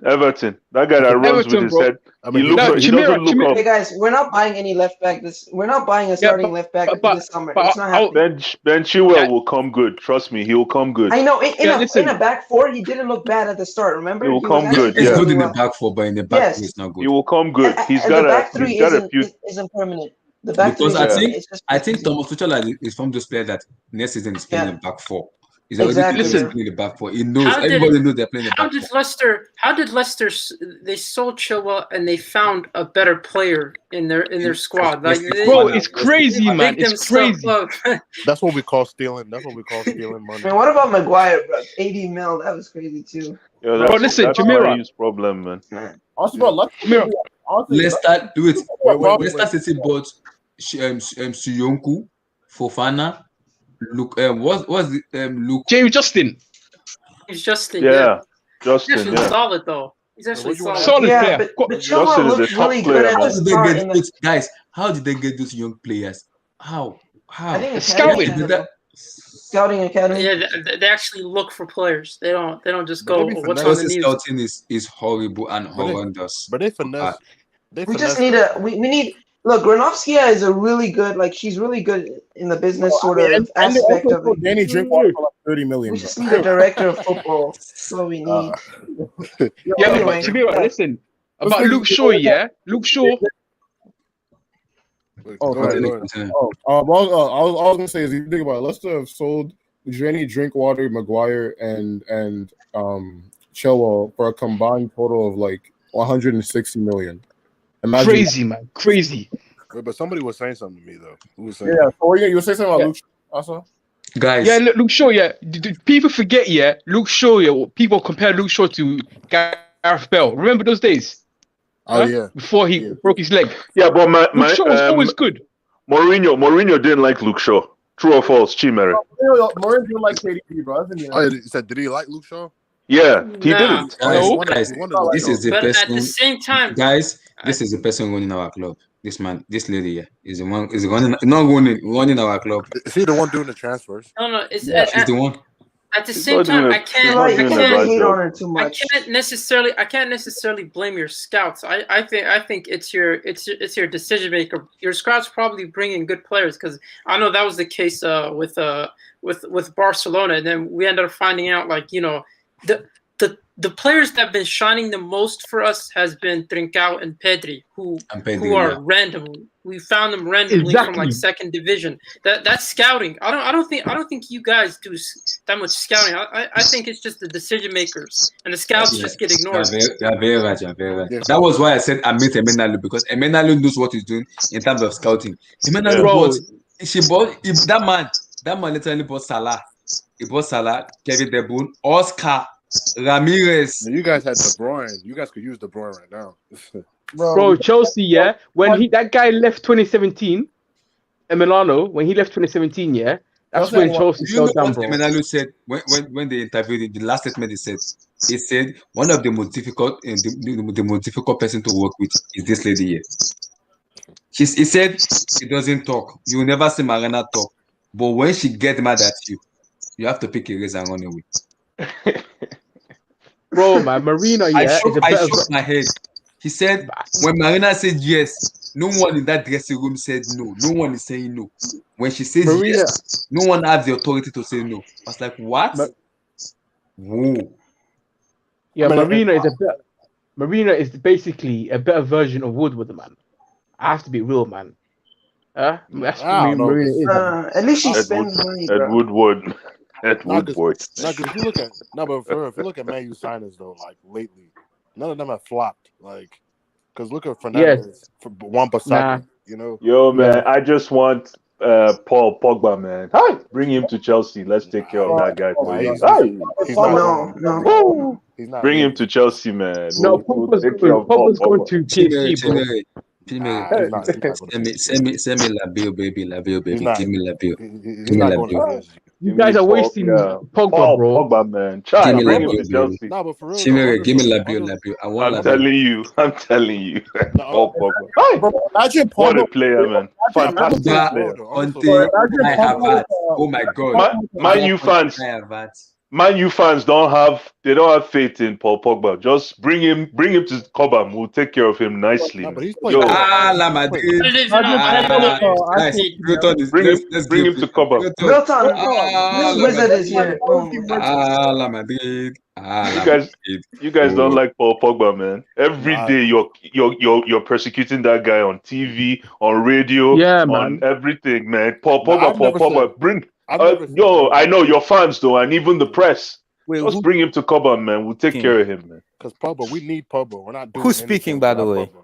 That guy that runs with Everton, his bro. head. I He mean, looks. No, He doesn't look Chimera. up. Hey guys, we're not buying any left back. We're not buying a starting left back this summer. It's not happening. Ben Chilwell will come good. Trust me, he will come good. I know in listen. a back four, he didn't look bad at the start. Remember, He will he was come actually good. He's Yeah, good in well. the back four, but in the back Yes. three, it's not good. he will come good. And He's the got back a. three He's got a few. isn't permanent. The back three Because isn't I permanent. think It's just I think Thomas Tuchel is from those players that next season is playing Yeah. in back four. He's already Exactly. he's Listen. playing the back four. He knows. How did Everybody knows they're playing the How back did four. Leicester? How did Leicester? They sold Chilwell and they found a better player in their squad. Like Bro, it's crazy, they man. picked It's themselves crazy. up. That's what we call stealing. That's what we call stealing money. Man, what about Maguire, bro? 80 mil. That was crazy too. Yeah, Bro, listen, that's Jamira. Man U's problem, man. Also, bro, Jamira. Leicester do it. Wait. Leicester City bought Suyonku, Fofana, Luke. What's the Luke? James Justin. He's Justin. Yeah, He's Justin. actually Yeah. solid though. He's actually solid. Solid Yeah, player. but Justin Chilwell is a looked top really player, good at man. the start. In the, Guys, how did they get those young players? How? I think Scouting. Scouting academy. Yeah, they actually look for players. They don't just But go maybe what's on the Chelsea news. scouting is horrible and But they- horrendous. But they finesse. We just need we need look. Granovskia is a really good she's really good in the business sort of aspect of it. Danny Drinkwater for like 30 million. We just need a director of football. That's what we need. Yeah, Anyway, but Jamira, listen. About Luke Shaw, yeah? Luke Shaw. Oh, Go ahead. I was gonna say is if you think about it, Leicester have sold Jenny Drinkwater, Maguire, and Chilwell for a combined total of like 160 million. Imagine Crazy, man. Crazy. Wait, but somebody was saying something to me though. Who was saying? Yeah, so you were saying something about Luke Shaw also? Guys. Yeah, Luke Shaw, yeah. People forget, yeah. Luke Shaw, yeah. People compare Luke Shaw to Gareth Bale. Remember those days? Oh yeah. Before he broke his leg. Yeah, but Luke Shaw was always good. Mourinho didn't like Luke Shaw. True or false, Chimere? Mourinho didn't like KDB, bro. Oh, yeah, you said did he like Luke Shaw? Yeah, he Nah. didn't. Guys, this is the But at person. the same time, Guys, this is the person running our club. This man, this lady here is the one. Is running our club. Is he the one doing the transfers? no, it's She's the one. at the same time, I can't necessarily blame your scouts. I think it's your decision maker. Your scouts probably bring in good players because I know that was the case with Barcelona, and then we ended up finding out the players that have been shining the most for us has been Trincao and Pedri, who are random. We found them randomly from like second division. That's scouting. I don't think you guys do that much scouting. I think it's just the decision makers and the scouts just get ignored. You're very right. That was why I said I met Emenalu because Emenalu knows what he's doing in terms of scouting. Emenalu bought that man literally bought Salah. He bought Salah, Kevin De Bruyne, Oscar, Ramirez. You guys had De Bruyne. You guys could use De Bruyne right now. Bro, Chelsea, yeah. When that guy left 2017, Emiliano, when he left 2017, yeah, that's when Chelsea fell down, bro. Emiliano said when they interviewed him, the last statement he said one of the most difficult the most difficult person to work with is this lady here. He said she doesn't talk. You will never see Marina talk, but when she gets mad at you, you have to pick a razor and run away. Bro, man, Marina, yeah. I shook my head. He said, when Marina said yes, no one in that dressing room said no. No one is saying no. When she says yes, no one has the authority to say no. I was like, what? Whoa. Yeah, Marina is basically a better version of Woodward, man. I have to be real, man. That's what Marina is. At least she spends money, bro. Woodward. Woodward. If you look at if you look at Man U signings though, like lately, none of them have flopped. Like, because look at Fernandez for Wan-Bissaka, you know. Yo, man, I just want Paul Pogba, man. Hi, bring him to Chelsea. Let's take care of that guy for you. He's not. Bring him to Chelsea, man. No, Pogba's going to PSG, bro. Send me Labio, baby. Give me Labio. He's not going to PSG. You guys are wasting Pogba, bro. Pogba, man. Try Give me bring him Labio, to bro. Chelsea. Nah, but for real though, Chimere, give me under Labio, under Labio. I want I'm Labio. telling you. Paul Pogba. Bro, imagine What a Pogba. player, man. Fantastic Pogba, player. Conte, Imagine I have Pogba. that. Oh my God. Man U fans, I have that. Man U fans don't have faith in Paul Pogba. Just bring him to Cobham. We'll take care of him nicely, Nah, but man. he's playing Yo, well. La Madrid. I don't even know Ah, guys, Wilton is, bring let's him give to it. Cobham. Milton, Ah, this La wizard Madrid. is here. Oh my God. Ah, La Madrid. Ah, You La guys, Madrid. don't Oh. like Paul Pogba, man. Every Nah, day you're persecuting that guy on TV, on radio, Yeah, on man. everything, man. Paul nah, Pogba, Paul Pogba. I've never said Yo, I anything. know your fans though, and even the press. Wait, Just who's bring him to Cobham, man. We'll take speaking? care of him, man. Because Pogba, we need Pogba. We're not doing Who's speaking, anything by the without way? Pogba.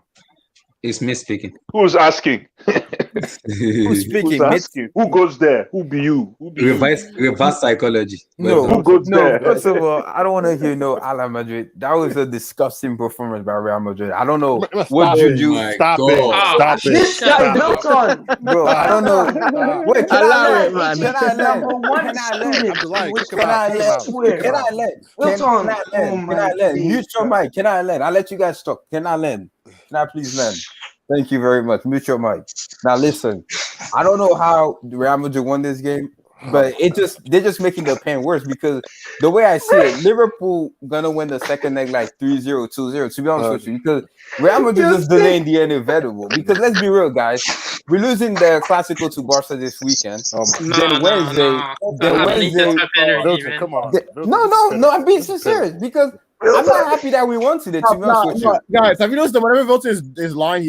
It's me speaking. Who's asking? Who's Who's speaking? Mitch? asking? Who goes there? Who be you? Who be you? Reverse psychology. Well No, done. Who goes no. there? First of all, I don't want to hear no Ala Madrid. That was a disgusting performance by Real Madrid. I don't know Stop what it. Juju. Stop it. Stop it. This guy, Milton. Bro, I don't know. Wait, can Allow I it, man. let? Can I let? Number one Can I let? student. Abdullah, kick him Can out. I Kick him let? out. swear. Kick him Can I out. let? Milton. Can I Oh let? Can my I let? days, Mute your bro. mic. Can I let? I'll let you guys talk. Can I let? Can I please let? Thank you very much. Mute your mic. Now listen, I don't know how Real Madrid won this game, but they're just making the pain worse because the way I see it, Liverpool gonna win the second leg like 3-0, 2-0, to be honest with you, because Real Madrid just delaying the inevitable. Because let's be real, guys, we're losing the Clasico to Barca this weekend. Oh my No, Then no, Wednesday, no. then I need Wednesday. that type of energy, Milton, man. come on. No, I'm being sincere because I'm not happy that we won today. To be honest with you, Guys, have you noticed that whenever Milton is lying,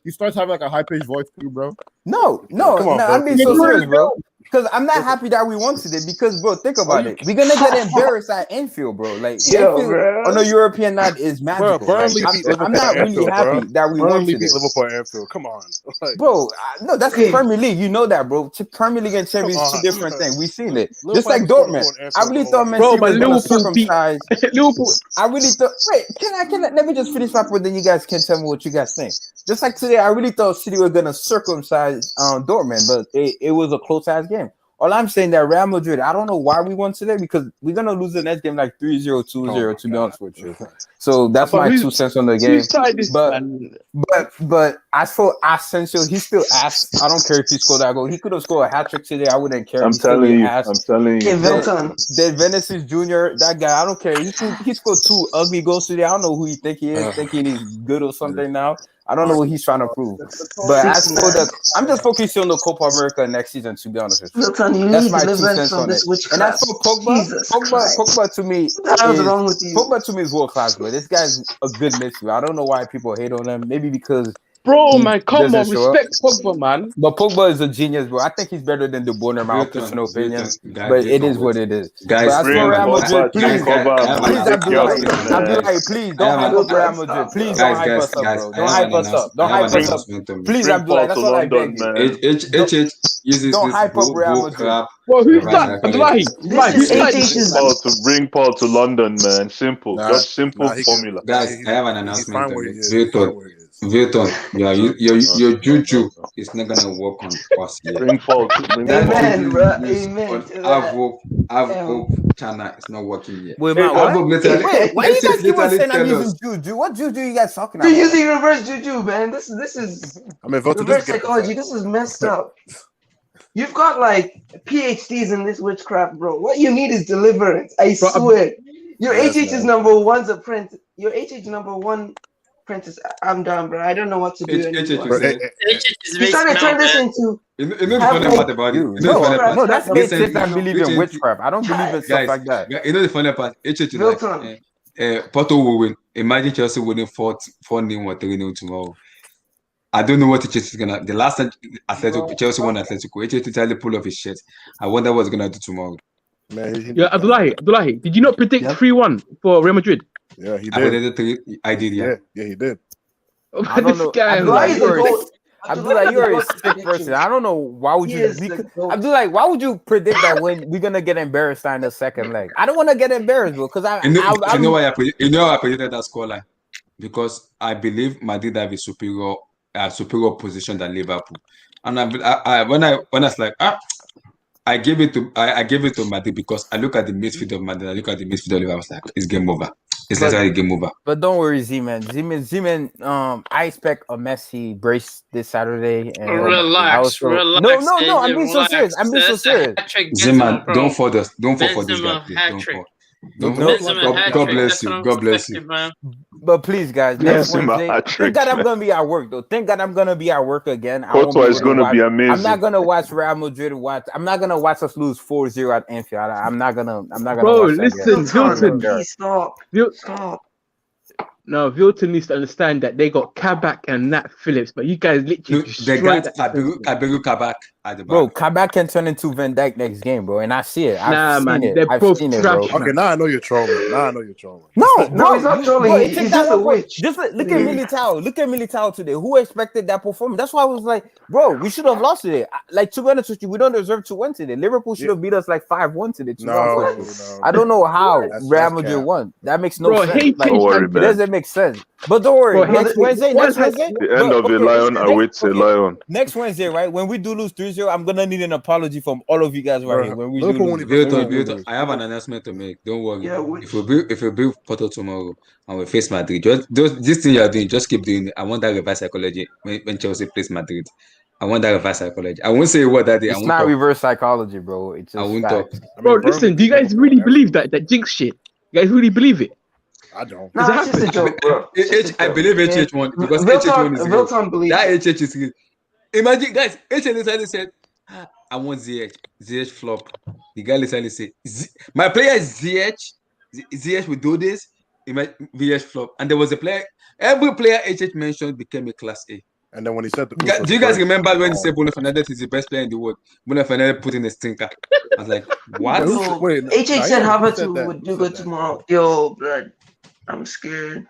he starts having like a high pitched voice too, bro? no, Come on, I'm being so Milton. serious, bro. Because I'm not happy that we won today. Because, bro, think about it. We're gonna get embarrassed at Anfield, bro. Like Anfield on a European night is magical. Bro, Burnley Like, beat Liverpool I'm not at really Anfield, happy bro. that we won Burnley today. beat Liverpool at Anfield. Come on. Like, Bro, no, that's the Premier League. You know that, bro. Premier League and come Champions two on. different things. We've seen it. Liverpool Just like haven't scored a Dortmund. goal at I Anfield really the thought whole Man Bro, City but was gonna Liverpool beat circumcise. Liverpool. I really thought. Wait, can I? Let me just finish my point. Then you guys can tell me what you guys think. Just like today, I really thought City were gonna circumcise Dortmund, but it was a close ass game. All I'm saying that Real Madrid, I don't know why we won today because we're gonna lose the next game like 3-0, 2-0, to be honest with you. So that's my 2 cents on the game. But as for Asensio, he still asked. I don't care if he scored that goal. He could have scored a hat trick today. I wouldn't care. I'm telling you. Milton. Then Vinicius Jr., that guy, I don't care. He scored 2 ugly goals today. I don't know who he think he is, thinking he's good or something now. I don't know what he's trying to prove. But as for I'm just focusing on the Copa America next season, to be honest with you. Milton, you That's need my 2 deliverance cents from on this it. witchcraft. And as for Pogba, Jesus Christ. Pogba to me What the hell's wrong with you? Pogba to me is world class, but this guy's a good midfielder. I don't know why people hate on him. Maybe because Bro, he man, come doesn't on, show up. respect Pogba, man. But Pogba is a genius, bro. I think he's better than De Boer, in my personal opinion. But it is what it is. But as for Real Madrid, please, Abdullah, please don't hype up Real Madrid. Please don't hype us up, bro. Don't hype us up. Don't hype us up. Please, Abdullah, that's all I beg you. Don't hype up Real Madrid. Well, who's that? Abdullahi. Bring Paul to London, man. Simple. Just simple formula. Guys, I have an announcement. Vilton, your juju is not gonna work on us yet. Bring Paul. Amen, bro. Amen. I've hope China is not working yet. Wait, man, I've hope why you guys keep on saying I'm using juju? What juju you guys talking about? You're using reverse juju, man. This is reverse psychology. This is messed up. You've got like PhDs in this witchcraft, bro. What you need is deliverance. I swear. Your HH is number one's apprentice. Your HH number one apprentice. I'm done, bro. I don't know what to do anymore. You trying to turn this into. You know the funny part about it. No, that's HH that believe in witchcraft. I don't believe in stuff like that. You know the funny part. HH is like Porto will win. Imagine Chelsea winning 4-0 or 3-0 tomorrow. I don't know what HH is gonna. The last time Chelsea won Atletico, HH entirely pull off his shit. I wonder what's gonna do tomorrow. Yeah, Abdullahi, did you not predict 3-1 for Real Madrid? Yeah, he did. I did, yeah. Yeah, he did. I don't know. Abdullah, you're a sick person. I don't know why would you. Abdullah, why would you predict that when we're gonna get embarrassed in the second leg? I don't want to get embarrassed, bro. Because you know why I predicted that scoreline? Because I believe Madrid have a superior position than Liverpool. And when I was like, I I gave it to Madrid because I look at the midfield of Madrid. I look at the midfield of Liverpool. I was like, it's game over. It's literally game over. But don't worry, Z-Man. I expect a Messi brace this Saturday. And Relax. No. I'm being so serious. Z-Man, don't fall for this guy, please. Don't fall. God bless you. God bless you. But please, guys, next Wednesday. Thank God I'm gonna be at work though. Thank God I'm gonna be at work again. Courtois is gonna be amazing. I'm not gonna watch Real Madrid I'm not gonna watch us lose 4-0 at Anfield. I'm not gonna Bro, watch listen, Hilton. Please stop. Stop. No, Vilton needs to understand that they got Kabak and Nat Phillips, but you guys literally They got Kabiru Kabak at the back. Bro, Kabak can turn into Van Dijk next game, bro, and I see it. I've seen it. They're I've both seen it, trash, bro. Okay, now I know you're trolling. No, No, he's not trolling. Bro, He's just a witch. Just look at Militao. Look at Militao today. Who expected that performance? That's why I was like, bro, we should have lost today. Like, to be honest with you, we don't deserve to win today. Liverpool should have beat us like 5-1 today. No. I don't know how Real Madrid cap. won. That makes no sense. Don't worry, It man. doesn't make sense. But don't worry. Bro, Next Wednesday. The end of a lion awaits a lion. Next Wednesday, right? When we do lose 3-0, I'm gonna need an apology from all of you guys right here. When we do lose. Vilton, I have an announcement to make. Don't worry. If we build Porto tomorrow and we face Madrid, this thing you are doing, just keep doing it. I want that reverse psychology when Chelsea plays Madrid. I want that reverse psychology. I won't say what that day. It's not reverse psychology, bro. It's just I won't talk. Bro, listen, do you guys really believe that jinx shit? You guys really believe it? I don't. No, it's just a joke, bro. I believe HH won because HH1 is real. That HH is real. Imagine, guys, HH literally said, I want ZH. ZH flop. The guy literally said, my player is ZH. ZH will do this. VH flop. And there was a player, every player HH mentioned became a class A. And then when he said, do you guys remember when he said Bruno Fernandes is the best player in the world? Bruno Fernandes put in a stinker. I was like, what? HH said Havertz would do good tomorrow. Yo, blood. I'm scared.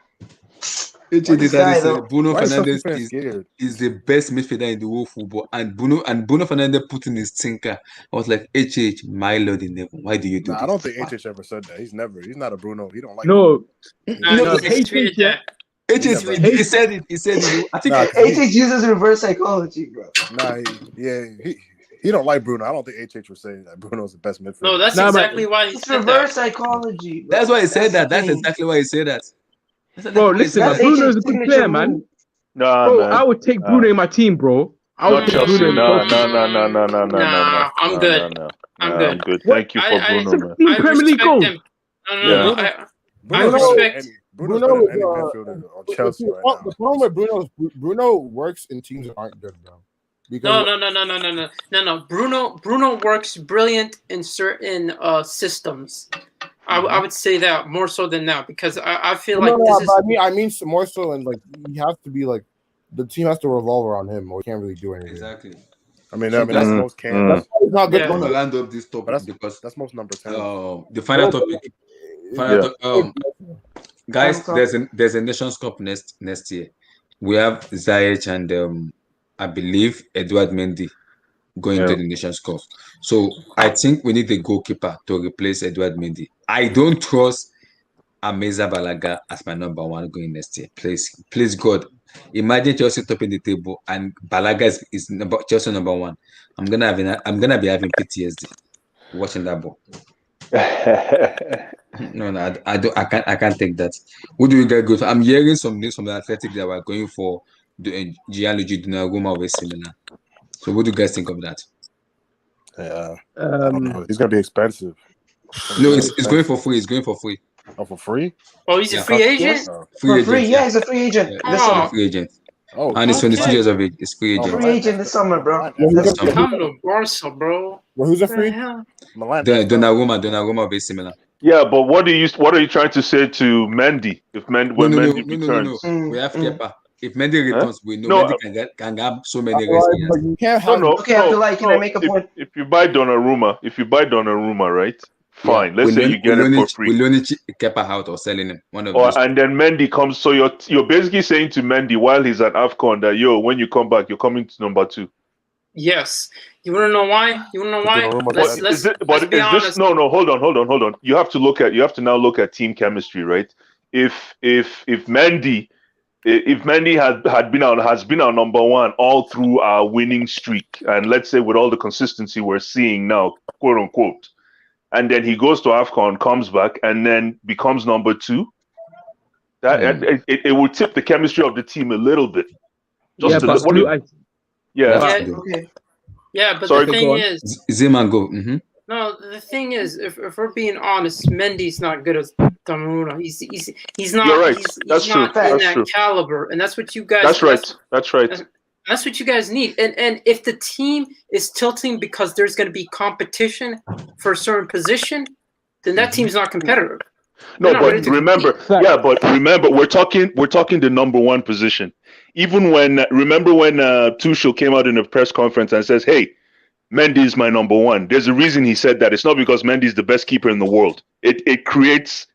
Bruno Fernandes is the best midfielder in the world football, and Bruno Fernandes put in his stinker. I was like, HH, my lord in heaven, why do you do this? I don't think HH ever said that. He's not a Bruno. He don't like no. He said it. I think HH uses reverse psychology, bro. He don't like Bruno. I don't think HH was saying that Bruno's the best midfielder. No, that's exactly why he said reverse psychology. Bro. That's why he said that. That's exactly why he said that. Bro, listen, man, Bruno's a good player, man. Bro, I would take Bruno in my team, bro. I would take Bruno. No. I'm good. I'm good. Thank you for Bruno, man. I respect him. No. I respect. Bruno on Chelsea right now. The problem with Bruno works in teams that aren't good, bro. No. Bruno works brilliant in certain systems. I would say that more so than now because I feel like I mean more so, and like he has to be like the team has to revolve around him, or he can't really do anything. Exactly. I mean that's most can. That's why he's not good. I'm gonna land up this topic because that's most number 10. The final topic. Guys, there's a Nations Cup next year. We have Ziyech and I believe Edouard Mendy going to the Nations Cup. So I think we need a goalkeeper to replace Edouard Mendy. I don't trust Ameza Balaga as my number one going next year. Please God. Imagine Chelsea topping the table and Balaga is Chelsea number one. I'm gonna be having PTSD watching that ball. No, I can't take that. What do you guys go for? I'm hearing some news from the Athletic that we're going for the Gianluigi Donnarumma with similar. So what do you guys think of that? Yeah. He's gonna be expensive. No, it's going for free. It's going for free. Oh, for free? Oh, he's a free agent? Free agent. Yeah, he's a free agent. This summer. Free agent. Oh, and he's 22 years of age. It's free agent. Free agent this summer, bro. Come to Barca, bro. Well, who's a free? Donnarumma very similar. Yeah, but what are you trying to say to Mendy when Mendy returns? We have Kepa. If Mendy returns, we know Mendy can have so many risks. You can't have. Okay, Abdullah, can I make a point? If you buy Donnarumma, right? Fine. Let's say you get it for free. We'll only Kepa out or selling him. And then Mendy comes. So you're basically saying to Mendy while he's at AFCON that when you come back, you're coming to number 2. Yes. You wanna know why? Let's be honest. No, hold on. You have to now look at team chemistry, right? If Mendy If Mendy has been our number one all through our winning streak, and let's say with all the consistency we're seeing now, quote unquote, and then he goes to AFCON, comes back, and then becomes number two, that it will tip the chemistry of the team a little bit. Yeah, but Okay. Yeah, but Sorry, the thing is, Zeman go. no, the thing is, if we're being honest, Mendy's not good as Donnarumma. He's not. You're right. He's That's true. not in That's that true. caliber, and that's what you guys. That's right. That's right. That's what you guys need. And if the team is tilting because there's going to be competition for a certain position, then that team's not competitive. No, They're not ready but to remember, compete. we're talking the number one position. Even when remember when Tuchel came out in a press conference and says, "Hey, Mendy is my number one." There's a reason he said that. It's not because Mendy is the best keeper in the world. It creates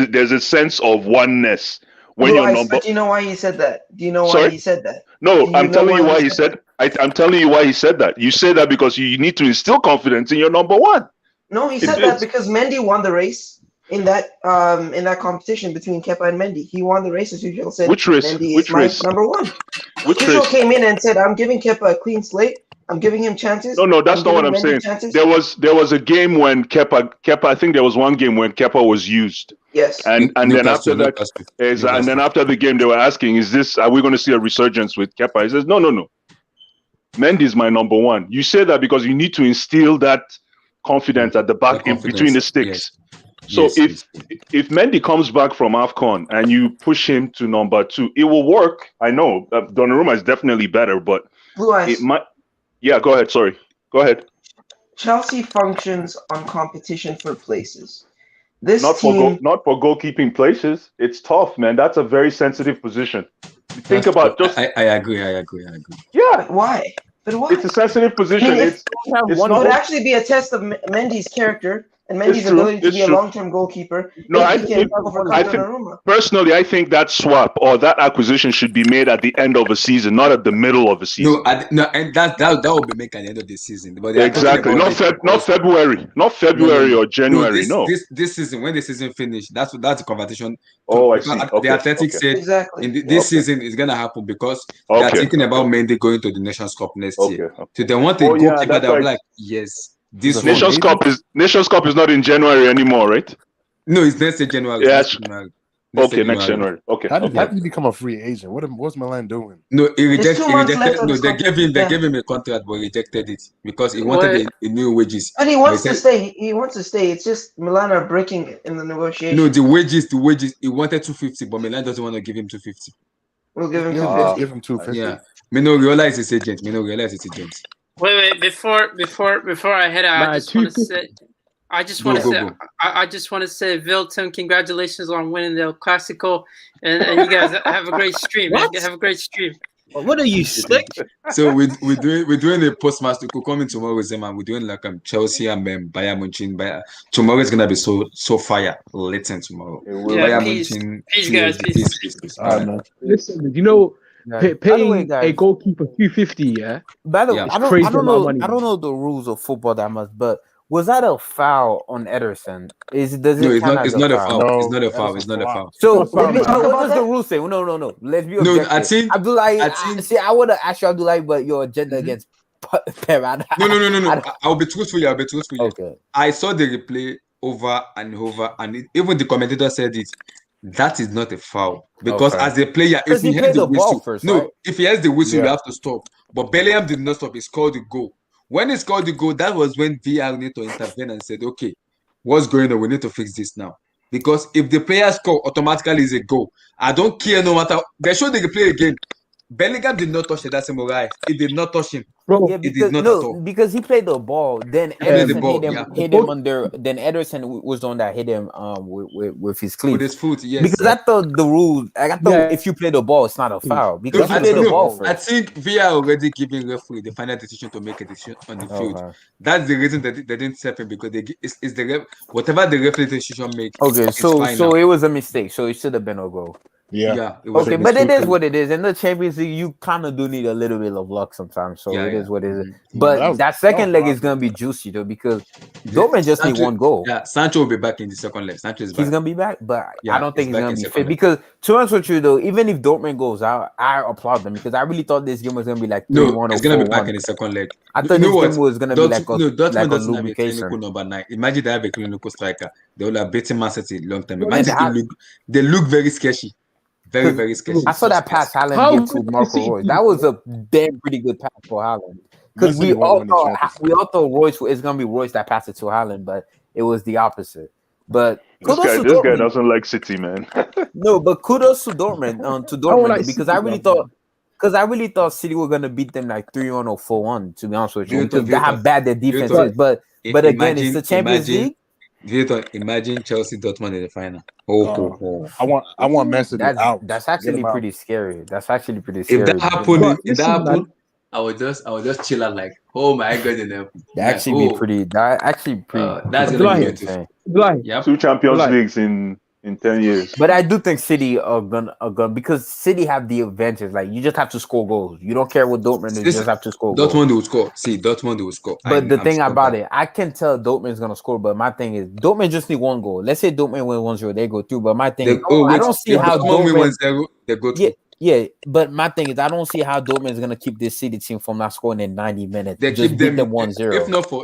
there's a sense of oneness when Blue you're Eyes, number. but do you know why he said that? Do you know why Sorry? he said that? No, Do you I'm know telling you why he said said. I'm telling you why he said that. You say that because you need to instill confidence in your number one. No, he said that because Mendy won the race in that competition between Kepa and Mendy. He won the race, as Tuchel said. Which race? Mendy Which is my race? number one. Which Tuchel race? came in and said, "I'm giving Kepa a clean slate. I'm giving him chances." No, that's not what I'm giving Mendy saying. chances." There was a game when Kepa. I think there was one game when Kepa was used. Yes. And then after that, Newcastle. and then after the game, they were asking, are we going to see a resurgence with Kepa? He says, no. Mendy is my number one. You say that because you need to instill that confidence at the back in between the sticks. Yes. So Yes, if Mendy comes back from AFCON and you push him to number two, it will work. I know Donnarumma is definitely better, but Blue Eyes. it might. Yeah, go ahead. Sorry, go ahead. Chelsea functions on competition for places. This Not team, for goalkeeping places. It's tough, man. That's a very sensitive position. Think about just. I agree. Yeah. Why? But why? It's a sensitive position. I mean, It's it not. would actually be a test of Mendy's character and Mendy's It's true. ability to It's be a true. long-term goalkeeper. No, if I he can think overcome Donnarumma. personally, I think that swap or that acquisition should be made at the end of a season, not at the middle of a season. No, and that will be made at the end of the season. But they are talking Exactly. about Not February. Not February or January. No. This season, when the season finished, that's the conversation. Oh, I see. The Okay. Athletic said exactly. This season is gonna happen because they are thinking about Mendy going to the Nations Cup next year. So they want a goalkeeper that will like, yes, this Nations Cup is not in January anymore, right? No, it's next January. Yeah. Next Next January. Okay. How did he become a free agent? What's Milan doing? No, he rejected. No, they contract. gave him a contract, but rejected it because he wanted a new wages. And he wants to stay. He wants to stay. It's just Milan are breaking in the negotiation. No, the wages. He wanted 250, but Milan doesn't want to give him 250. We'll give him 250. Give him 250. Yeah, me no realize it's agent. Wait, before I head out, I just want to say. I just want to say, Vilton, congratulations on winning the El Clasico, and you guys have a great stream. Have a great stream. What are you slick? So we're doing a postmaster. We could come in tomorrow with them, and we're doing like Chelsea and Bayern Munich. Tomorrow is gonna be so fire. Listen tomorrow. Yeah, peace, guys. Peace. Listen, you know, paying a goalkeeper 250, yeah. By the way, I crazy don't amount know. of money. I don't know the rules of football that much, but was that a foul on Ederson? It's not a foul. No, it's not a foul. So what does the rule say? No. Let's be objective. I think I would have asked you, Abdullah, but your agenda against Pep. No. I'll be truthful. Okay. I saw the replay over and over, and even the commentator said it. That is not a foul because as a player, if he has the whistle, if he has the whistle, you have to stop. But Bellingham did not stop. He scored the goal. When he scored the goal, that was when VR need to intervene and said, "Okay, what's going on? We need to fix this now." Because if the player score, automatically is a goal. I don't care no matter. They show the replay again. Bellingham did not touch that Samurai. He did not touch him. Bro, yeah, because he played the ball. Then Ederson hit him under. Then Ederson was the one that hit him with his cleat. With his foot, yes. Because I thought the rule. If you play the ball, it's not a foul. Because he played the ball first. I think VR already giving referee the final decision to make a decision on the field. That's the reason that they didn't step in because it's the whatever the referee decision makes. Okay, so it was a mistake. So it should have been a goal. Yeah, it was Okay, it but was it is too- what it is. In the Champions League, you kind of do need a little bit of luck sometimes. So Yeah, it yeah. is what it is. Mhm. But that second leg is gonna be juicy though because Dortmund just need Sancho, one goal. yeah, Sancho will be back in the second leg. Sancho is He's back. gonna be back, but I Yeah, don't he's think he's back gonna in be second fit leg. because to be honest with you though, even if Dortmund goes out, I applaud them because I really thought this game was gonna be like 3-1 No, or it's gonna be 4-1. back in the second leg. I You thought know this what? game was gonna be like Dortmund a doesn't have a lubrication. clinical number 9. Imagine they have a clinical striker. They will have beaten Mancity long time. Well, Imagine that- they look very sketchy. Very, 'Cause very sketchy. I saw that pass Haaland How give to good Marco is Royce. he? That was a damn pretty good pass for Haaland. Because Mancity won't win the Champions we all thought Royce is gonna be Royce that passed it to Haaland, but it was the opposite. But This kudos guy, to this guy Dortmund. doesn't like City, man. No, but kudos to Dortmund, to I don't Dortmund like because City, I really thought City were gonna beat them like 3-1 or 4-1. To be honest with you, Victor, because how bad their defense is. But again, it's the Champions League. Victor, imagine Chelsea Dortmund in the final. I want Man City out. That's Get actually him out. pretty scary. That's actually pretty If scary. that happened, But if that listen, man. happened, I would just chill out like, oh my god, and then That actually be pretty. That actually pretty. that's pretty gonna be insane. beautiful. Abdullahi, Yep. 2 Champions Like- Leagues in 10 years. But I do think City are gonna because City have the advantage. Like you just have to score goals. You don't care what Dortmund is. You just have to score goals. Dortmund will score. See, Dortmund will score. But the I'm thing sure about that. it, I can tell Dortmund's gonna score. But my thing is, Dortmund just need one goal. Let's say Dortmund win 1-0, they go through. But my thing is, I don't see how Dortmund win Dortmund. 1-0, they go through. Yeah. But my thing is, I don't see how Dortmund is gonna keep this City team from not scoring in 90 minutes. They Just keep beat them 1-0.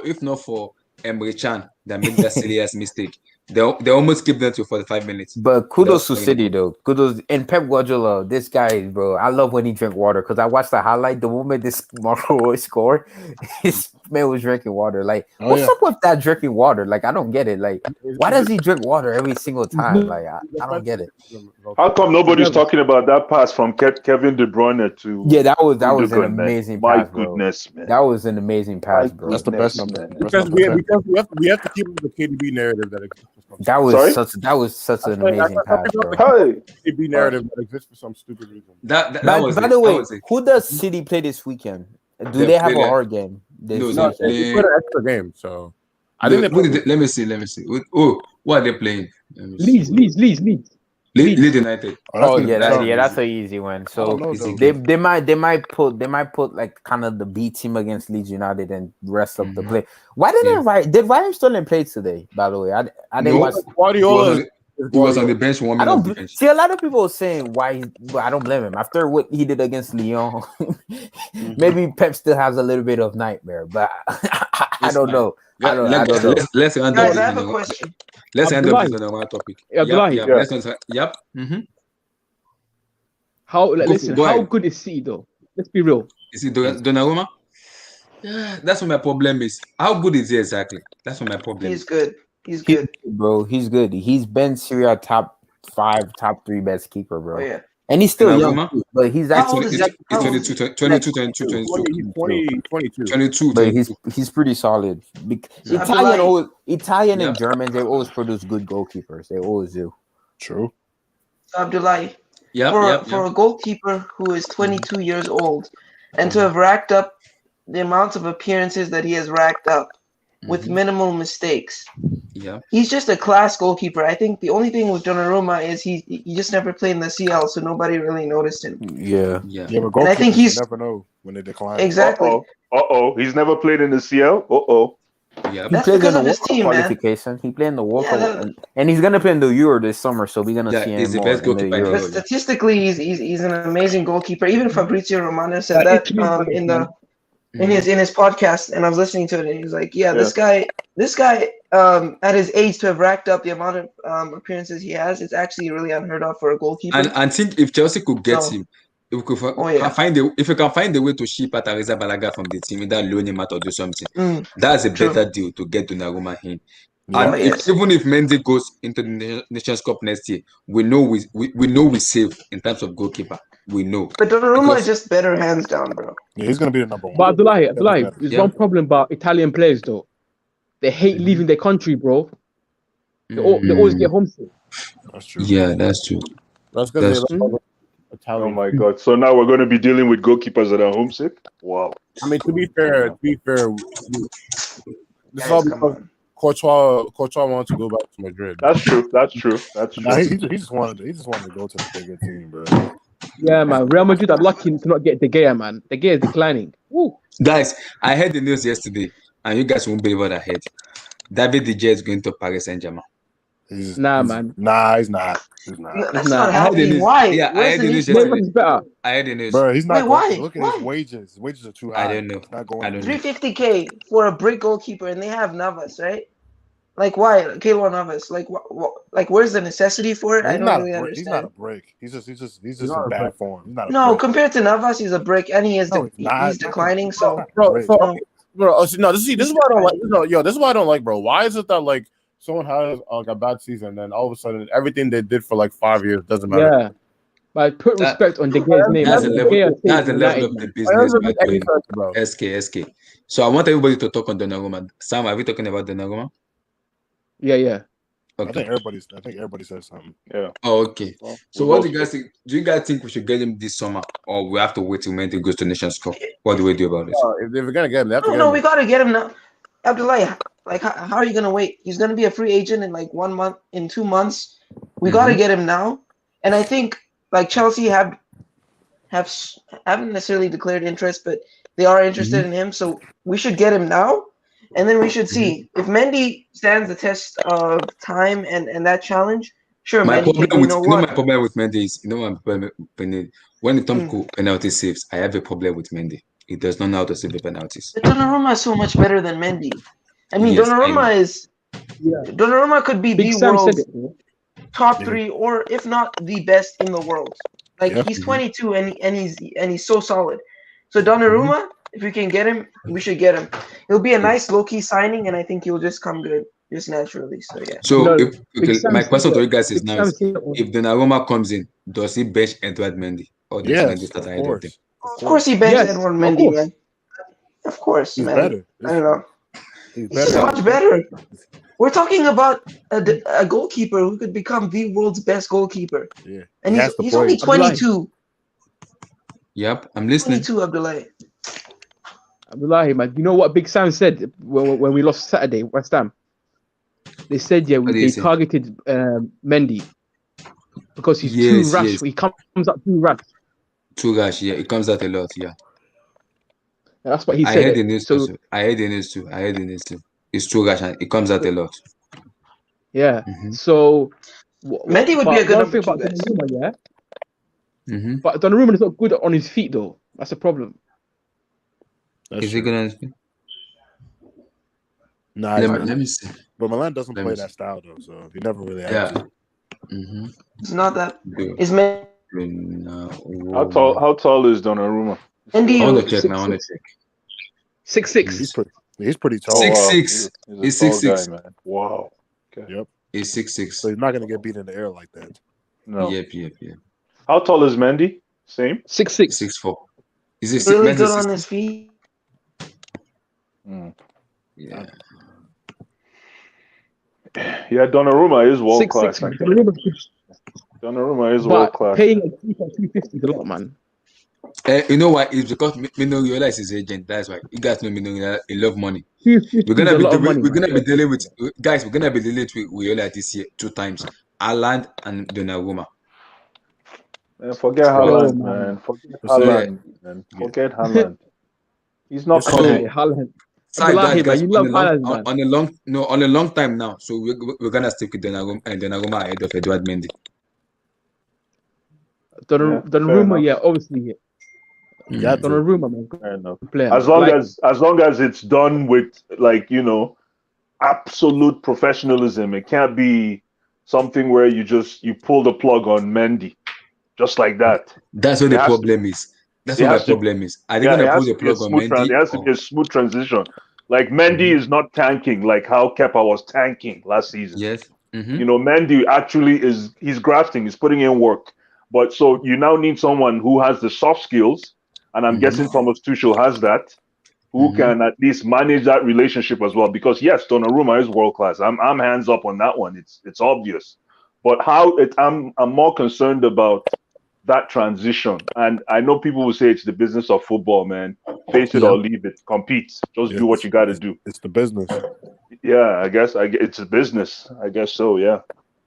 If not for Emre Can that make that silly ass mistake. They almost keep them to 45 minutes. But kudos to That's City though. Kudos and Pep Guardiola. This guy, bro. I love when he drink water because I watched the highlight. The moment this Marco Royce scored, his man was drinking water. Like, what's up with that drinking water? Like, I don't get it. Like, why does he drink water every single time? Like, I don't get it. How come nobody's talking about that pass from Kevin De Bruyne to? Yeah, that was an Gundogan, man? amazing My pass, bro. goodness, man. That was an amazing pass, bro. That's the best Goodness, number. man. Because we have to keep up the KDB narrative that exists. That was such an amazing pass, bro. KDB narrative that exists for some stupid reason. By the way, who does City play this weekend? Do they have a hard game? They put an extra game, so I think let me see. Oh, what are they playing? Leeds. Leeds United. That's an easy one. So they might put like kind of the B team against Leeds United and rest of the play. Why did Ryan Sterling play today? By the way, I didn't watch. Guardiola. He was on the bench. I don't see a lot of people saying why. I don't blame him after what he did against Lyon. Maybe Pep still has a little bit of nightmare, but I don't know. I don't know. Let's end Guys, up I have a this question. Let's end up this on one topic. Yep. How listen? Go How ahead. good is City though? Let's be real. Is it Donnarumma? Yeah, that's what my problem is. How good is he exactly? That's what my problem He's is. good. He's good. Bro, he's good. He's been Syria top 5, top 3 best keeper, bro. Oh, yeah. And he's still Donnarumma? young, but he's How actually old is that? How old is he? 22. But he's pretty solid. Italian and Germans, they always produce good goalkeepers. They always do. True. Abdullahi. For a goalkeeper who is 22 years old and to have racked up the amounts of appearances that he has racked up with minimal mistakes. Yeah. He's just a class goalkeeper. I think the only thing with Donnarumma is he just never played in the CL, so nobody really noticed him. Yeah. But And I think he's you never know when they decline. exactly. He's never played in the CL. Yeah. He That's played in because the of his World Cup team, man. qualification. He played in the World Yeah, Cup, and he's gonna play in the Euro this summer. So we're gonna see he's him the more best in the goalkeeper in the Euro. But statistically, he's an amazing goalkeeper. Even Fabrizio Romano said Yeah, that Italy's good, in his podcast, and I was listening to it, and he was like, this guy at his age to have racked up the amount of appearances he has, it's actually really unheard of for a goalkeeper. And I think if Chelsea could get him, if we could if we can find a way to ship out Areza Balaga from the team, that loan him out or do something, that's a better deal to get Donnarumma in. And even if Mendy goes into the Nations Cup next year, we know we save in terms of goalkeeper. We know. But Donnarumma is just better, hands down, bro. Yeah, he's gonna be the number one. But Abdullahi, there's one problem about Italian players though. They hate leaving their country, bro. They always get homesick. That's true. Yeah, that's true. That's because Oh my God! So now we're going to be dealing with goalkeepers that are homesick. Wow. I mean, to be fair, this is all because Courtois wanted to go back to Madrid. That's true. That's true. That's Nah, true. he just wanted to go to the bigger team, bro. Yeah, man. Real Madrid are lucky to not get De Gea, man. De Gea is declining. Woo. Guys, I heard the news yesterday, and you guys won't believe what I heard. David De Gea is going to Paris Saint-Germain. Nah, man. Nah, he's not. He's not. No, that's Nah. not I heard the happening. news. Why? Yeah, I Where's heard the the need news for it? yesterday. Neymar's better. I heard the news. Bro, he's not Wait, going. why? Look at Why? his wages. His wages are too high. I don't know. He's not going. I don't know. 350K for a brick goalkeeper, and they have Navas, right? Like, why? Keylor Navas. Like, like, where's the necessity for it? I He's don't not really a break. understand. He's not a break. He's just He's in not a bad break. form. He's not a No, break. compared to Navas, he's a brick, and he is No, he's not. he's declining. So, Bro, Great. so, no, okay, bro, no, this is why I don't like. No, yo, this is why I don't like, bro. Why is it that like someone has like a bad season, then all of a sudden everything they did for like 5 years doesn't matter? Yeah. But put respect on De Gea's name. That's the De level. Gea stays That's the in level United, of the man. business It by doesn't make any doing sense, bro. SK. So I want everybody to talk on Donnarumma. Sam, are we talking about Donnarumma? Yeah. I Okay. think everybody said something. Yeah. Oh, okay. Well, So we what both do you guys think? Do you guys think we should get him this summer, or we have to wait till Mendy goes to Nations Cup? What do we do about it? If we're gonna get him, they have to no, get no, him. we gotta get him now. Abdullahi, like, how are you gonna wait? He's gonna be a free agent in like 1 month, in 2 months. We gotta get him now. And I think like Chelsea haven't necessarily declared interest, but they are interested in him. So we should get him now, and then we should see if Mendy stands the test of time and that challenge. Sure, My Mendy problem can. You with know my what? problem with Mendy is my problem with Mendy. When it comes to penalty saves, I have a problem with Mendy. He does not know how to save the penalties. But Donnarumma is so much better than Mendy. I mean, Yes, I know. Donnarumma could be Big the Sam said world's it, bro. top 3, or if not the best in the world. Like he's 22 and he's so solid. So Donnarumma, if we can get him, we should get him. It'll be a nice low key signing, and I think he'll just come good just naturally. So yeah. So No, if, Big okay, Sam my said question to that. you guys is Big now Sam is said that. if Donnarumma comes in, does he bench Edward Mendy, or does Mendy Yes, start of ahead of him? course. Of course he benches Yes, Edward of Mendy, course. man. Of course, He's man. better. I don't know. He's He's so better. much better. We're talking about a goalkeeper who could become the world's best goalkeeper, Yeah. and He has to he's only play. 22. Yep, I'm listening. 22, Abdullahi. Abdullahi, man. You know what Big Sam said when we lost Saturday, West Ham? They said, yeah, What did he they say? targeted Mendy because he's Yes, too rash. yes. He comes up too rash. Too rash, yeah. It comes out a lot, yeah. That's what he I said. heard the news So also. I heard the news too. It's too rash and it comes out a lot. yeah. So Mendy would be a good one number thing 2, about guys. Donnarumma, yeah. But Donnarumma is not good on his feet though. That's a problem. Is he gonna? Nah, Let me see. But Milan doesn't Let play me that style though, so he never really had Yeah. to. It's not that. Good. It's Mendy. How tall is Donnarumma? I want to you. check now. I want to check. 6'6". He's pretty tall. Oh, wow. 6'6". He's a He's tall 6'6". guy, man. Wow. Okay. Yep. He's 6'6". So he's not gonna get beat in the air like that. No. Yep. How tall is Mendy? Same. 6'6". 6'4". Is it Really Mendy's good on 6'6"? his feet. Yeah. Yeah, Donnarumma is world class. 6'6", man. Donnarumma's good. Donnarumma is world But class. paying a keeper 250 is a lot, man. You know why? It's because Mino realize his agent. That's why you guys know Mino. He love money. 250 We're gonna is a be lot of money, we're man. gonna be dealing with guys. We're gonna be dealing with Wiola this year 2 times. Haaland and Donnarumma. Man, forget Yo, Haaland, man. man. Forget What's that? Haaland, man. Forget Haaland. He's not So coming. Haaland. sorry, Abdullahi, guys, man, you love Haaland, man. on a long time now. So we're gonna stick with Donnarumma ahead of Edward Mendy. Donnarumma, yeah, obviously. You got to. Donnarumma, man, Fair enough. good player. As long as it's done with absolute professionalism, it can't be something where you pull the plug on Mendy just like that. That's what the problem is. That's what my problem is. Are they gonna pull the plug on Mendy? It has to be a smooth transition. Like Mendy is not tanking like how Kepa was tanking last season. Yes. Mendy actually he's grafting, he's putting in work. But so you now need someone who has the soft skills, and I'm guessing Thomas Tuchel has that, who can at least manage that relationship as well. Because yes, Donnarumma is world class. I'm hands up on that one. It's obvious. But I'm more concerned about that transition. And I know people will say it's the business of football, man. Face it or leave it. Compete. Just do what you got to do. It's the business. Yeah, I guess it's a business. I guess so. Yeah,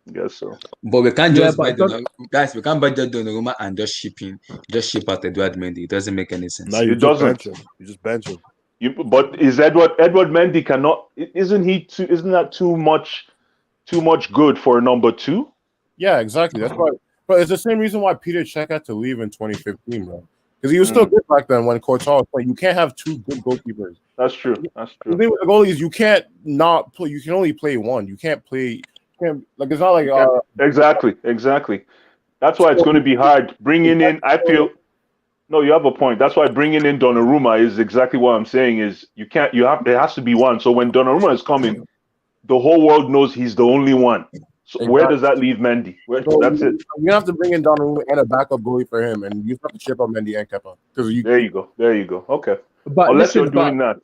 I guess so. But we can't Yeah, just buy but don't, guys. We can't buy just Donnarumma and just ship out Edouard Mendy. It doesn't make any sense. Now you It just bench doesn't. him. You just bench him. But is Edward Mendy cannot? Isn't he too? Isn't that too much? Too much good for a number 2? Yeah, exactly. That's why. But it's the same reason why Peter Cech had to leave in 2015, bro. Because he was still good back then when Courtois was playing. You can't have 2 good goalkeepers. That's true. That's The true. thing with the goalies, you can't not play. You can only play one. You can't play. Like it's not like Exactly. That's why it's going to be hard bringing in. I feel. No, you have a point. That's why bringing in Donnarumma is exactly what I'm saying. Is you can't. You have. There has to be one. So when Donnarumma is coming, the whole world knows he's the only one. So where does that leave Mendy? That's it. You have to bring in Donnarumma and a backup goalie for him, and you have to chip up Mendy and Kepa. There you go. Okay. but Unless listen, you're doing that.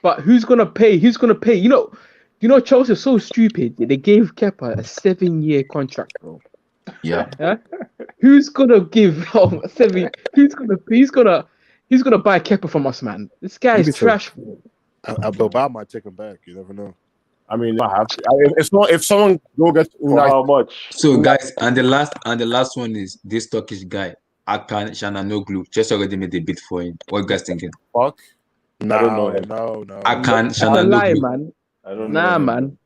but who's gonna pay? Who's gonna pay? You know, Chelsea are so stupid. They gave Kepa a 7-year contract, bro. Yeah. Who's gonna give 7? Who's gonna buy Kepa from us, man? This guy is trash. Bilbao might take him back. You never know. I mean, I have to. If someone go get how much? So guys, and the last one is this Turkish guy, Akan Şananoglu, just already made a bid for him. What you guys thinking? Fuck. I don't know him. No. Akan That's a lie, Şananoglu. man. I don't Nah, know. man.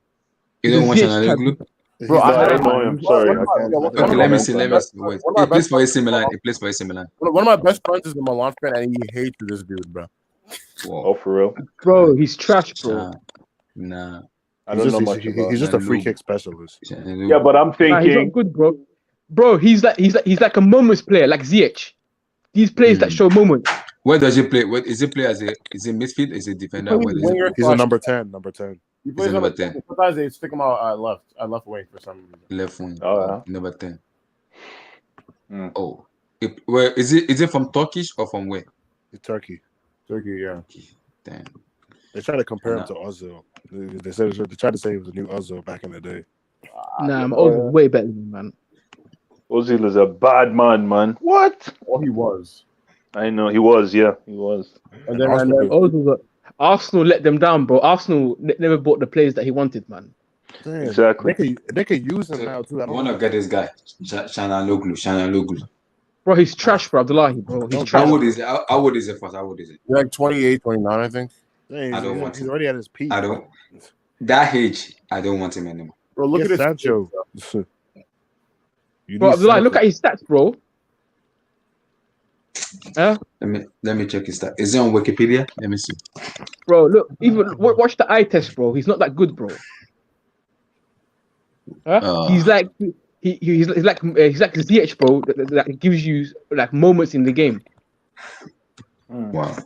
You don't want Ziyech Şananoglu? Bro, I don't know him. Sorry. Okay, let me see. Wait. He plays for AC Milan. One of my best friends is a Milan fan, and he hates this dude, bro. Whoa. Oh, for real? Bro, he's trash, bro. Nah. I don't know much about He's just a free Şananoglu. kick specialist. Yeah, but I'm Nah, he's thinking. not good, bro. Bro, he's like a moments player, like Ziyech. These players that show moments. Where does he play? What is he play as a? Is he midfield? Is he defender? Where does he play? He's a number 10. Number 10. He He's plays a number on 10. Sometimes they stick him out at left wing for some reason. Left wing. Oh, yeah. Number 10. Mm. Oh. Where is it? Is it from Turkish or from where? Turkey. Turkey, yeah. Damn. They try to compare him to Ozil. They tried to say he was a new Ozil back in the day. Nah, I'm way better than him, man. Ozil is a bad man. What? Oh, he was. I know he was. Yeah, he was. And then Arsenal let them down, bro. Arsenal never bought the players that he wanted, man. Damn, Exactly. They could use him now too. I want to get this guy, Şananoglu. Bro, he's trash, bro. Abdullahi, bro. He's trash. How old is it? How old is it first? How old is it? Like 28, 29, I think. I don't want He's him. already at his peak. I don't. That age, I don't want him anymore. Bro, look at this. Sancho. Bro, Abdullahi, look at his stats, bro. Let me check his stats. Is it on Wikipedia? Let me see. Bro, look, even watch the eye test, bro. He's not that good, bro. He's like he's like Ziyech, bro. That gives you like moments in the game. Wow.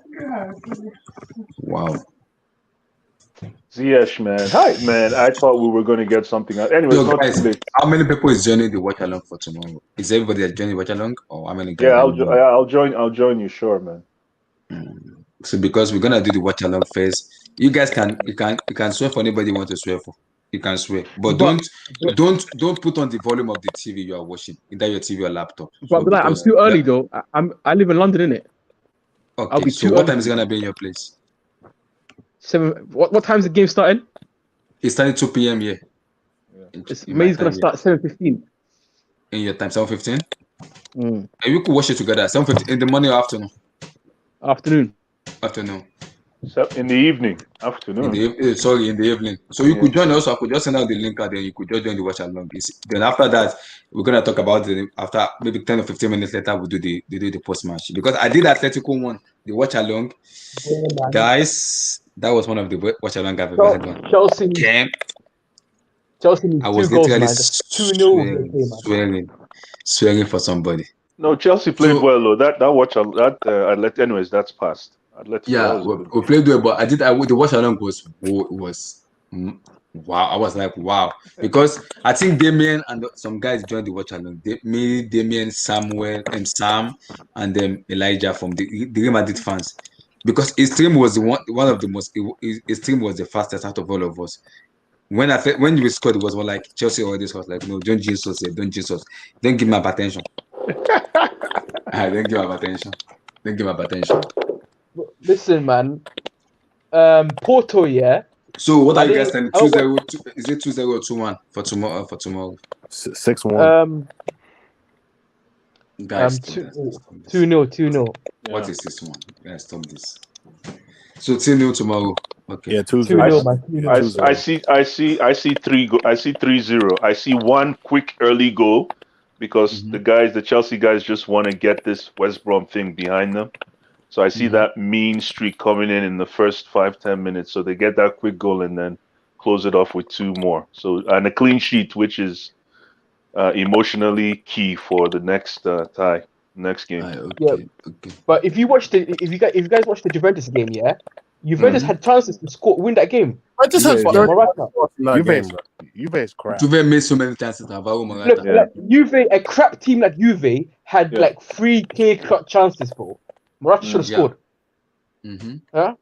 Ziyech, man. Hi, man. I thought we were going to get something else. Anyway, Yo, not guys, too late. how many people is joining the watch along for tomorrow? Is everybody that joining the watch along, or how many guys? Yeah, I'll join you, sure, man. So because we're gonna do the watch along first, you guys can swear for anybody you want to swear for. You can swear, but don't put on the volume of the TV you are watching, either your TV or laptop. But like, I'm too early though. I live in London, innit? Okay. I'll be So too what early. time is it gonna be in your place? 7. What time's the game starting? It's starting 2 p.m. here. May's gonna start 7:15. In your time, 7:15. And we could watch it together. 7:15 in the morning or afternoon. Afternoon. So in the evening, afternoon. In the evening. So you could join us. I could just send out the link, and then you could just join the watch along. Then after that, we're gonna talk about it. After maybe 10 or 15 minutes later, we'll do the post match because I did Atletico one, the watch along. Guys, that was one of the watch along I've ever done. Chelsea. I was literally swearing for somebody. No, Chelsea played well though. Anyways, that's past. Yeah, we played well, but the watch along was wow. I was like, wow, because I think Damien and some guys joined the watch along. Damien, Samuel, and Sam, and then Elijah from the Real Madrid fans, because his stream was one of the most. His stream was the fastest out of all of us. When we scored, it was more like Chelsea already scored. Like, no, don't jinx us here, don't jinx us. Don't give me attention. Don't give me attention. Listen, man. Porto, yeah, So what are I you guys didn't. saying? I don't 2-0, is it 2-0 or 2-1 for tomorrow? For tomorrow, 6-1. guys, stop two this. Stop this. 2-0, 2-0. What is 6-1? Guys, stop this. So 2-0 tomorrow. Okay. Yeah, 2-0. 2-0, man. Yeah, 2-0. 2-0. I see 3-0. I see one quick early goal because the Chelsea guys just want to get this West Brom thing behind them. So I see that mean streak coming in the first 5-10 minutes. So they get that quick goal and then close it off with two more. So and a clean sheet, which is emotionally key for the next next game. Yeah, but if you guys watch the Juventus game, yeah, Juventus had chances to win that game. I just had But 30 Morata. in that game, bro. Juve is crap. Juve made so many chances. Alvaro Morata. Look, like Juve, a crap team like Juve had like 3 clear-cut chances, bro. Morata should have scored. Huh?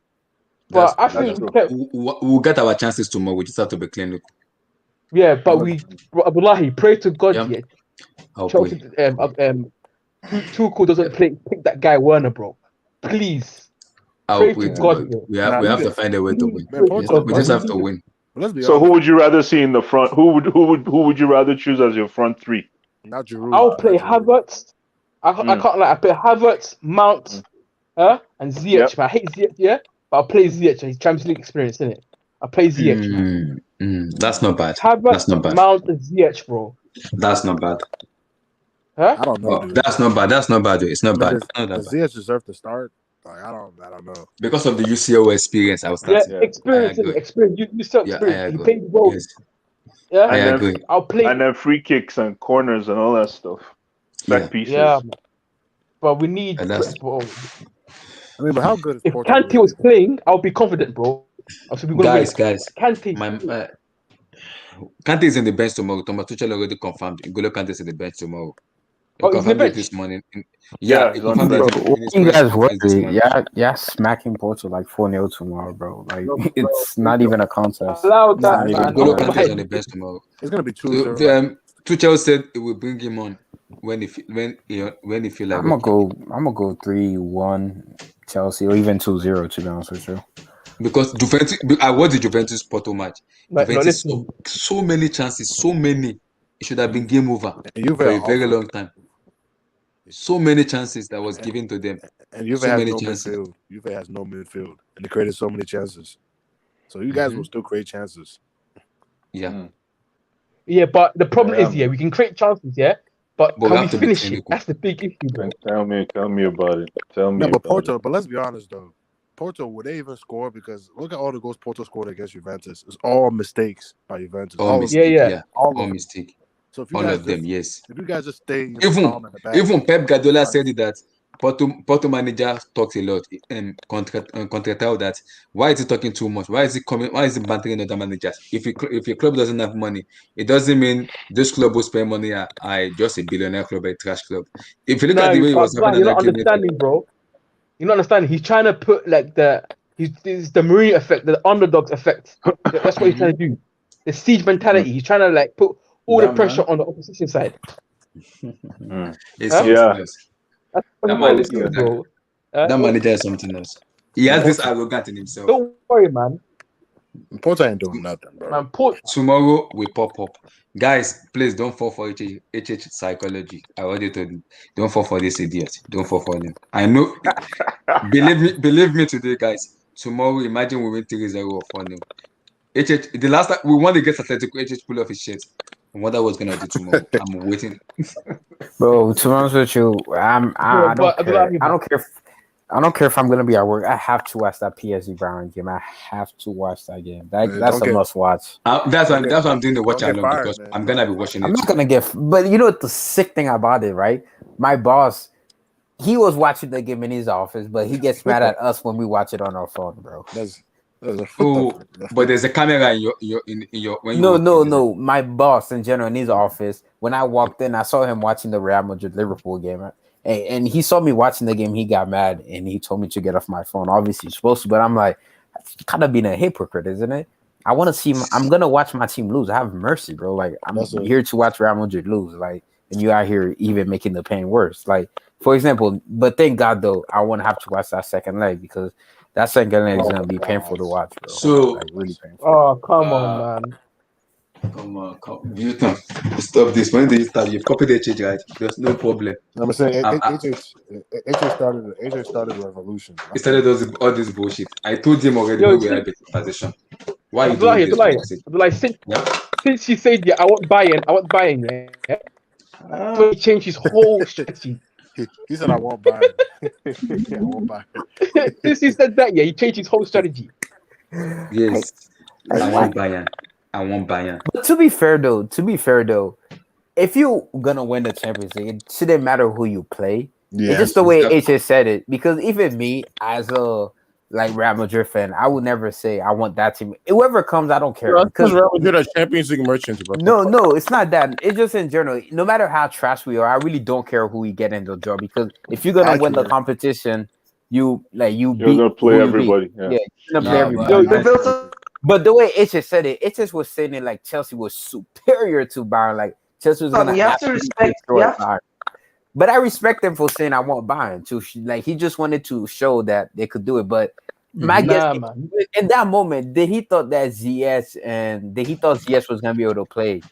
But I think we'll get our chances tomorrow. We just have to be clinical. yeah, but Abdullahi, pray to God, yeah. I'll Chelsea, Tuchel doesn't pick that guy Werner, bro. Please. Pray to God, bro. We have to find a way to win. We just have to win. So who would you rather see in the front? Who would you rather choose as your front three? Not Giroud. I'll play Havertz. I can't lie. I play Havertz, Mount, and Ziyech. Man. I hate Ziyech, yeah, but I'll play Ziyech. He's Champions League experience, isn't it? I'll play Ziyech. Man. That's not bad. Havertz, That's not bad. Mount, and Ziyech, bro. That's not bad. Huh? I don't know. Oh, that's not bad. That's not bad. It's not bad. Does Ziyech deserve to start? Like, I don't know. Because of the UCL experience, I was starting. Yeah, experience. You still experience. He played well. Yes. Yeah, I agree. I'll play. And then free kicks and corners and all that stuff. Set pieces. Yeah, but we need. Bro. I mean, but how good is If Portugal? Kante was playing, I'll be confident, bro. Guys, Kante. Kante is in the bench tomorrow. Thomas Tuchel already confirmed. N'Golo Kante is in the bench tomorrow. He Oh, he's in the confirmed it bench? this morning. Yeah, he confirmed it in his you press guys conference this worry. morning. Yeah, smacking Porto like 4-0 tomorrow, bro. Like it's not even a contest. Allow It's not that, even a man. N'Golo contest. Kante is on the bench tomorrow. It's gonna be Tuchel said he will bring him on when he feel like. I'm gonna go 3-1 Chelsea or even 2-0 to be honest with you. Because Juventus, I watched the Juventus Porto match. But Juventus listen. so many chances, so many. It should have been game over for a very long time. So many chances that was given to them. And Juve so has many no chances. midfield. Juve has no midfield, and they created so many chances. So you guys will still create chances. Yeah. Yeah, but the problem Yeah. is, we can create chances, but we can have we to be finish it? clinical. That's the big issue, bro. Tell me about it. Tell me No, but about Porto. it. But let's be honest though. Porto, would they even score? Because look at all the goals Porto scored against Juventus. It's all mistakes by Juventus. All of them. mistake, yeah. All All of them. mistake. So if you All guys of them, just- yes. If you guys just stay calm at the back, Even Pep Guardiola said it that Porto manager talks a lot and contratell that why is he talking too much? Why is he bantering other managers? If your club doesn't have money, it doesn't mean this club will spend money are just a billionaire club, a trash club. If you look at the way he was having you're an not argument, understanding, bro. You're not understanding. He's trying to put like it's the Mourinho effect, the underdogs effect. That's what he's trying to do. The siege mentality. He's trying to like put all the That pressure man. on the opposition side. it's Huh? something Yeah. else. That's what That he man wants is to do, bro. that manager is something else. He has this arrogant in himself. Don't worry, man. Porto ain't doing nothing, bro. Man, Tomorrow we pop up. Guys, please don't fall for HH psychology. I already told you. Don't fall for this idiot. Don't fall for them. I know. believe me today, guys. Tomorrow, imagine we win 3-0 or 4-0. HH, the last time we want to get Atletico, HH pull off his shirt. I wonder what's gonna do tomorrow. I'm waiting. Bro, to be honest with you, I don't but- care. I don't care if I'm gonna be at work. I have to watch that PSG Bayern game. I have to watch that game. That's a must watch. That's why I'm doing the watch Don't get along fired, because man. I'm gonna be watching I'm it. not gonna get, but you know what the sick thing about it, right? My boss, he was watching the game in his office, but he gets mad at us when we watch it on our phone, bro. Oh, but there's a camera in your when you No. My boss in general in his office. When I walked in, I saw him watching the Real Madrid Liverpool game, and he saw me watching the game. He got mad and he told me to get off my phone. Obviously, you're supposed to, but I'm like, that's kind of being a hypocrite, isn't it? I want to see. I'm gonna watch my team lose. I have mercy, bro. Like I'm here to watch Real Madrid lose. Like, and you out here even making the pain worse. Like, For example, but thank God though, I won't have to watch that second leg because that second leg is gonna be painful to watch, bro. So, Like really painful. Oh, come on, man. come on, Newton, stop this. When they start, you've copied the change, right? There's no problem. I'm saying Um, I- AJ started a revolution. He started all this bullshit. I told him already Yo, when we had the position. Why are you doing Abdullahi, this? Abdullahi, since you said, yeah, I want Bayern, yeah, so he changed his whole strategy. He said, "I won't buy it. I won't buy it." Since he said that, yeah, he changed his whole strategy. Yes, I want Bayern. I want Bayern. But to be fair though, if you're gonna win the Champions League, it shouldn't matter who you play. Yeah, it's just the way HJ said it. Because even me, as a like Real Madrid fan, I would never say I want that team. Whoever comes, I don't care. Because Real Madrid are Champions League merchants, bro. No, it's not that. It's just in general. No matter how trash we are, I really don't care who we get in the draw. Because if you're gonna win the competition, you're gonna play everybody. Yeah, you're gonna play everybody. But the way HJ said it, it just was saying it like Chelsea was superior to Bayern. Like Chelsea was gonna you have to respect. Bayern. But I respect him for saying I want Bayern too. Like he just wanted to show that they could do it. But my guess in that moment, did he thought Ziyech was gonna be able to play?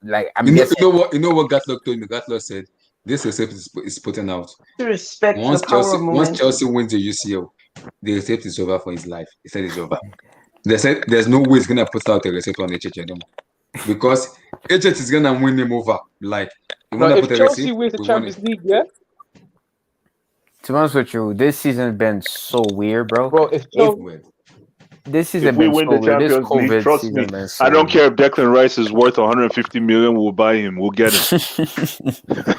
Like I'm guessing. You know what Gatlock told me? Gatlock said this receipt is putting out. To respect Once the power Chelsea, of once momentum. Chelsea wins the UCL, the receipt is over for his life. He said it's over. They said there's no way he's gonna put out a receipt on HH anymore because HH is gonna win him over. Like if Chelsea wins the Champions League, yeah. To be honest with you, this season's been so weird, bro. This season If we been win so the weird. This Champions League, COVID trust season me, been so I don't weird. care if Declan Rice is worth 150 million. We'll buy him. We'll get him.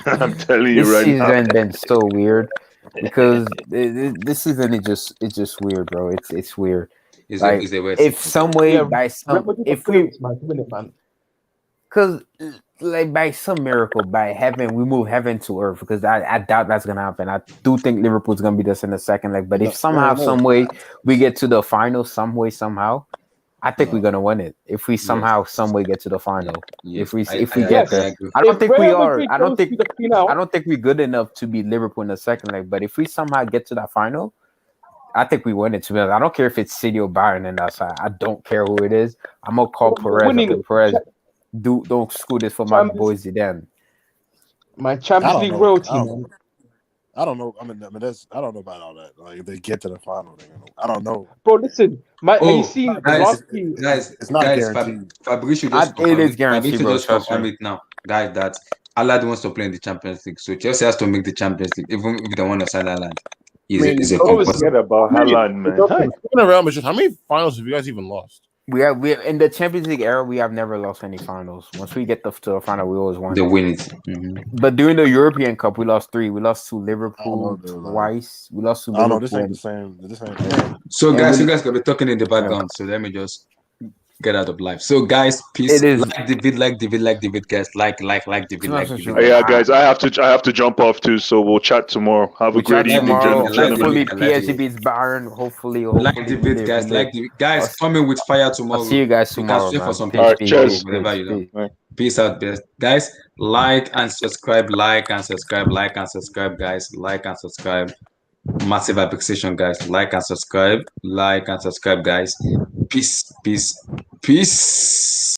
I'm telling you This right now. season been so weird because this season is just weird, bro. It's weird. Like if some way by some if we because like by some miracle by heaven we move heaven to earth because I doubt that's gonna happen. I do think Liverpool's gonna beat us in the second leg, but if somehow some way we get to the final some way somehow, I think we're gonna win it. If we somehow some way get to the final, if we get there, I don't think we are. I don't think we're good enough to beat Liverpool in the second leg. But if we somehow get to that final, I think we win it. To be honest, I don't care if it's City or Bayern in that side. I don't care who it is. I'm gonna call Perez. Perez, don't screw this for my boys then. My Champions League royalty, man. I don't know. I mean, I don't know about all that. Like, if they get to the final, I don't know. Bro, listen. Have you seen guys, it's not guaranteed. Fabricio just it is guaranteed, bro. confirm it now, guys. That Alad wants to play in the Champions League, so Chelsea has to make the Champions League, even if they want to sign Alad. Forget about Haaland, man. How many finals have you guys even lost? We are in the Champions League era. We have never lost any finals. Once we get to the final, we always win. They win it. But during the European Cup, we lost 3. We lost to Liverpool twice. We lost to Liverpool. This ain't the same. This ain't. So guys, you guys gonna be talking in the background. So let me just get out of life. So guys, peace. Like David, guys. Like David. Yeah, guys, I have to jump off too. So we'll chat tomorrow. Have a great evening, gentlemen. Hopefully, PSG beats Bayern. Hopefully, like David, guys. Coming with fire tomorrow. I'll see you guys tomorrow. For some All right, cheers. Whatever you know. Peace out, guys. Like and subscribe. Guys. Like and subscribe. Massive appreciation, guys. Like and subscribe, guys. Peace.